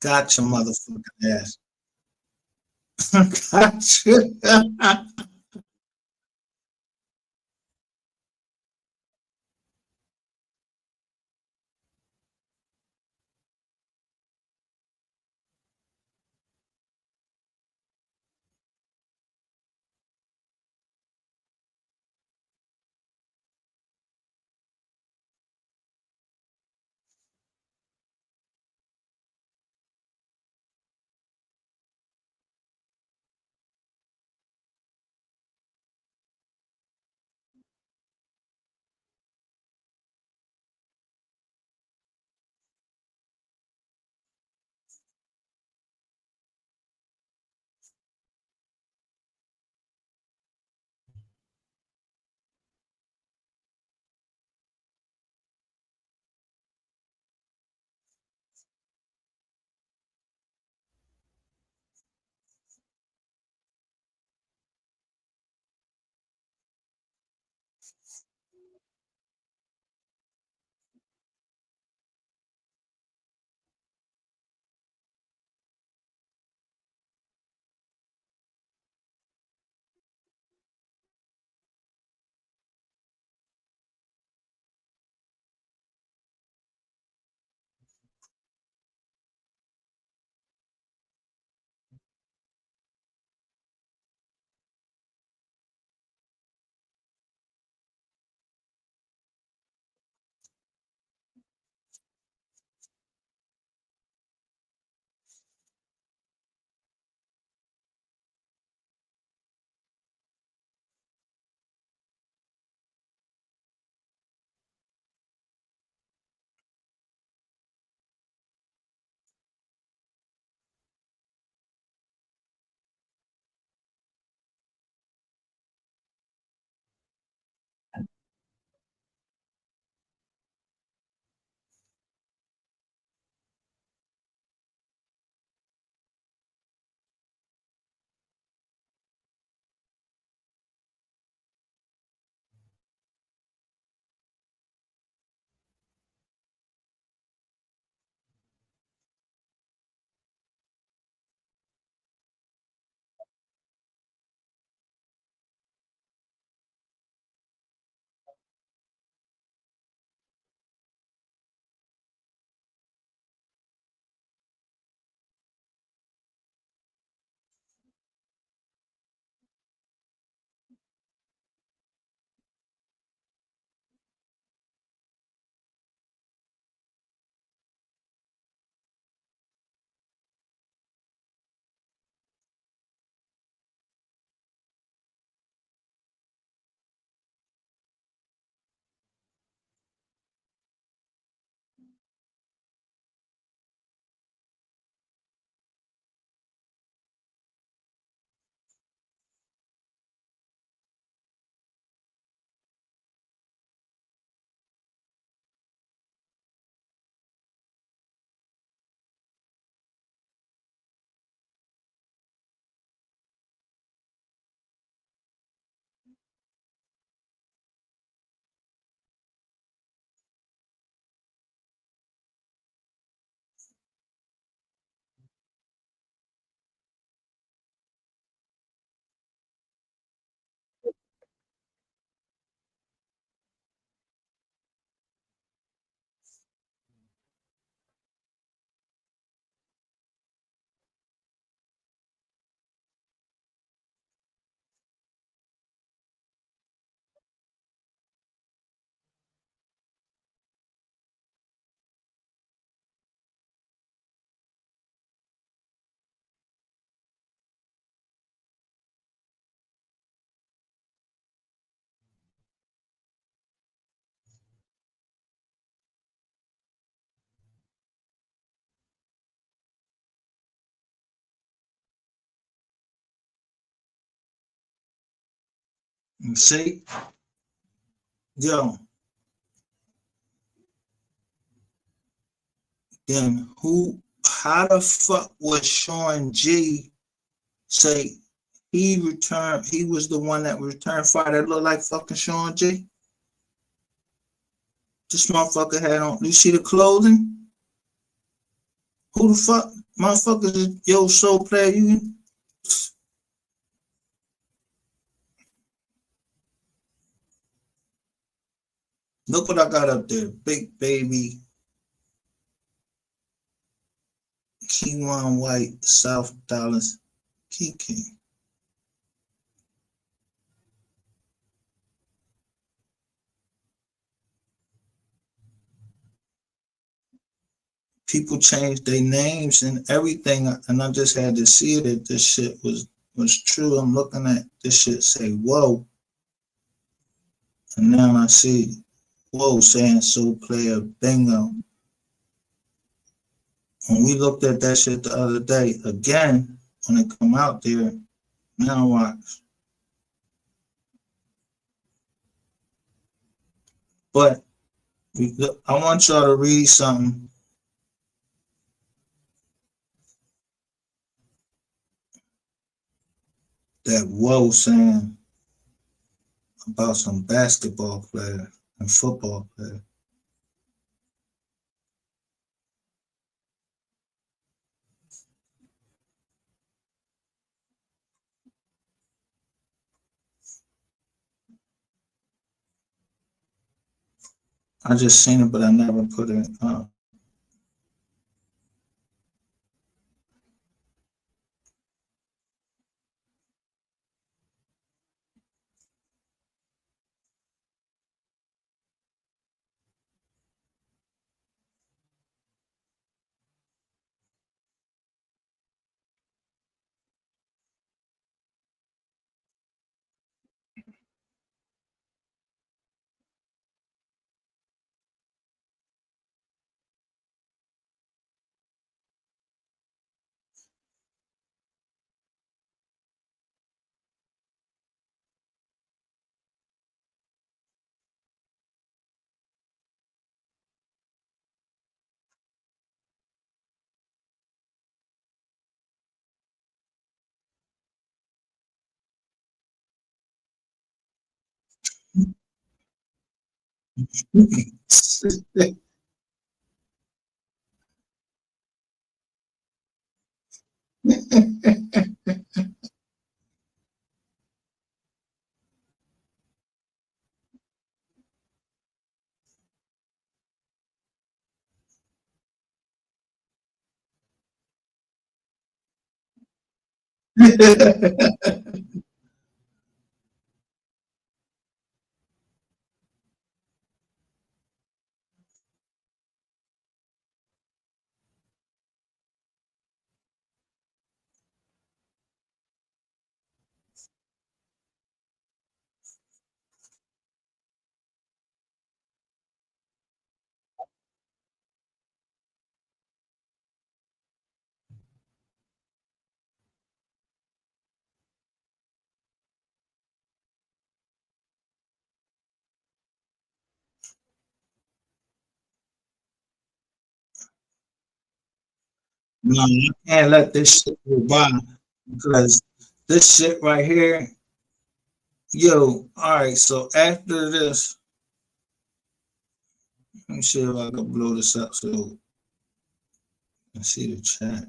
Gotcha, motherfucking ass. Gotcha. You see, yo, then how the fuck was Sean G say he returned, he was the one that returned fire that looked like fucking Sean J. This motherfucker had on, you see the clothing? Who the fuck? Motherfucker is yo soul player. You look what I got up there. Big baby. King White, South Dallas, King. People changed their names and everything, and I just had to see that this shit was true. I'm looking at this shit, say whoa, and now I see whoa saying soul player bingo. When we looked at that shit the other day, again, when it come out there, now watch. But I want y'all to read something that whoa saying about some basketball player and football player. I just seen it, but I never put it up. No, you can't let this shit go by because this shit right here, yo, all right, so after this, let me see if I can blow this up so you can see the chat.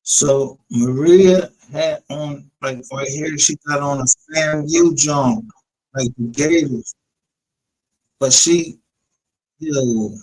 So Maria had on like right here, she got on a FAMU joint, like the Gators. But she, yo,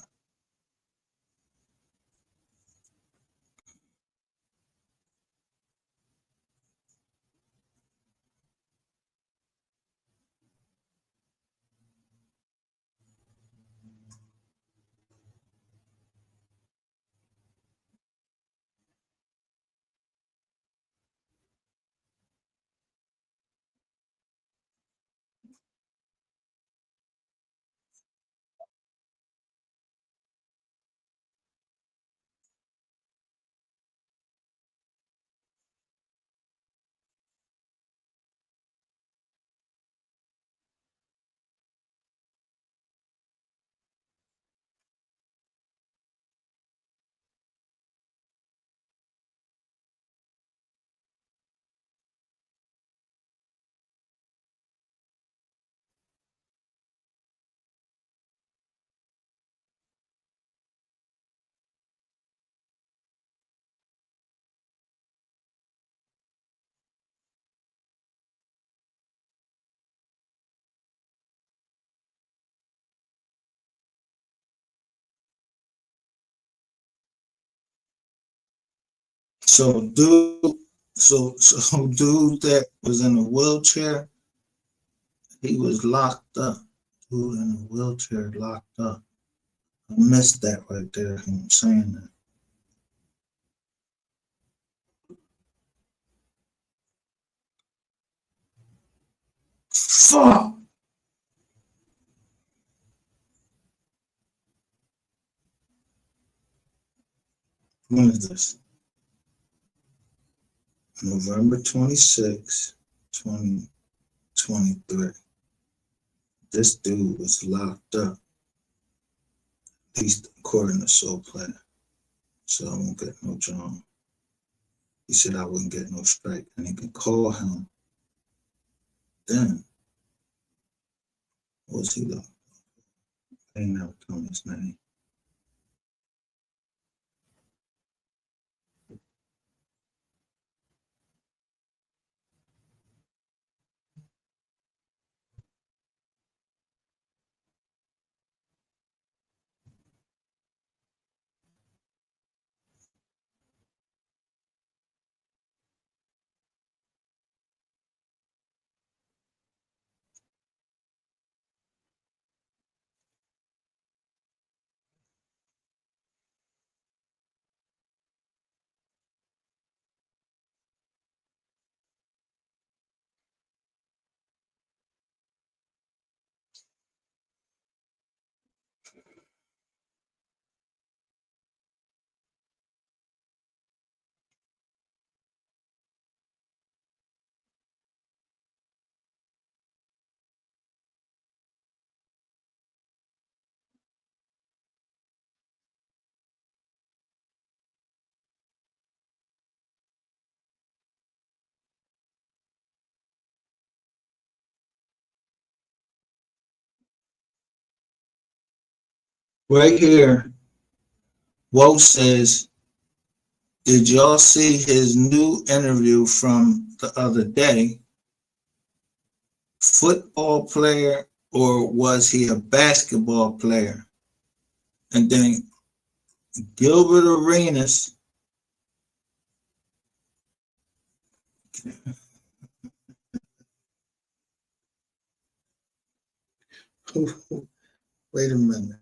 so dude, so dude that was in a wheelchair, he was locked up. Dude in a wheelchair locked up. I missed that right there. Him saying that. Fuck. When is this? November 26, 2023. This dude was locked up, at least according to Soul Player. So I won't get no John. He said I wouldn't get no strike, and he could call him. Then, what was he though? I ain't never told his name. Right here, Woe says, did y'all see his new interview from the other day? Football player or was he a basketball player? And then Gilbert Arenas, wait a minute.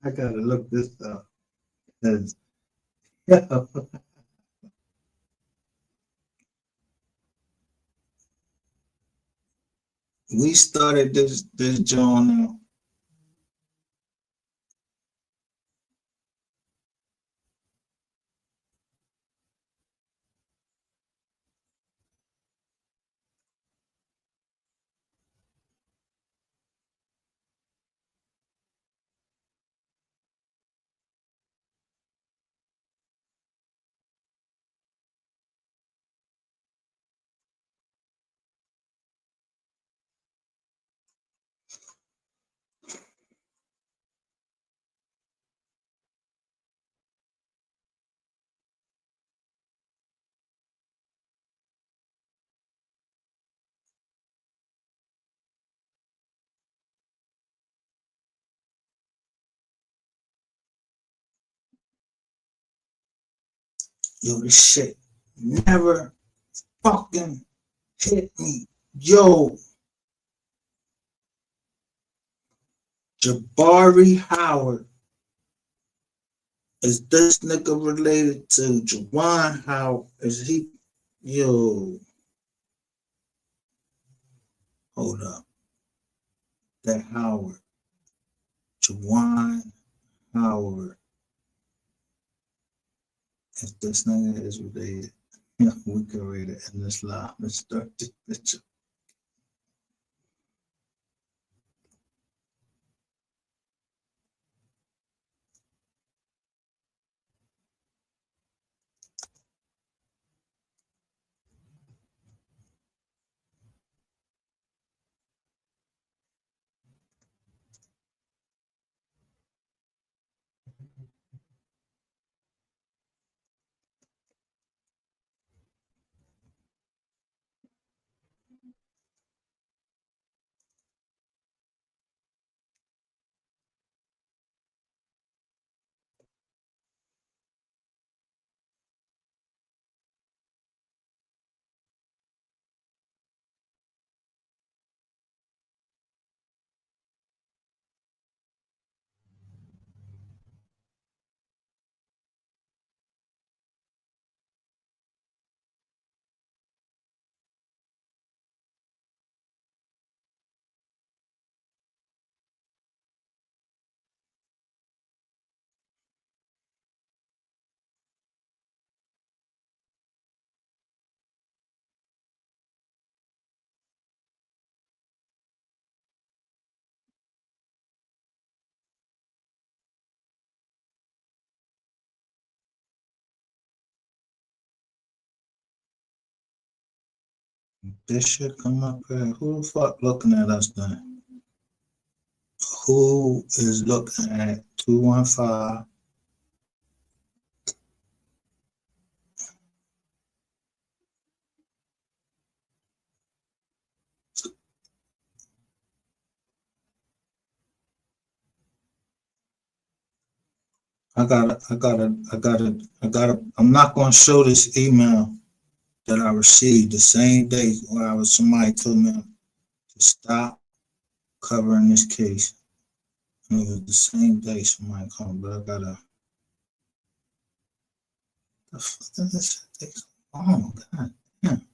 I gotta look this up. 'Cause, we started this joint. Yo, this shit never fucking hit me. Yo, Jabari Howard. Is this nigga related to Jawan Howard? Is he? Yo, hold up. That Howard. Jawan Howard. If this nigga is related, we can read it in this live. Let's start this picture. This shit come up here. Who the fuck looking at us then? Who is looking at 215? I'm not gonna show this email that I received the same day when somebody told me to stop covering this case. And it was the same day somebody called, but I gotta. The fuck does this shit take so long? God damn.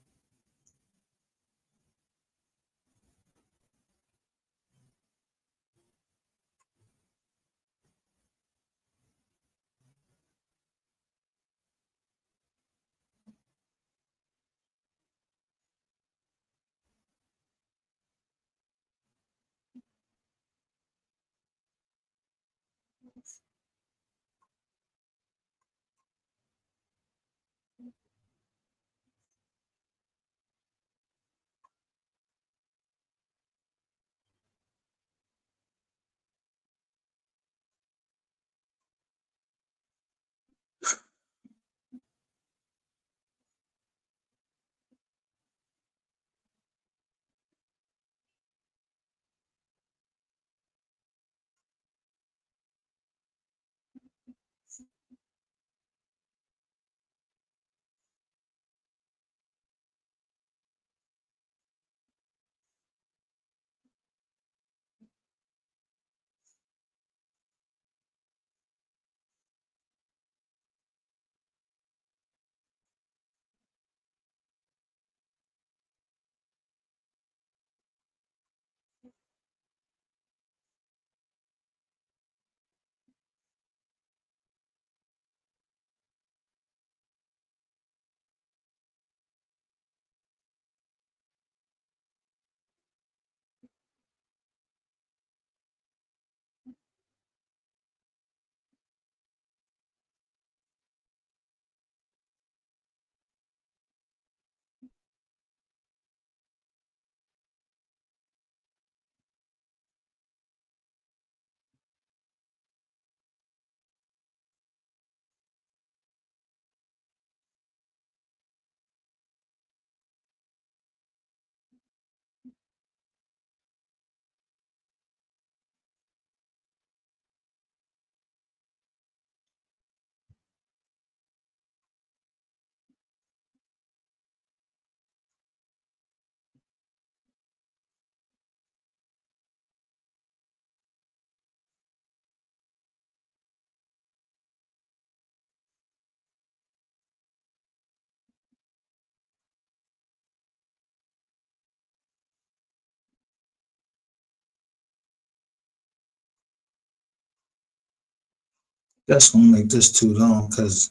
That's gonna make this too long because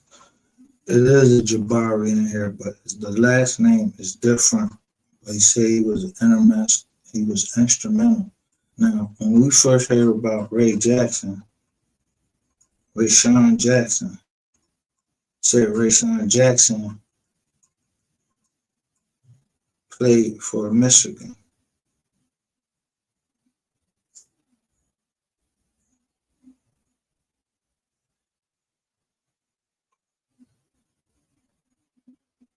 it is a Jabari in here, but the last name is different. They say he was he was instrumental. Now, when we first heard about Ray Sean Jackson, said Ray Sean Jackson played for Michigan.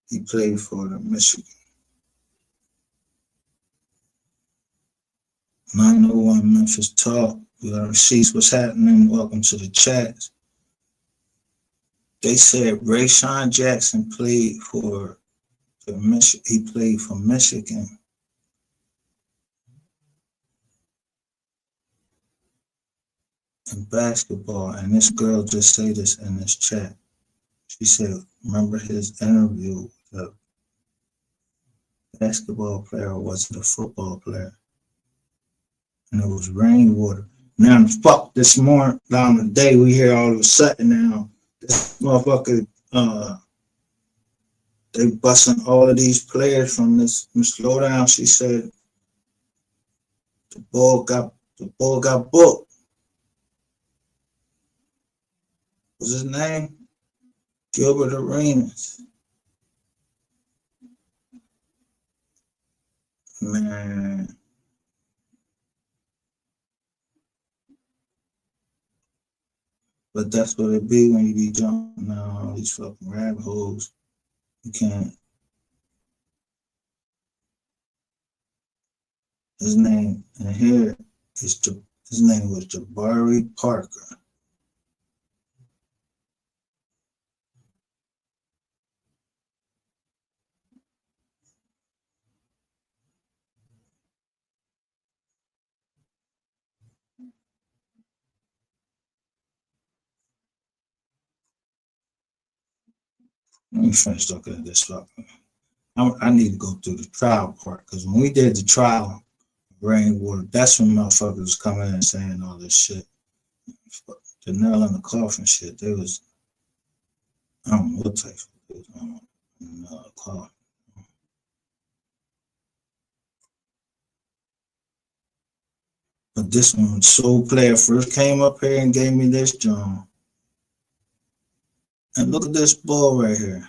He played for the Michigan. 901 Memphis Talk. We got receipts. What's happening? Welcome to the chat. They said Ray Sean Jackson played for he played for Michigan in basketball. And this girl just said this in this chat. She said, remember his interview with a basketball player or was it a football player? And it was rainwater. Now fuck this morning down the day we hear all of a sudden now this motherfucker they busting all of these players from this slowdown. She said the ball got booked. What's his name? Gilbert Arenas. Man. But that's what it be when you be jumping down all these fucking rabbit holes. You can't. His name in here is his name was Jabari Parker. Let me finish looking at this fucking. I need to go through the trial part because when we did the trial, rainwater, that's when motherfuckers was coming in and saying all this shit. The nail in the coffin shit. They was, I don't know what type of it was. But this one, Soul Player first came up here and gave me this John. And look at this ball right here.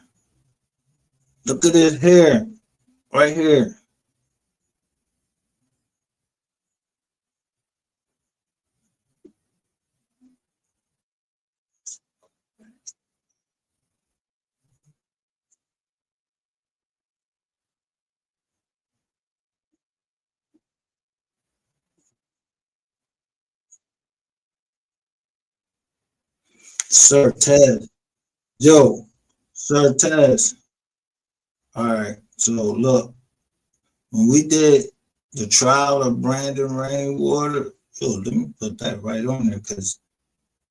Look at his hair right here. Sir Ted. Yo, Sir Tez. All right. So look, when we did the trial of Brandon Rainwater, yo, let me put that right on there because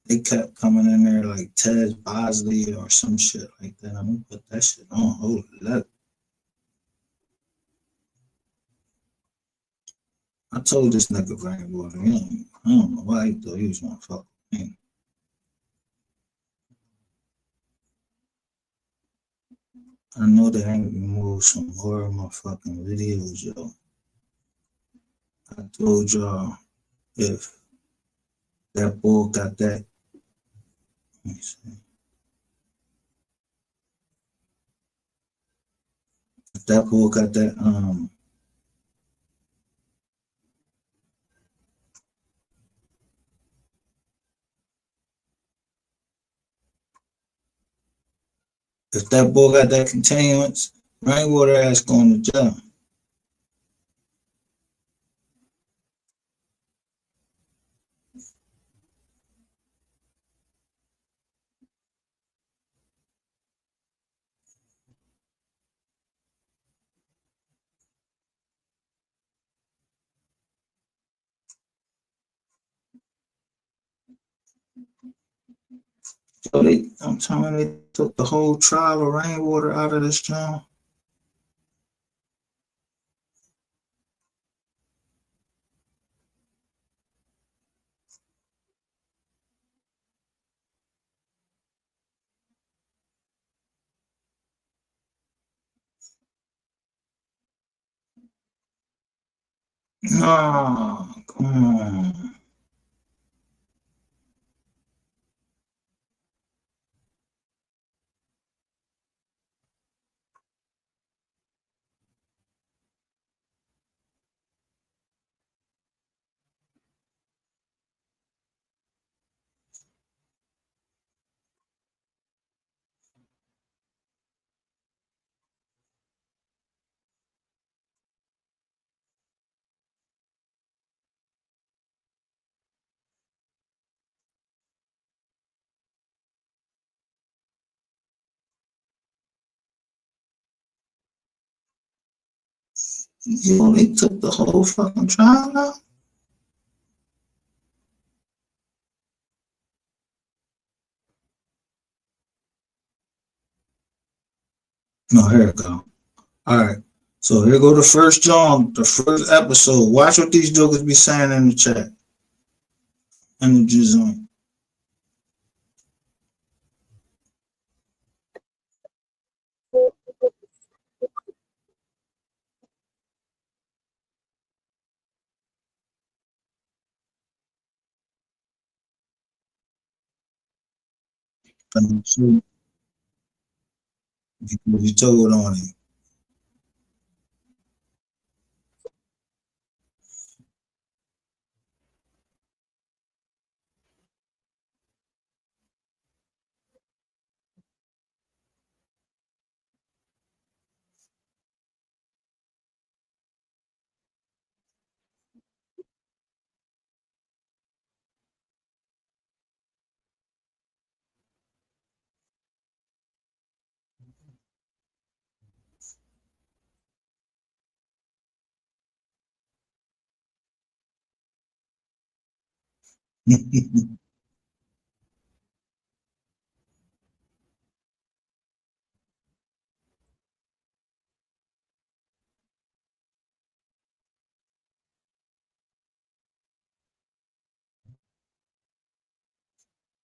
they kept coming in there like Ted Bosley or some shit like that. I'm gonna put that shit on. Hold it. I told this nigga Rainwater, I don't know why he thought he was gonna fuck with me. I know they ain't removed some more of my fucking videos, yo. I told y'all if that bull got that, let me see. If that bull got that, if that bull got that continuance, Rainwater ass going to jail. So I'm telling you, they took the whole trial of Rainwater out of this joint. Nah, come on. You only took the whole fucking trial out? No, here it go. All right. So here go the first John, the first episode. Watch what these jokers be saying in the chat. In the G zone. And so, you told on him.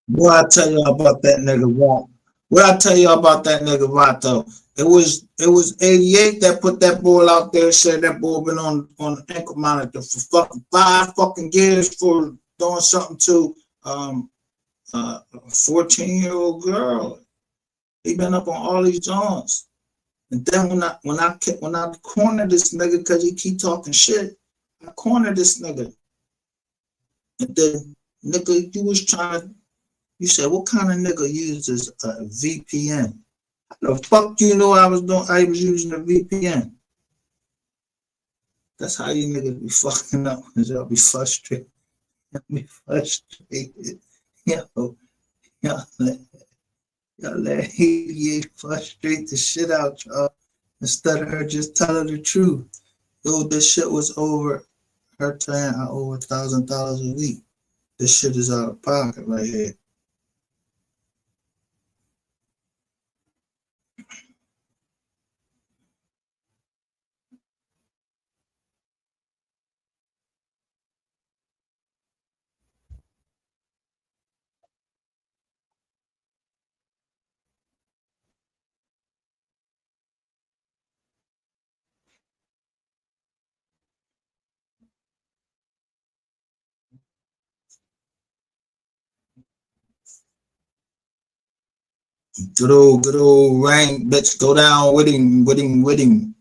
What I tell you about that nigga Watt? What I tell you about that nigga Watt though? It was 88 that put that ball out there. Said that ball been on ankle monitor for fucking 5 fucking years for doing something to a 14-year-old girl. He been up on all these joints. And then when I cornered this nigga because he keep talking shit, I cornered this nigga. And then nigga, you said, what kind of nigga uses a VPN? The fuck you know I was doing? I was using a VPN. That's how you niggas be fucking up, cause y'all be frustrated. Y'all be frustrated. Yo, y'all let 88 frustrate the shit out y'all instead of her just telling the truth. Yo, this shit was over. Her saying I owe $1,000 a week. This shit is out of pocket right here. Good old rank, bitch. Go down with him, with him, with him.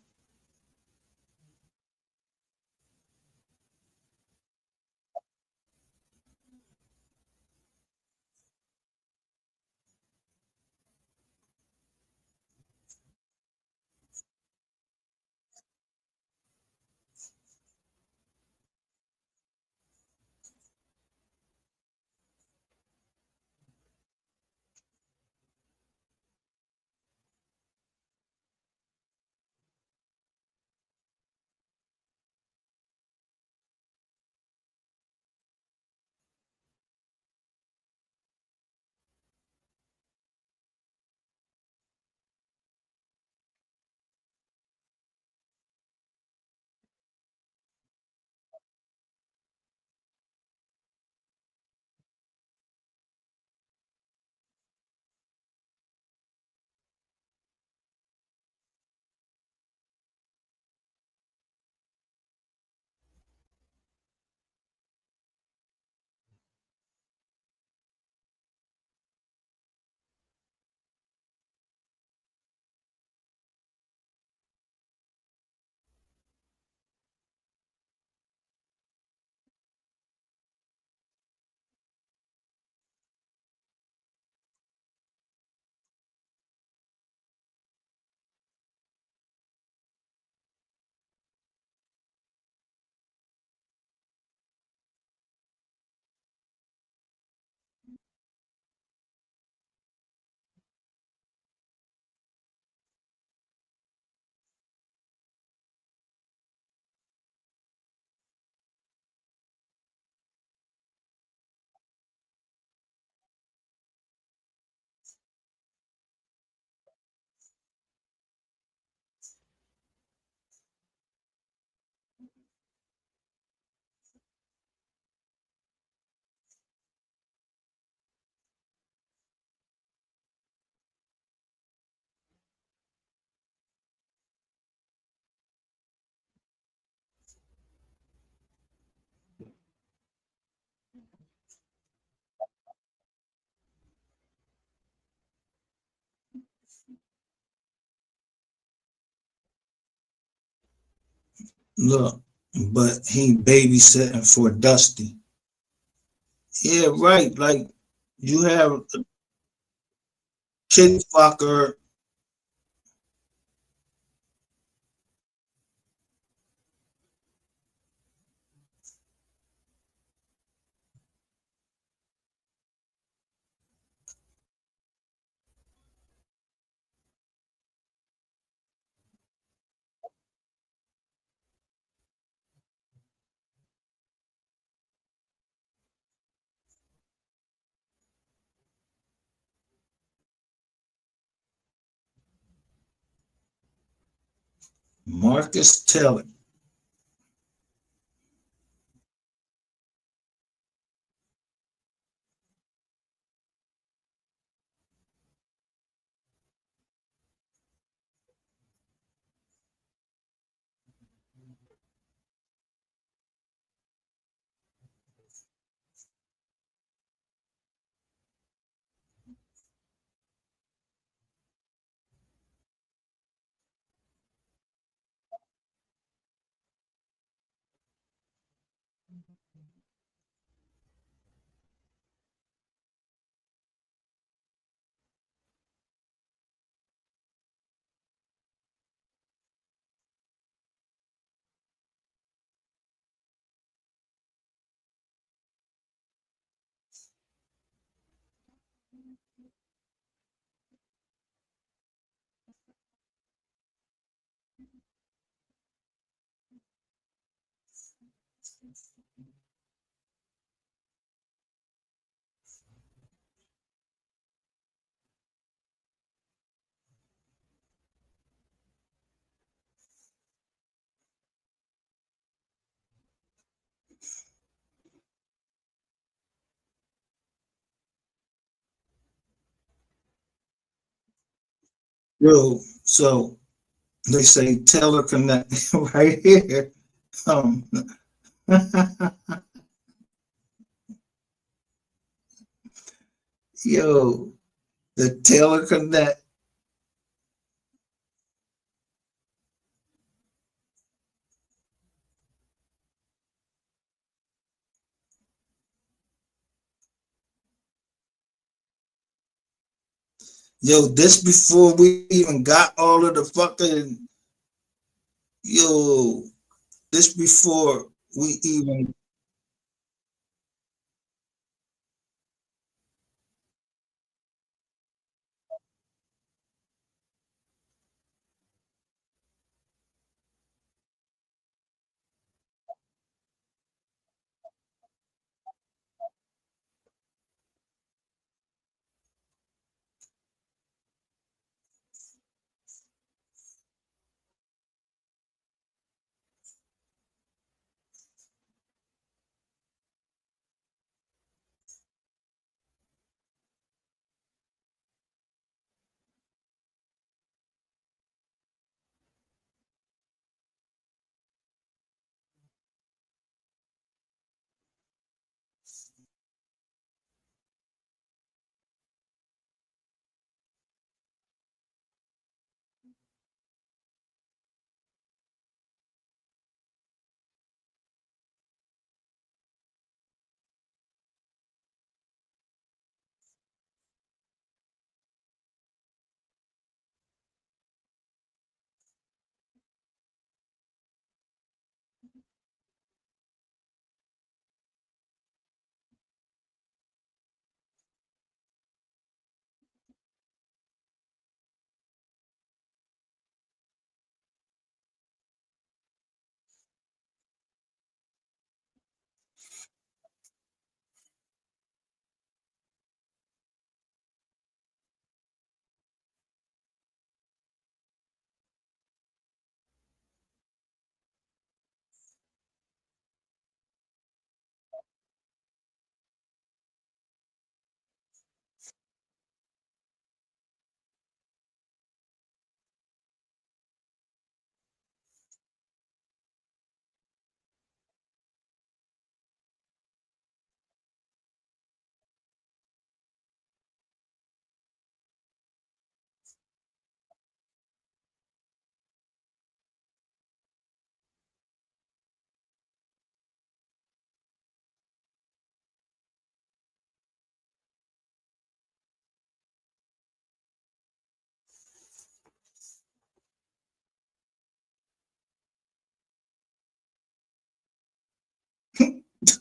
Look, but he babysitting for Dusty. Yeah, right. Like you have a kickboxer. Marcus Taylor. Yo, so they say Taylor Connect right here. Um, yo, the Taylor Connect. Yo, this before we even got all of the fucking yo. This before we even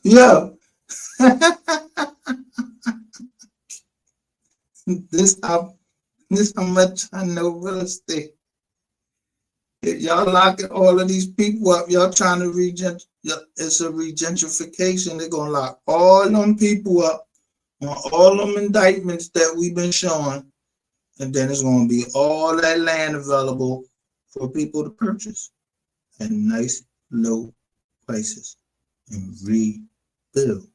Yeah. this how this how much I know real estate. If y'all locking all of these people up, y'all trying to it's a regentrification. They're gonna lock all them people up on all them indictments that we've been showing, and then it's gonna be all that land available for people to purchase at nice low prices and rebuild.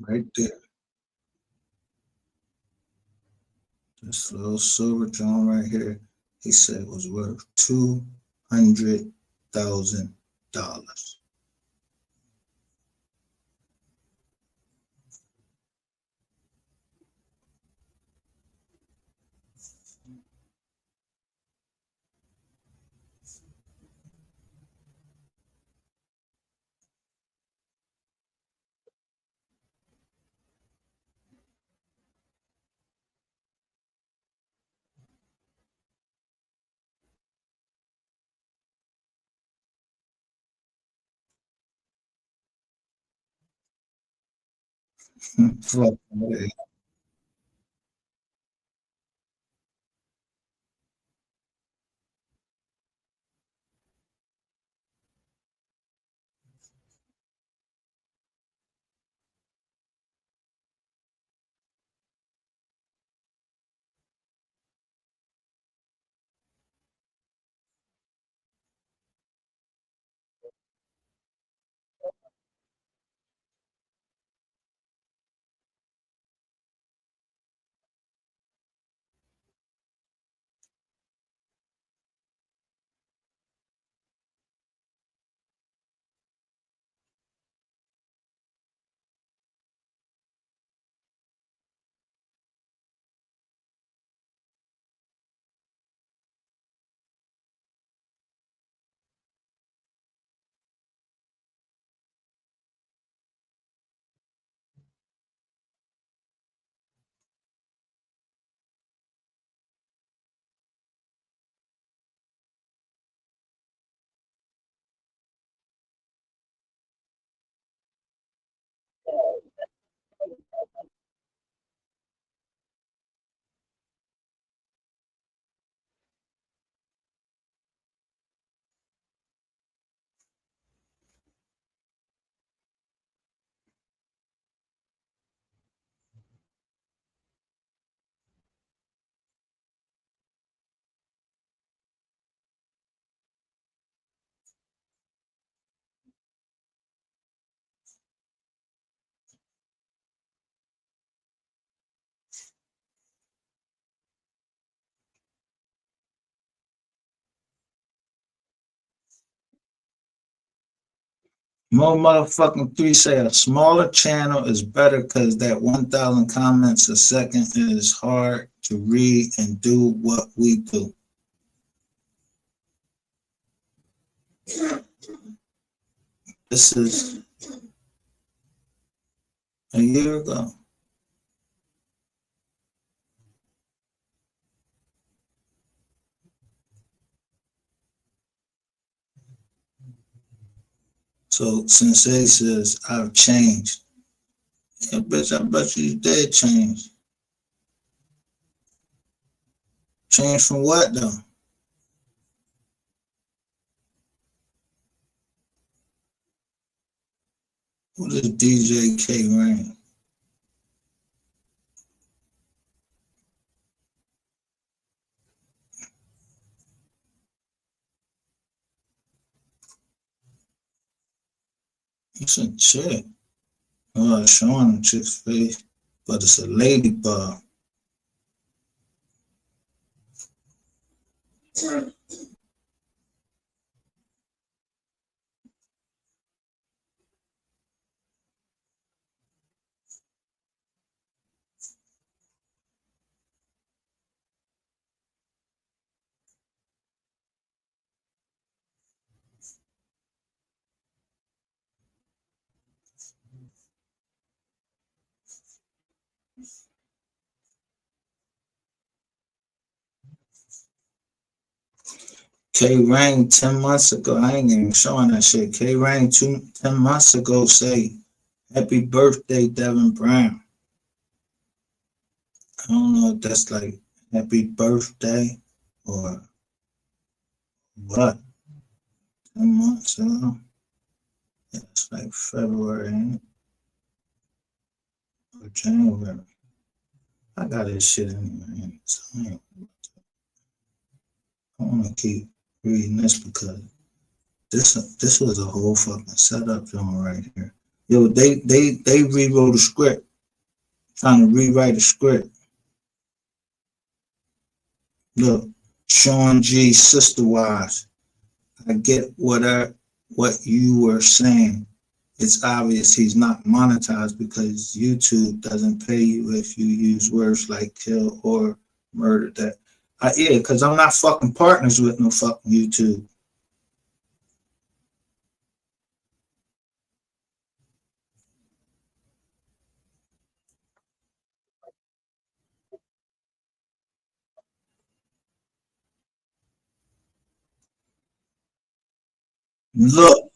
Right there. This little silver John right here, he said was worth $200,000. Fuck, man. More motherfucking three say a smaller channel is better because that 1,000 comments a second is hard to read and do what we do. This is a year ago. So Sensei says, I've changed. Yeah, bitch, I bet you did change. Change from what though? What is DJ K Rain? It's a chick. Oh, it's showing a chick's face, but it's a ladybug. K Rain 10 months ago, I ain't even showing that shit. K Rain 10 months ago say, Happy birthday, Devin Brown. I don't know if that's like happy birthday or what. 10 months ago. Yeah, it's like February or January. I got this shit anyway. So I want to keep reading this because this was a whole fucking setup drama right here. Yo, they rewrote the script, trying to rewrite the script. Look, Sean G, sister wise, I get what you were saying. It's obvious he's not monetized because YouTube doesn't pay you if you use words like kill or murder. That yeah, because I'm not fucking partners with no fucking YouTube. Look,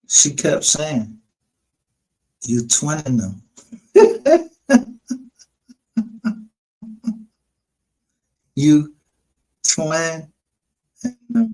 she kept saying, you twinning them. You twin them.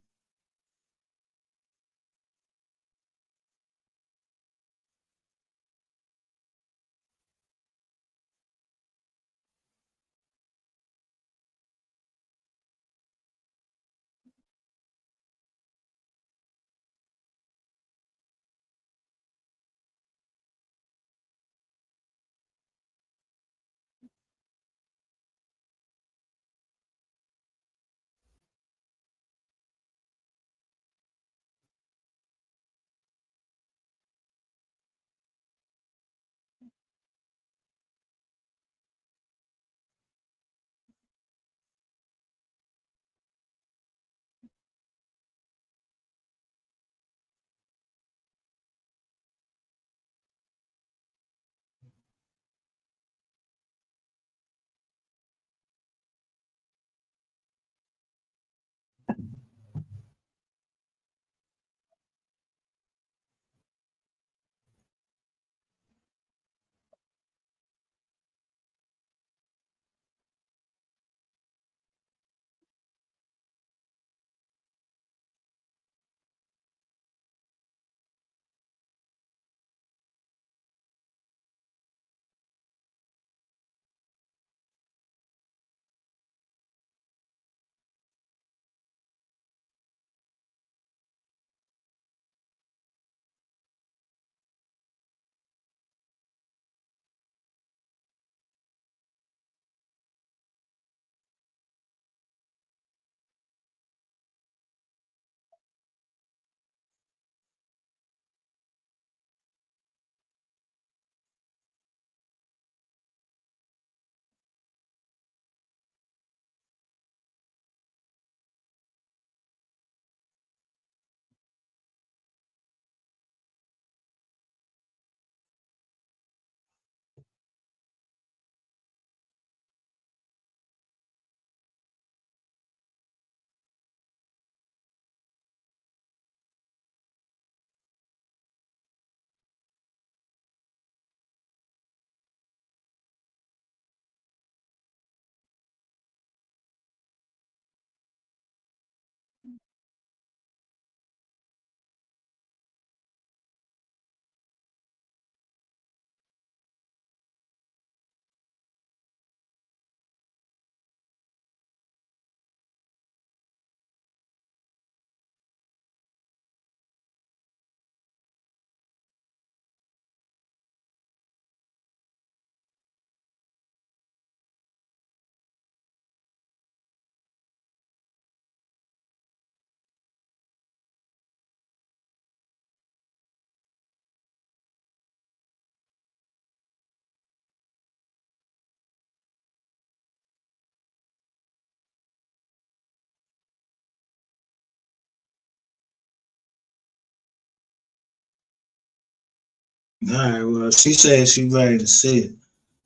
All right, well, she said she ready to see it.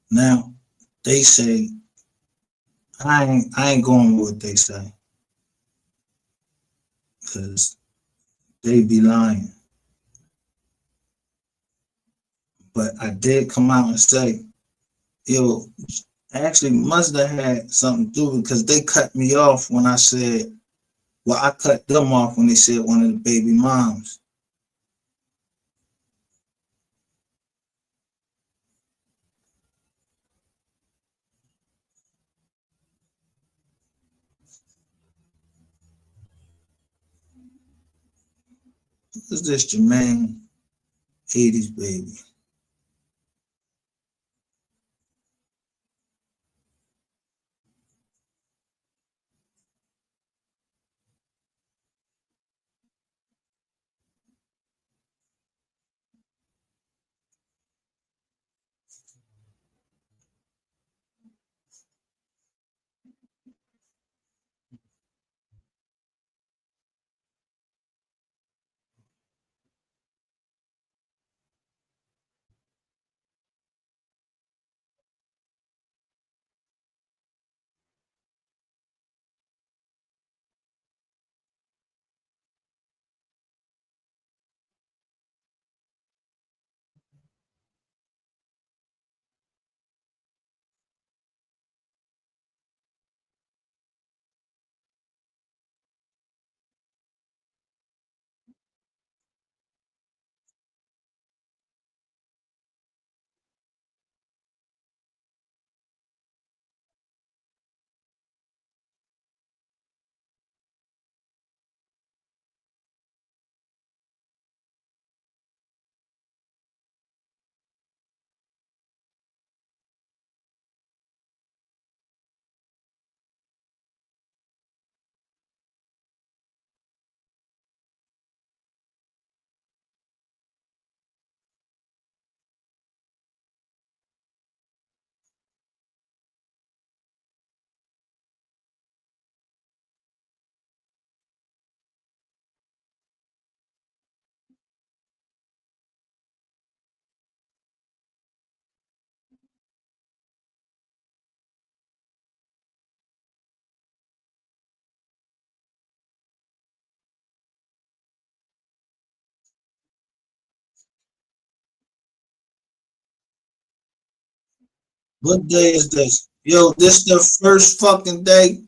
Now, they say I ain't going with what they say because they be lying. But I did come out and say, yo, actually must have had something to do because they cut me off when I said, well, I cut them off when they said one of the baby moms. Who's this Jermaine 80s baby? What day is this? Yo, this the first fucking day.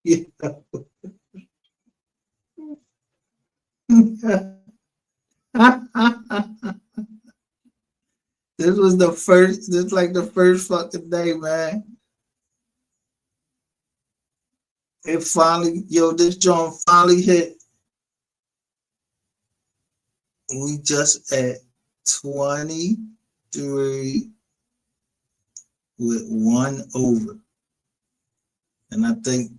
This was the first, this like the first fucking day, man. It finally, yo, this joint finally hit. We just at 23 with one over. And I think,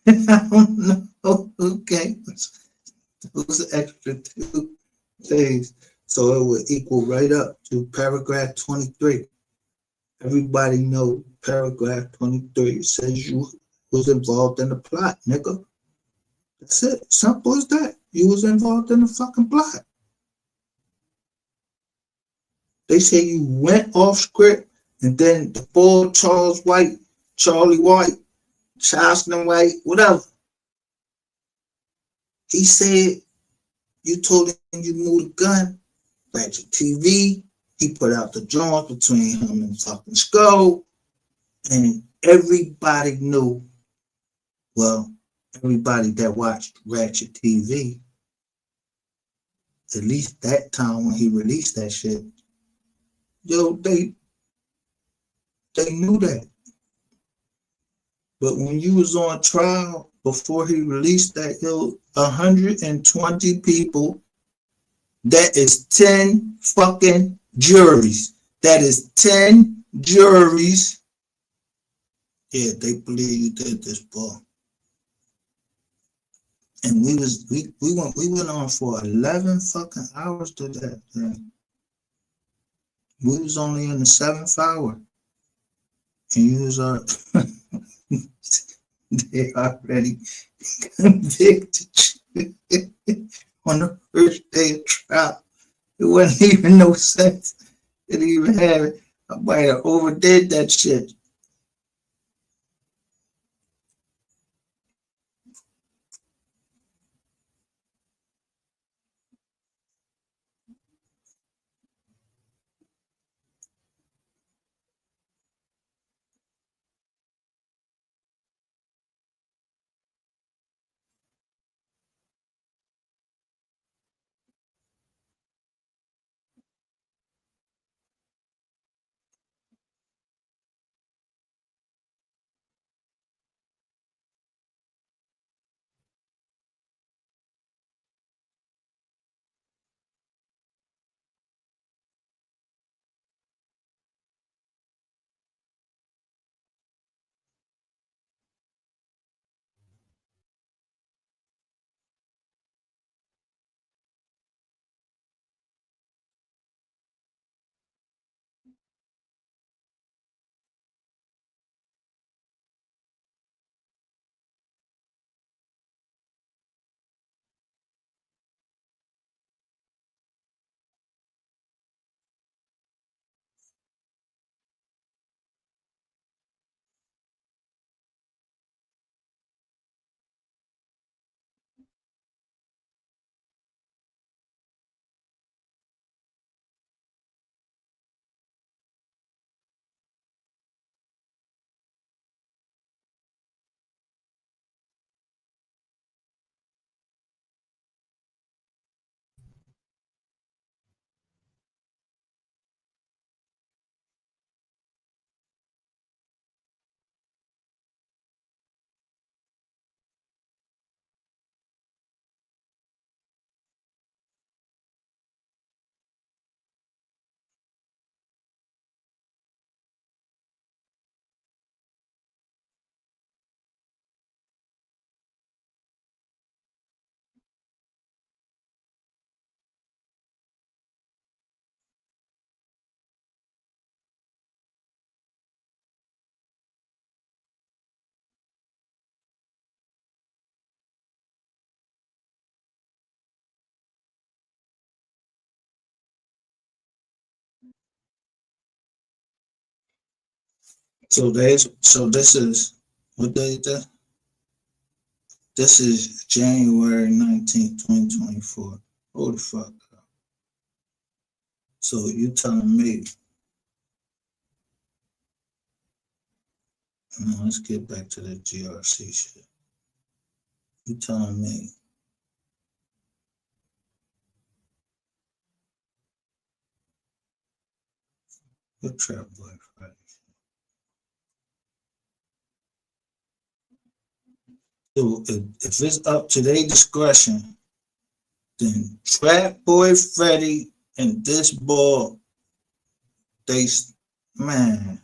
I don't know who came. It was an extra 2 days. So it would equal right up to paragraph 23. Everybody know paragraph 23 says you was involved in the plot, nigga. That's it. Simple as that. You was involved in the fucking plot. They say you went off script and then the boy Charlie White, Charleston White, whatever. He said you told him you moved the gun, Ratchet TV. He put out the joint between him and fucking Skull. And everybody knew, well, everybody that watched Ratchet TV, at least that time when he released that shit, yo, they knew that. But when you was on trial before he released that, yo, 120 people, that is 10 fucking juries. That is 10 juries. Yeah, they believe you did this, boy. And we went on for 11 fucking hours to that thing. We was only in the 7th hour. And you was They already convicted you on the first day of trial. It wasn't even no sense. It didn't even have it. I might have overdid that shit. So this is what day is that? This is January 19th, 2024. Hold the fuck up. So you telling me, let's get back to the GRC shit. You telling me what trap boy Friday? So if it's up to their discretion, then Trap Boy Freddy and this ball, they, man,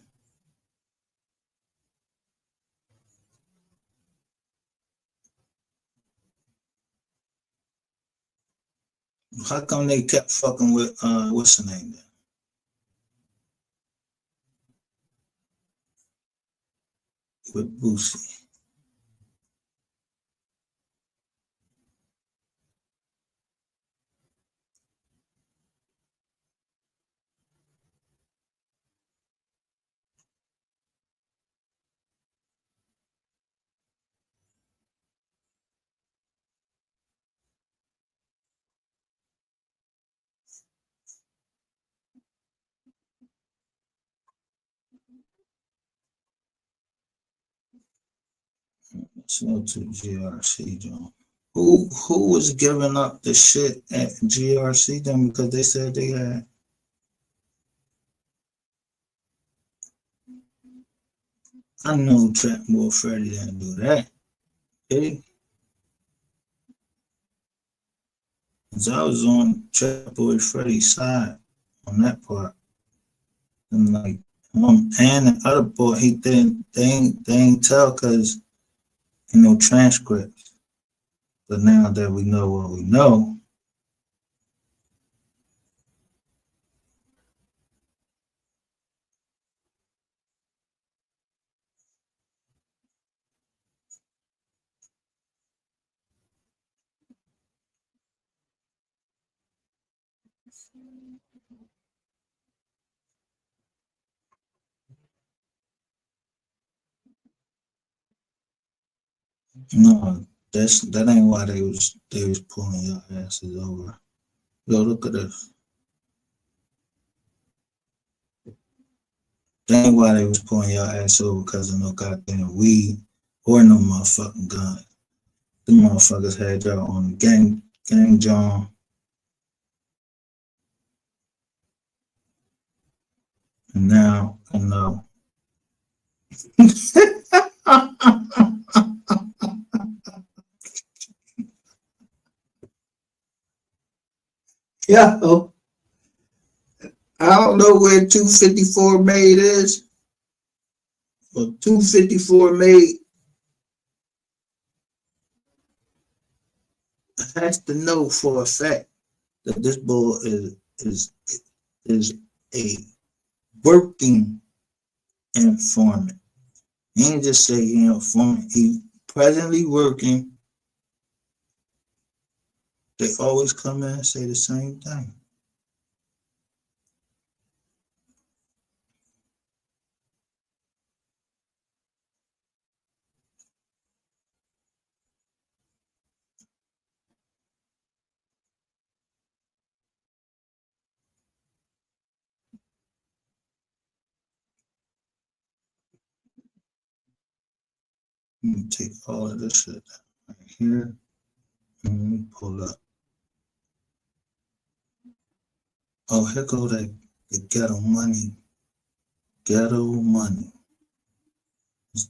how come they kept fucking with, what's the name then? With Boosie. Let's go to GRC, John. Who was giving up the shit at GRC then because they said they had? I know Trap Boy Freddy didn't do that. Okay? Cause I was on Trap Boy Freddy's side on that part. And like and the other part he didn't they ain't tell cause transcripts. But now that we know what we know, No, that ain't why they was pulling your asses over. Yo, look at this. That ain't why they was pulling your ass over because of no goddamn weed or no motherfucking gun. The motherfuckers had y'all on the gang John. And now I know. Yo, I don't know where 254 made is, but 254 made has to know for a fact that this bull is a working informant. He ain't just say he informant. He presently working. They always come in and say the same thing. Let me take all of this shit right here. And let me pull up. Oh, here go the ghetto money. Ghetto money.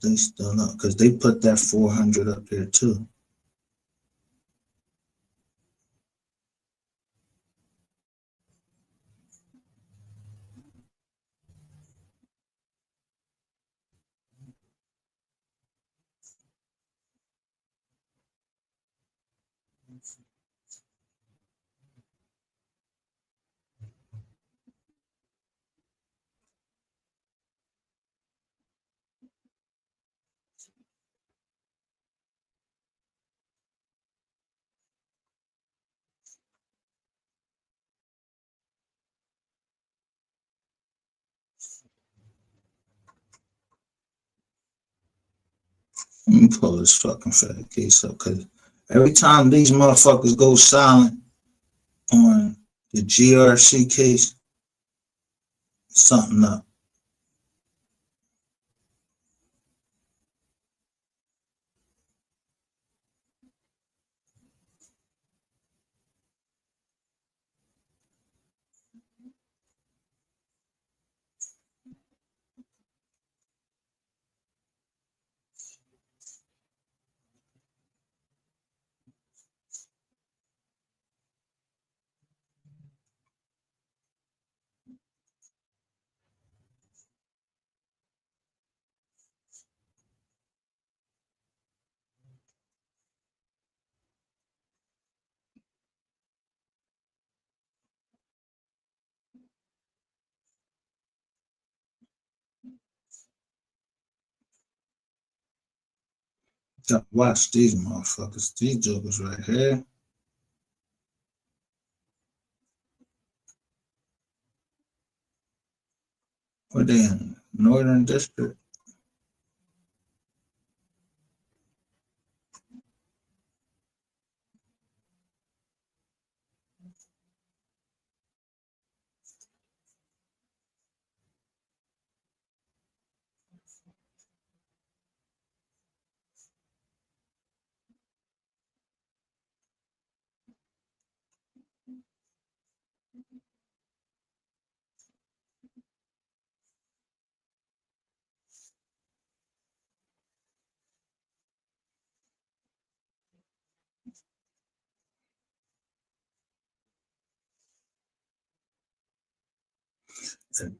They still up because they put that 400 up there too. Let me pull this fucking fat case up because every time these motherfuckers go silent on the GRC case, something up. Gotta watch these motherfuckers. These jokers right here. What they in? Northern District.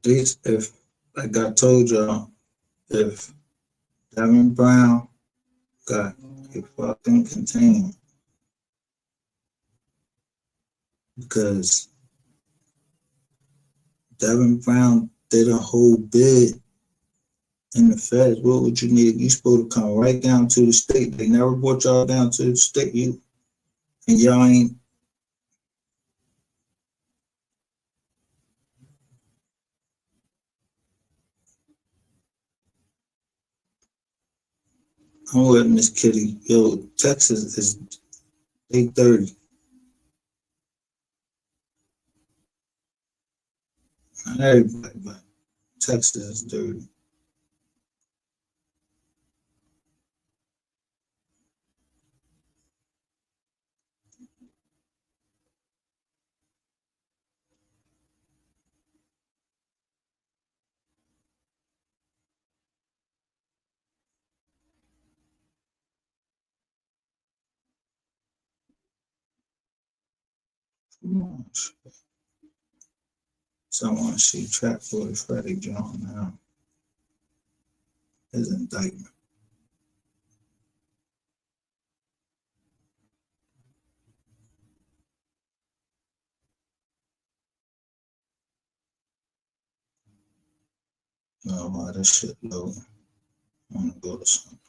If like I told y'all, if Devin Brown got a fucking container, because Devin Brown did a whole bid in the feds. What would you need? You supposed to come right down to the state. They never brought y'all down to the state. And y'all ain't. I'm with Miss Kitty. Yo, Texas is 8:30. Not everybody, but Texas is dirty. Come on. So I want to see Trap Boy Freddie John now. His indictment. No, why this shit low? I want to go to something.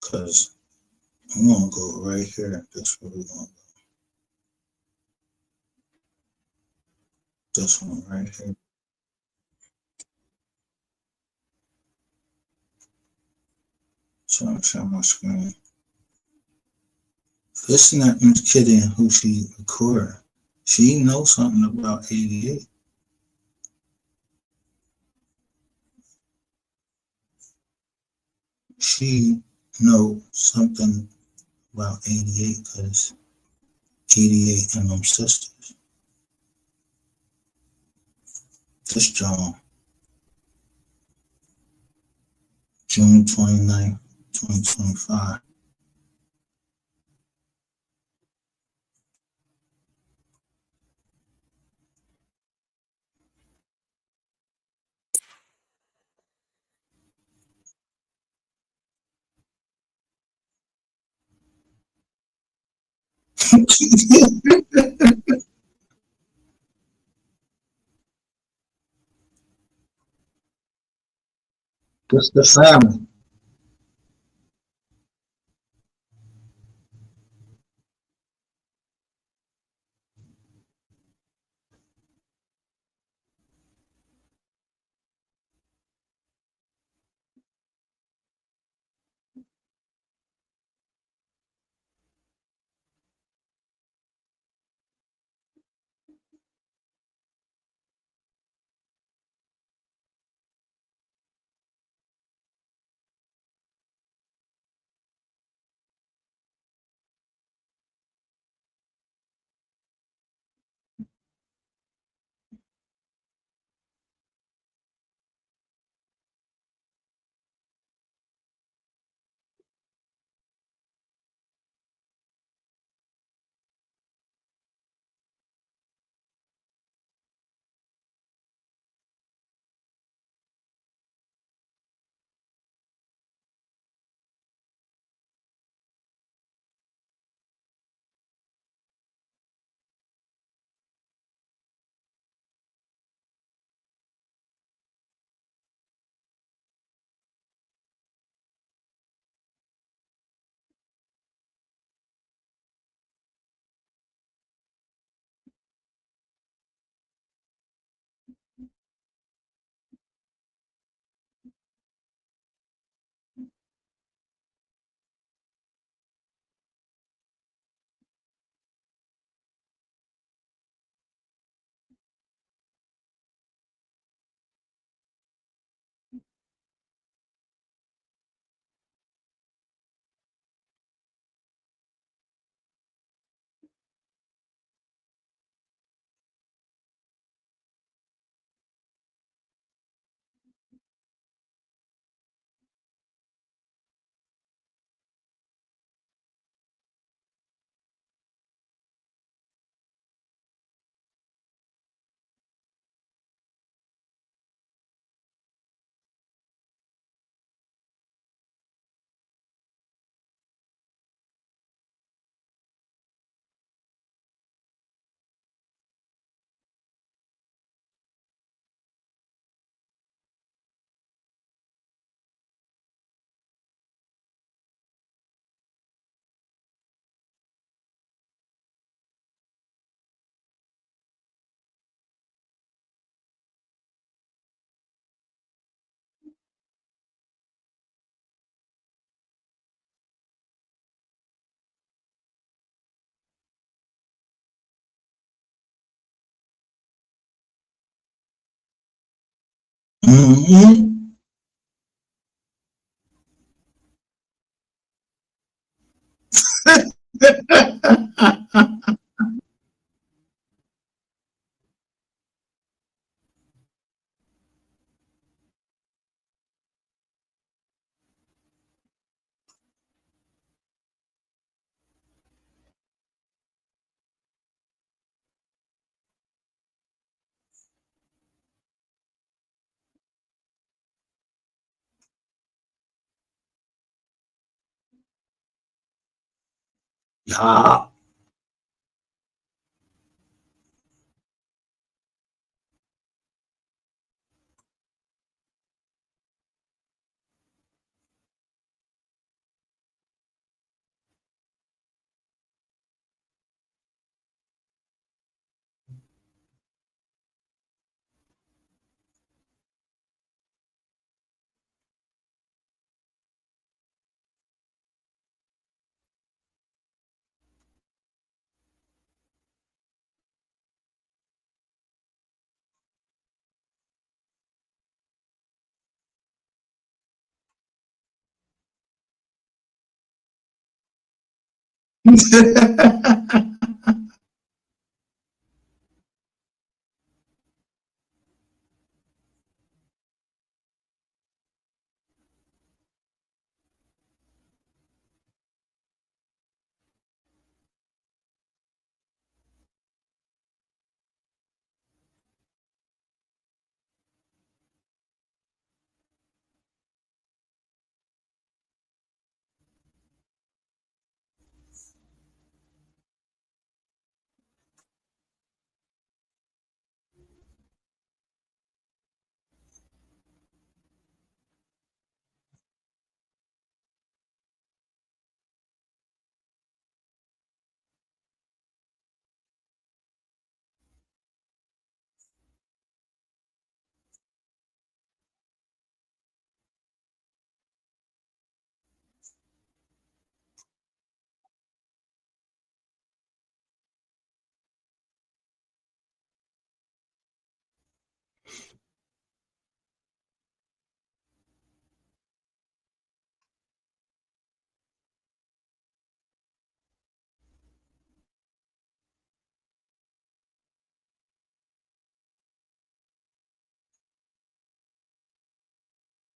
Because I'm going to go right here. That's where we're going to go. This one right here. So I'm showing my screen. Listen at Miss Kitty and who she recorded. She knows something about 88. She knows something about 88 because 88 and them sisters. This John, June 29th, 2025. Just the family. Mm-hmm. Yeah.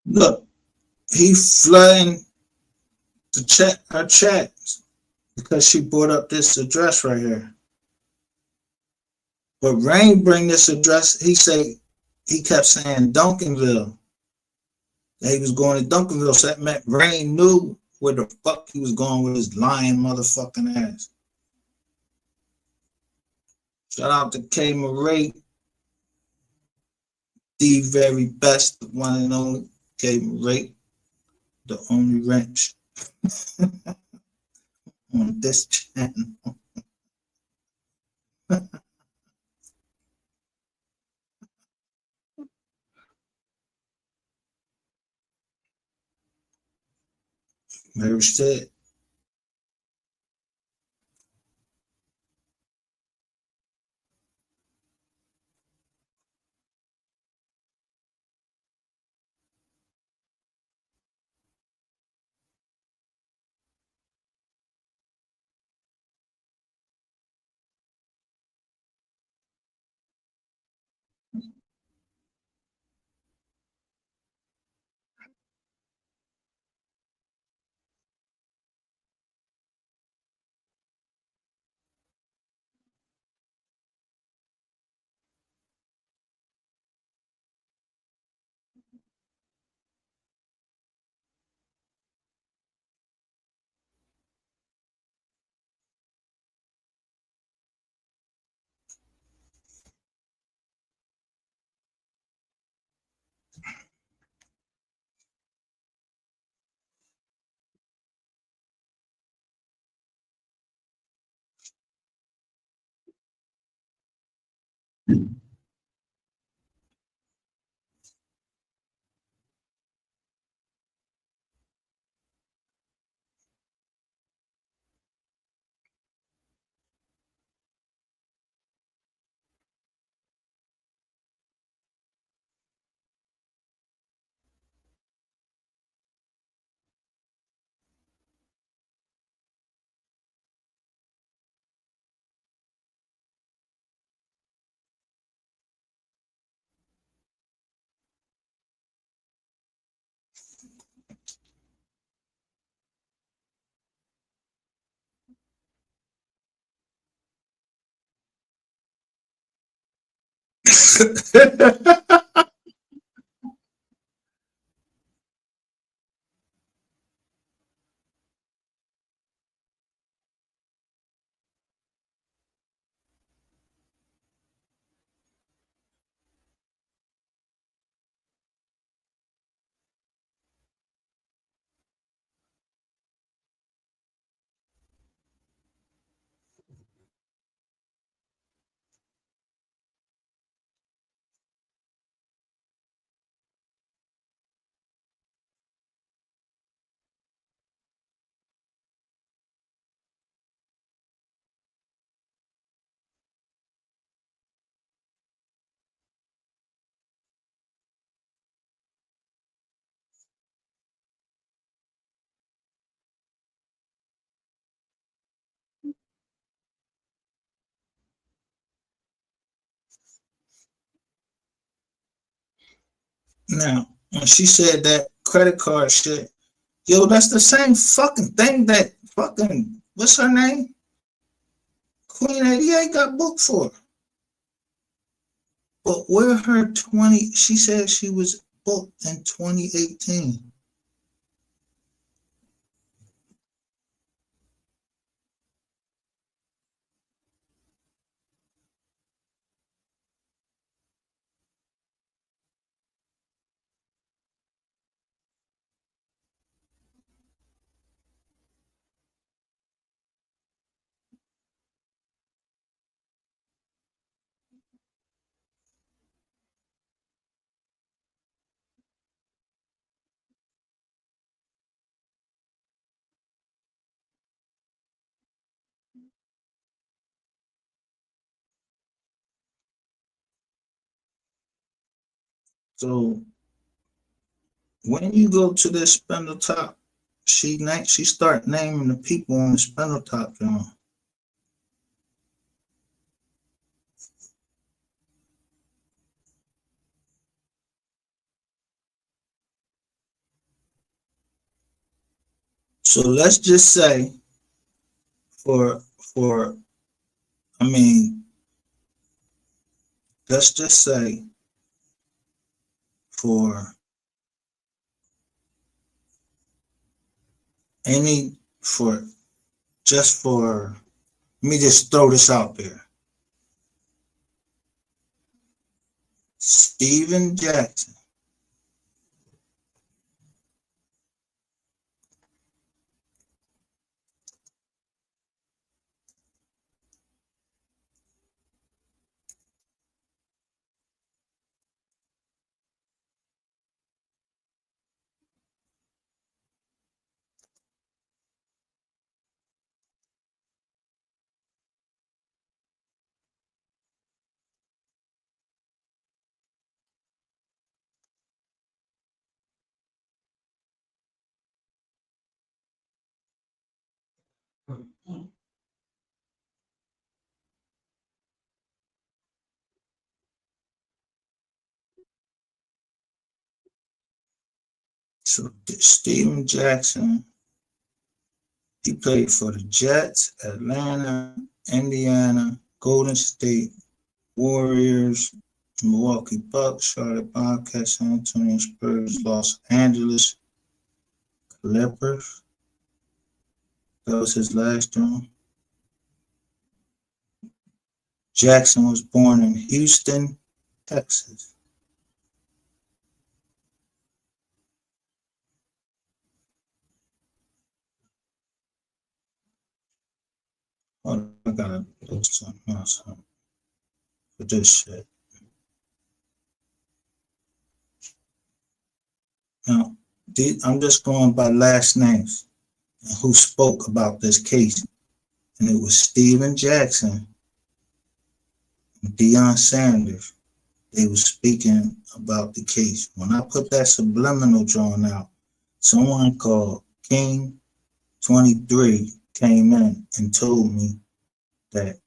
Look, he flooding the chat her chat because she brought up this address right here. But Rain bring this address. He kept saying Duncanville. That he was going to Duncanville. So that meant Rain knew where the fuck he was going with his lying motherfucking ass. Shout out to K Marie, the very best, the one and only K Marie, the only wrench on this channel. Very shit. Now, when she said that credit card shit, yo, that's the same fucking thing that fucking, what's her name? Queen 88 got booked for. But where her 20, she said she was booked in 2018. So when you go to this spindle top, she start naming the people on the spindle top, you know. So let's just say for I mean, let's just say for any for just for let me just throw this out there. Steven Jackson. So Steven Jackson, he played for the Jets, Atlanta, Indiana, Golden State Warriors, Milwaukee Bucks, Charlotte Bobcats, San Antonio Spurs, Los Angeles Clippers. That was his last one. Jackson was born in Houston, Texas. Oh, I gotta do something else for this shit. Now, I'm just going by last names and who spoke about this case. And it was Steven Jackson and Deion Sanders. They were speaking about the case. When I put that subliminal drawing out, someone called King 23 came in and told me that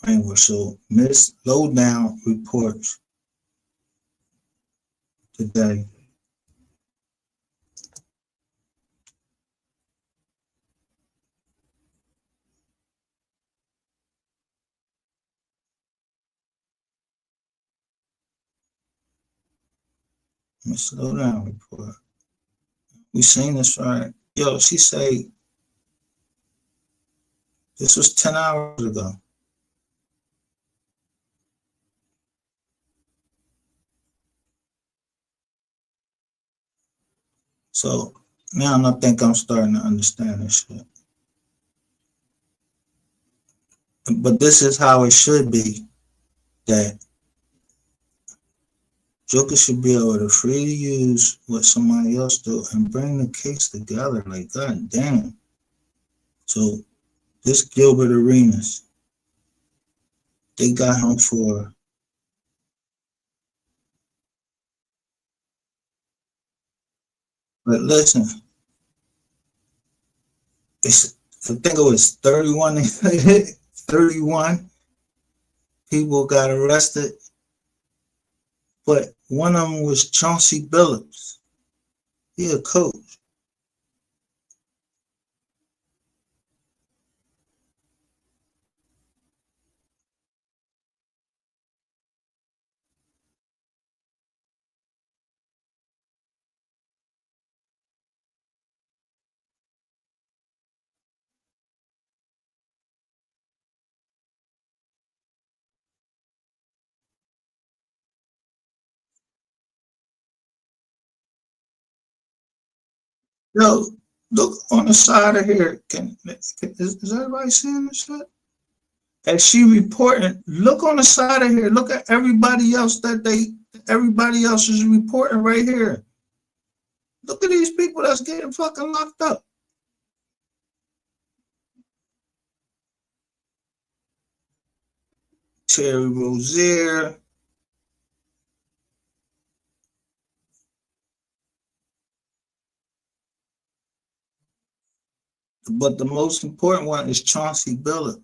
Rainbow. So Miss Lowdown reports today. Let me slow down report. We seen this right. Yo, she say this was 10 hours ago. So now I think I'm starting to understand this shit. But this is how it should be, that Joker should be able to freely use what somebody else do and bring the case together. Like, god damn. So this Gilbert Arenas, they got him for, but listen, it's, I think it was 31, 31 people got arrested, but one of them was Chauncey Billups. He a coach. Yo, look on the side of here. Is everybody seeing this shit? As she reporting, look on the side of here. Look at everybody else everybody else is reporting right here. Look at these people that's getting fucking locked up. Terry Rozier. But the most important one is Chauncey Billups.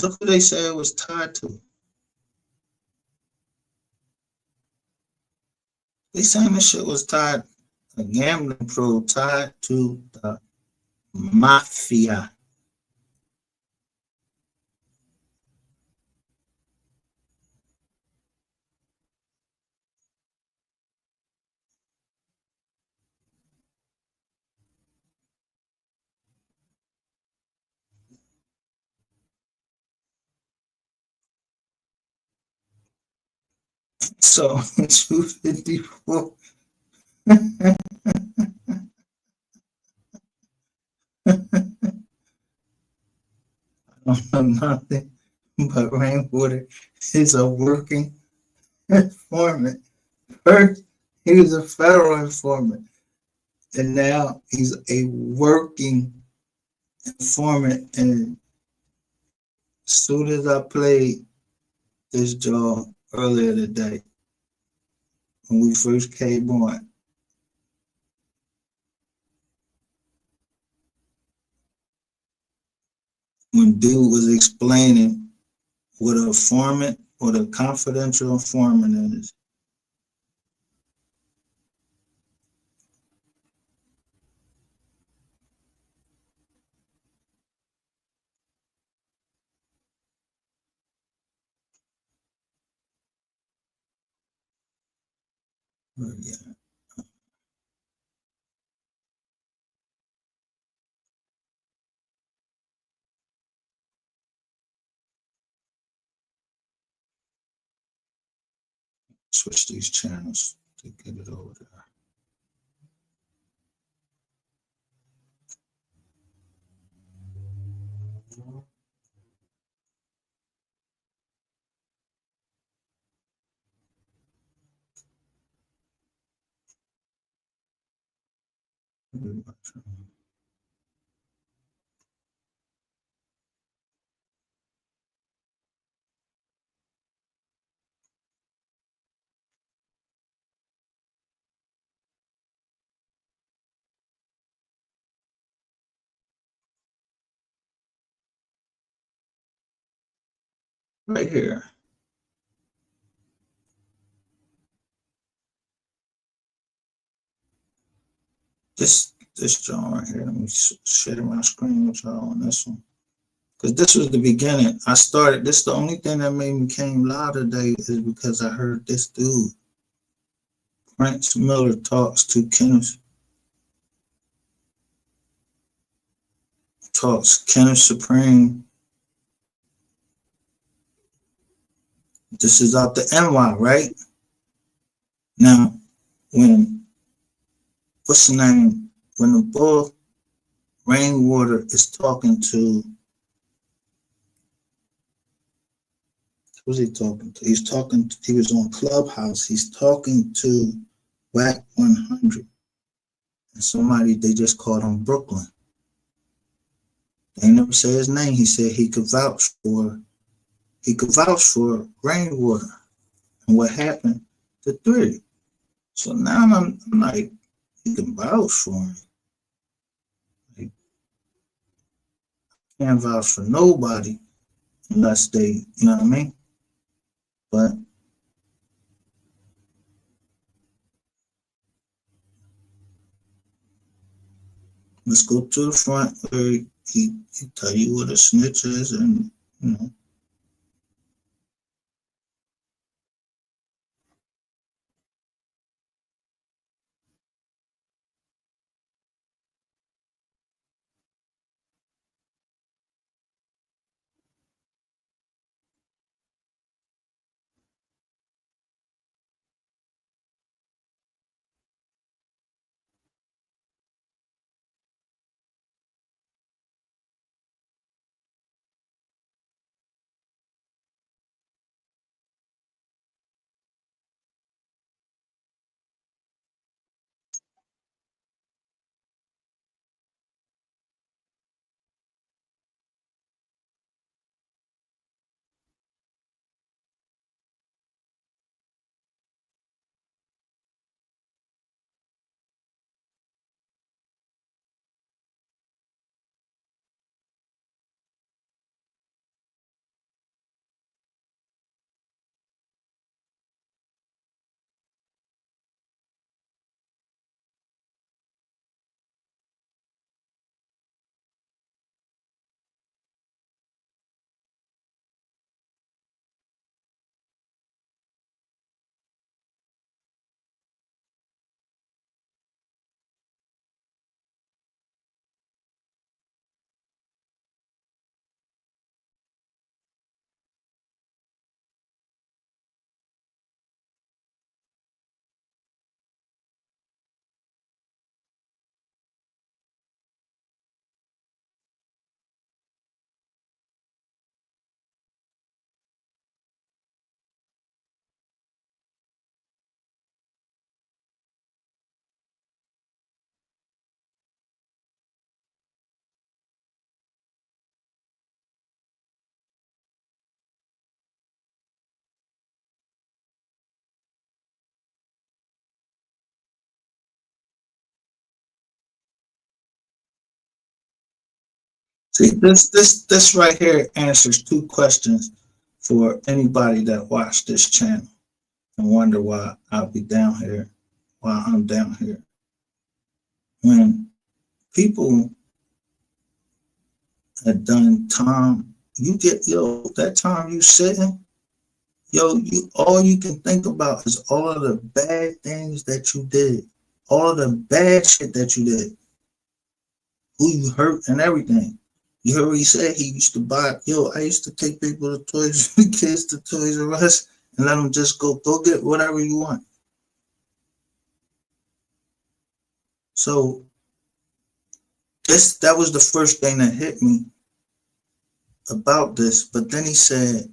Look who they say it was tied to. They saying this shit was tied, a gambling pro tied to the mafia. So 254. I don't know nothing but Rainwater is a working informant. First, he was a federal informant, and now he's a working informant. And as soon as I played this job earlier today, when we first came on, when dude was explaining what a informant, what a confidential informant is. Yeah. Switch these channels to get it over there. right here. This John right here. Let me share my screen with y'all on this one. Because this was the beginning. I started, this the only thing that made me came loud today is because I heard this dude. Prince Miller talks to Kenneth Supreme. This is out the NY, right? Now, when, what's the name? When the bull Rainwater is talking to, who's he talking to? He was on Clubhouse. He's talking to Whack 100. And somebody, they just called him Brooklyn. They never said his name. He said he could vouch for Rainwater and what happened to Three. So now I'm like, he can vouch for him. Like, can't vouch for nobody unless they, you know what I mean? But let's go to the front where he tell you what a snitch is, and you know. See, this right here answers two questions for anybody that watched this channel and wonder why I'll be down here, why I'm down here. When people had done time, you get, that time you sitting, you all you can think about is all of the bad things that you did, all of the bad shit that you did, who you hurt and everything. You heard what he said? He used to buy, I used to take people to Toys, kids to Toys R Us and let them just go get whatever you want. So that was the first thing that hit me about this. But then he said,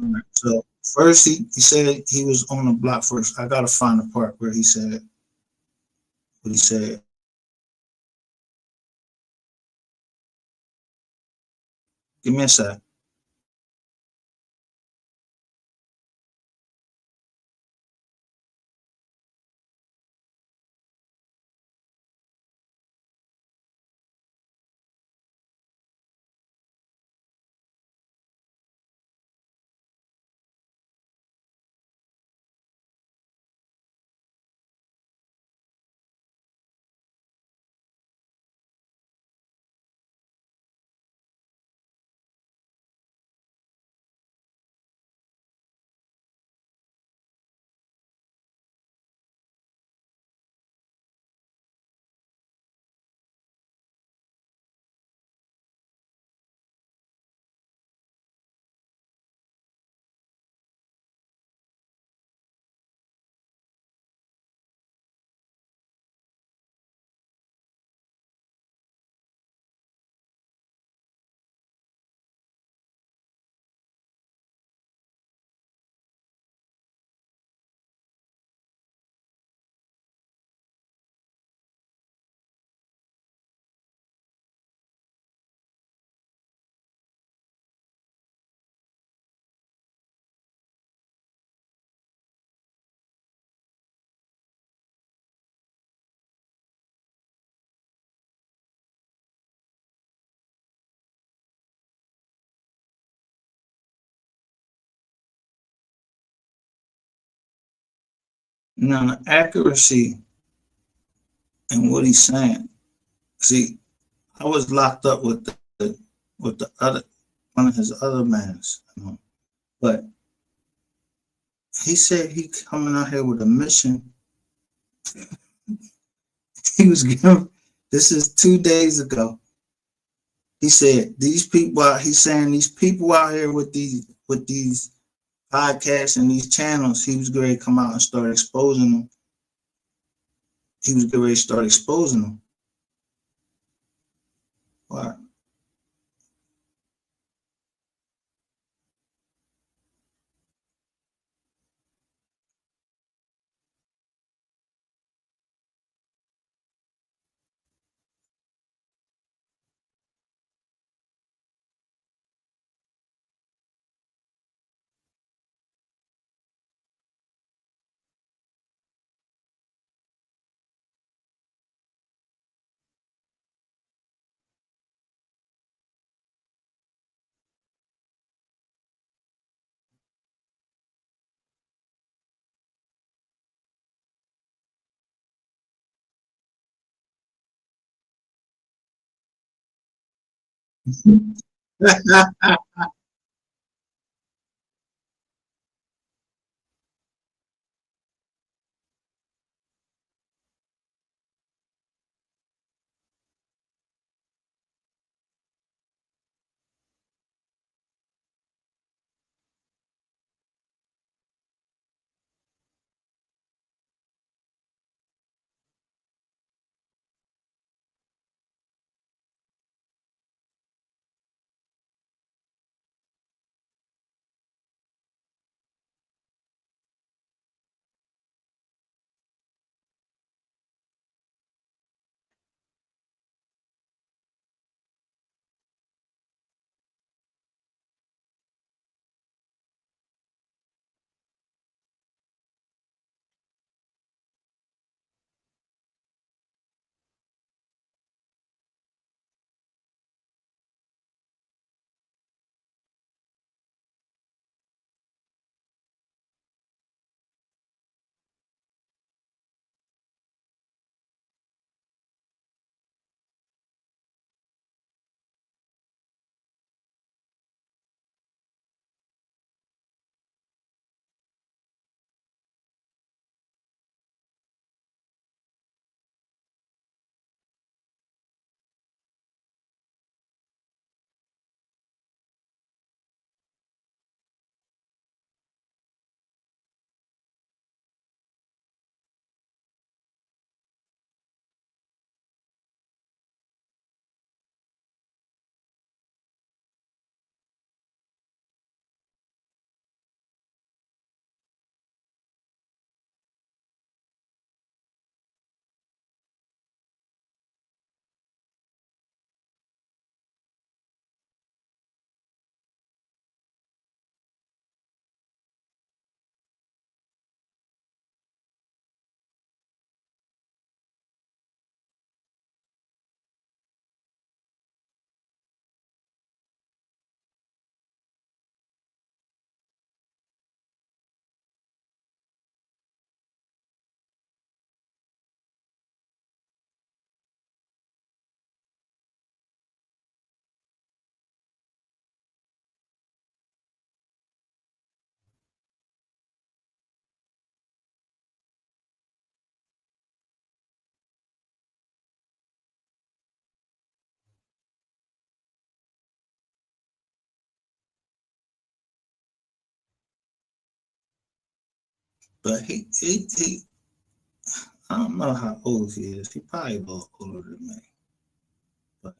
Alright, so first he said he was on the block first. I gotta find the part where he said what he said. Give me a sec. Now the accuracy and what he's saying. See, I was locked up with the other one of his other mans, but he said he coming out here with a mission. He was giving. This is 2 days ago. He said these people out. He's saying these people out here with these podcasts and these channels. He was going to come out and start exposing them. He was going to start exposing them. Why? But he I don't know how old he is. He probably a little older than me. But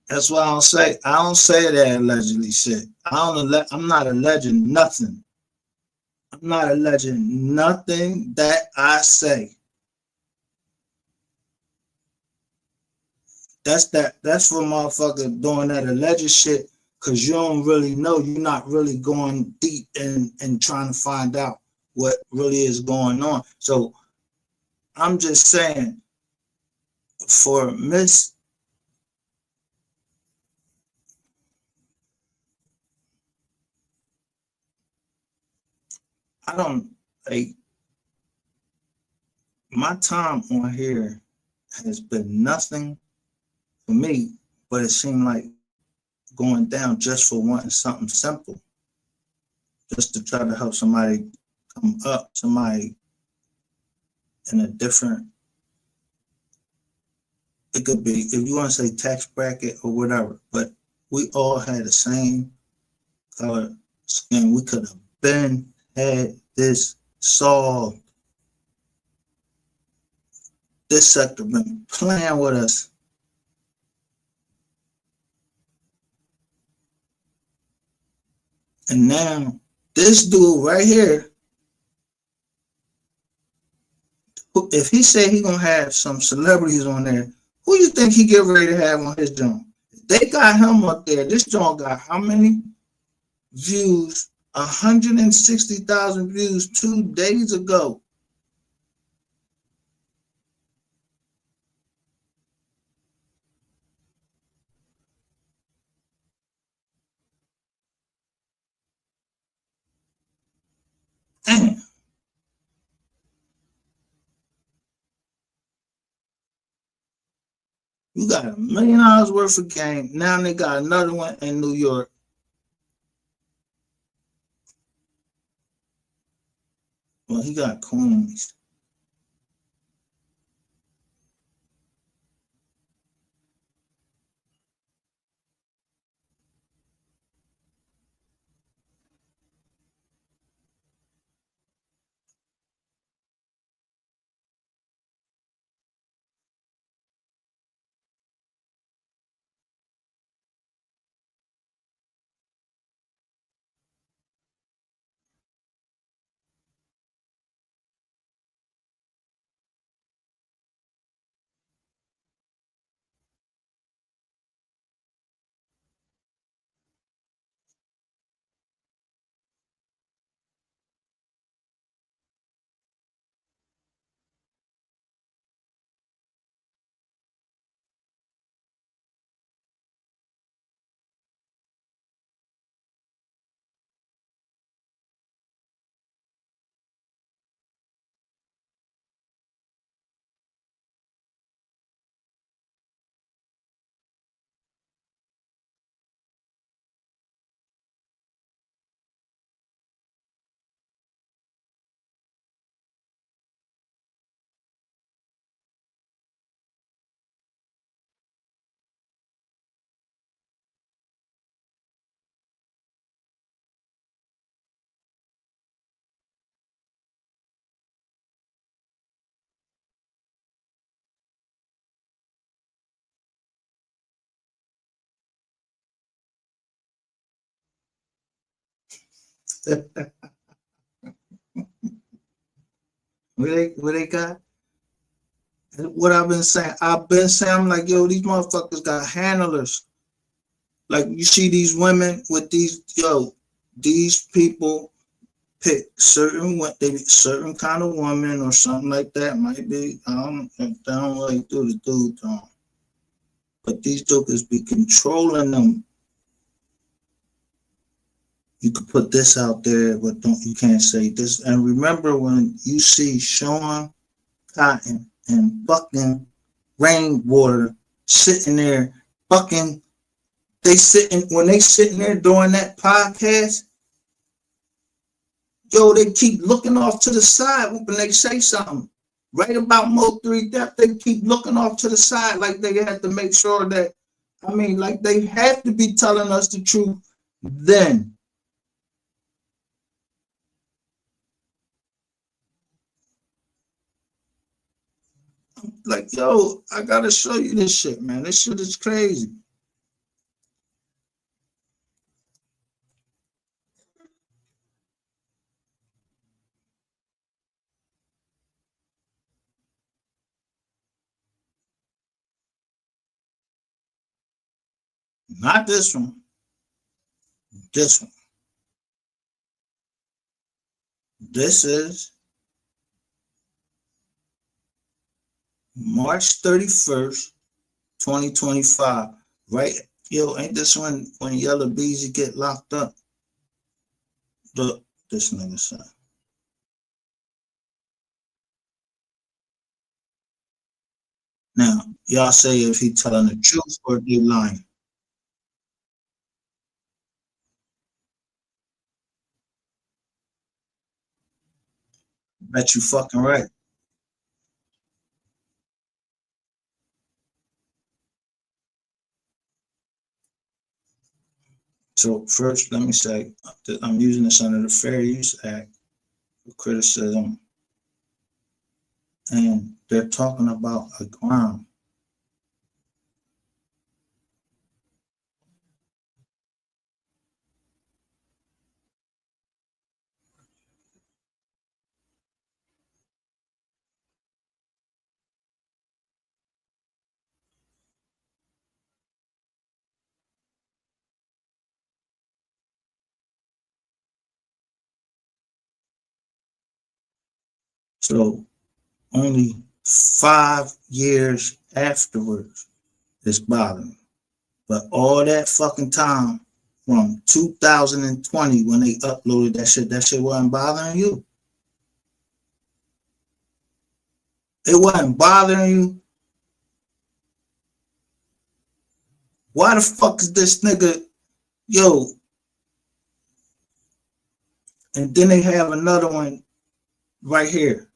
that's why I don't say that allegedly shit. I'm not alleging nothing. I'm not alleging nothing that I say. That's for motherfucker doing that alleged shit because you don't really know. You're not really going deep and trying to find out what really is going on. So I'm just saying for Miss, I don't like my time on here has been nothing for me, but it seemed like going down just for wanting something simple, just to try to help somebody come up, somebody in a different, it could be, if you want to say tax bracket or whatever, but we all had the same color skin. We could have been had this solved. This sector been playing with us. And now this dude right here, if he said he gonna have some celebrities on there, who you think he get ready to have on his joint? They got him up there. This joint got how many views? 160,000 views 2 days ago. Damn. You got $1 million worth of game. Now they got another one in New York. Well, he got Queens. Where they got? What I've been saying, I'm like, yo, these motherfuckers got handlers. Like you see these women with these people pick certain kind of woman or something like that. Might be, I don't really do the dude thing. But these jokers be controlling them. you could put this out there, but you can't say this. And remember when you see Sean Cotton and fucking Rainwater sitting there fucking, when they sitting there doing that podcast, yo, they keep looking off to the side when they say something. Right about Mo3 Def, they keep looking off to the side like they have to make sure that, like they have to be telling us the truth then. Like, yo, I gotta show you this shit, man. This shit is crazy. Not this one. This one. This is March 31st, 2025. Right? Yo, ain't this when Yellow Beezy get locked up? Look, this nigga son. Now, y'all say if he telling the truth or they lying. Bet you fucking right. So first, let me say that I'm using this under the Fair Use Act for criticism, and they're talking about a ground. So only 5 years afterwards, it's bothering me. But all that fucking time from 2020 when they uploaded that shit wasn't bothering you. It wasn't bothering you. Why the fuck is this nigga, yo? And then they have another one right here.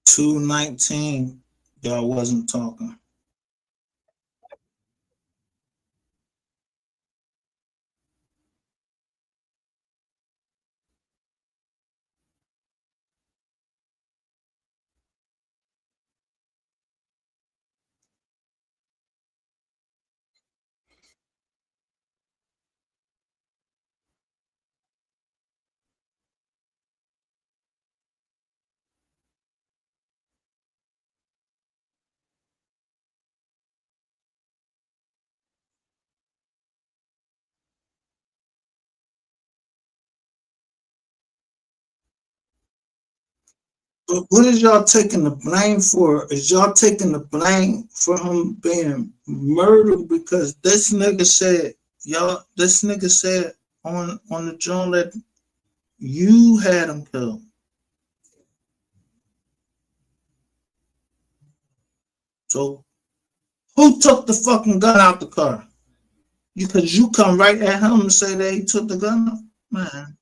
2:19. Y'all wasn't talking. But what is y'all taking the blame for? Is y'all taking the blame for him being murdered? Because this nigga said, this nigga said on the joint that you had him killed. So who took the fucking gun out the car? Because you come right at him and say that he took the gun out? Man.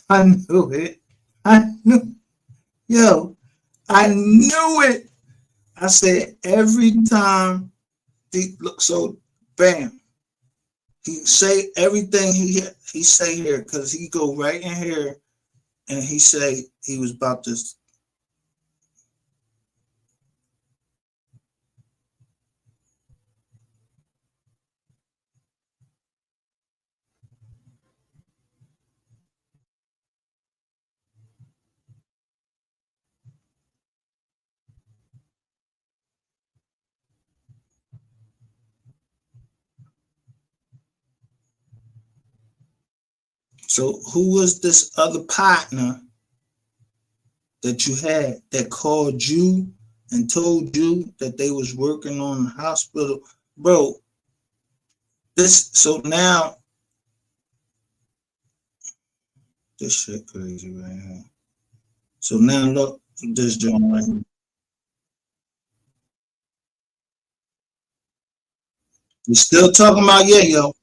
I knew it. I knew, yo, I knew it. I said every time he look, so bam, he say everything he say here, because he go right in here and he say he was about this. So who was this other partner that you had that called you and told you that they was working on the hospital? Bro, this, so now this shit crazy right here. So now look, this joint right here. We still talking about yo.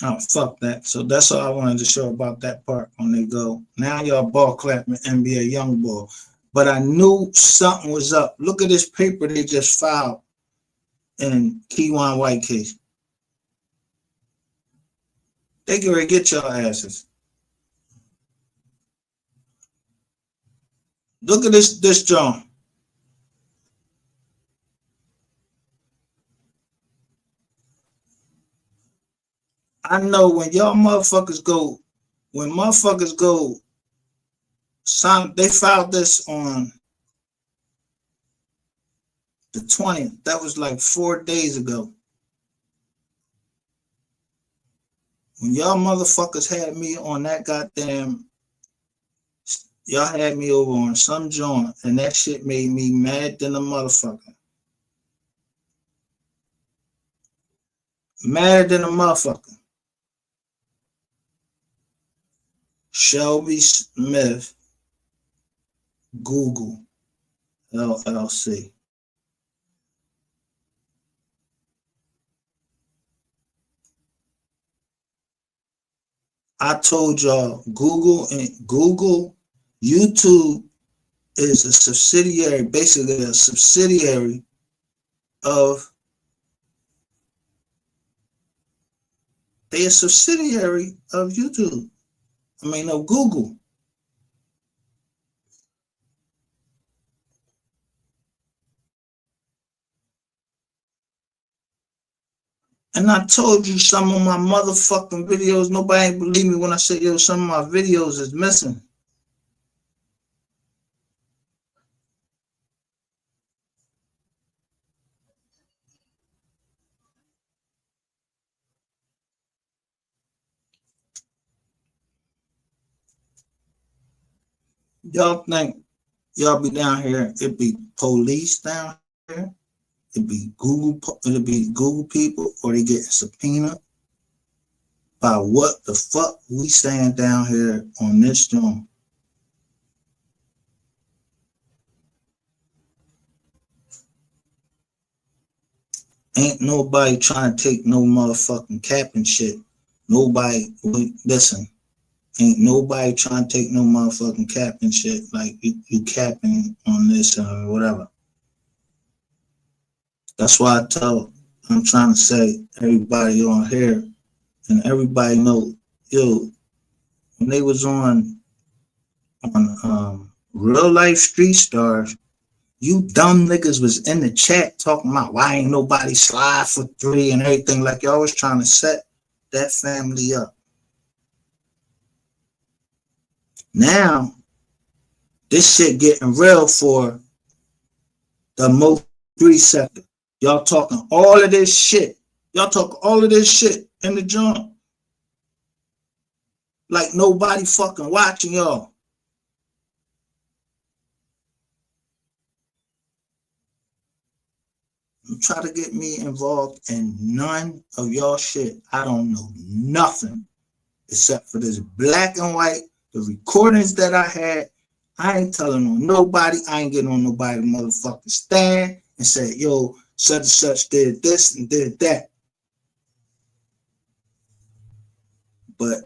Oh, fuck that. So that's all I wanted to show about that part when they go. Now y'all ball clapping NBA young ball. But I knew something was up. Look at this paper they just filed in Keywan White case. They get ready to get your asses. Look at this John. I know when y'all motherfuckers go, they filed this on the 20th. That was like 4 days ago. When y'all motherfuckers had me on that goddamn, y'all had me over on some joint, and that shit made me mad than a motherfucker. Madder than a motherfucker. Shelby Smith, Google, LLC. I told y'all Google, YouTube is a subsidiary, basically a subsidiary of, they're a subsidiary of YouTube. I mean, of Google. And I told you some of my motherfucking videos, nobody ain't believe me when I said, yo, some of my videos is missing. Y'all think y'all be down here, it be police down here, it'd be Google people, or they getting subpoenaed by what the fuck we saying down here on this joint. Ain't nobody trying to take no motherfucking capping shit. Nobody, listen, ain't nobody trying to take no motherfucking capping shit like you capping on this or whatever. That's why I'm trying to say, everybody on here, and everybody know, yo, when they was on Real Life Street Stars, you dumb niggas was in the chat talking about why ain't nobody slide for 3 and everything, like y'all was trying to set that family up. Now, this shit getting real for the Mo 3 sector. Y'all talking all of this shit. Y'all talking all of this shit in the joint. Like nobody fucking watching y'all. Try to get me involved in none of y'all shit. I don't know nothing except for this black and white, the recordings that I had. I ain't telling on nobody. I ain't getting on nobody motherfucking stand and say, yo, such and such did this and did that. But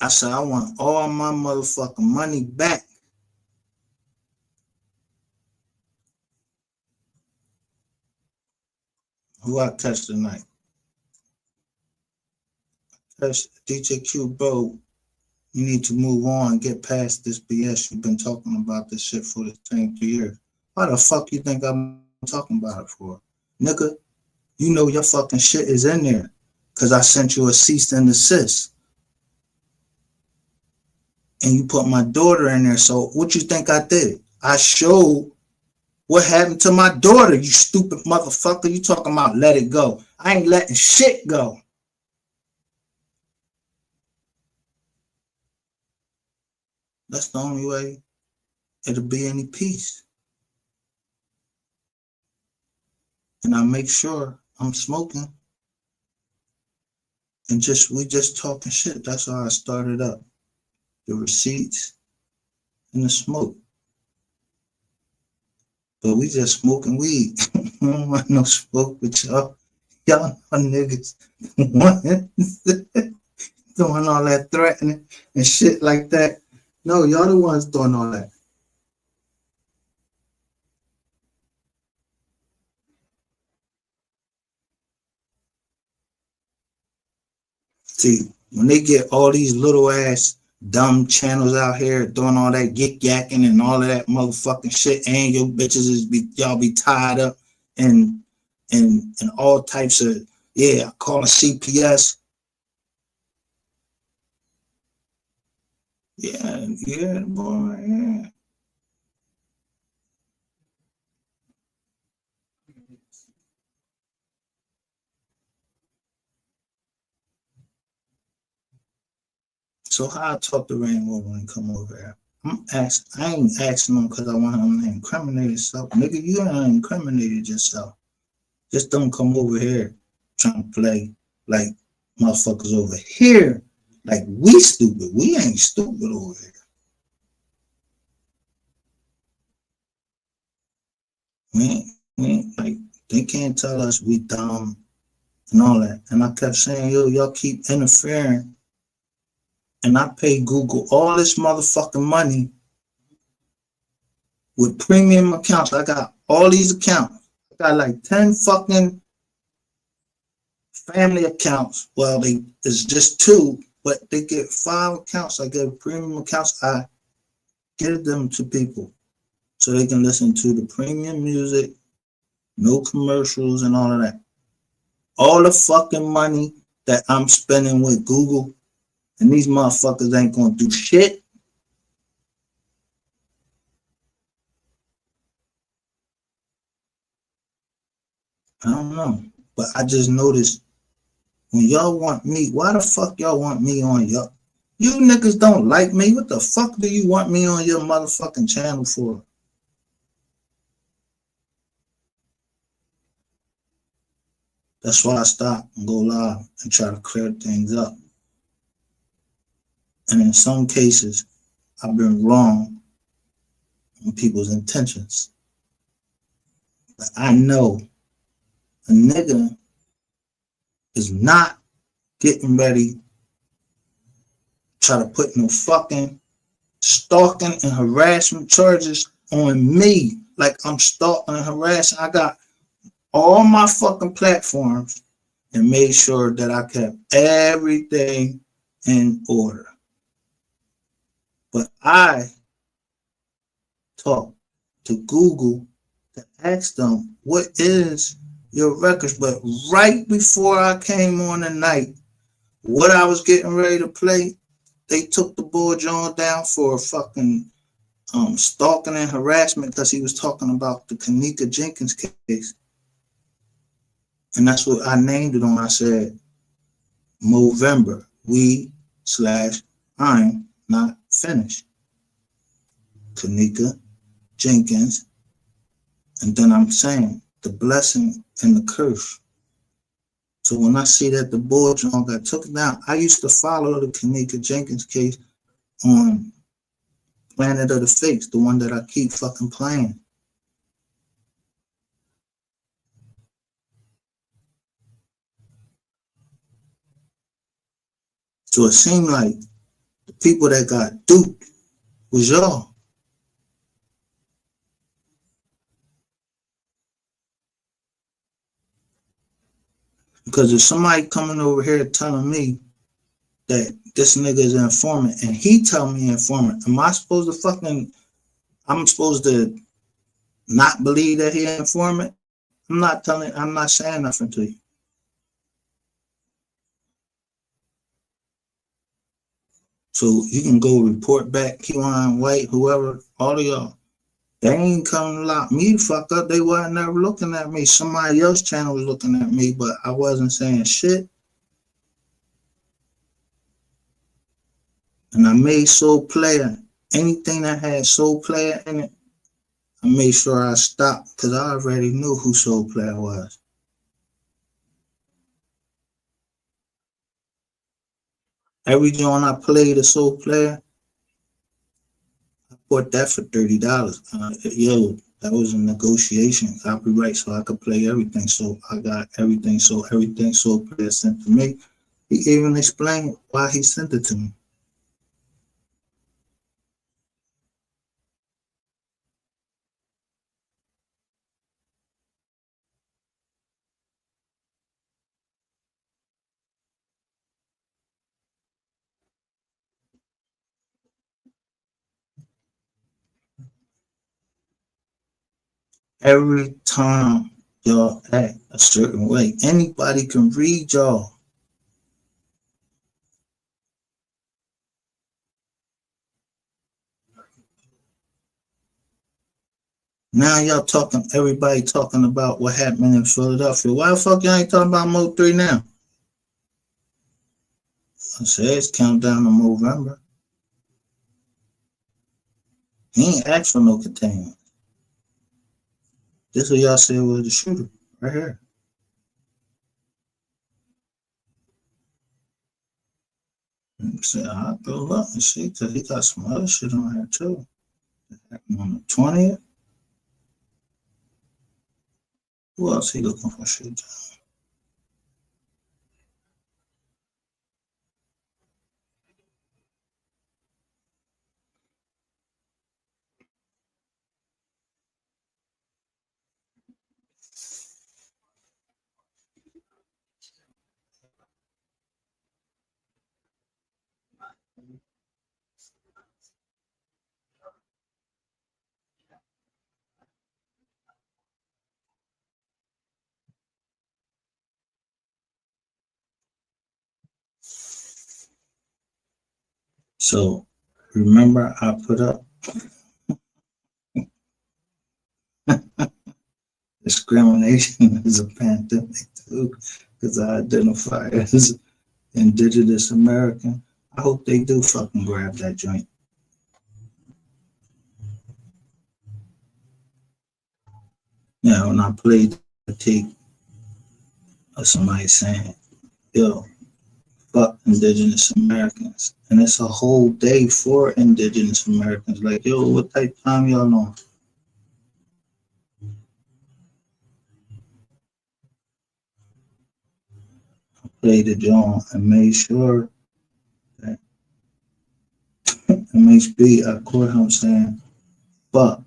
I said, I want all my motherfucking money back. Who I touched tonight? Touch DJ Q, bro. You need to move on and get past this BS. You've been talking about this shit for the same 2 years. Why the fuck you think I'm talking about it for? Nigga, you know your fucking shit is in there because I sent you a cease and desist. And you put my daughter in there. So what you think I did? I showed what happened to my daughter, you stupid motherfucker. You talking about let it go. I ain't letting shit go. That's the only way it'll be any peace. And I make sure I'm smoking. And we just talking shit. That's how I started up. The receipts and the smoke. But we just smoking weed. I don't want no smoke with y'all. Y'all niggas doing all that threatening and shit like that. No, y'all the ones doing all that. See, when they get all these little ass dumb channels out here doing all that yik yakking and all of that motherfucking shit, and your bitches y'all be tied up and all types of calling CPS. Yeah, boy, yeah. So how I talk to Rainbow when he come over here? I ain't asking him because I want him to incriminate himself. Nigga, you ain't incriminated yourself. Just don't come over here trying to play like motherfuckers over here. Like we stupid. We ain't stupid over here. We ain't like they can't tell us we dumb and all that. And I kept saying, yo, y'all keep interfering. And I pay Google all this motherfucking money with premium accounts. I got all these accounts. I got like 10 fucking family accounts. Well, it's just 2, but they get 5 accounts. I get premium accounts. I give them to people so they can listen to the premium music, no commercials and all of that. All the fucking money that I'm spending with Google, and these motherfuckers ain't gonna do shit. I don't know, but I just noticed when y'all want me, why the fuck y'all want me on y'all? You niggas don't like me. What the fuck do you want me on your motherfucking channel for? That's why I stop and go live and try to clear things up. And in some cases, I've been wrong on people's intentions. But I know a nigga is not getting ready to try to put no fucking stalking and harassment charges on me. Like I'm stalking and harassing. I got all my fucking platforms and made sure that I kept everything in order. But I talked to Google to ask them, what is your records? But right before I came on the night, what I was getting ready to play, they took the boy John down for fucking stalking and harassment because he was talking about the Kenecka Jenkins case. And that's what I named it on. I said, Movember, I'm not finished. Kenecka Jenkins. And then I'm saying the blessing and the curse. So when I see that the boy John got taken down, I used to follow the Kenecka Jenkins case on Planet of the Fakes, the one that I keep fucking playing. So it seemed like the people that got duped was y'all. Because if somebody coming over here telling me that this nigga is an informant and he tell me informant, am I supposed to I'm supposed to not believe that he an informant? I'm not saying nothing to you. So you can go report back Keon White, whoever, all of y'all. They ain't coming to lock me the fuck up. They wasn't never looking at me. Somebody else's channel was looking at me, but I wasn't saying shit. And I made Soul Player. Anything that had Soul Player in it, I made sure I stopped because I already knew who Soul Player was. Every joint I played a Soul Player, I bought that for $30. Yo, That was a negotiation, copyright, so I could play everything. So I got everything. So everything Soul Player sent to me, he even explained why he sent it to me. Every time y'all act a certain way, anybody can read y'all. Now y'all talking, everybody talking about what happened in Philadelphia. Why the fuck y'all ain't talking about Mo 3 now? I said it's countdown to Movember. He ain't asked for no containment. This what y'all said was the shooter, right here. So I go up and see, because he got some other shit on here too. On the 20th. Who else he looking for shit? So remember I put up discrimination is a pandemic too, because I identify as indigenous American. I hope they do fucking grab that joint. Yeah, when I played the tape of somebody saying, yo, fuck indigenous Americans. And it's a whole day for indigenous Americans. Like, yo, what type of time y'all on? I played the joint and made sure that MHB, I caught him saying, fuck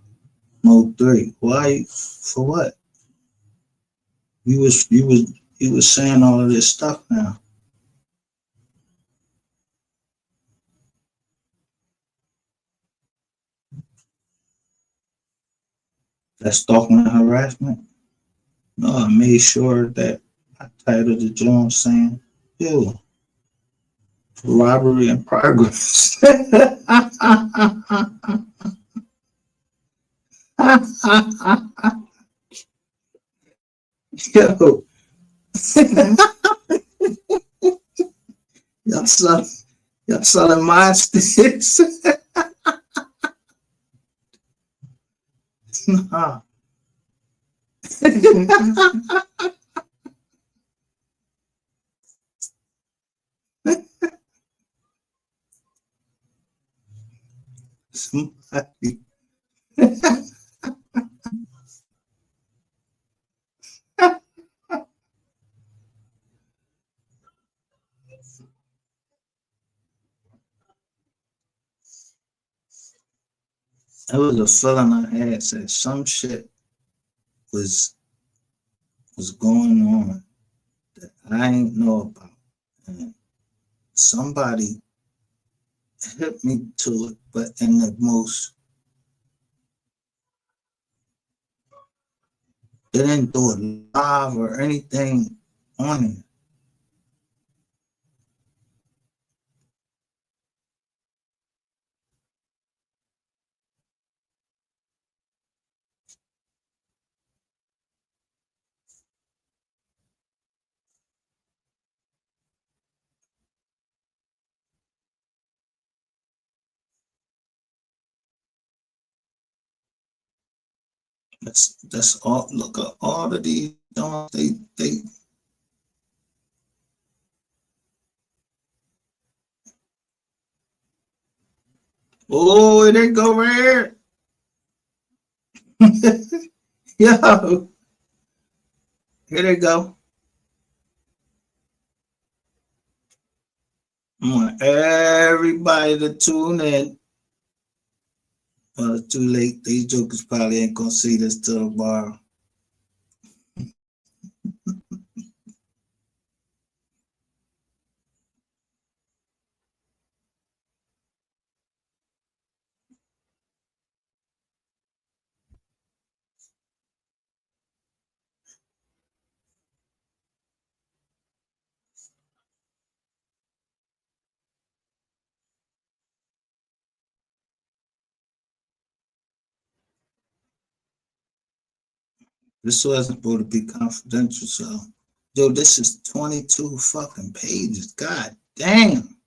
Mo 3. Why? For what? You was saying all of this stuff now. That's stalking and harassment. No, I made sure that I titled the joint saying, yo, robbery in progress. Yo, y'all selling, y'all selling my sticks. Nah. Somebody. That was a feeling I had, said some shit was going on that I ain't know about. And somebody hit me to it, but in the most, they didn't do it live or anything on it. That's all. Look at all of these. They. Oh, they go right here. Yo, here they go. I want everybody to tune in. Well, it's too late. These jokers probably ain't gonna see this till tomorrow. This wasn't supposed to be confidential, so yo, this is 22 fucking pages. God damn.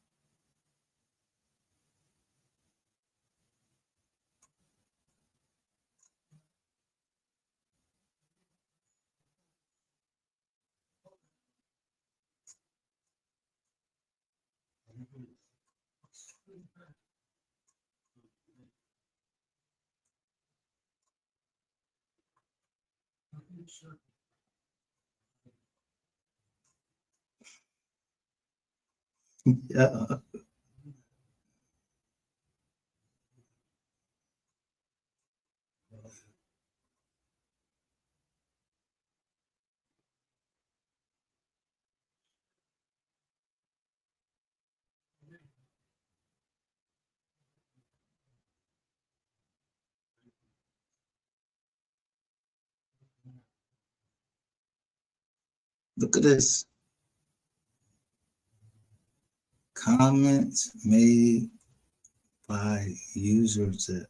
Yeah. Look at this. Comments made by users that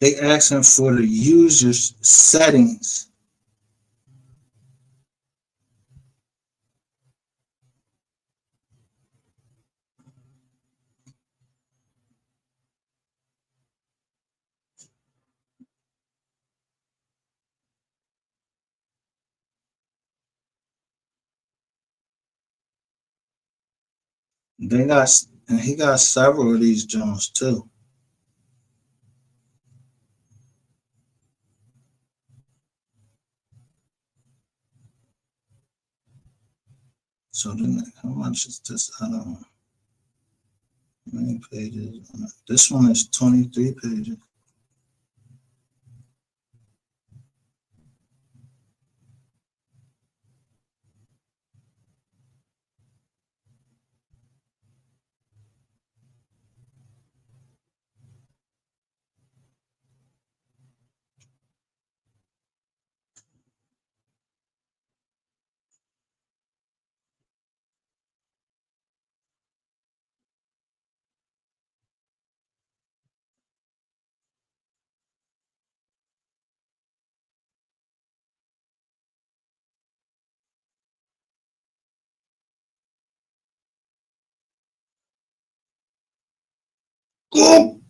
They asking for the user's settings. They got and he got several of these Jones too. So then how much is this other one? How many pages? This one is 23 pages. Go.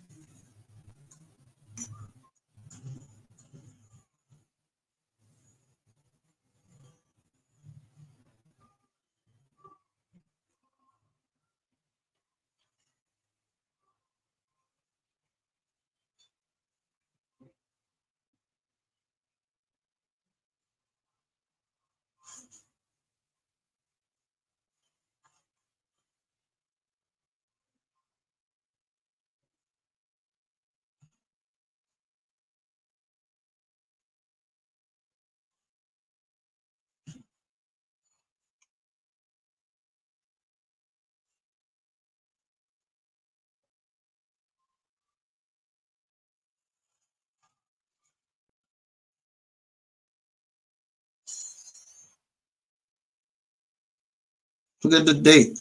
Look at the date.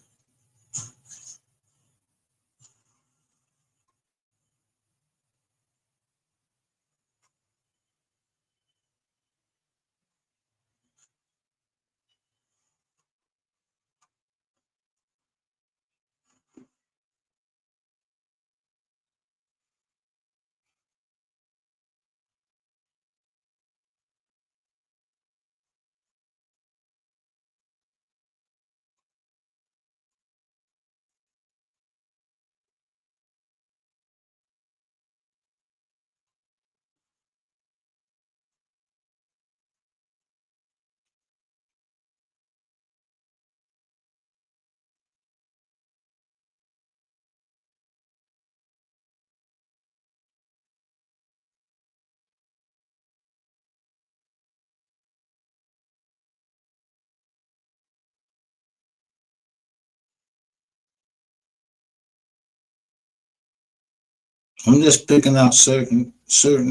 I'm just picking out certain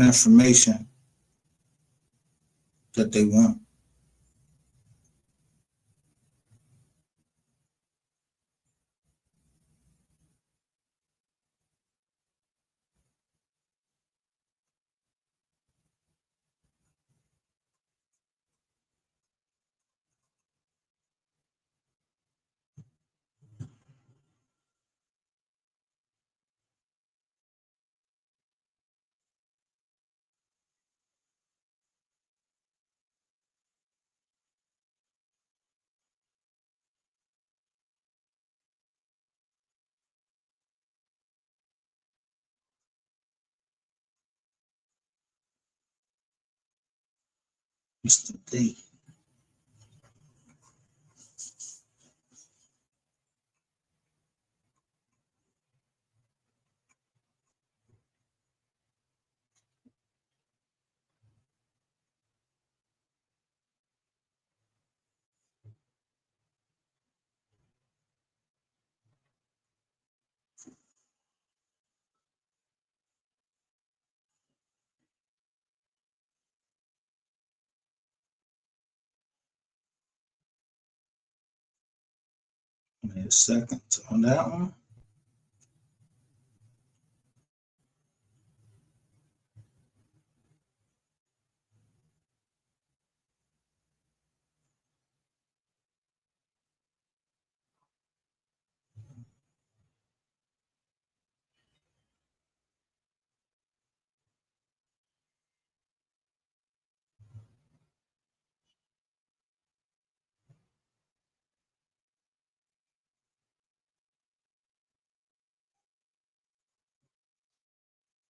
information that they want. What's the date? Give me a second on that one.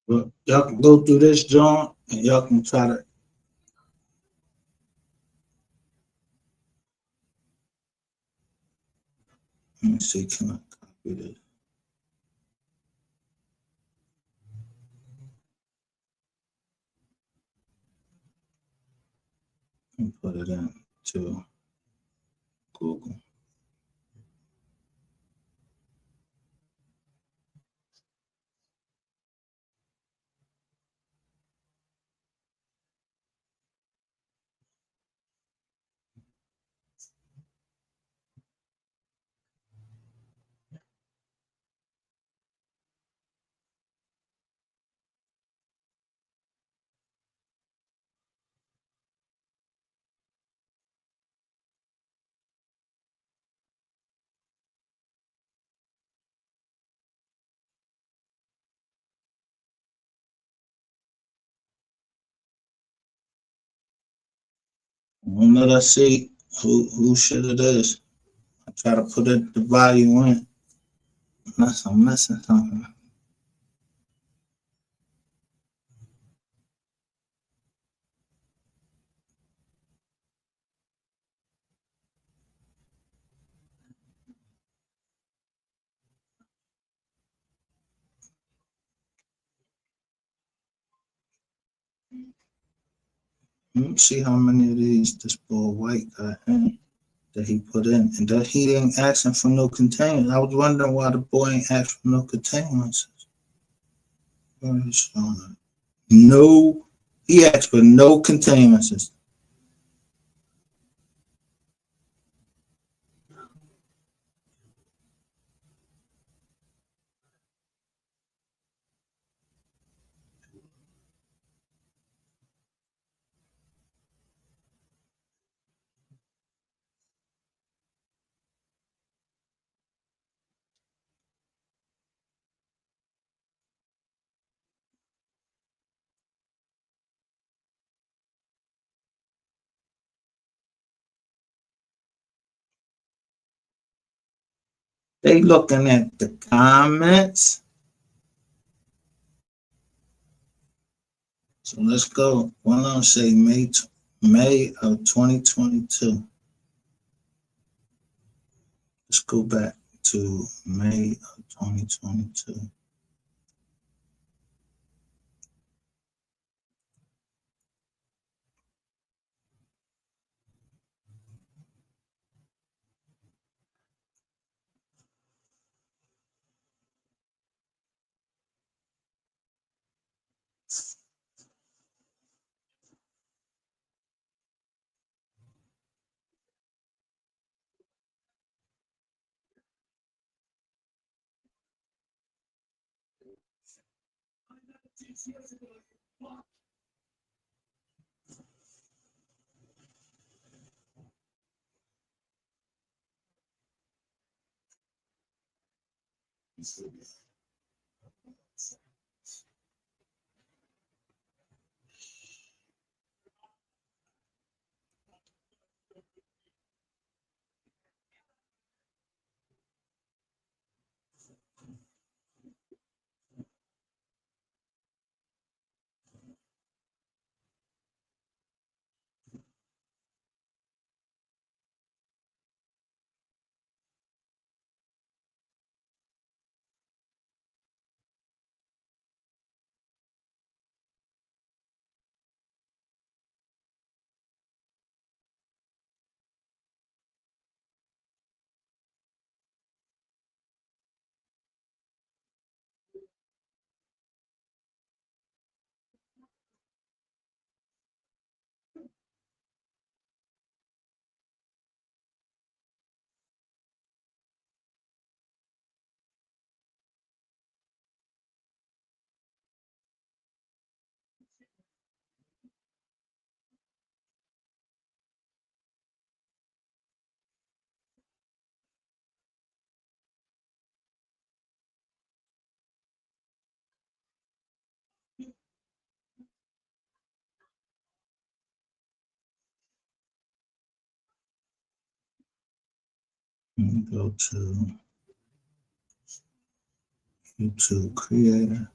But y'all can go through this joint and y'all can try to. Let me see, can I copy this? And put it in to Google. Let us see who shit it is. I try to put it the volume in. Unless I'm missing something. Let me see how many of these this boy White got in that he put in, and that he didn't ask him for no containers. I was wondering why the boy ain't asked for no containers. No, he asked for no containers. They looking at the comments. So let's go. One of them say May of 2022. Let's go back to May of 2022. Let me go to YouTube Creator.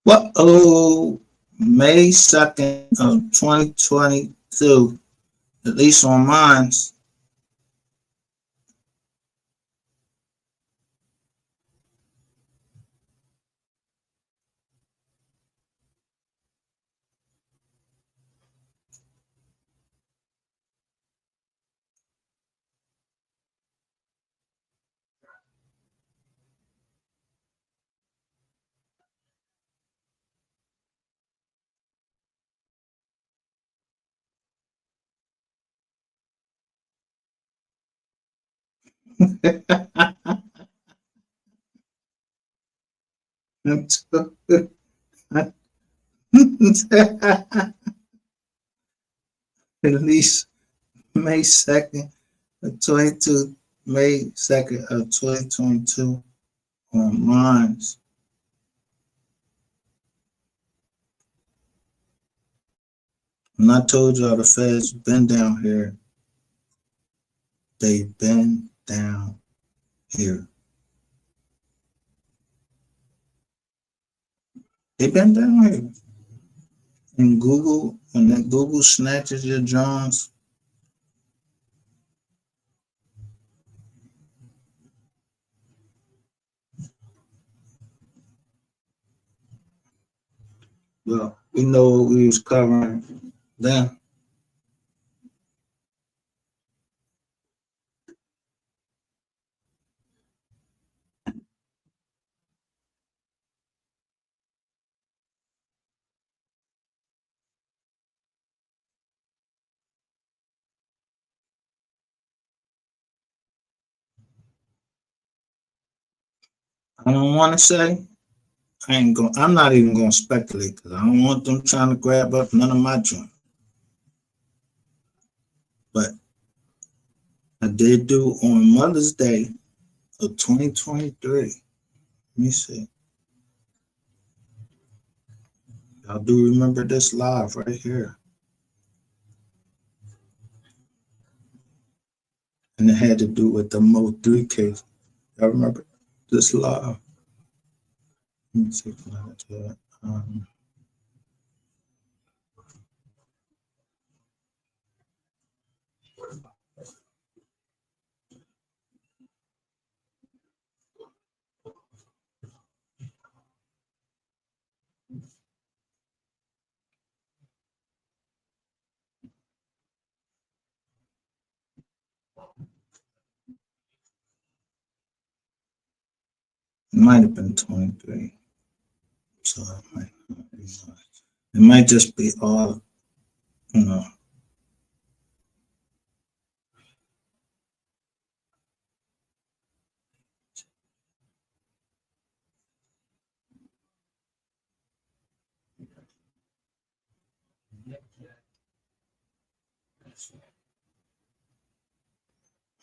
Well, May 2nd of 2022, at least on mine, Release May 2nd, 22, May 2nd of 2022 on Minds. And I told y'all the feds been down here. They've been down here. They've been down here. And Google, when that Google snatches your Johns, well, we know what we was covering then. I don't want to say. I'm not even gonna speculate because I don't want them trying to grab up none of my joint. But I did do on Mother's Day of 2023. Let me see. Y'all do remember this live right here. And it had to do with the Mo 3 case. Y'all remember this live? Let me see if I can do it. It might have been 23. So it might not be much. It might just be all, you know.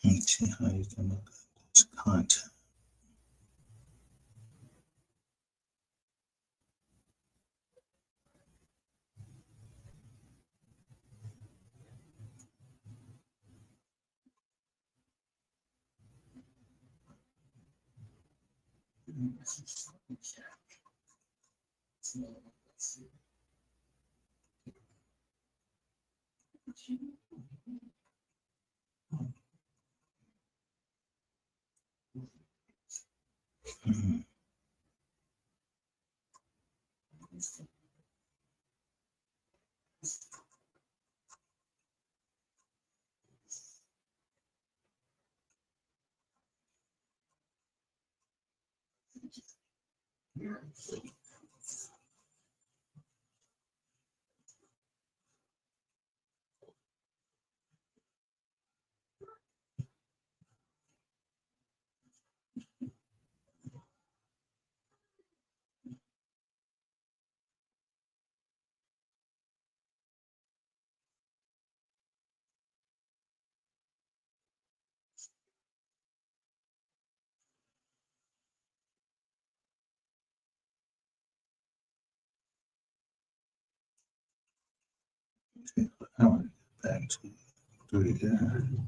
Let's see how you can look at this content. I want to get back to do it again.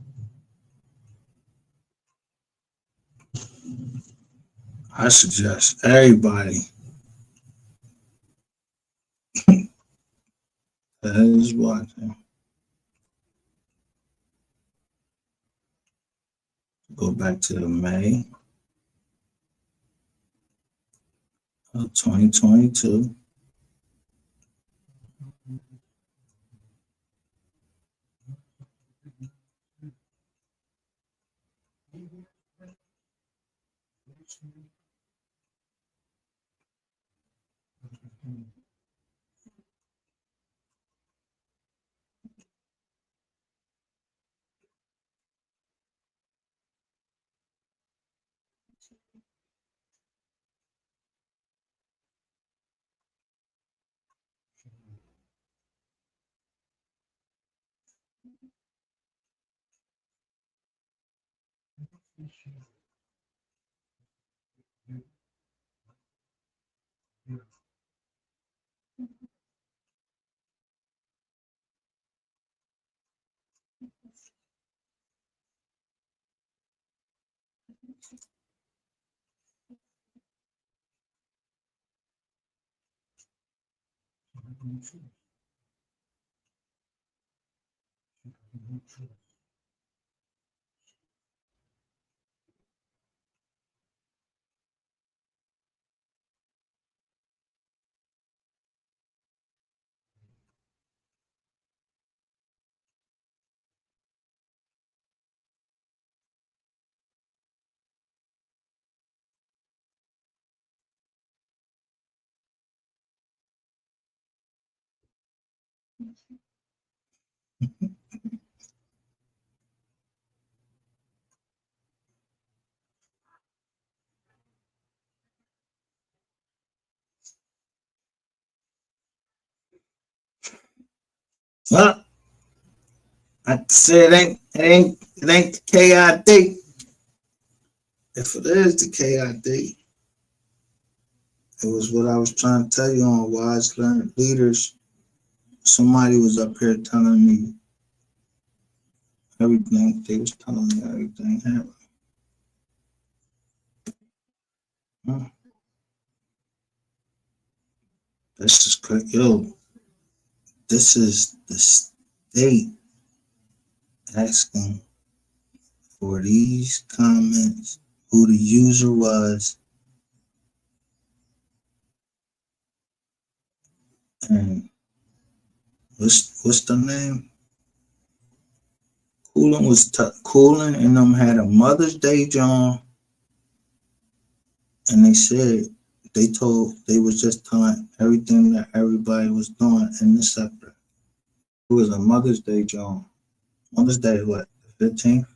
I suggest everybody that is watching go back to the May of 2022. Well, I said it ain't the KID. If it is the KID, it was what I was trying to tell you on Wise Learned Leaders. Somebody was up here telling me everything. They was telling me everything happened. That's just quick. Yo, this is the state asking for these comments, who the user was, and what's the name? Coolin and them had a Mother's Day John, and they was just telling everything that everybody was doing in the sector. It was a Mother's Day John. Mother's Day what? The 15th?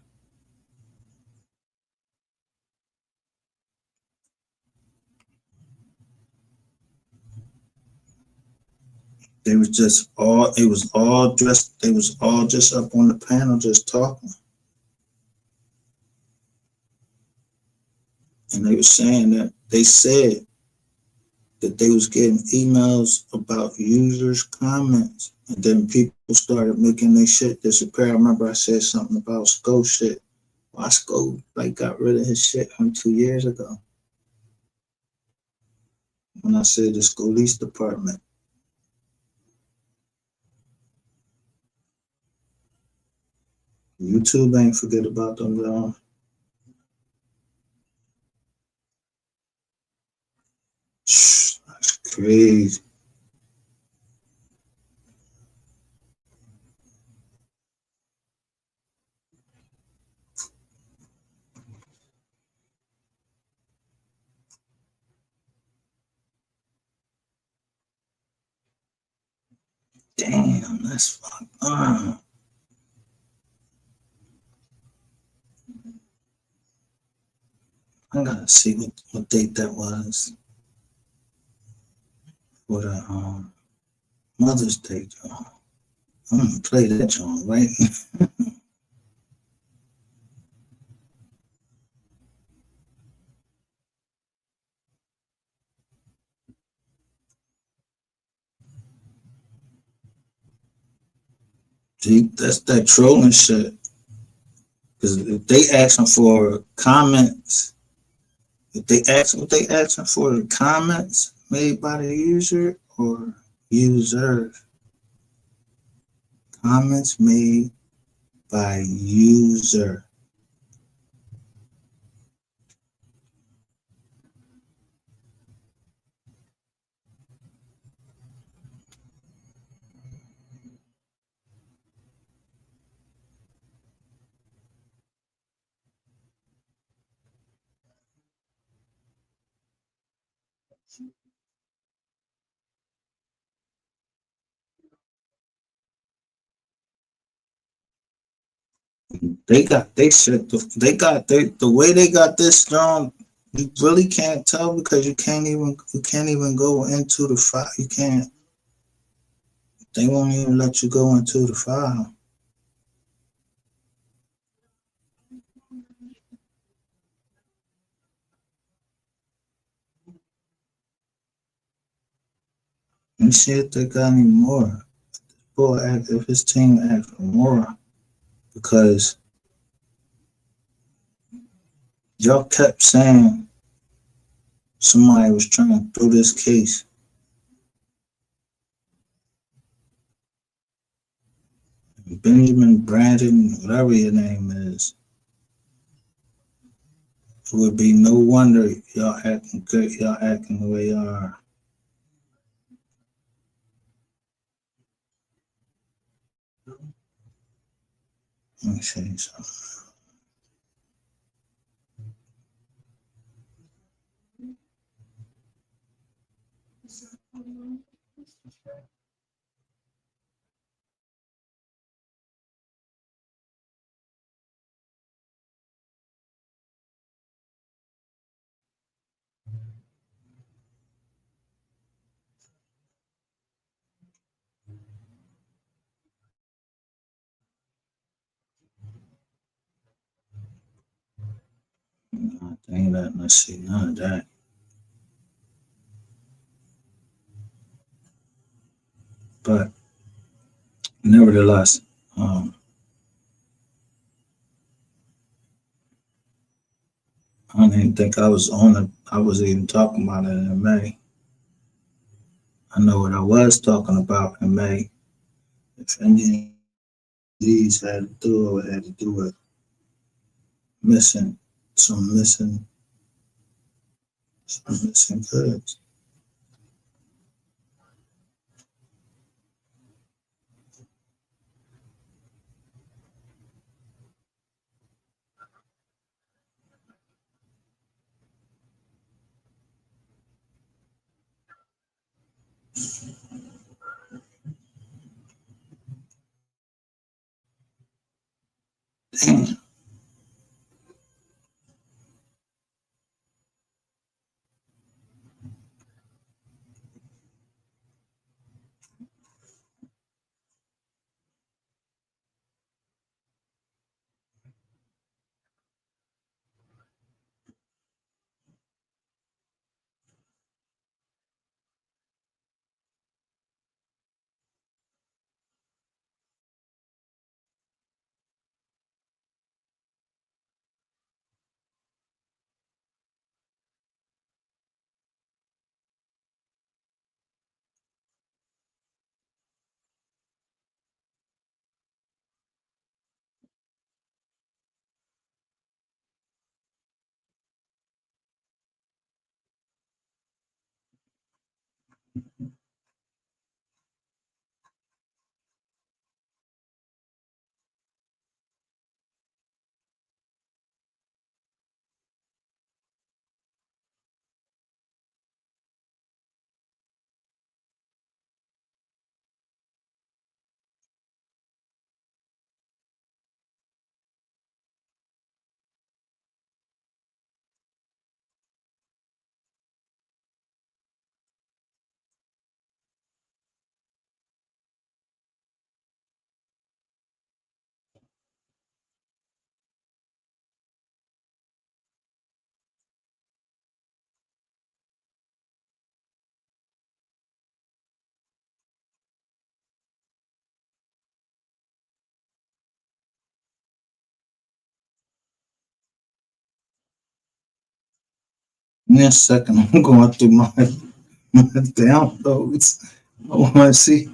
They was just all it was all dressed, they was all just up on the panel just talking. And they were saying that they said that they was getting emails about users' comments, and then people started making their shit disappear. I remember I said something about Sko shit. Why Sko got rid of his shit from 2 years ago when I said the police department. YouTube ain't forget about them, y'all. That's crazy. Damn, that's fucked up. I gotta see what date that was for the Mother's Day, John. I'm gonna play that John right. See, that's that trolling shit. Because if they asking for comments, if they ask what they asking for, the comments made by the user or user, comments made by user. They got they shit. They got the way they got this strong. You really can't tell because you can't even go into the file. You can't. They won't even let you go into the file. me see if they got any more. If his team asked for more, because y'all kept saying somebody was trying to throw this case. Benjamin Brandon, whatever your name is. It would be no wonder y'all acting good, y'all acting the way y'all are. Let me see something. Dang that, let's see, none of that. But nevertheless, I don't even think I was on it. I was even talking about it in May. I know what I was talking about in May. If any of these had to do it, had to do with missing goods. Damn. In a second, I'm going through my downloads. I want to see.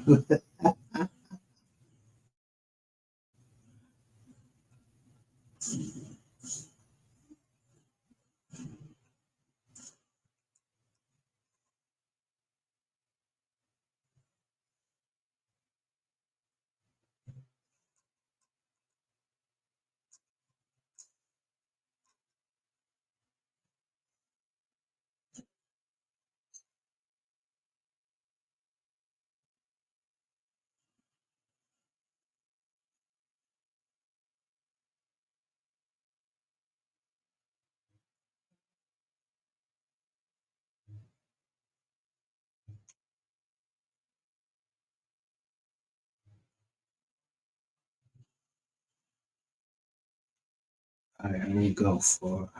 All right, here we go for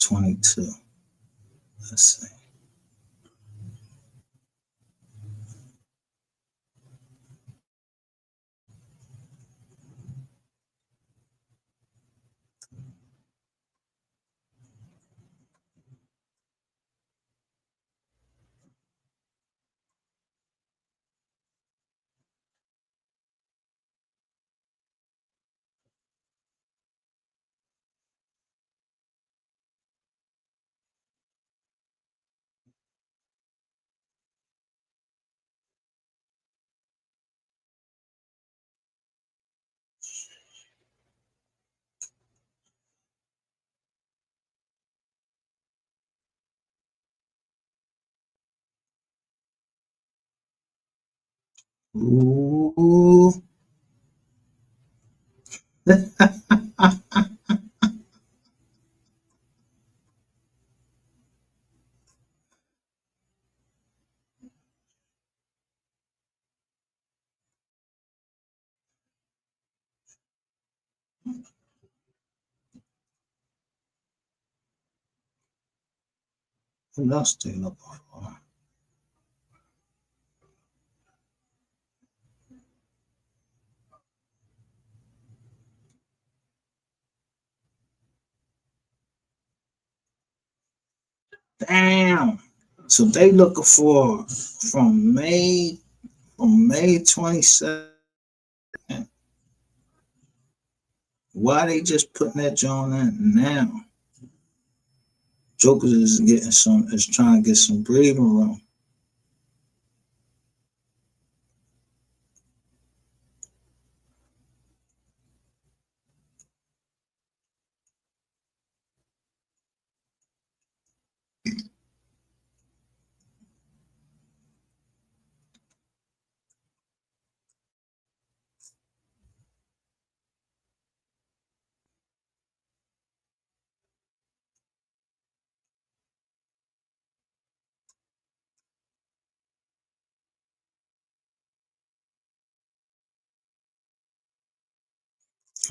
22. Let's see. Ooh. Who else they look for? Damn. So they looking for from May 27th. Why they just putting that joint in now? Jokers is trying to get some breathing room.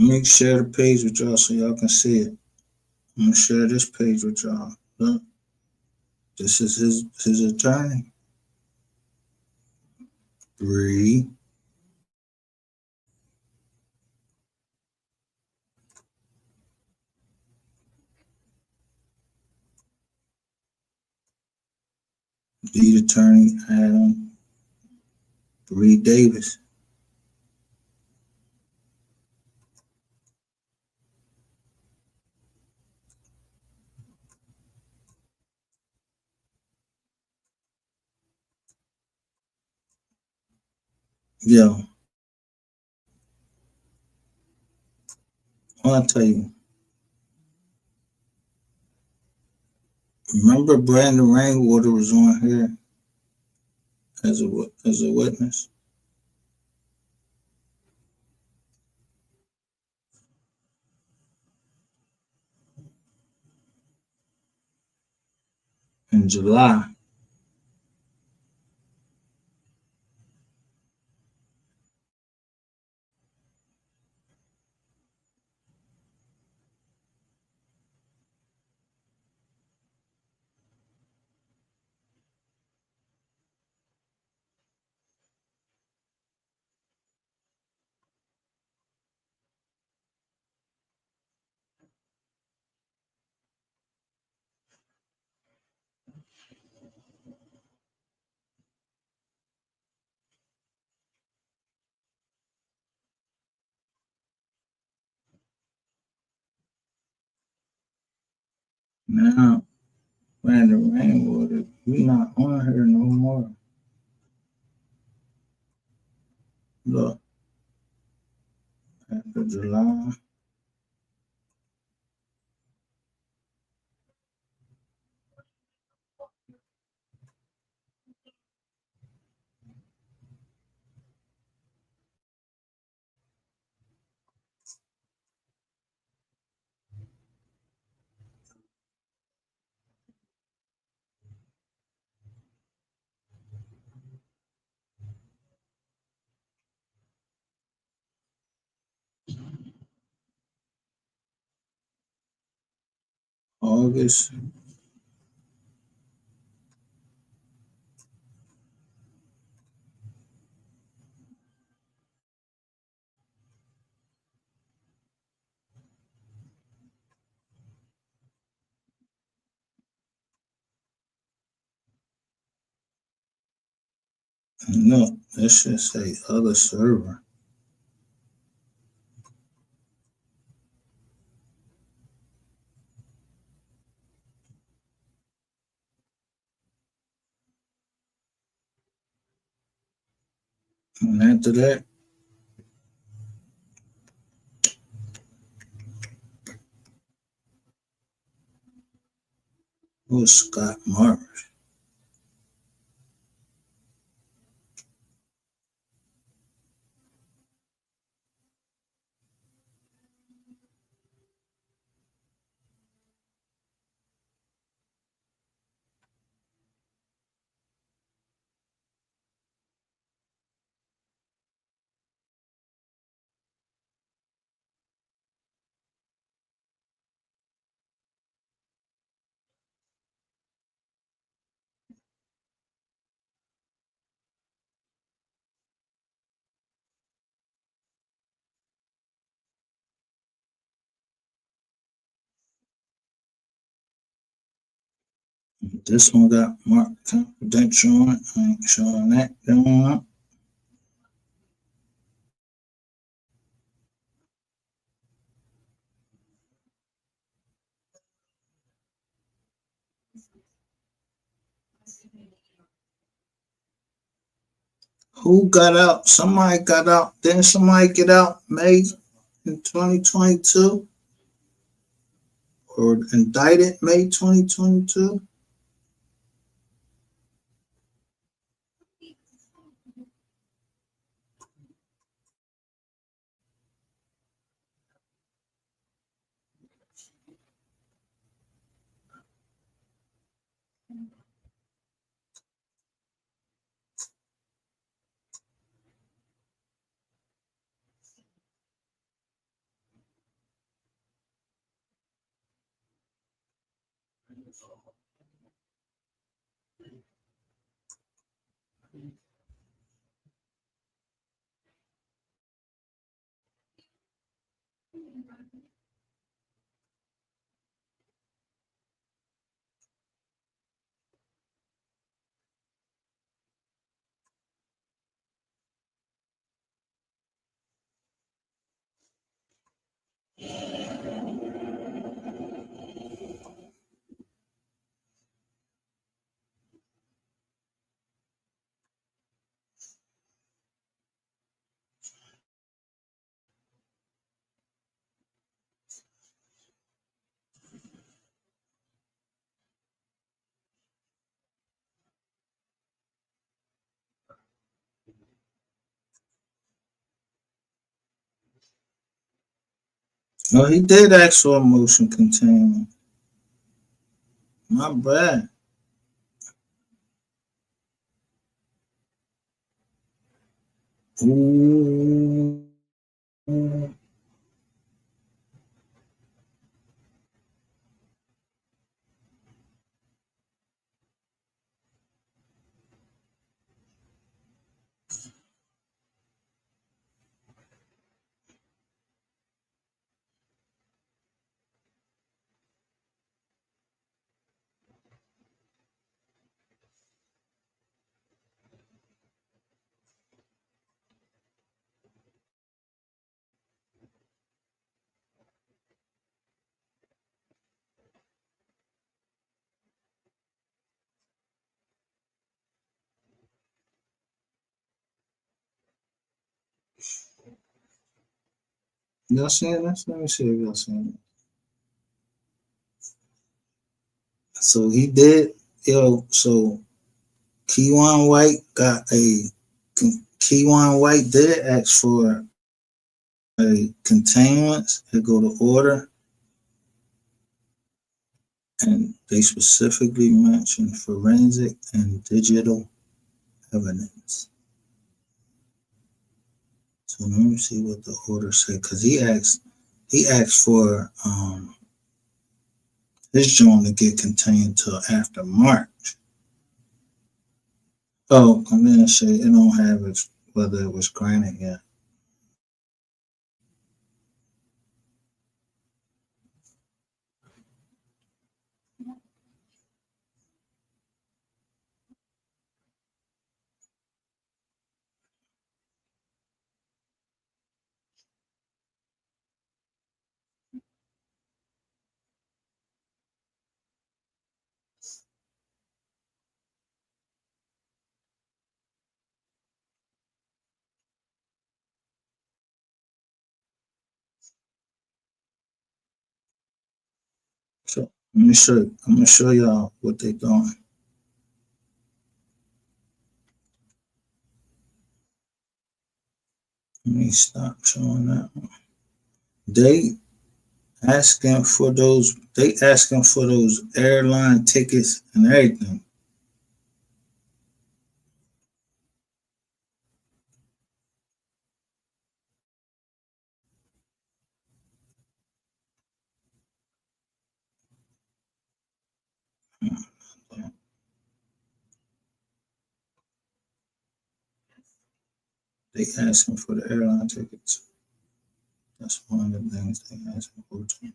Make share the page with y'all so y'all can see it. I'm gonna share this page with y'all. Look, this is his attorney. Bree. Lead attorney Adam Bree Davis. Yo, I'll tell you. Remember Brandon Rainwater was on here as a witness in July. Now Brandon Rainwater, we not on here no more. Look, after July. August. No, that should say other server. And after that, it was Scott Morris. This one got marked confidential on it. I ain't showing that. One. Who got out? Somebody got out. Didn't somebody get out May in 2022? Or indicted May 2022? No, he did ask for a motion containment. My bad. Ooh. Y'all seeing this? Let me see if y'all seeing it. So he did, so Keywan White got a, Keywan White did ask for a continuance to go to order, and they specifically mentioned forensic and digital evidence. So let me see what the order said, because he asked for his joint to get contained till after March. Oh, I'm gonna say it don't have it whether it was granted yet. So I'm gonna show y'all what they doing. Let me stop showing that one. They asking for those airline tickets and everything. They asking for the airline tickets. That's one of the things they asking for too.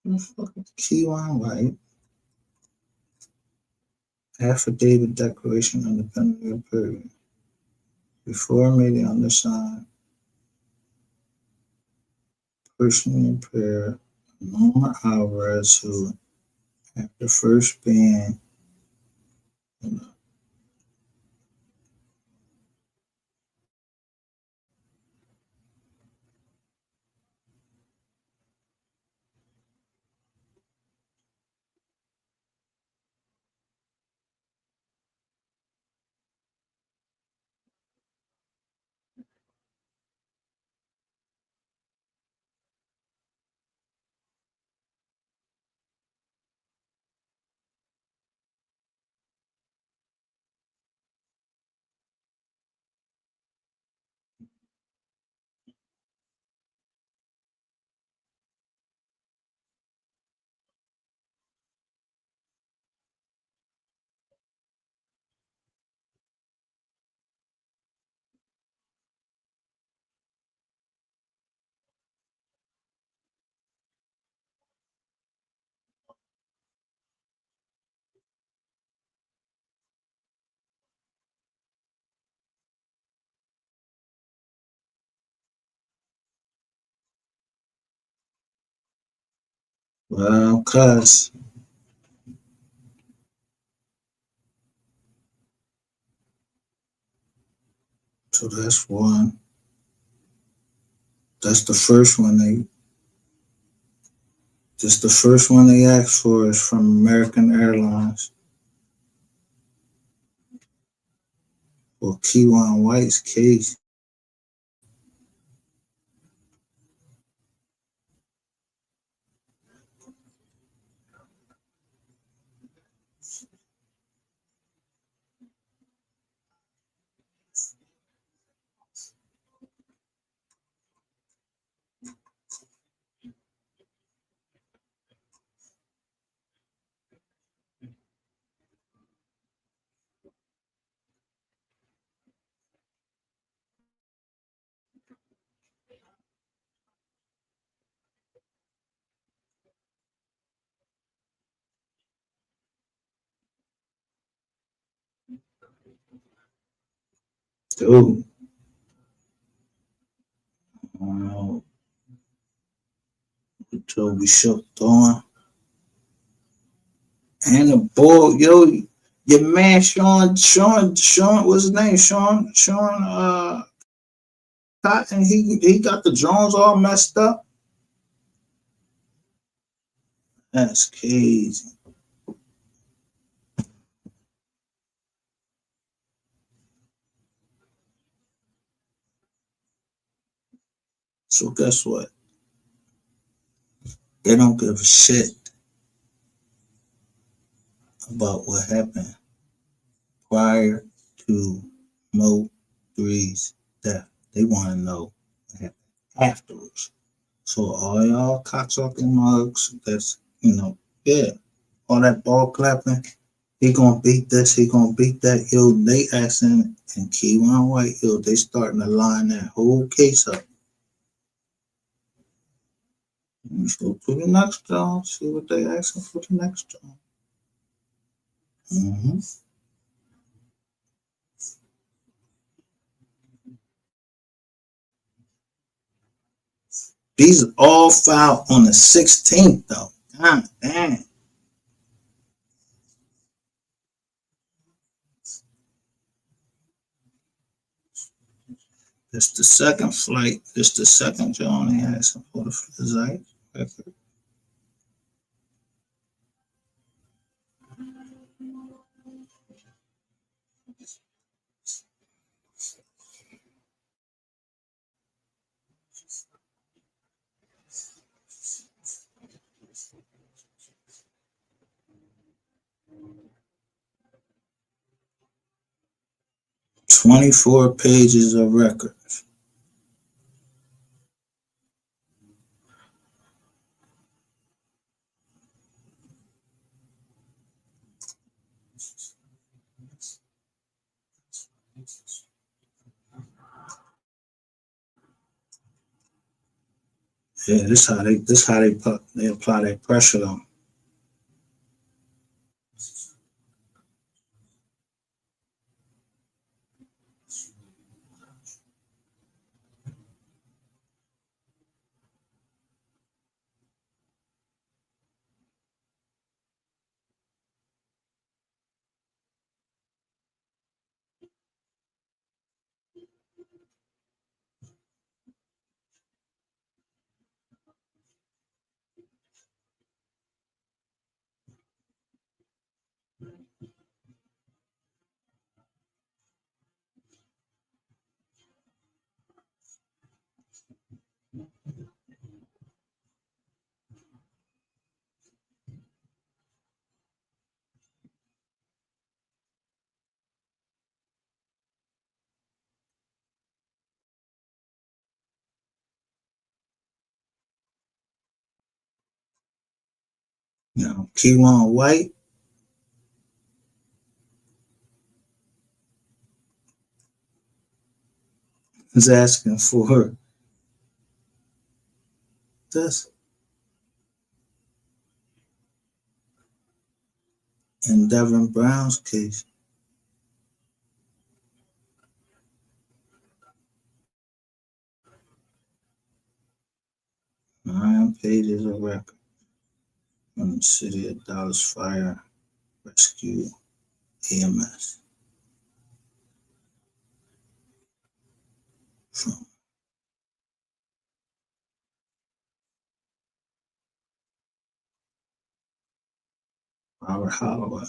Keyline White. Affidavit declaration independent period. Before immediately undersigned, personally impaired, Norma Alvarez, who after first being well, cuz so that's one. That's the first one they asked for is from American Airlines for Keyline White's case. Dude, Toby Shook on. And the boy, yo, your man Sean, what's his name? Sean, Cotton, he got the drones all messed up. That's crazy. So guess what? They don't give a shit about what happened prior to Mo 3's death. They want to know what happened afterwards. So all y'all cocksucking mugs, that's, yeah, all that ball clapping, he gonna beat this, he gonna beat that. Yo, they asking and Keyline White, yo, they starting to line that whole case up. Let's go to the next job, see what they asking for the next job. Mm-hmm. These all filed on the 16th, though. God damn. It's the second flight. It's the second job they asking for the flight. 24 pages of records. Yeah, they apply that pressure on. You know, Keywan White is asking for this. In Devin Brown's case, 9 pages of record from the city of Dallas Fire Rescue EMS. From Robert Holloway.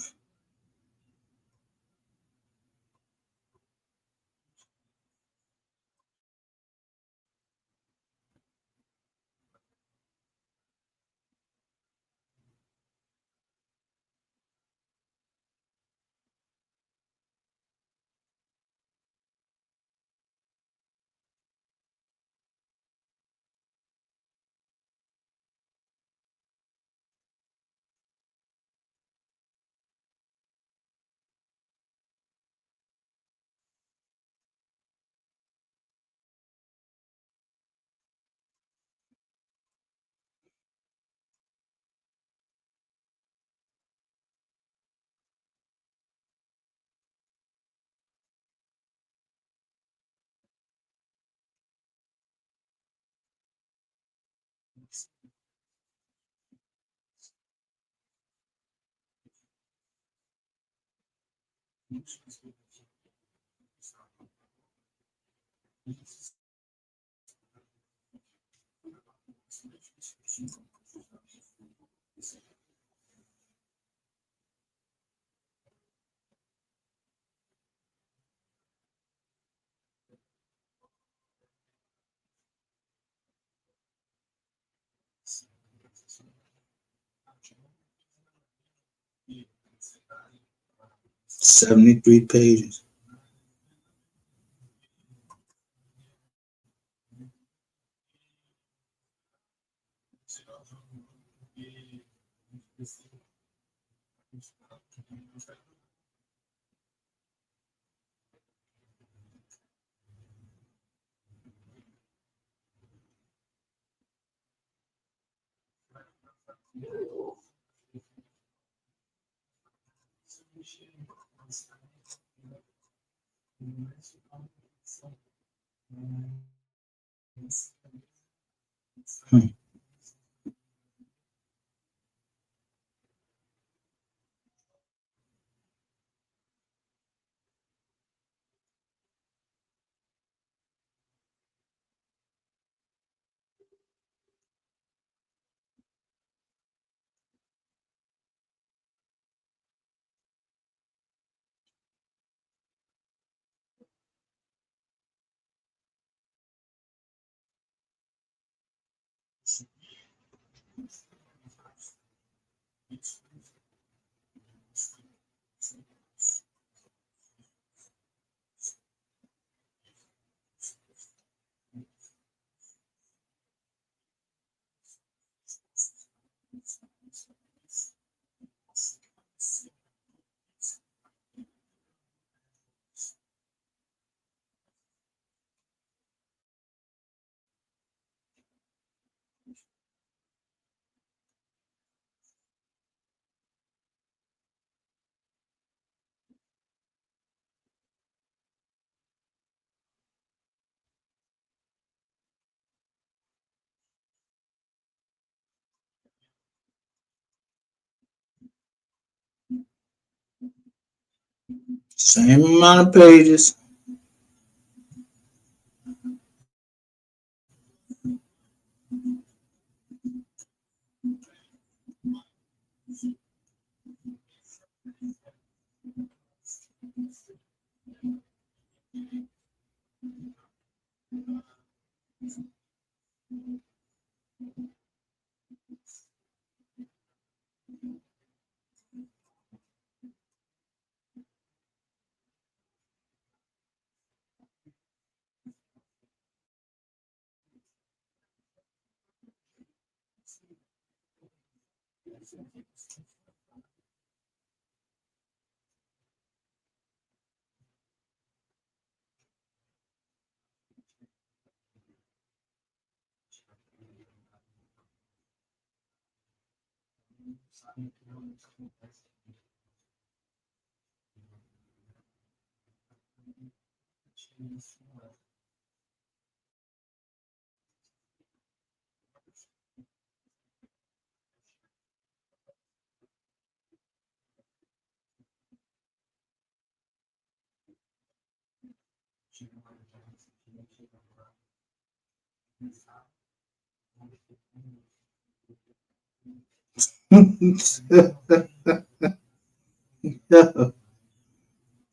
$73 pages. Hmm. Same amount of pages.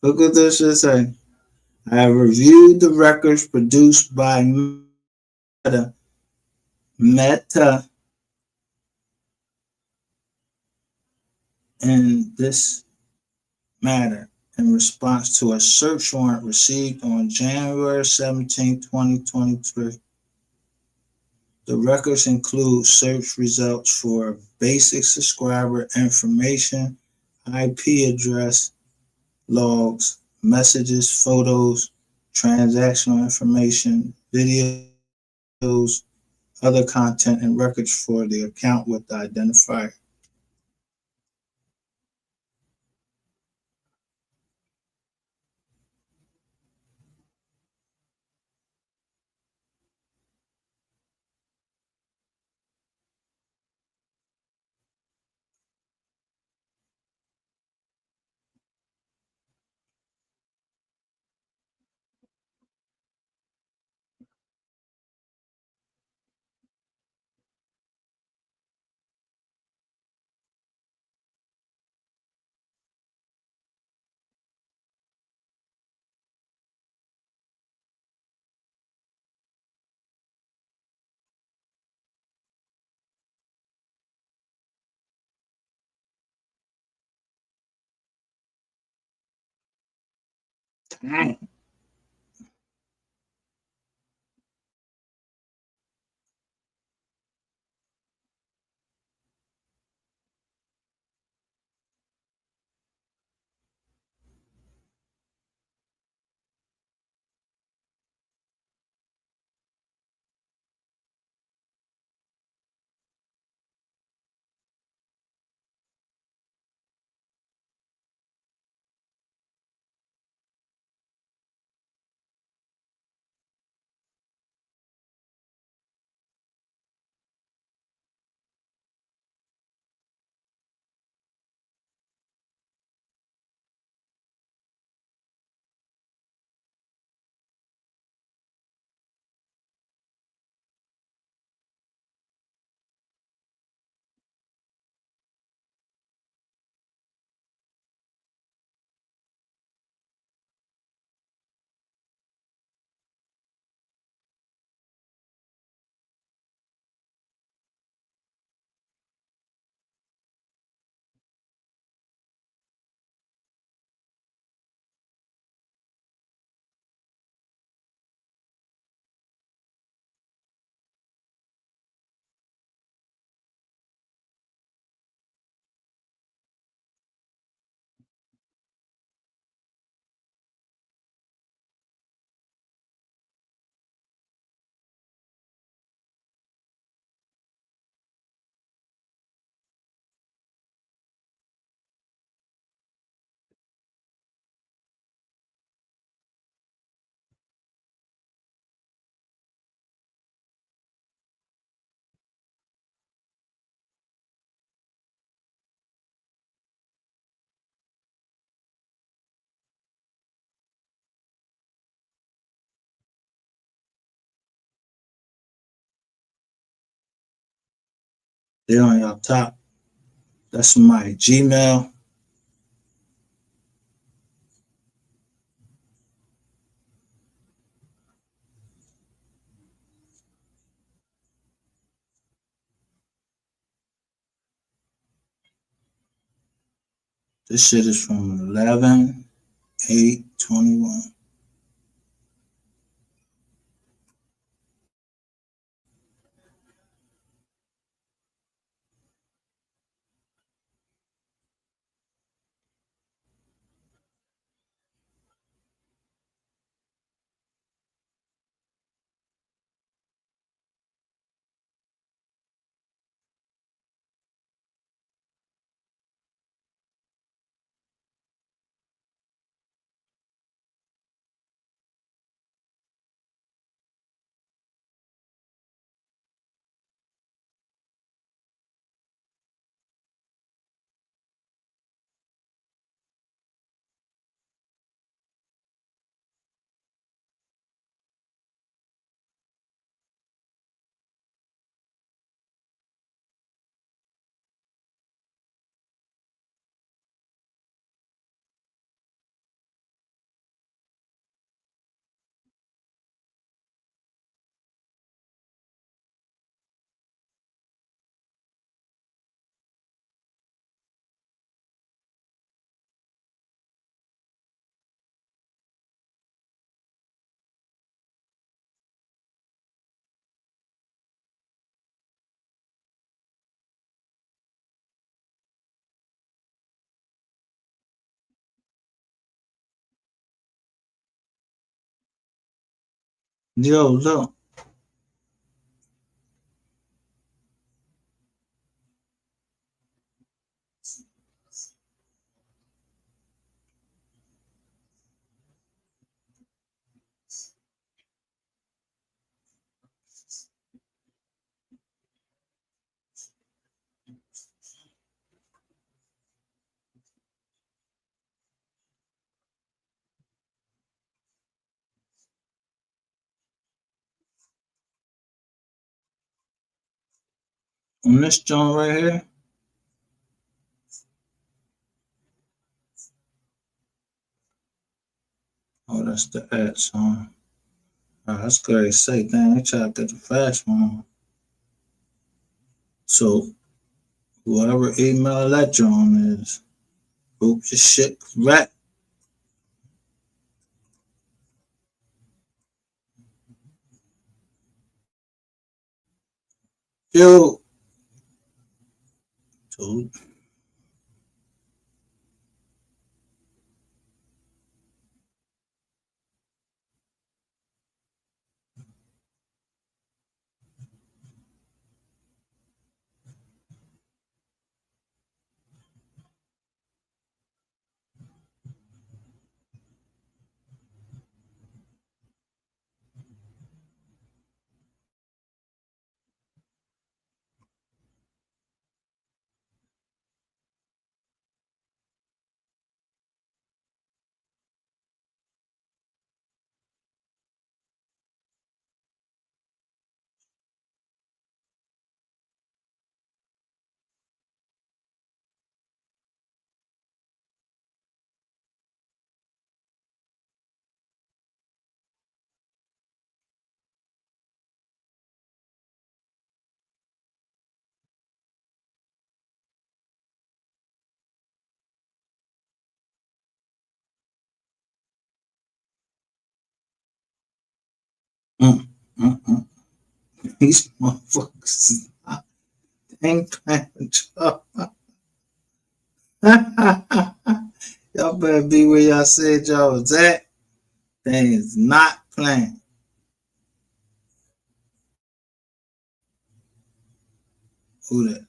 Look at this shit say. I have reviewed the records produced by Meta in this matter in response to a search warrant received on January 17, 2023. The records include search results for basic subscriber information, IP address, logs, messages, photos, transactional information, videos, other content, and records for the account with the identifier. Dang. They're on your top. That's my Gmail. This shit is from 11/8/21. Yo, look. On this joint right here. Oh, that's the ad song. That's great. Say, dang, they try to get the fast one. So, whoever email that joint is, group your shit correct. Yo. Dude. These motherfuckers ain't playing with y'all. Y'all better be where y'all said y'all was at. They is not playing. Who that?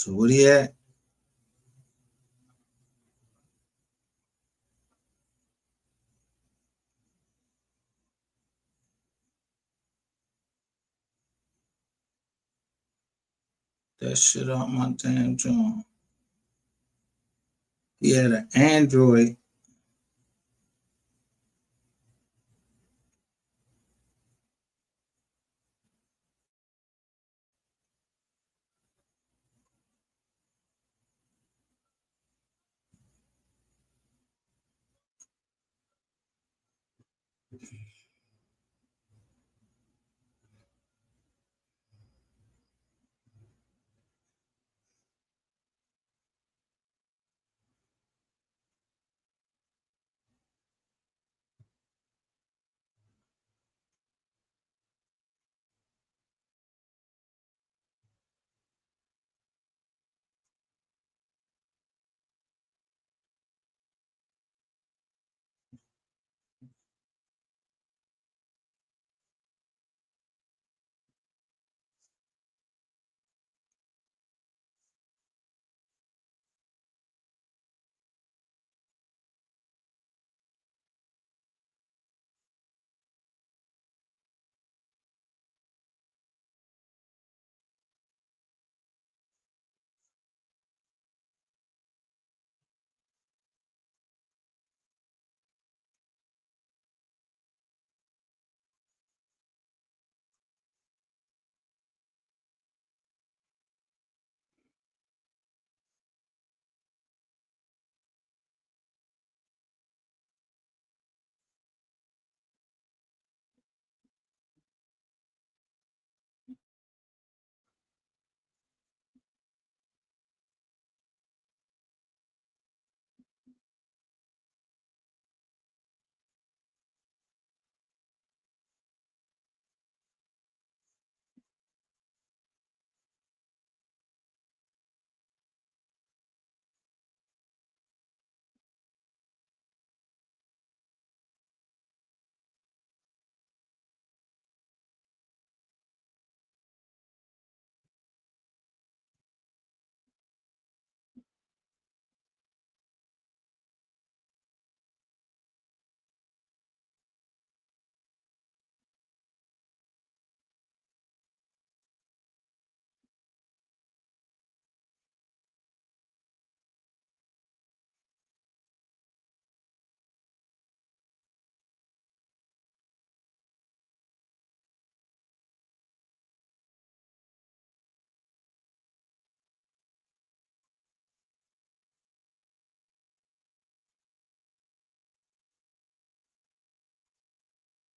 So what he at? That shit out my damn joint. He had an Android.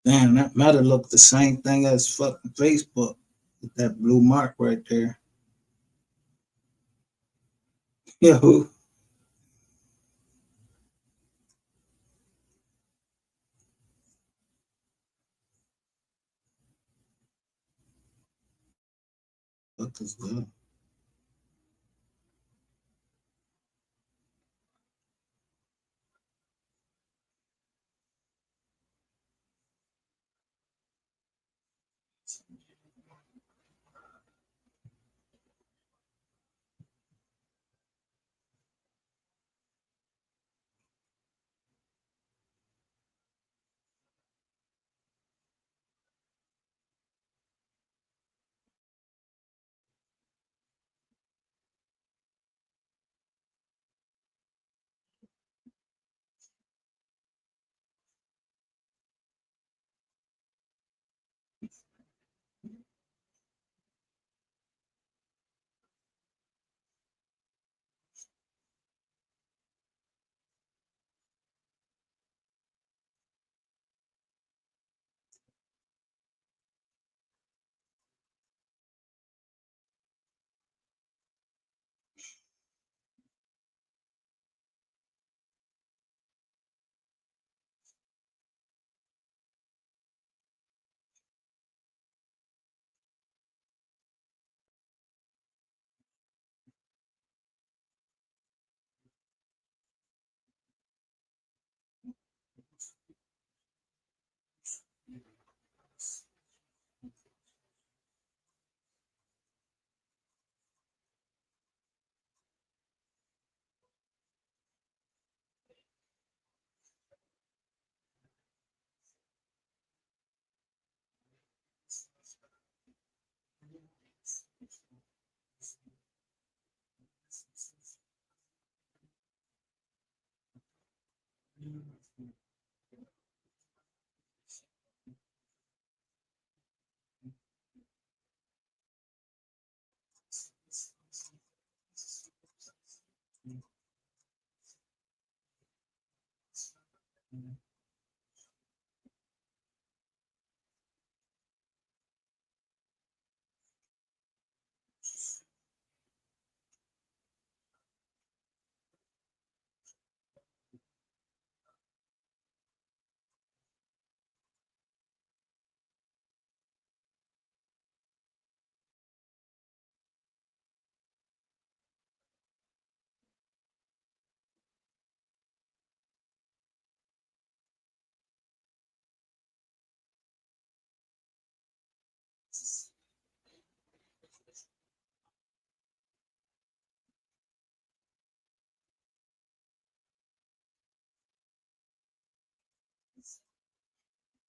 Damn, that matter look the same thing as fucking Facebook with that blue mark right there. Yo, what is that?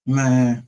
Man,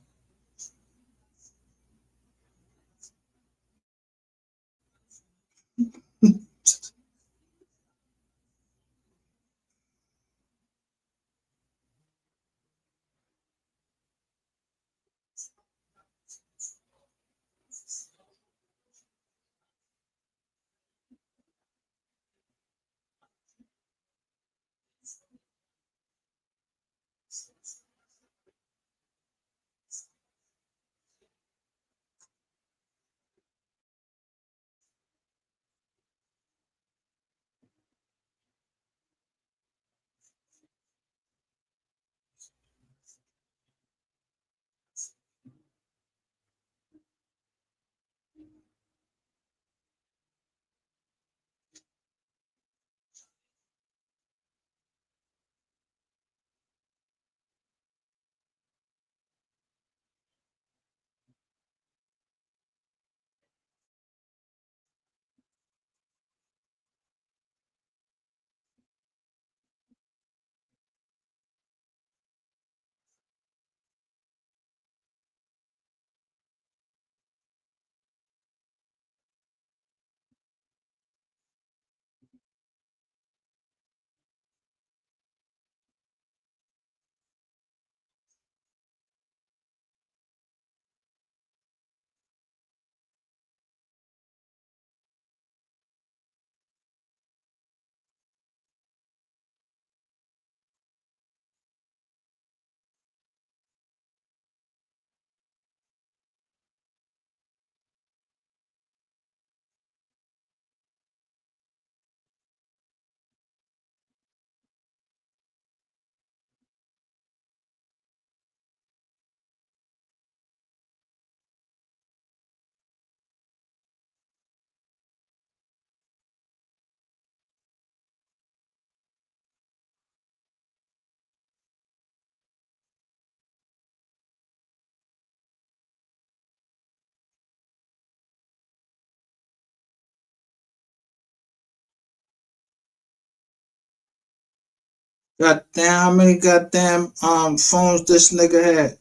goddamn, how many goddamn phones this nigga had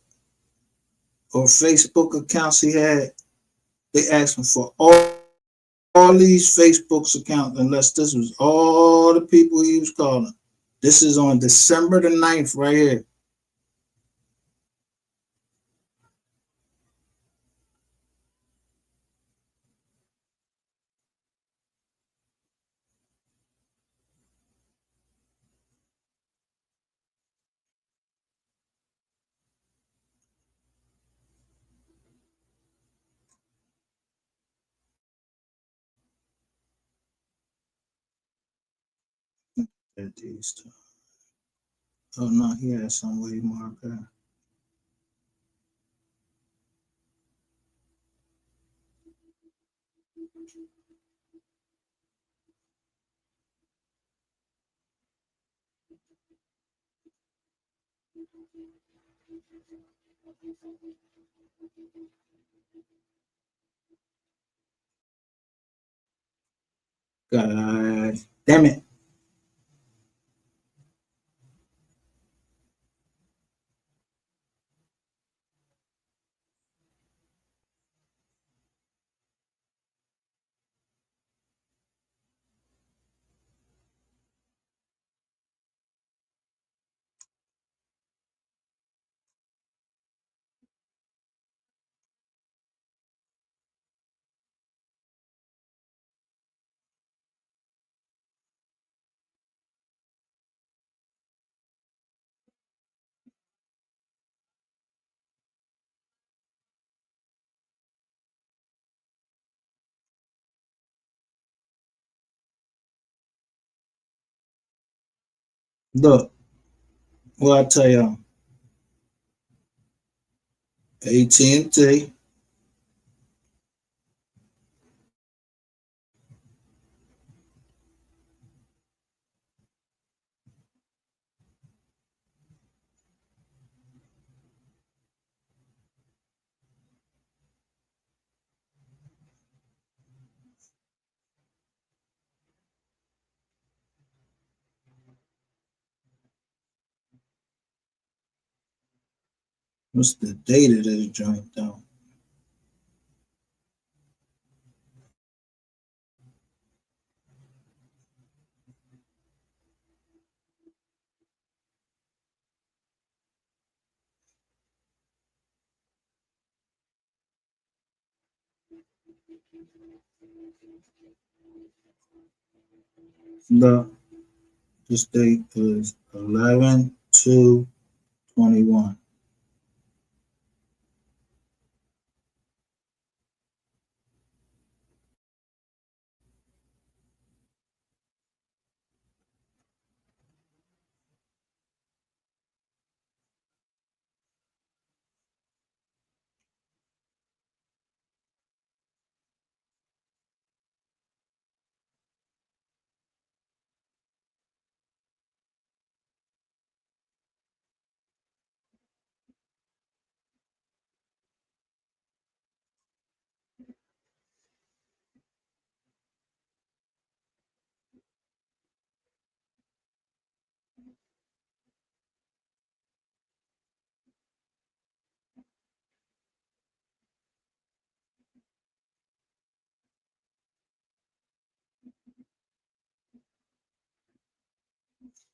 or Facebook accounts he had? They asked him for all these Facebook's accounts, unless this was all the people he was calling. This is on December the 9th right here. At these two. Oh no, he had some way more there. God damn it. Look, what I tell y'all, AT&T, what's the date of this joint though? Look, this date is 11/2/21.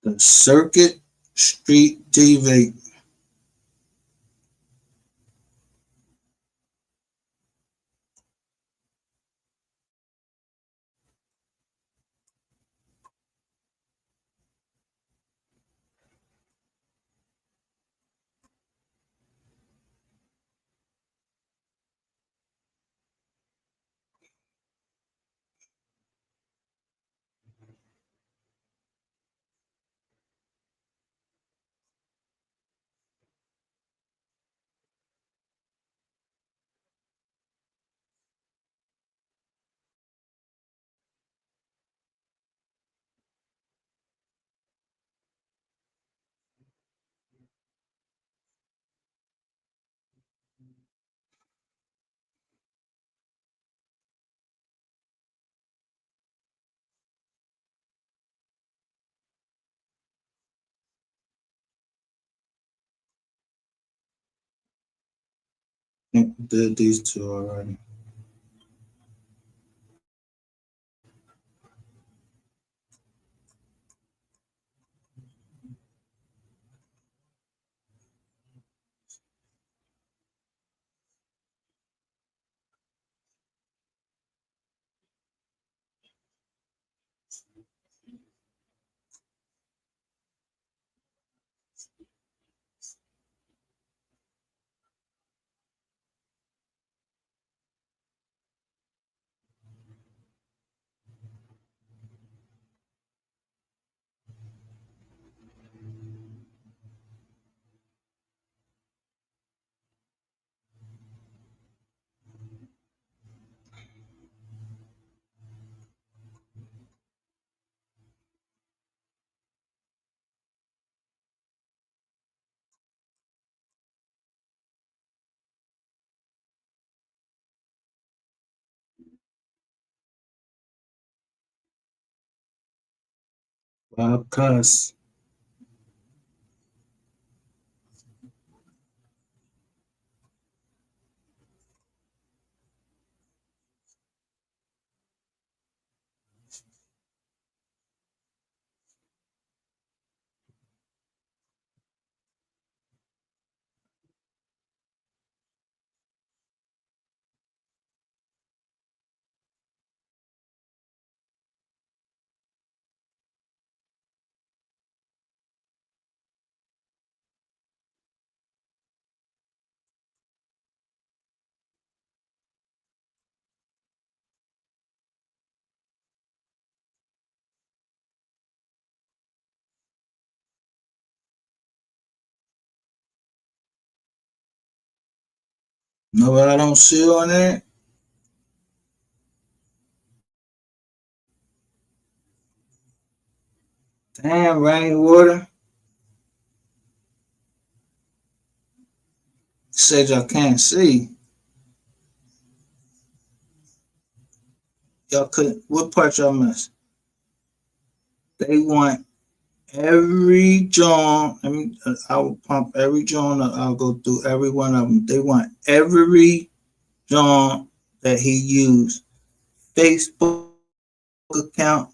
The Circuit Street TV. I think we did these two already. Bob Cuss. No, I don't see on there. Damn, rainwater. Said y'all can't see. Y'all couldn't. What part y'all missed? They want every John. I mean, I will pump every John. I'll go through every one of them. They want every John that he used. Facebook account.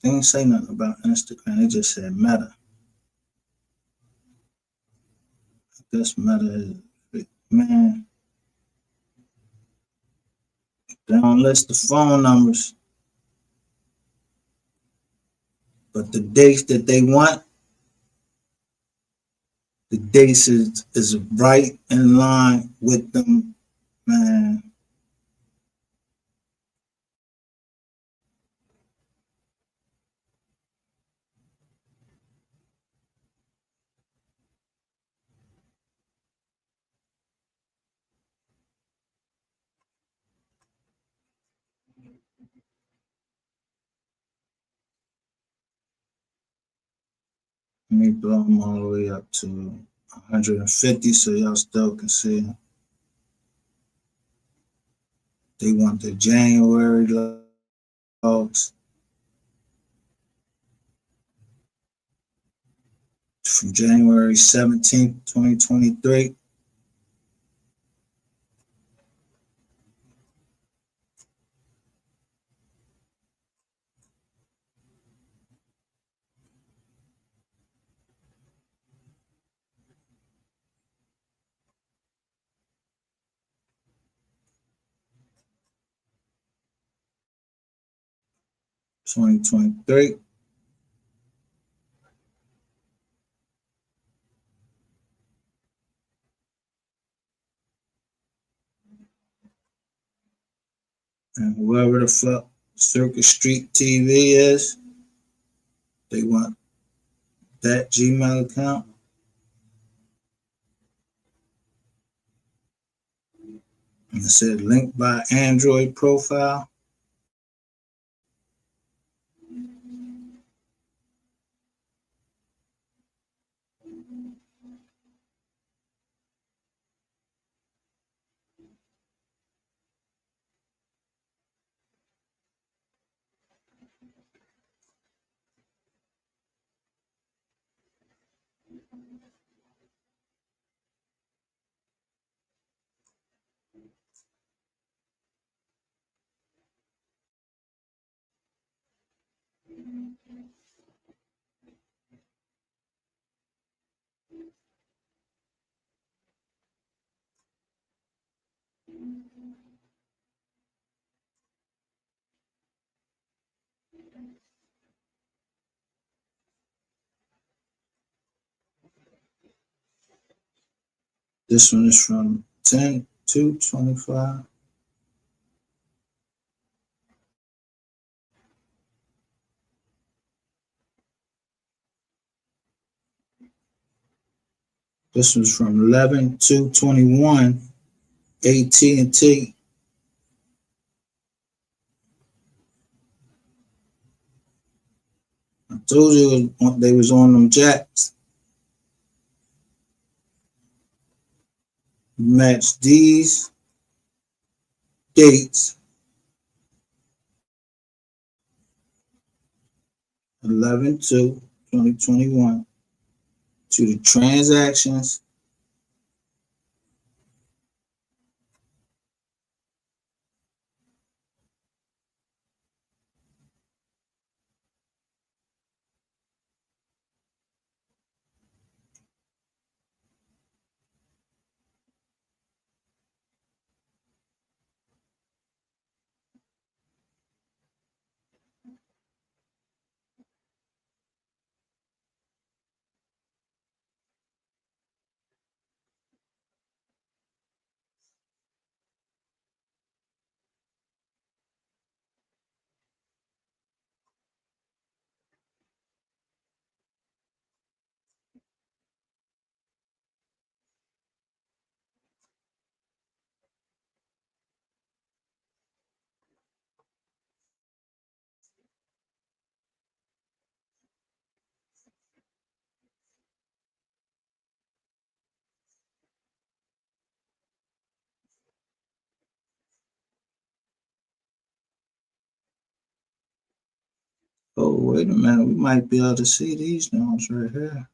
They didn't say nothing about Instagram. They just said Meta. I guess Meta is, man. They don't list the phone numbers, but the dates that they want, the dates is right in line with them, man. Let me blow them all the way up to 150 so y'all still can see. They want the January logs from January 17th, 2023. And whoever the fuck Circuit Street TV is, they want that Gmail account. And it said linked by Android profile. This one is from 10/2/25. This was from 11/2/21. AT&T. I told you they was on them jacks. Match these dates, 11/2/2021, to the transactions wait a minute. We might be able to see these notes right here.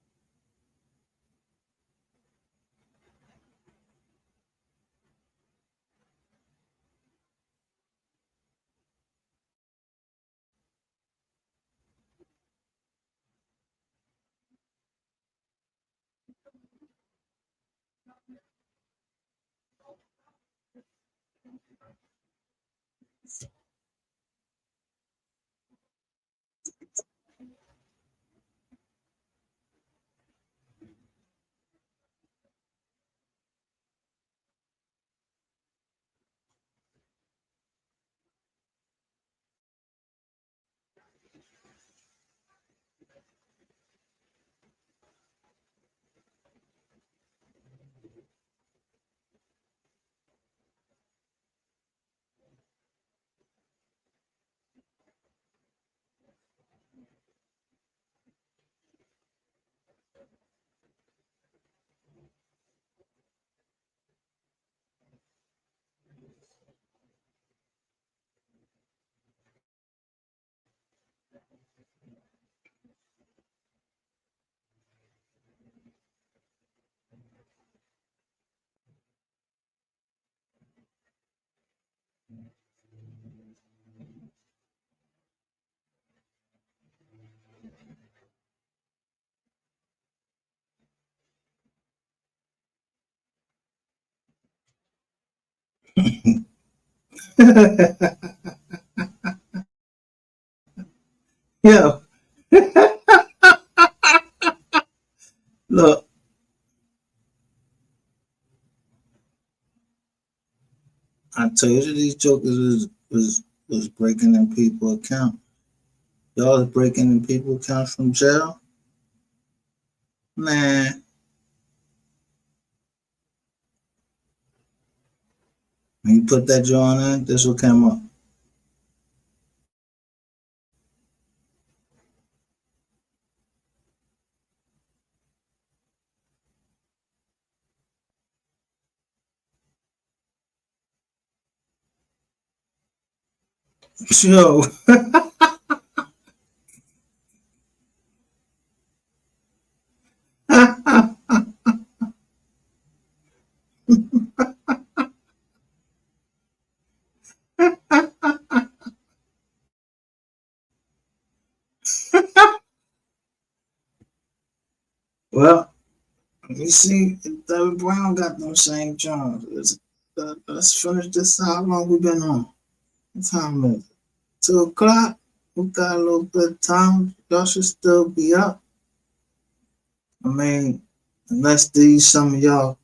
Yeah. Look, I told you these jokers was breaking in people account. Y'all was breaking in people accounts from jail? Man, when you put that joint in, this what came up. Yo. Well, let me see if David Brown got them same joints. Let's finish this. How long we been on? What time is it? 2 o'clock. We got a little bit of time. Y'all should still be up. I mean, unless these some of y'all,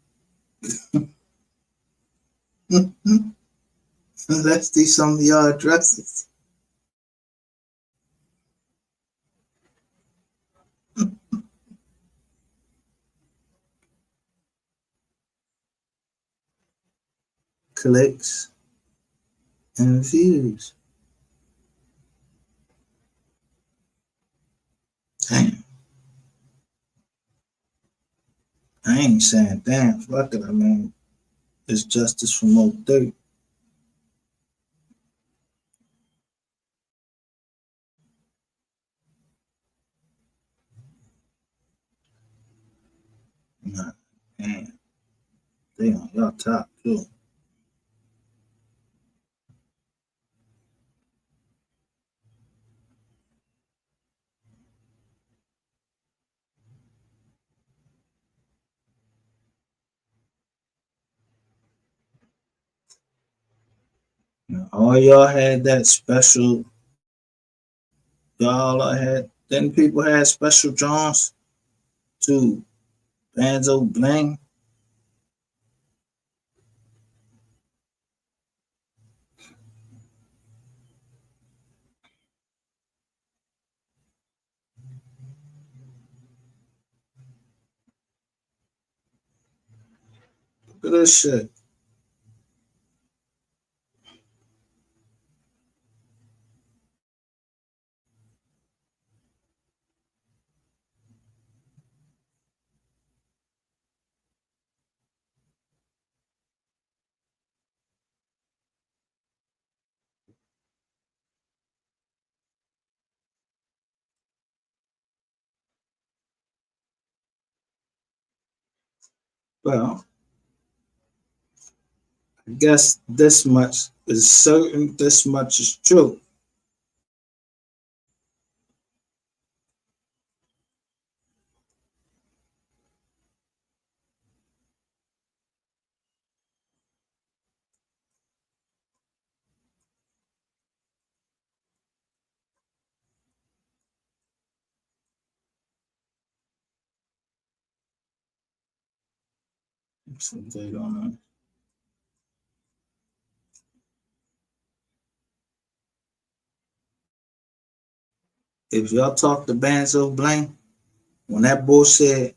unless these some of y'all addresses. Clicks and views. Damn. I ain't saying damn. Fuck it. I mean, it's justice for Mo 30. Nah, damn. They on y'all top too. Now, all y'all had that special. Y'all had. Then people had special Johns too. Banzo Bling. Look at this shit. Well, I guess this much is certain, this much is true. Some date on that. If y'all talk to Banzo Blank, when that boy said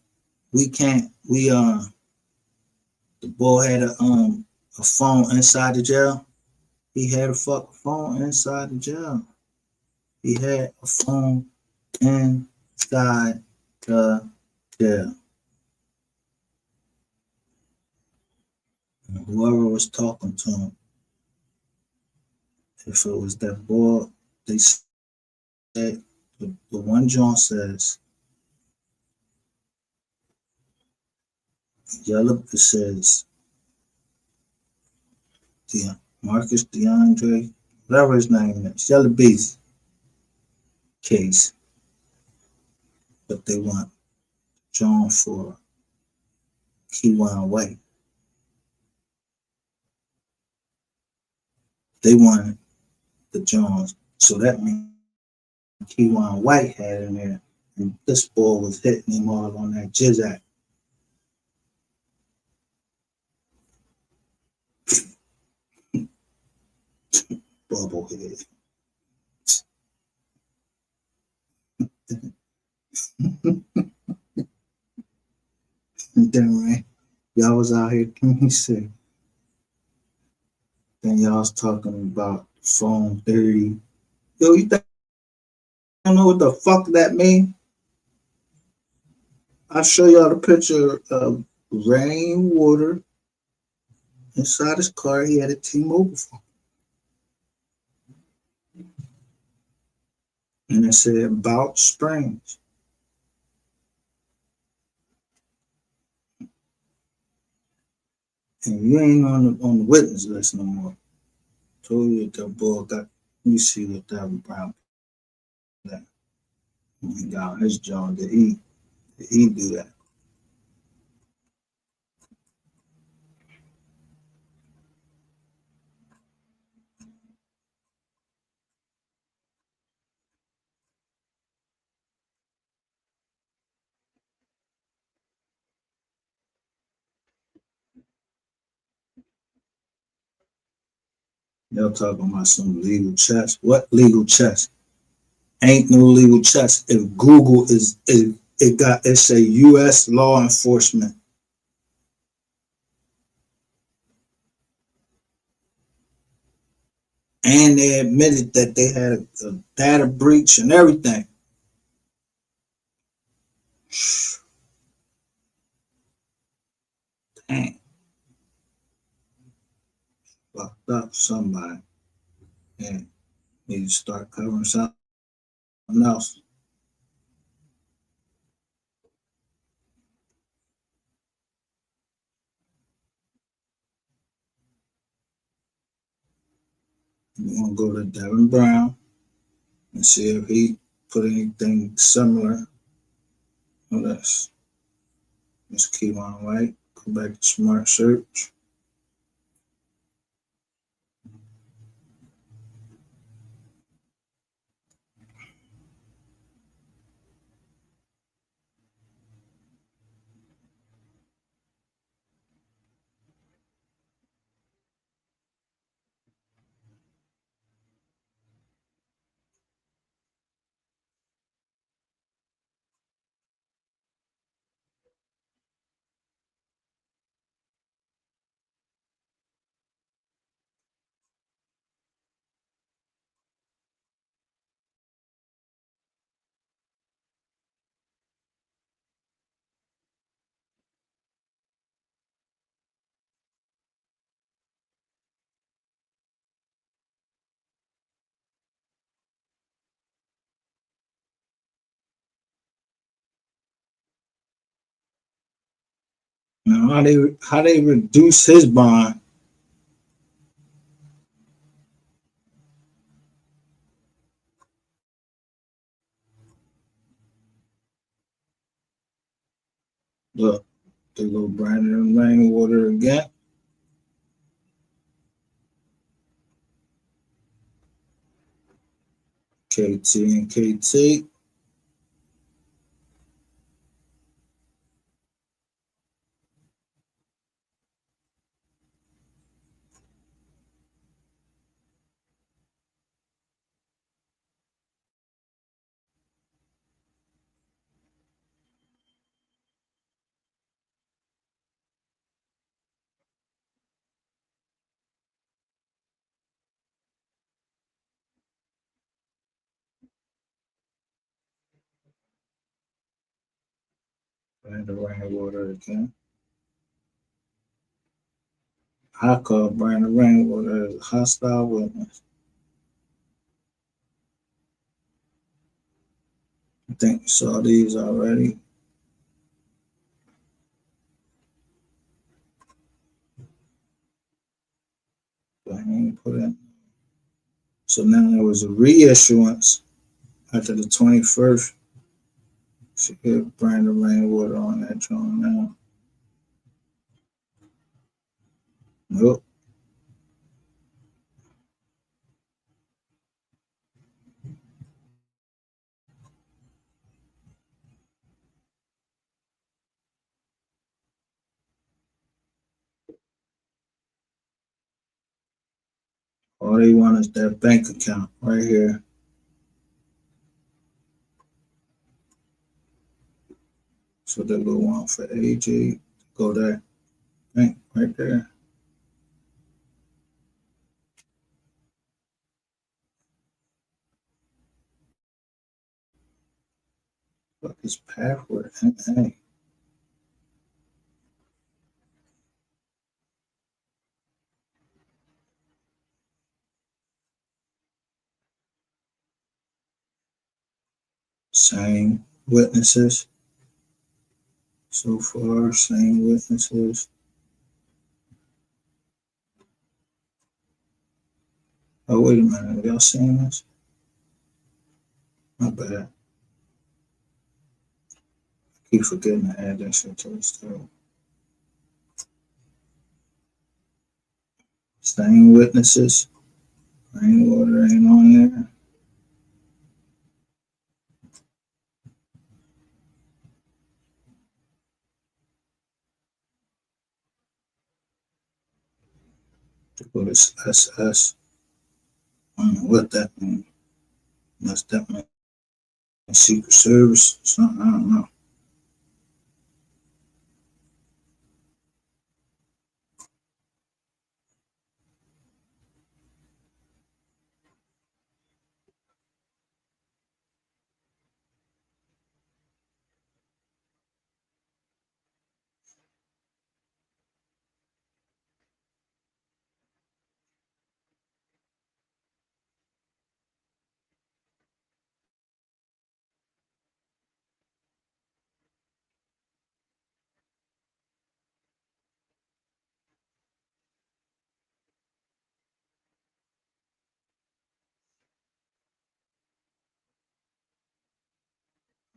we can't, the boy had a phone inside the jail. He had a fucking phone inside the jail. He had a phone inside the jail. And whoever was talking to him, if it was that boy, they said the one John says, yellow, it says Marcus DeAndre, whatever his name is, Yellow Beast case, but they want John for Keywan White. They wanted the Johns, so that means Keywan White had in there, and this boy was hitting him all on that jizz act. Bubblehead. And then, right, y'all was out here, let me see. Then y'all was talking about phone 30. Yo, you think I don't know what the fuck that mean? I'll show y'all the picture of rainwater inside his car. He had a T-Mobile phone. And it said about Springs. And you ain't on the witness list no more. Told you that boy got, you see what that brown that he got his job. Did he do that? Y'all talking about some legal chess. What legal chess? Ain't no legal chess. If Google is it's a US law enforcement. And they admitted that they had a data breach and everything. Dang. Fucked up somebody. Yeah. Need to start covering something else. You want to go to Devin Brown and see if he put anything similar on this. Just keep on right. Go back to Smart Search. Now how they reduce his bond? Look, they go Brandon Rainwater again. KT and KT. Brandon Rainwater again. I call Brandon Rainwater as a hostile witness. I think we saw these already. But I ain't put in. So now there was a reissuance after the 21st. She get Brandon Rainwater on that joint now. Nope. All they want is that bank account right here. So they go on for AG. Go there. Bank right there. Fuck his password. Hey. Same witnesses. So far, same witnesses. Oh, wait a minute. Have y'all seen this? My bad. I keep forgetting to add that shit to the story. Same witnesses. Rainwater ain't on there. To go to SS. I don't know what that means. Must that mean Secret Service? Something, I don't know.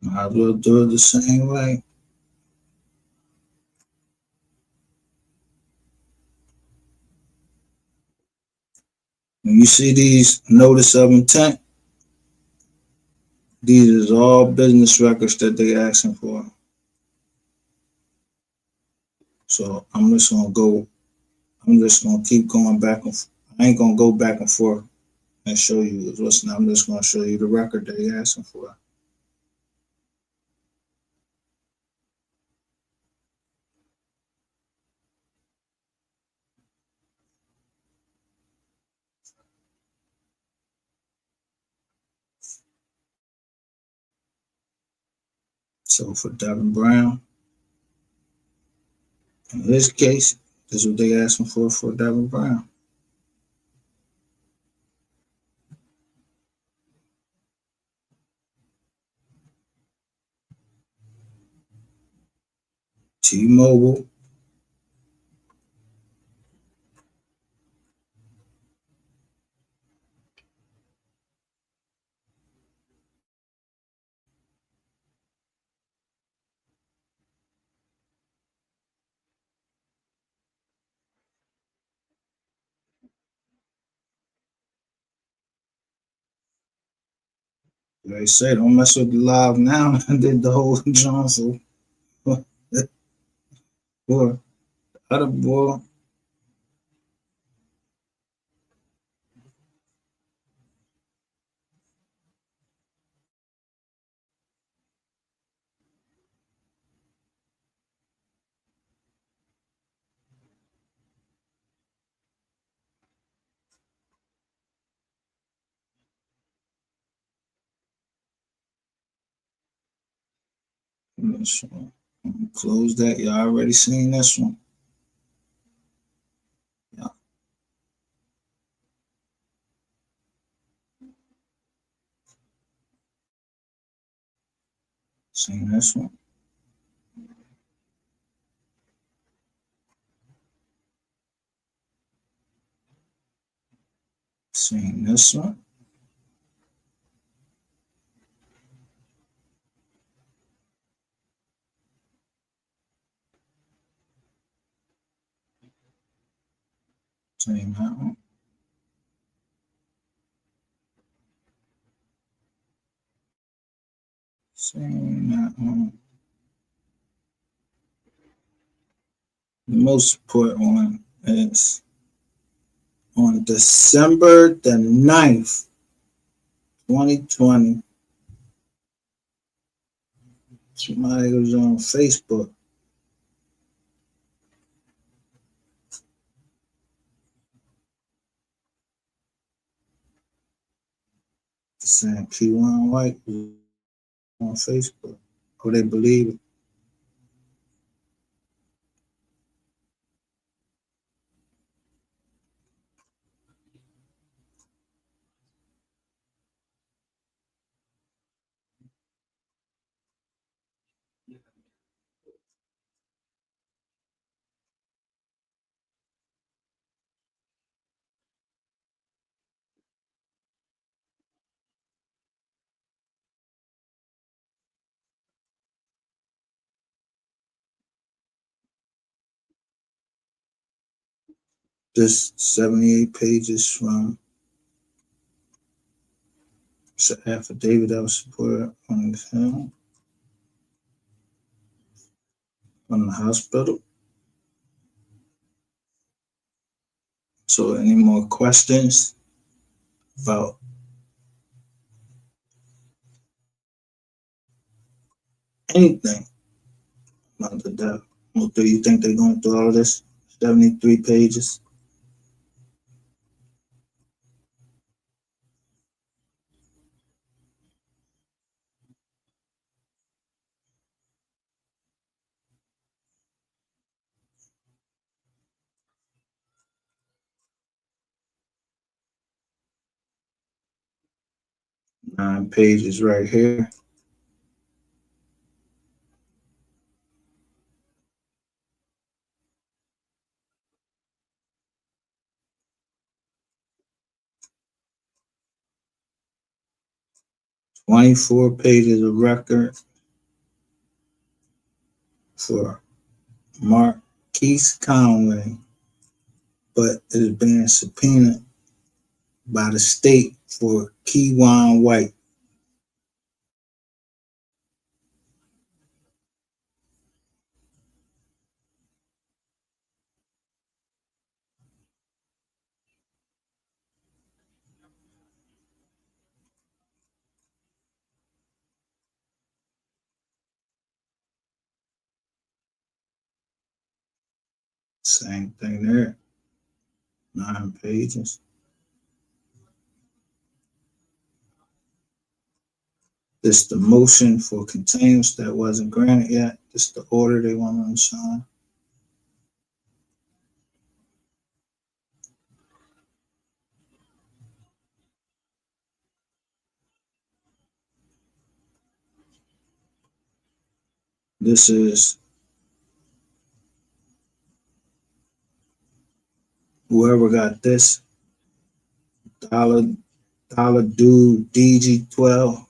Might as well do it the same way. When you see these notice of intent, these is all business records that they asking for. So I'm just gonna keep going back and I ain't gonna go back and forth and show you what's I'm just gonna show you the record that they asking for. So for Devin Brown, in this case, this is what they asking for Devin Brown. T-Mobile, They say don't mess with the live now. I did the whole Johnson. Boy, other boy. This one. Close that. Y'all already seen this one. Yeah. Seen this one. Seen this one. Seen that one. Seen that one. The most important one is on December the 9th, 2020. Somebody was on Facebook. Saying P1 White was on Facebook. Or they believe it. This 78 pages from it's an affidavit that was supported on the from the hospital. So any more questions about anything about the death? Or do you think they're going through all of this? 73 pages. Nine pages right here. $24 pages of record for Marquise Conway, but it is being subpoenaed by the state for Keywan White. Same thing there. 9 pages. This the motion for continuance that wasn't granted yet. This the order they want to sign. This is whoever got this dollar dude DG12.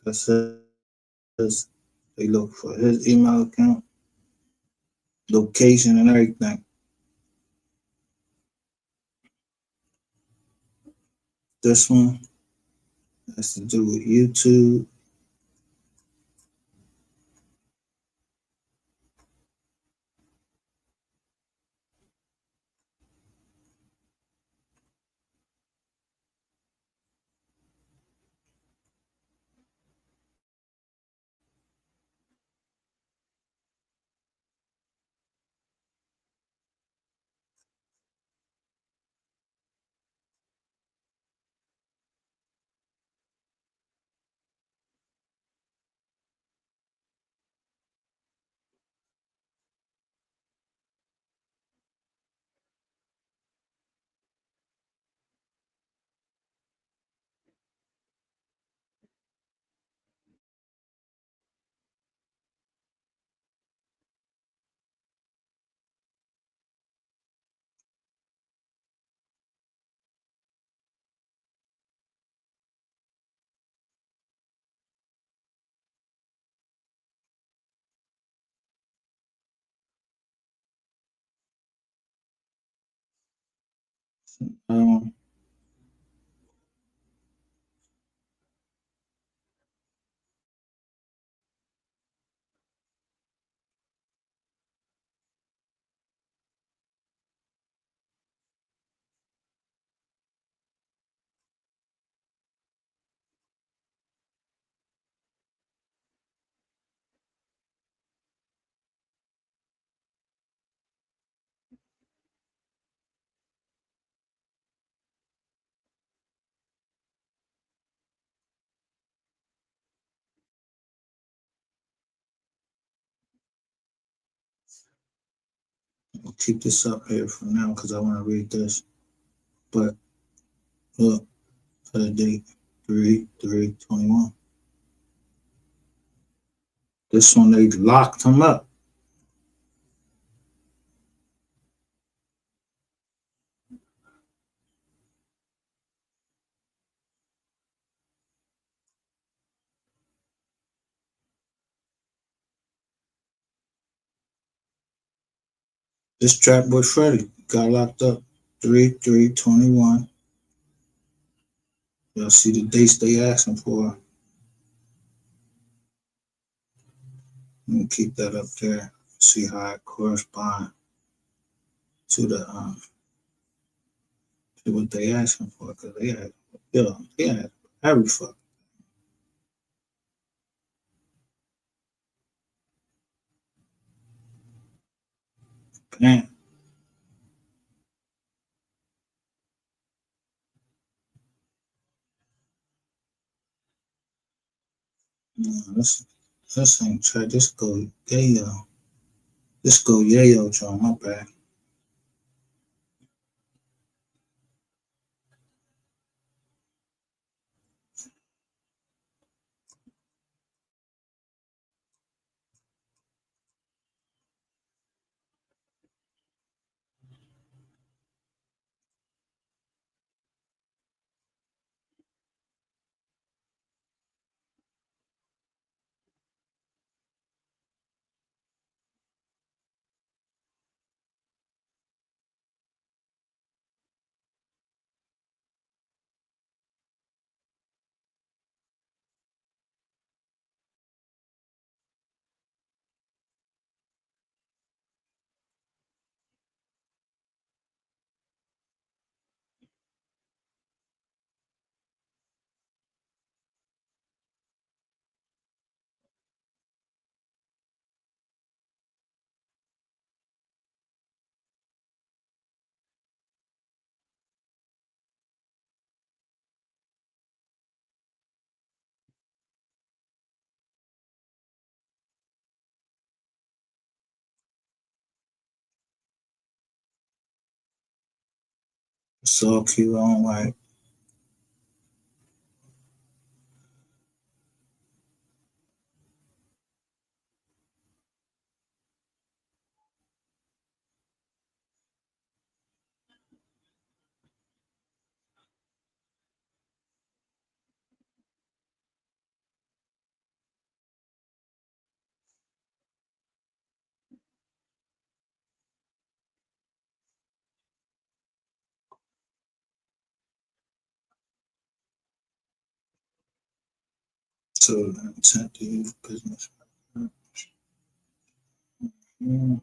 That says they look for his email account, location, and everything. This one Has to do with YouTube. Um, I'll keep this up here for now because I want to read this. But look, for the date 3/3/21. This one they locked him up. This trap boy Freddy got locked up 3/3/21. Y'all see the dates they asking for. Let me keep that up there. See how it corresponds to the to what they asking for. Cause they had every fuck. Man, this ain't track. This go yayo. This go yayo, John. My bad. It's all cute on white. So intent to use business. Mm.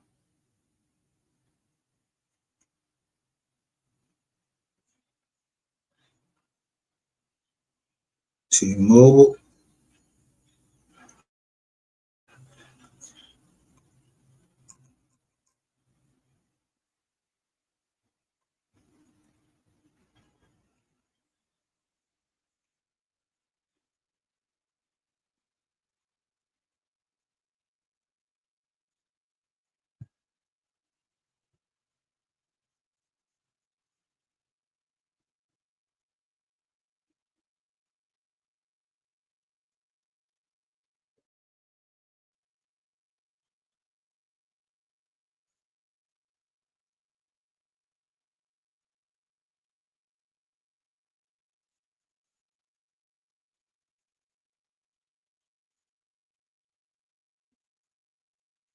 T-Mobile.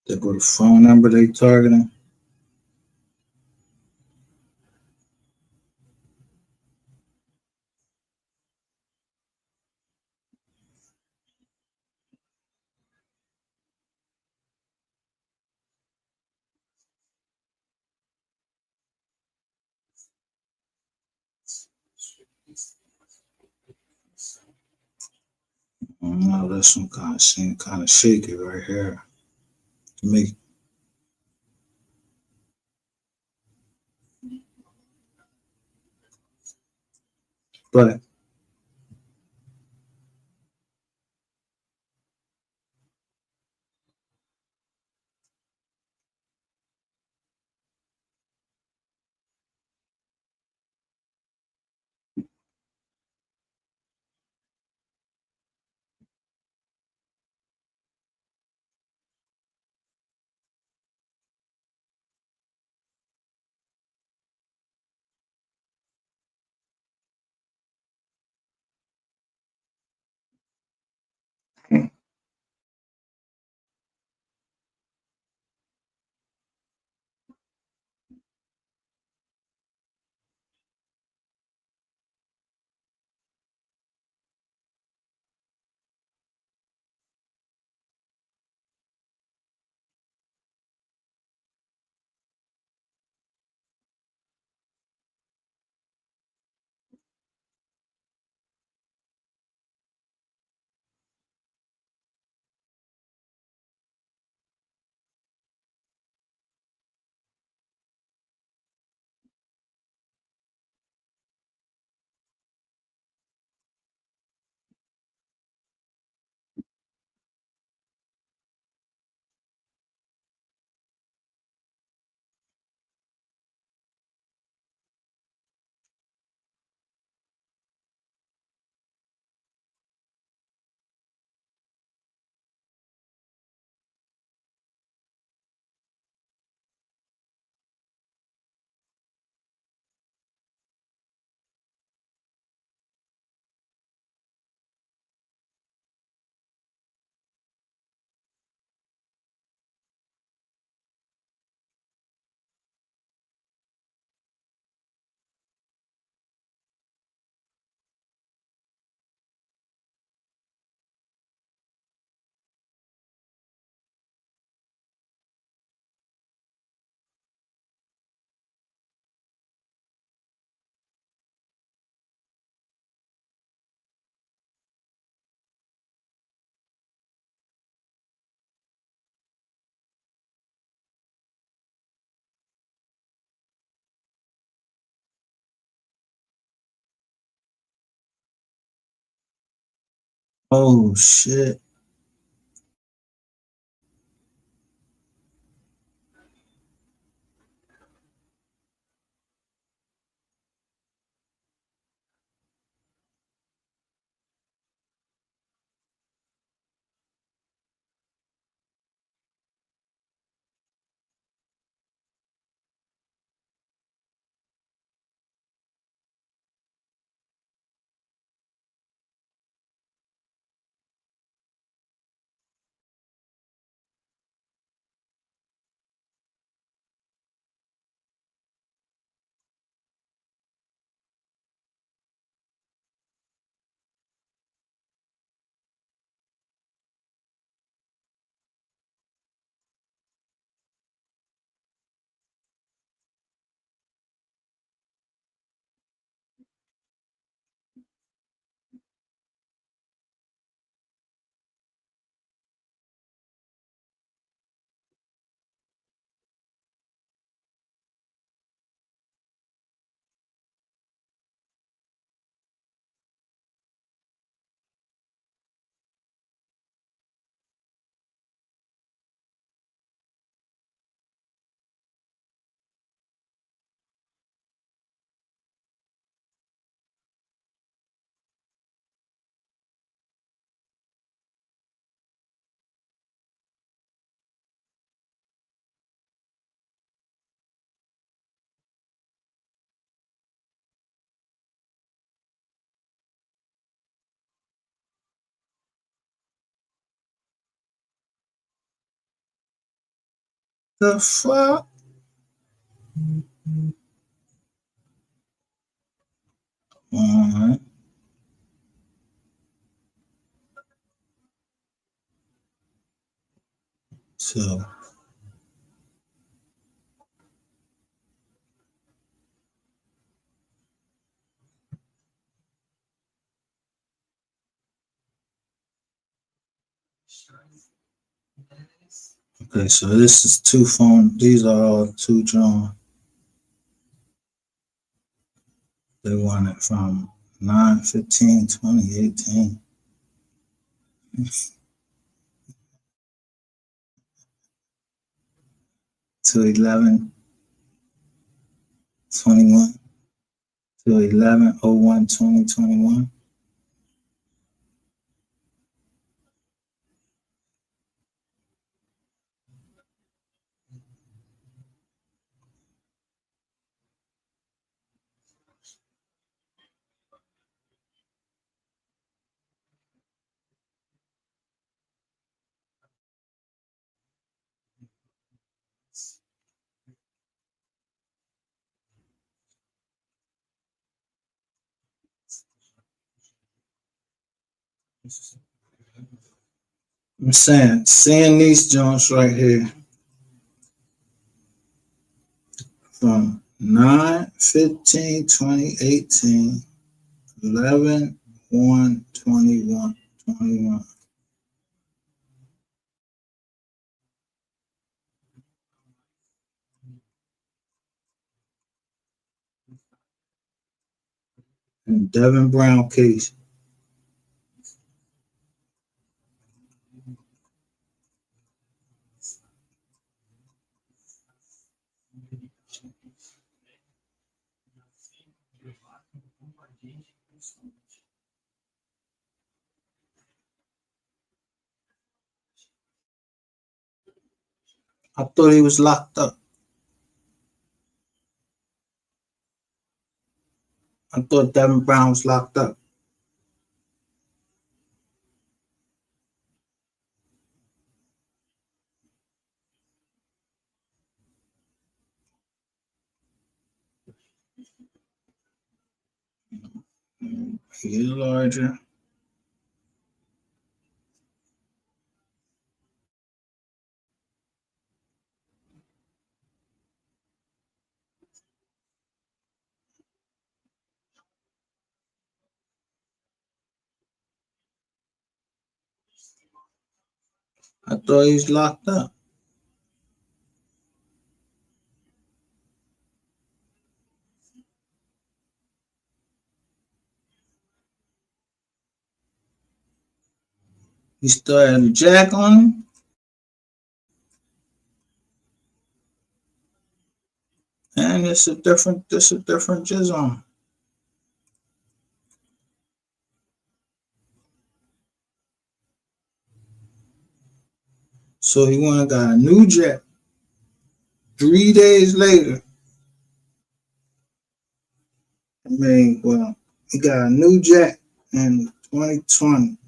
They go to phone number they targeting. No, that's some kind of seem kind of shaky right here. To me. But oh shit. The fuck? Alright. So okay, so this is two phone. These are all two drawn. They want it from 9/15/2018 to 11/21 to 11/01/2021. I'm saying, seeing these joints right here from 9/15/2018, 11/1/21, and Devin Brown case. I thought he was locked up. I thought Devin Brown was locked up. He's larger. I thought he was locked up. He still had a jack on him. And it's a different jizz on him. So he went and got a new jack 3 days later. I mean, well, he got a new jack in 2020.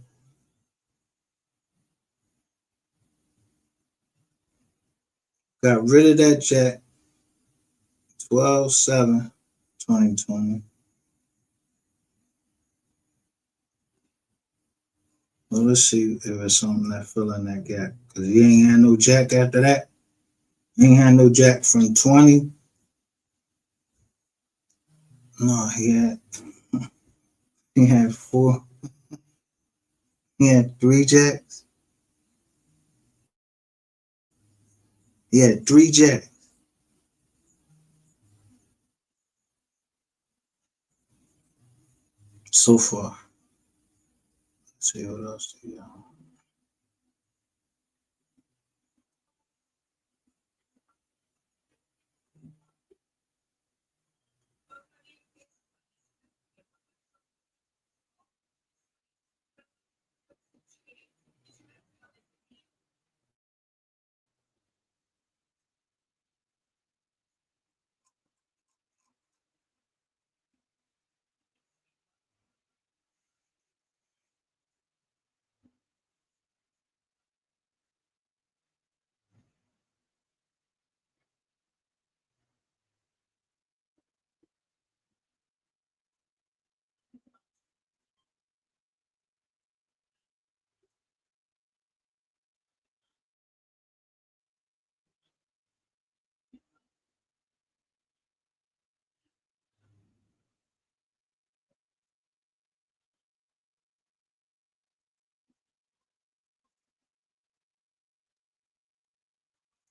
Got rid of that jack 12/7/2020. Well, let's see if it's something that fill in that gap. Because he ain't had no jack after that. He ain't had no jack from 20. No, he had four. He had three jacks. He had three jacks so far. Let's see what else do you got.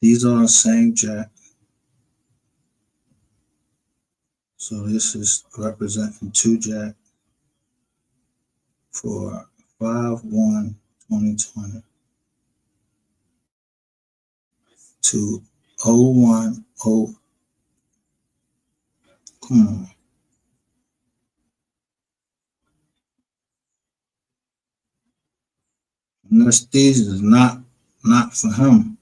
These are the same jack. So this is representing 2 jack for 5/1/2020 to 010. Come on. Unless these is not for him.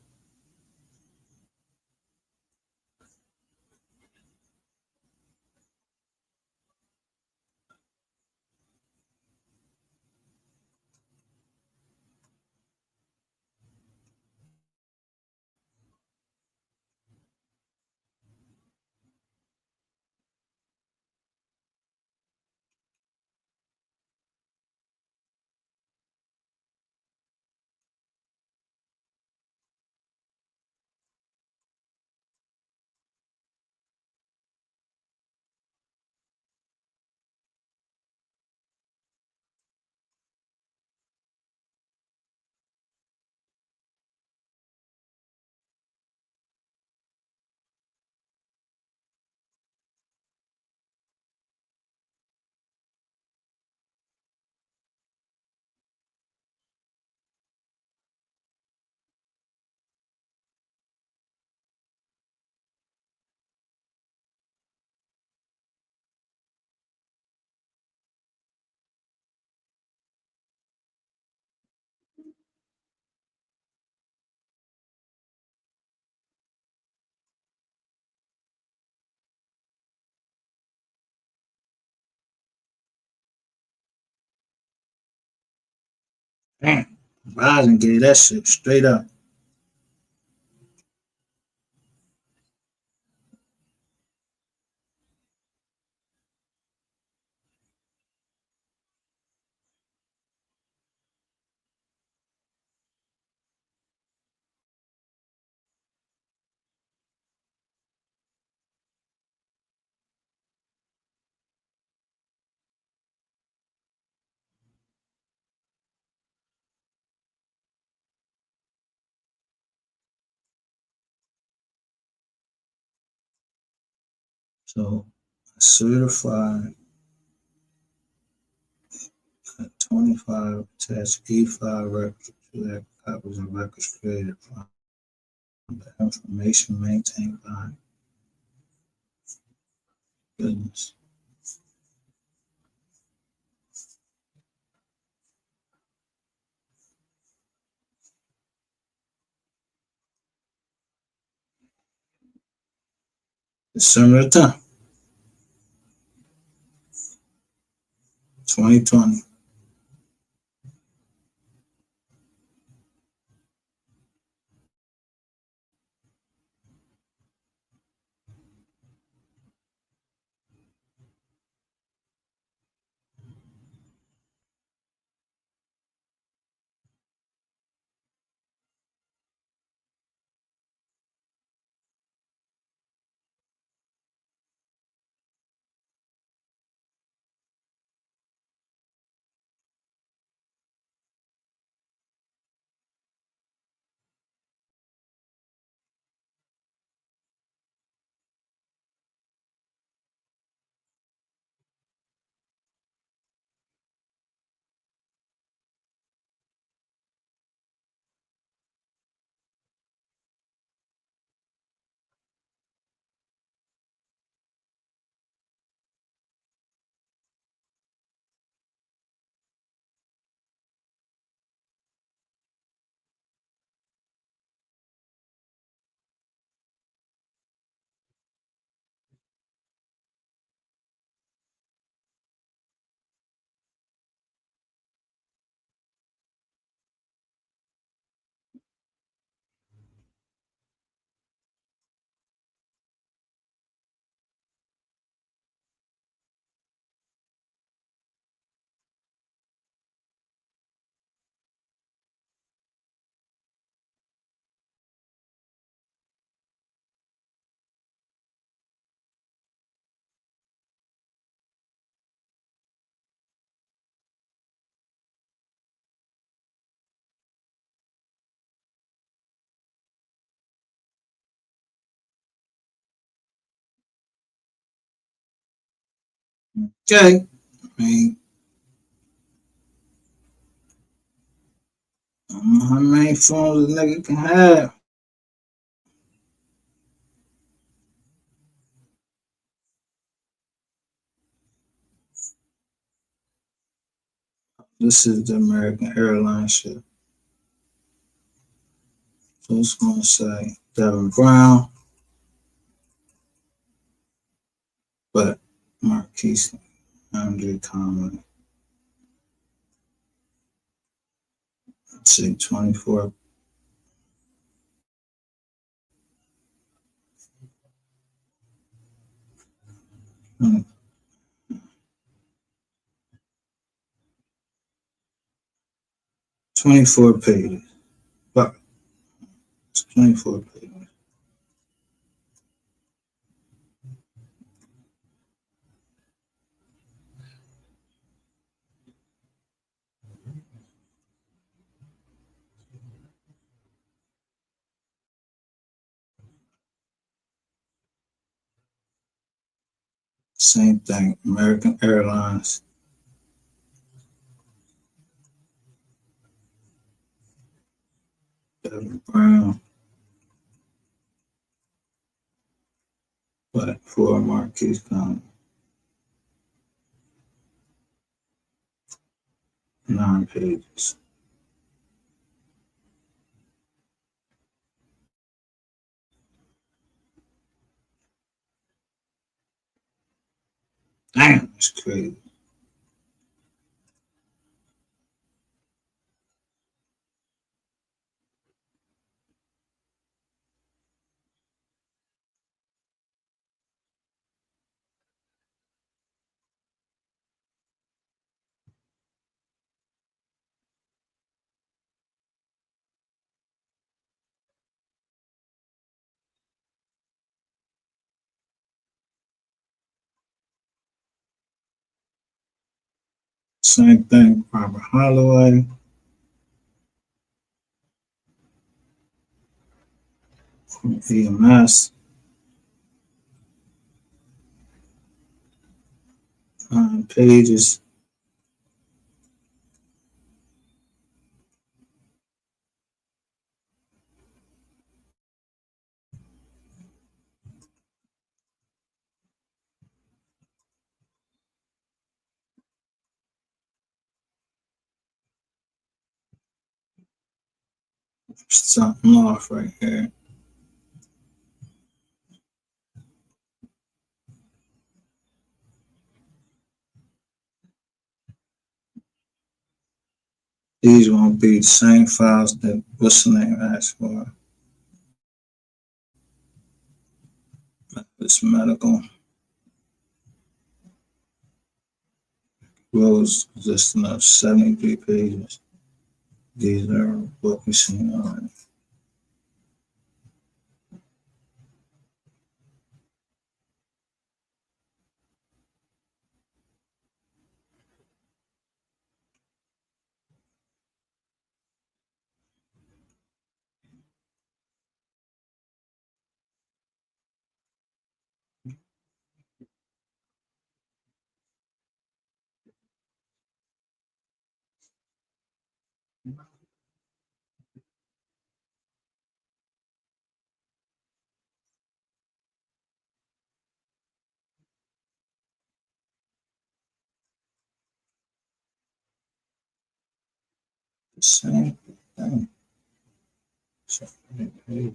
Damn. Biden gave that shit straight up. So certified at 25 attached E5 records to copies of records created from the information maintained by goodness. December 10th, 2020. Okay. I mean, I don't know how many phones a nigga can have. This is the American Airlines shit. So it's gonna say Devin Brown, but Marquise Andre Conley. Let's see, 24. 24 pages. Fuck. It's 24 pages. Same thing. American Airlines. Devin Brown. But for Marquise Conley. 9 pages. Damn, that's crazy. Same thing. Robert Holloway. From EMS. 9 pages. Something off right here. These won't be the same files that what's the name asked for. It's medical. Rules consisting of 73 pages. These are what we've seen already. The same thing. 73 pages.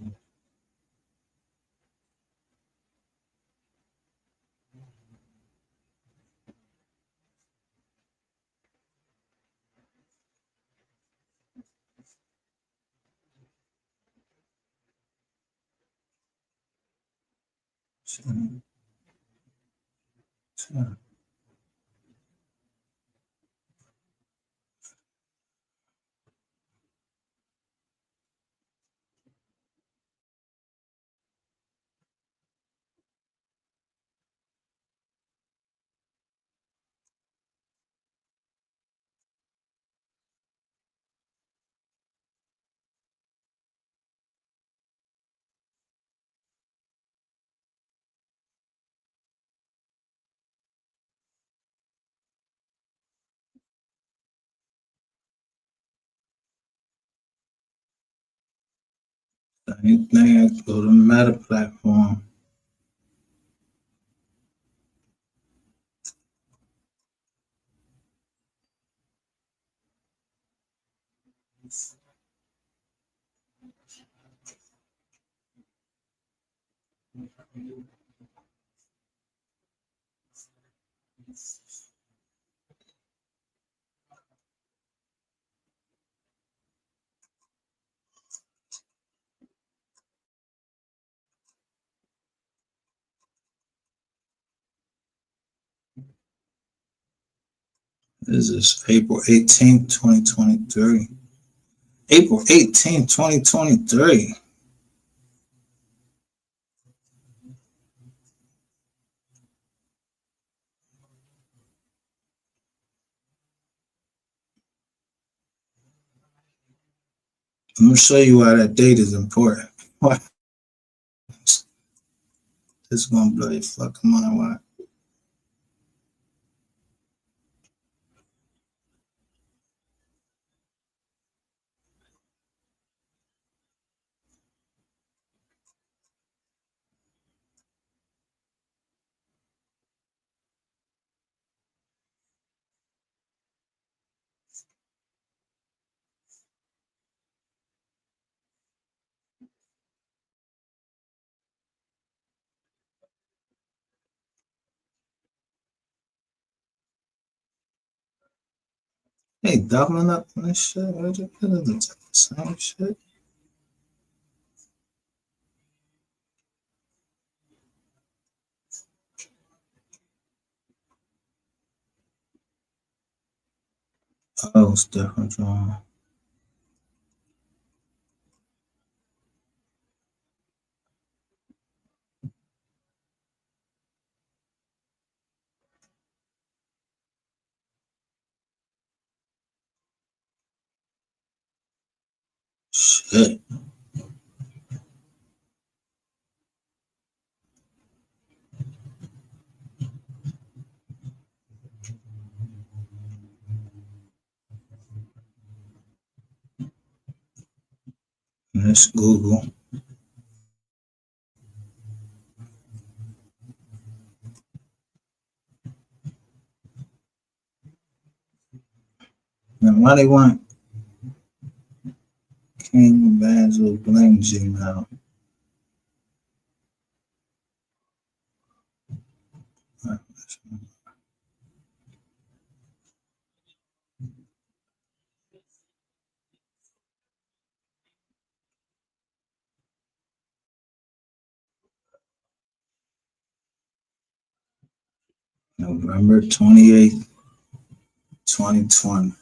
Same. Anything I go to Meta platform. This is April 18th, 2023. April 18th, 2023. I'm gonna show you why that date is important. Why? This is gonna blow your fucking mind. Why? Hey, doubling up on this shit. Where'd you put it? It's the same shit. Oh, it's different drama. Shit. Let's Google. Now, why they want King Basil blame Gmail? November 28th, 2020.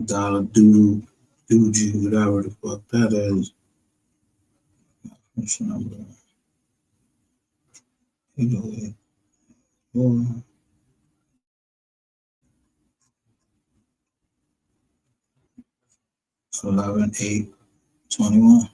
Dollar Doodle, Doogie, whatever the fuck that is. What's the number? 808. 11/8/21.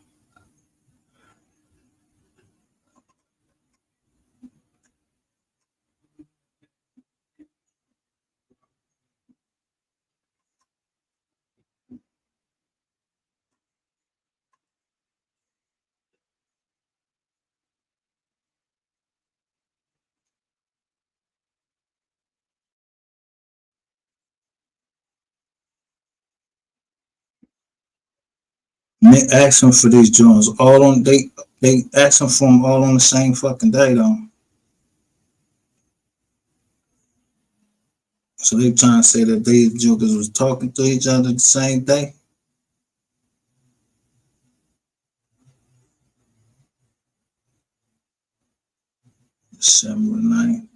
Ask them for these joints all on they ask them for them all on the same fucking day though. So they trying to say that these jokers was talking to each other the same day. December 9th.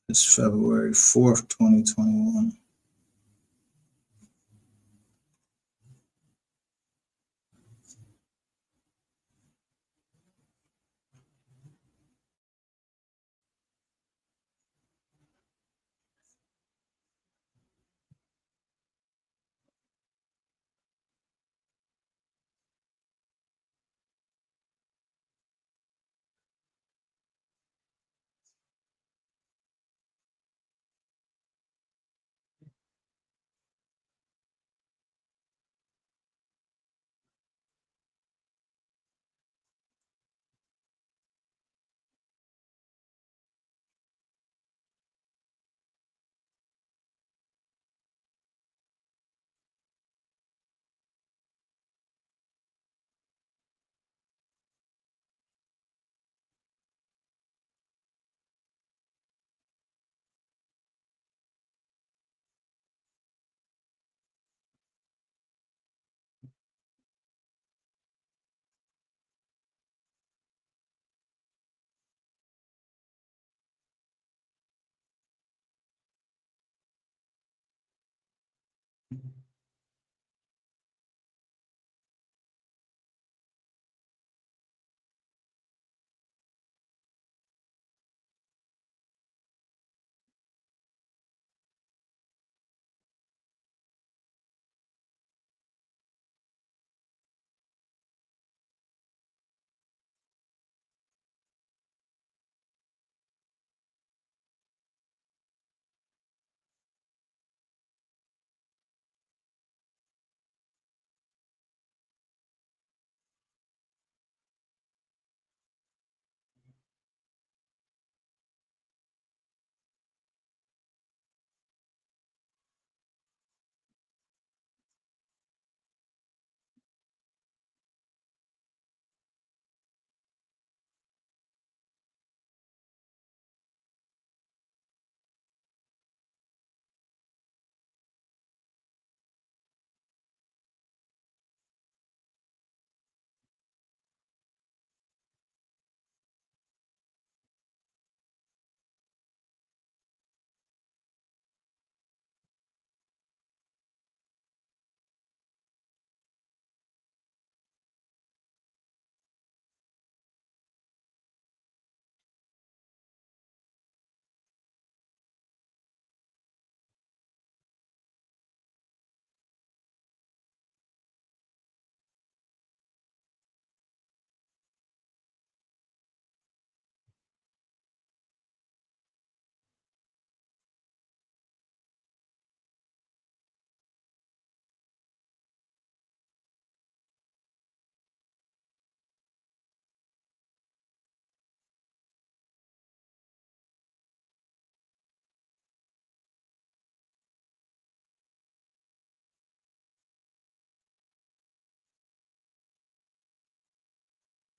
It's February 4th, 2021.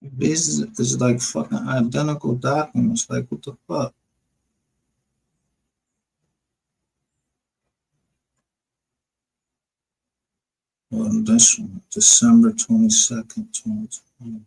This is like fucking identical documents. Like what the fuck? Well, this one, December 22nd, 2020.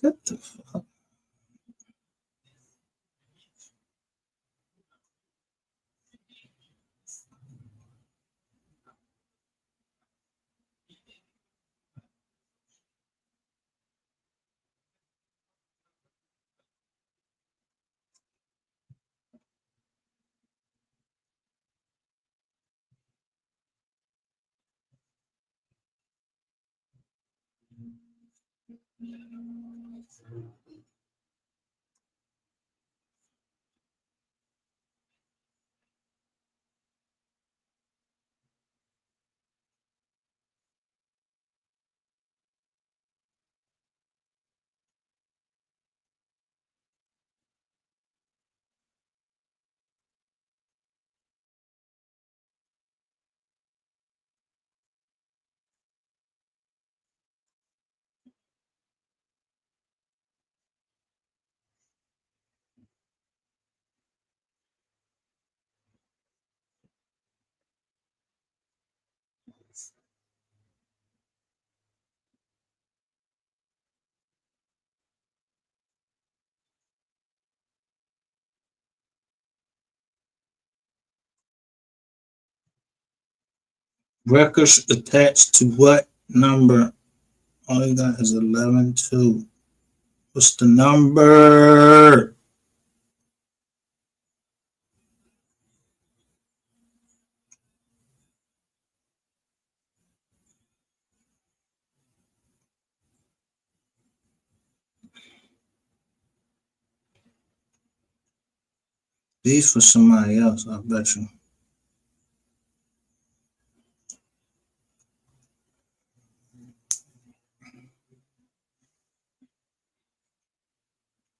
What the fuck? Records attached to what number? All you got is 11-2. What's the number? These for somebody else, I bet you.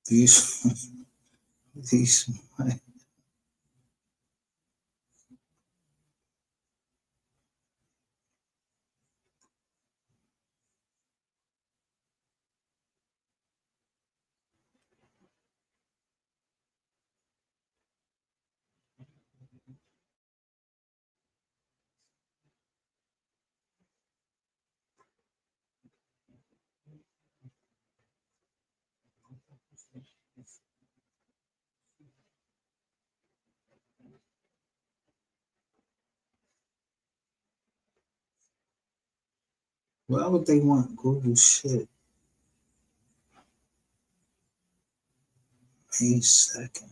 These, these. Why would they want Google shit? May 2nd.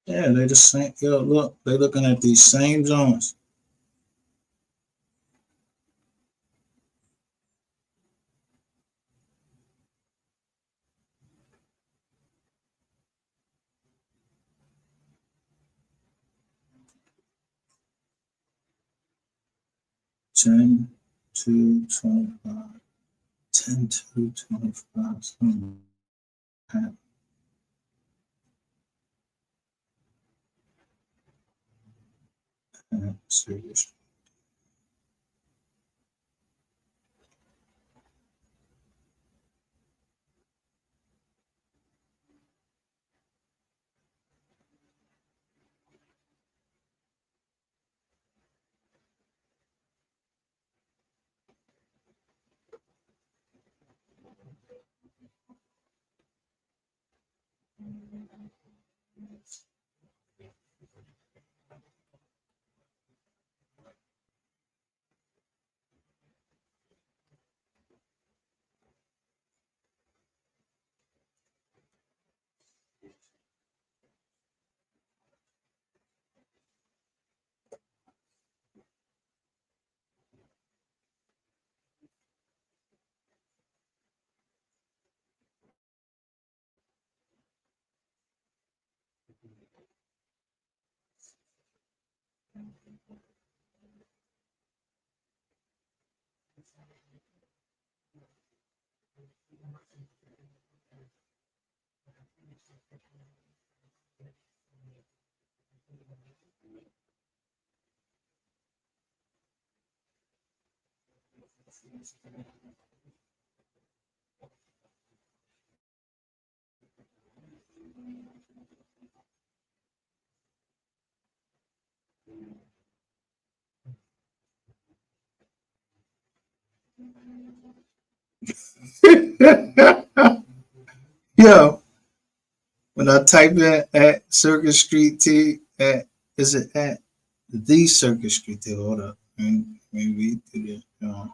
Yeah, they the same. Yo, look, they looking at these same zones. Ten to 25. 10 to 25. Something like that. Circus. Yo, when I type in at Circus Street T, is it at the Circus Street T? Hold up. Maybe do that.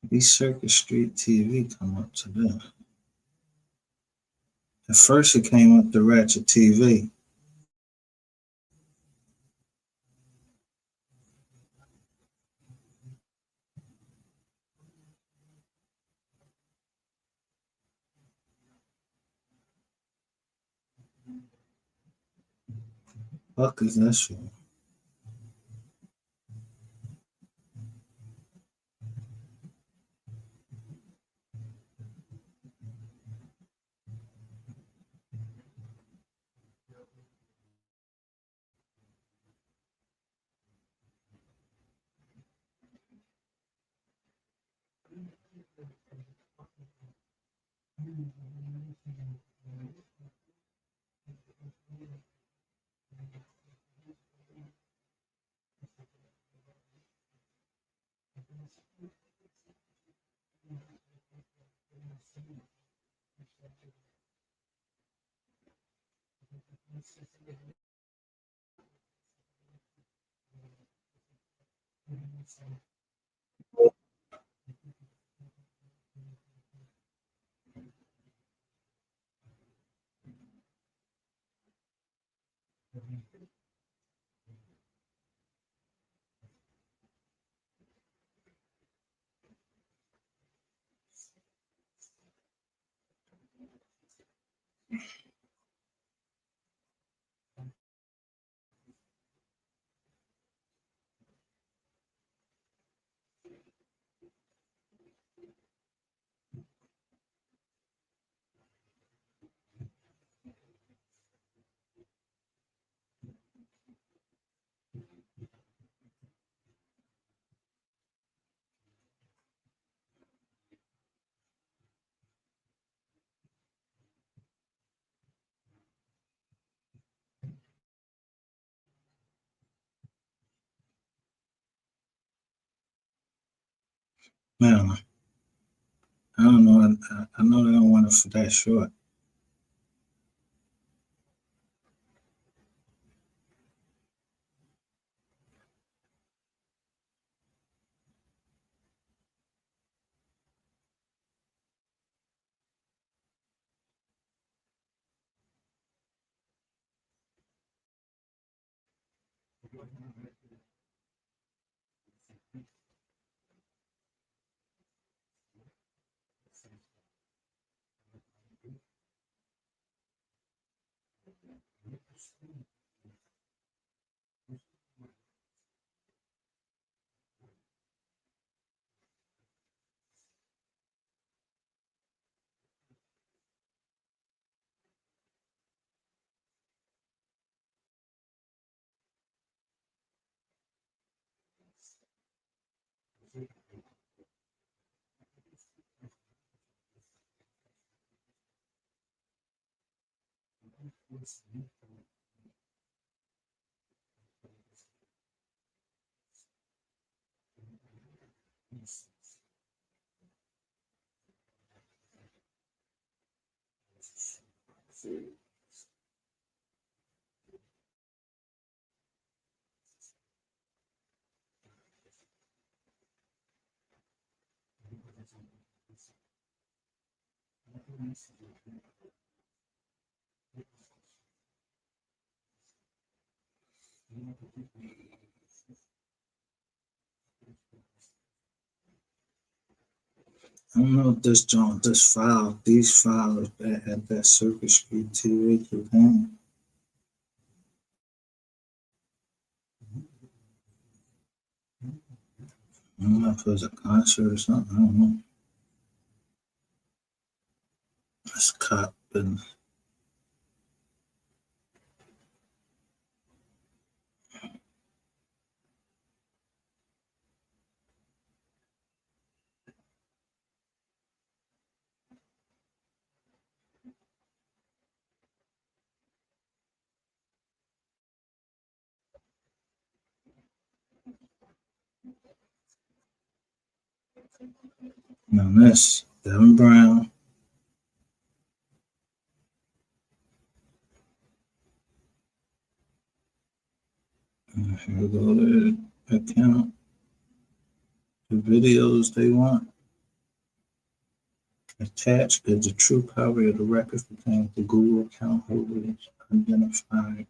These Circus Street TV come up to them. At first, it came up to Ratchet TV. Fuck is that shit? Man, I don't know. I know they don't want it for that short. I don't know if these files that at that Circuit Street TV could hang. I don't know if it was a concert or something. I don't know. That's cop business. Now this, Devin Brown. Here we go to account. The videos they want. Attached is the true copy of the records pertaining to Google account holders identified.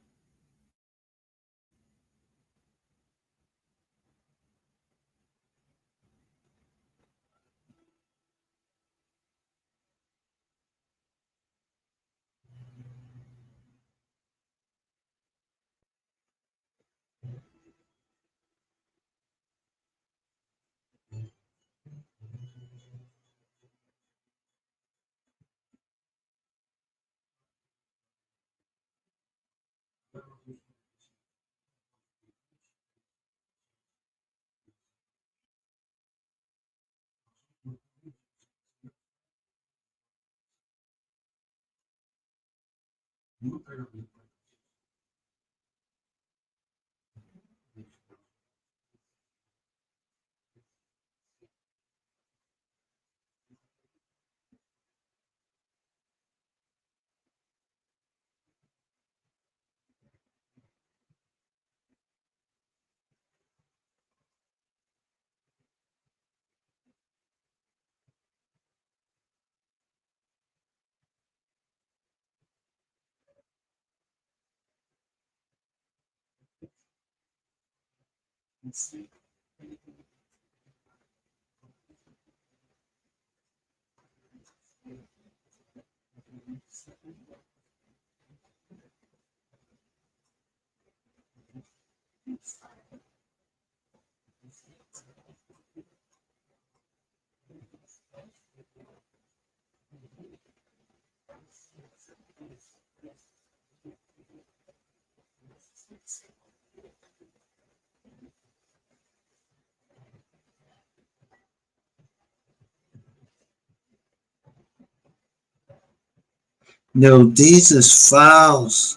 Yo, these is files.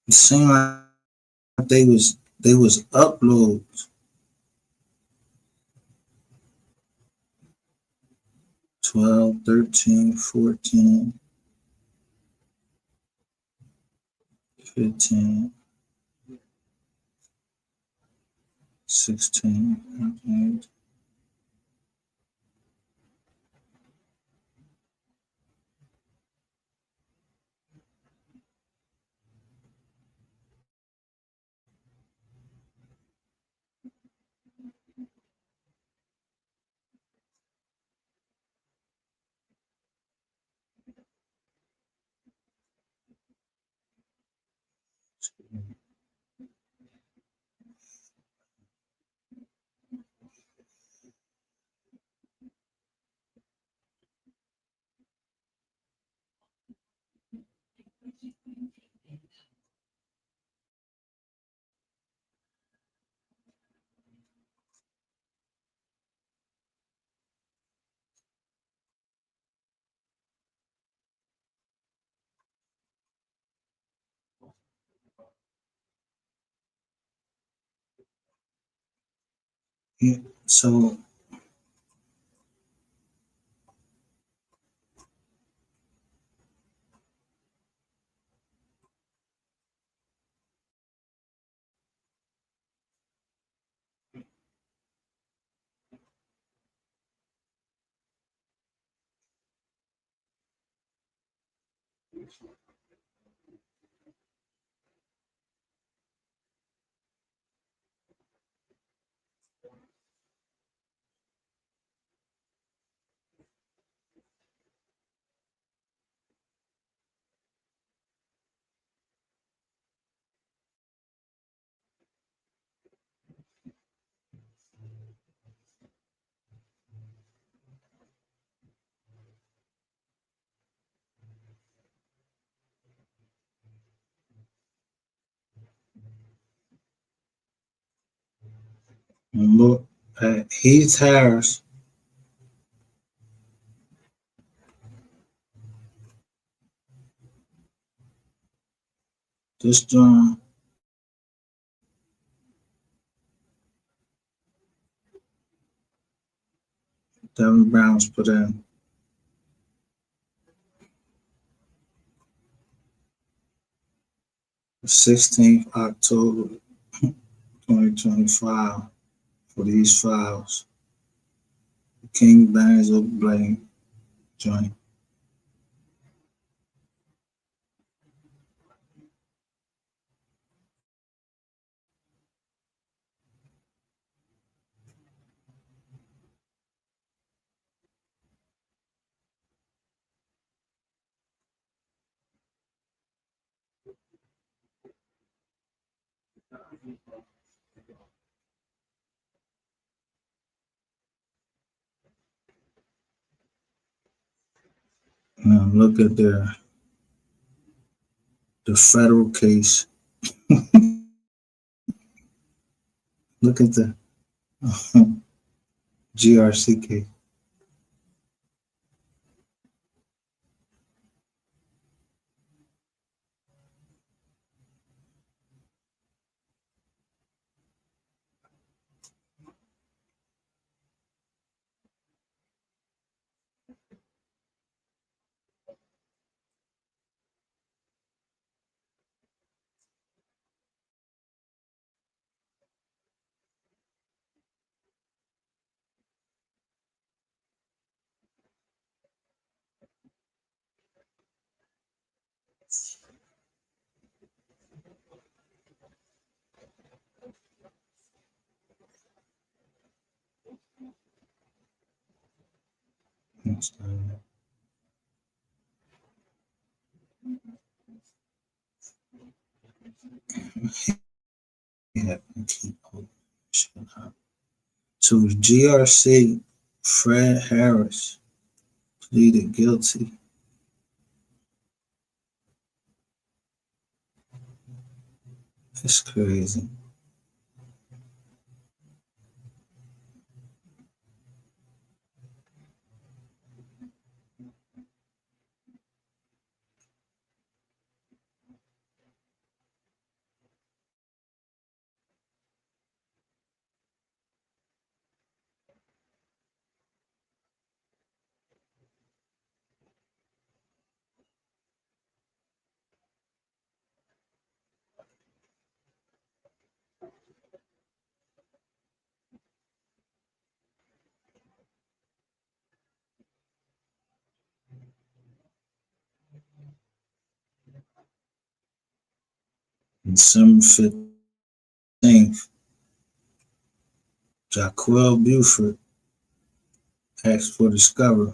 It seemed like they was uploads. 12, 13, 14, 15, 16, 17. Yeah, so look at Heath Harris. This John Devin Brown's put in 16th October 2025 for these files. King Bangs of Blame joint. Now look at the federal case. Look at the GRC case. Yeah, keep so GRC Fred Harris pleaded guilty. It's crazy. December 15th, Jaquel Buford asked for discovery.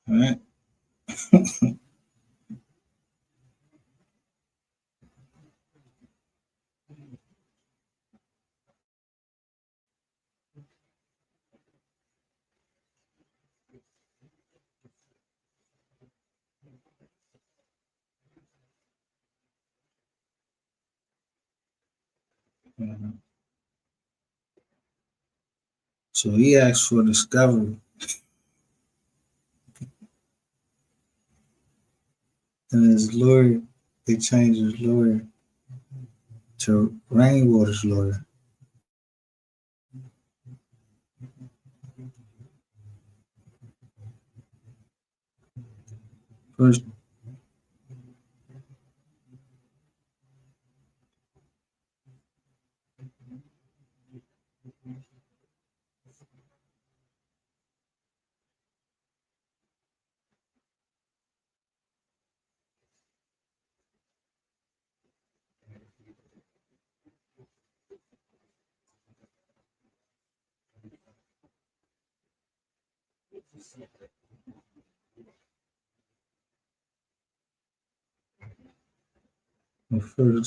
All right. So he asked for discovery, and his lawyer, they changed his lawyer to Rainwater's lawyer. First,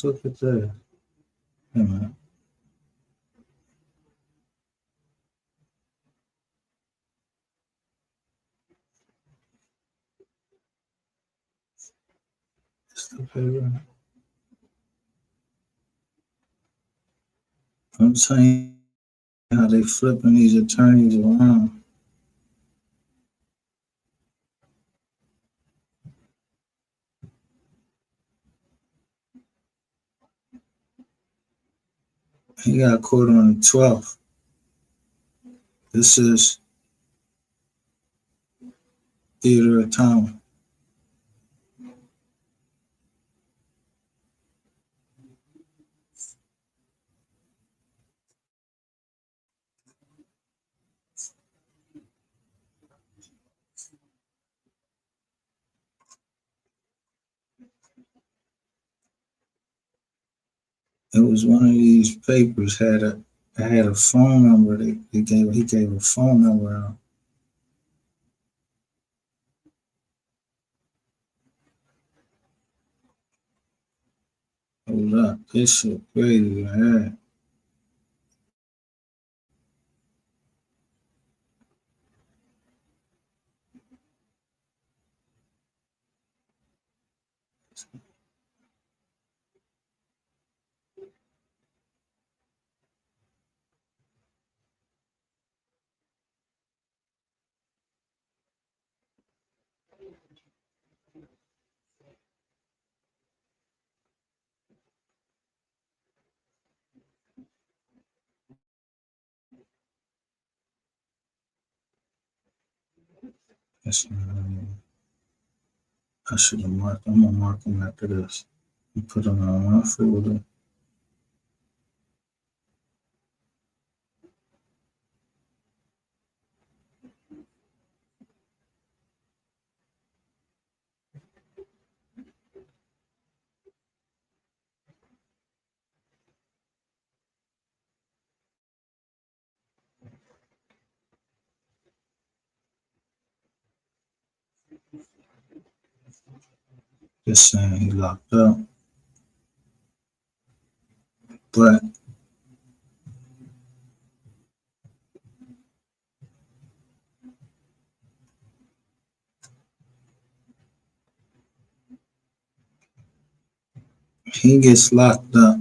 look at that. Hey, man. It's the paper. I'm saying how they flipping these attorneys around. He got caught on the 12th. This is Theater of Time. It was one of these papers had a phone number. He gave a phone number out. Hold up, this shit crazy, man. I should have marked. I'm gonna mark them after this and put them on my folder. Just saying he locked up, but he gets locked up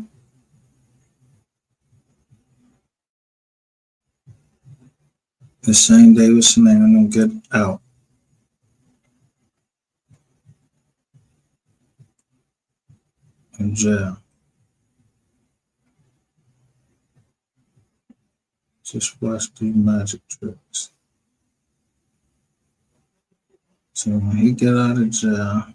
The same day with Shanae, I'm gonna get out. In jail. Just watch these magic tricks. So when he get out of jail,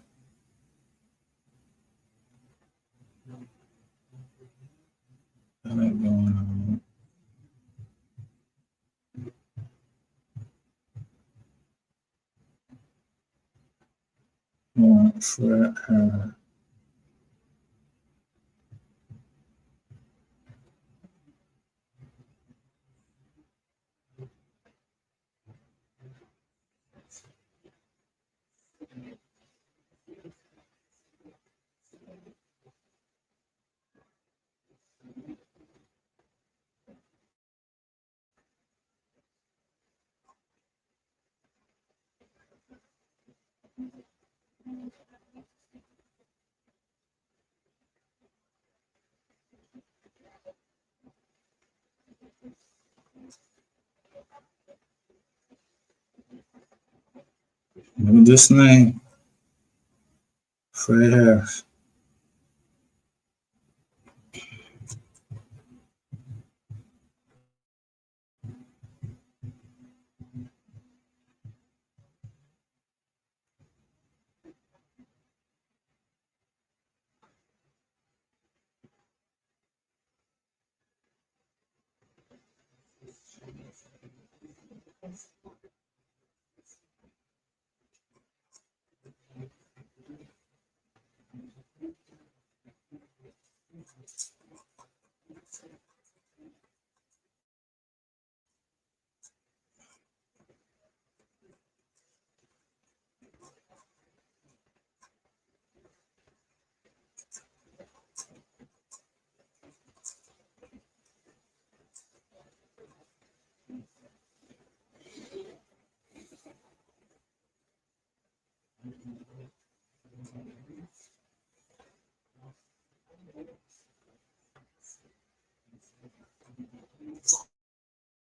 that ain't going on. For remember this name, Fred Harris.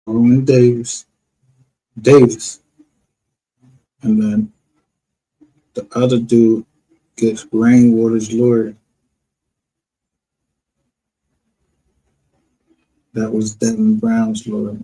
Roman Davis. And then the other dude gets Rainwater's lawyer. That was Devin Brown's lawyer.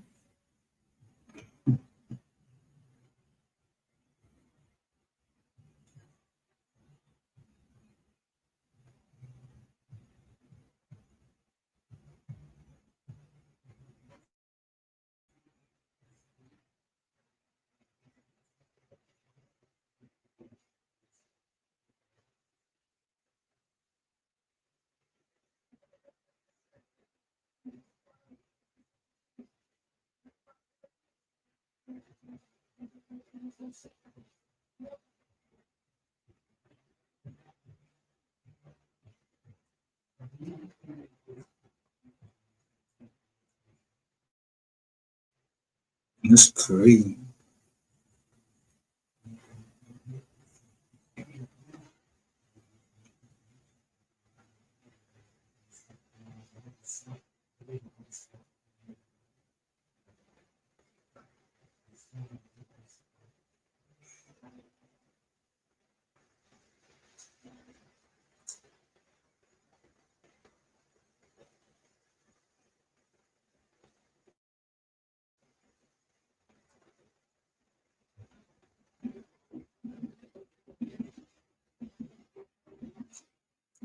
That's crazy.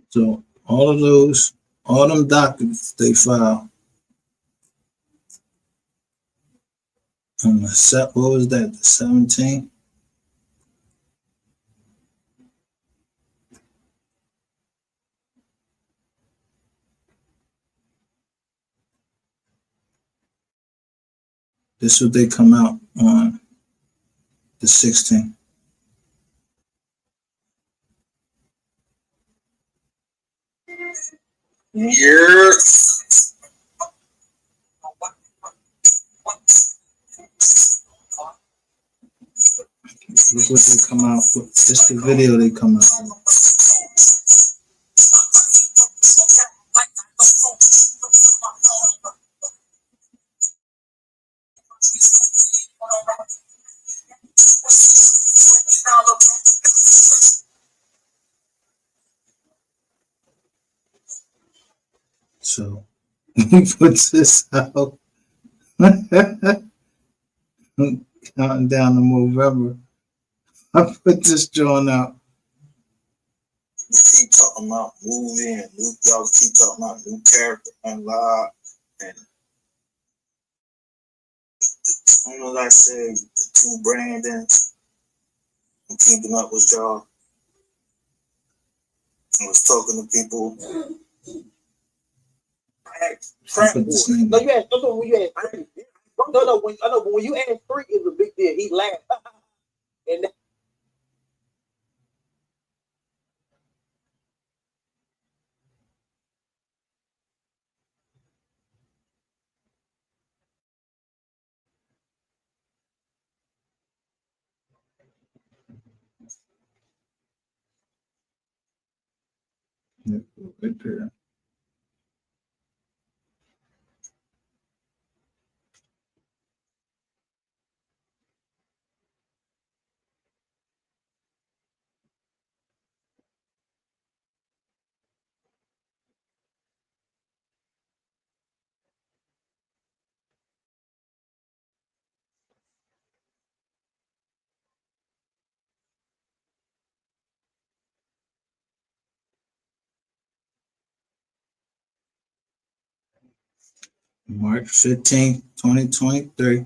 So all them documents they filed on the what was that, the 17th? This is what they come out on the 16th. Yeah. Look what they come out with. This the video they come out with. So he puts this out. Counting down to Movember. I put this joint out. We keep talking about movie and new, y'all keep talking about new character unlocked. And as soon as I said the two Brandons, I'm keeping up with y'all. I was talking to people. Trap boy. No, you asked. No, when you asked three. No, but when you asked three, it was a big deal. He laughed, and that, Right there. March 15th, 2023.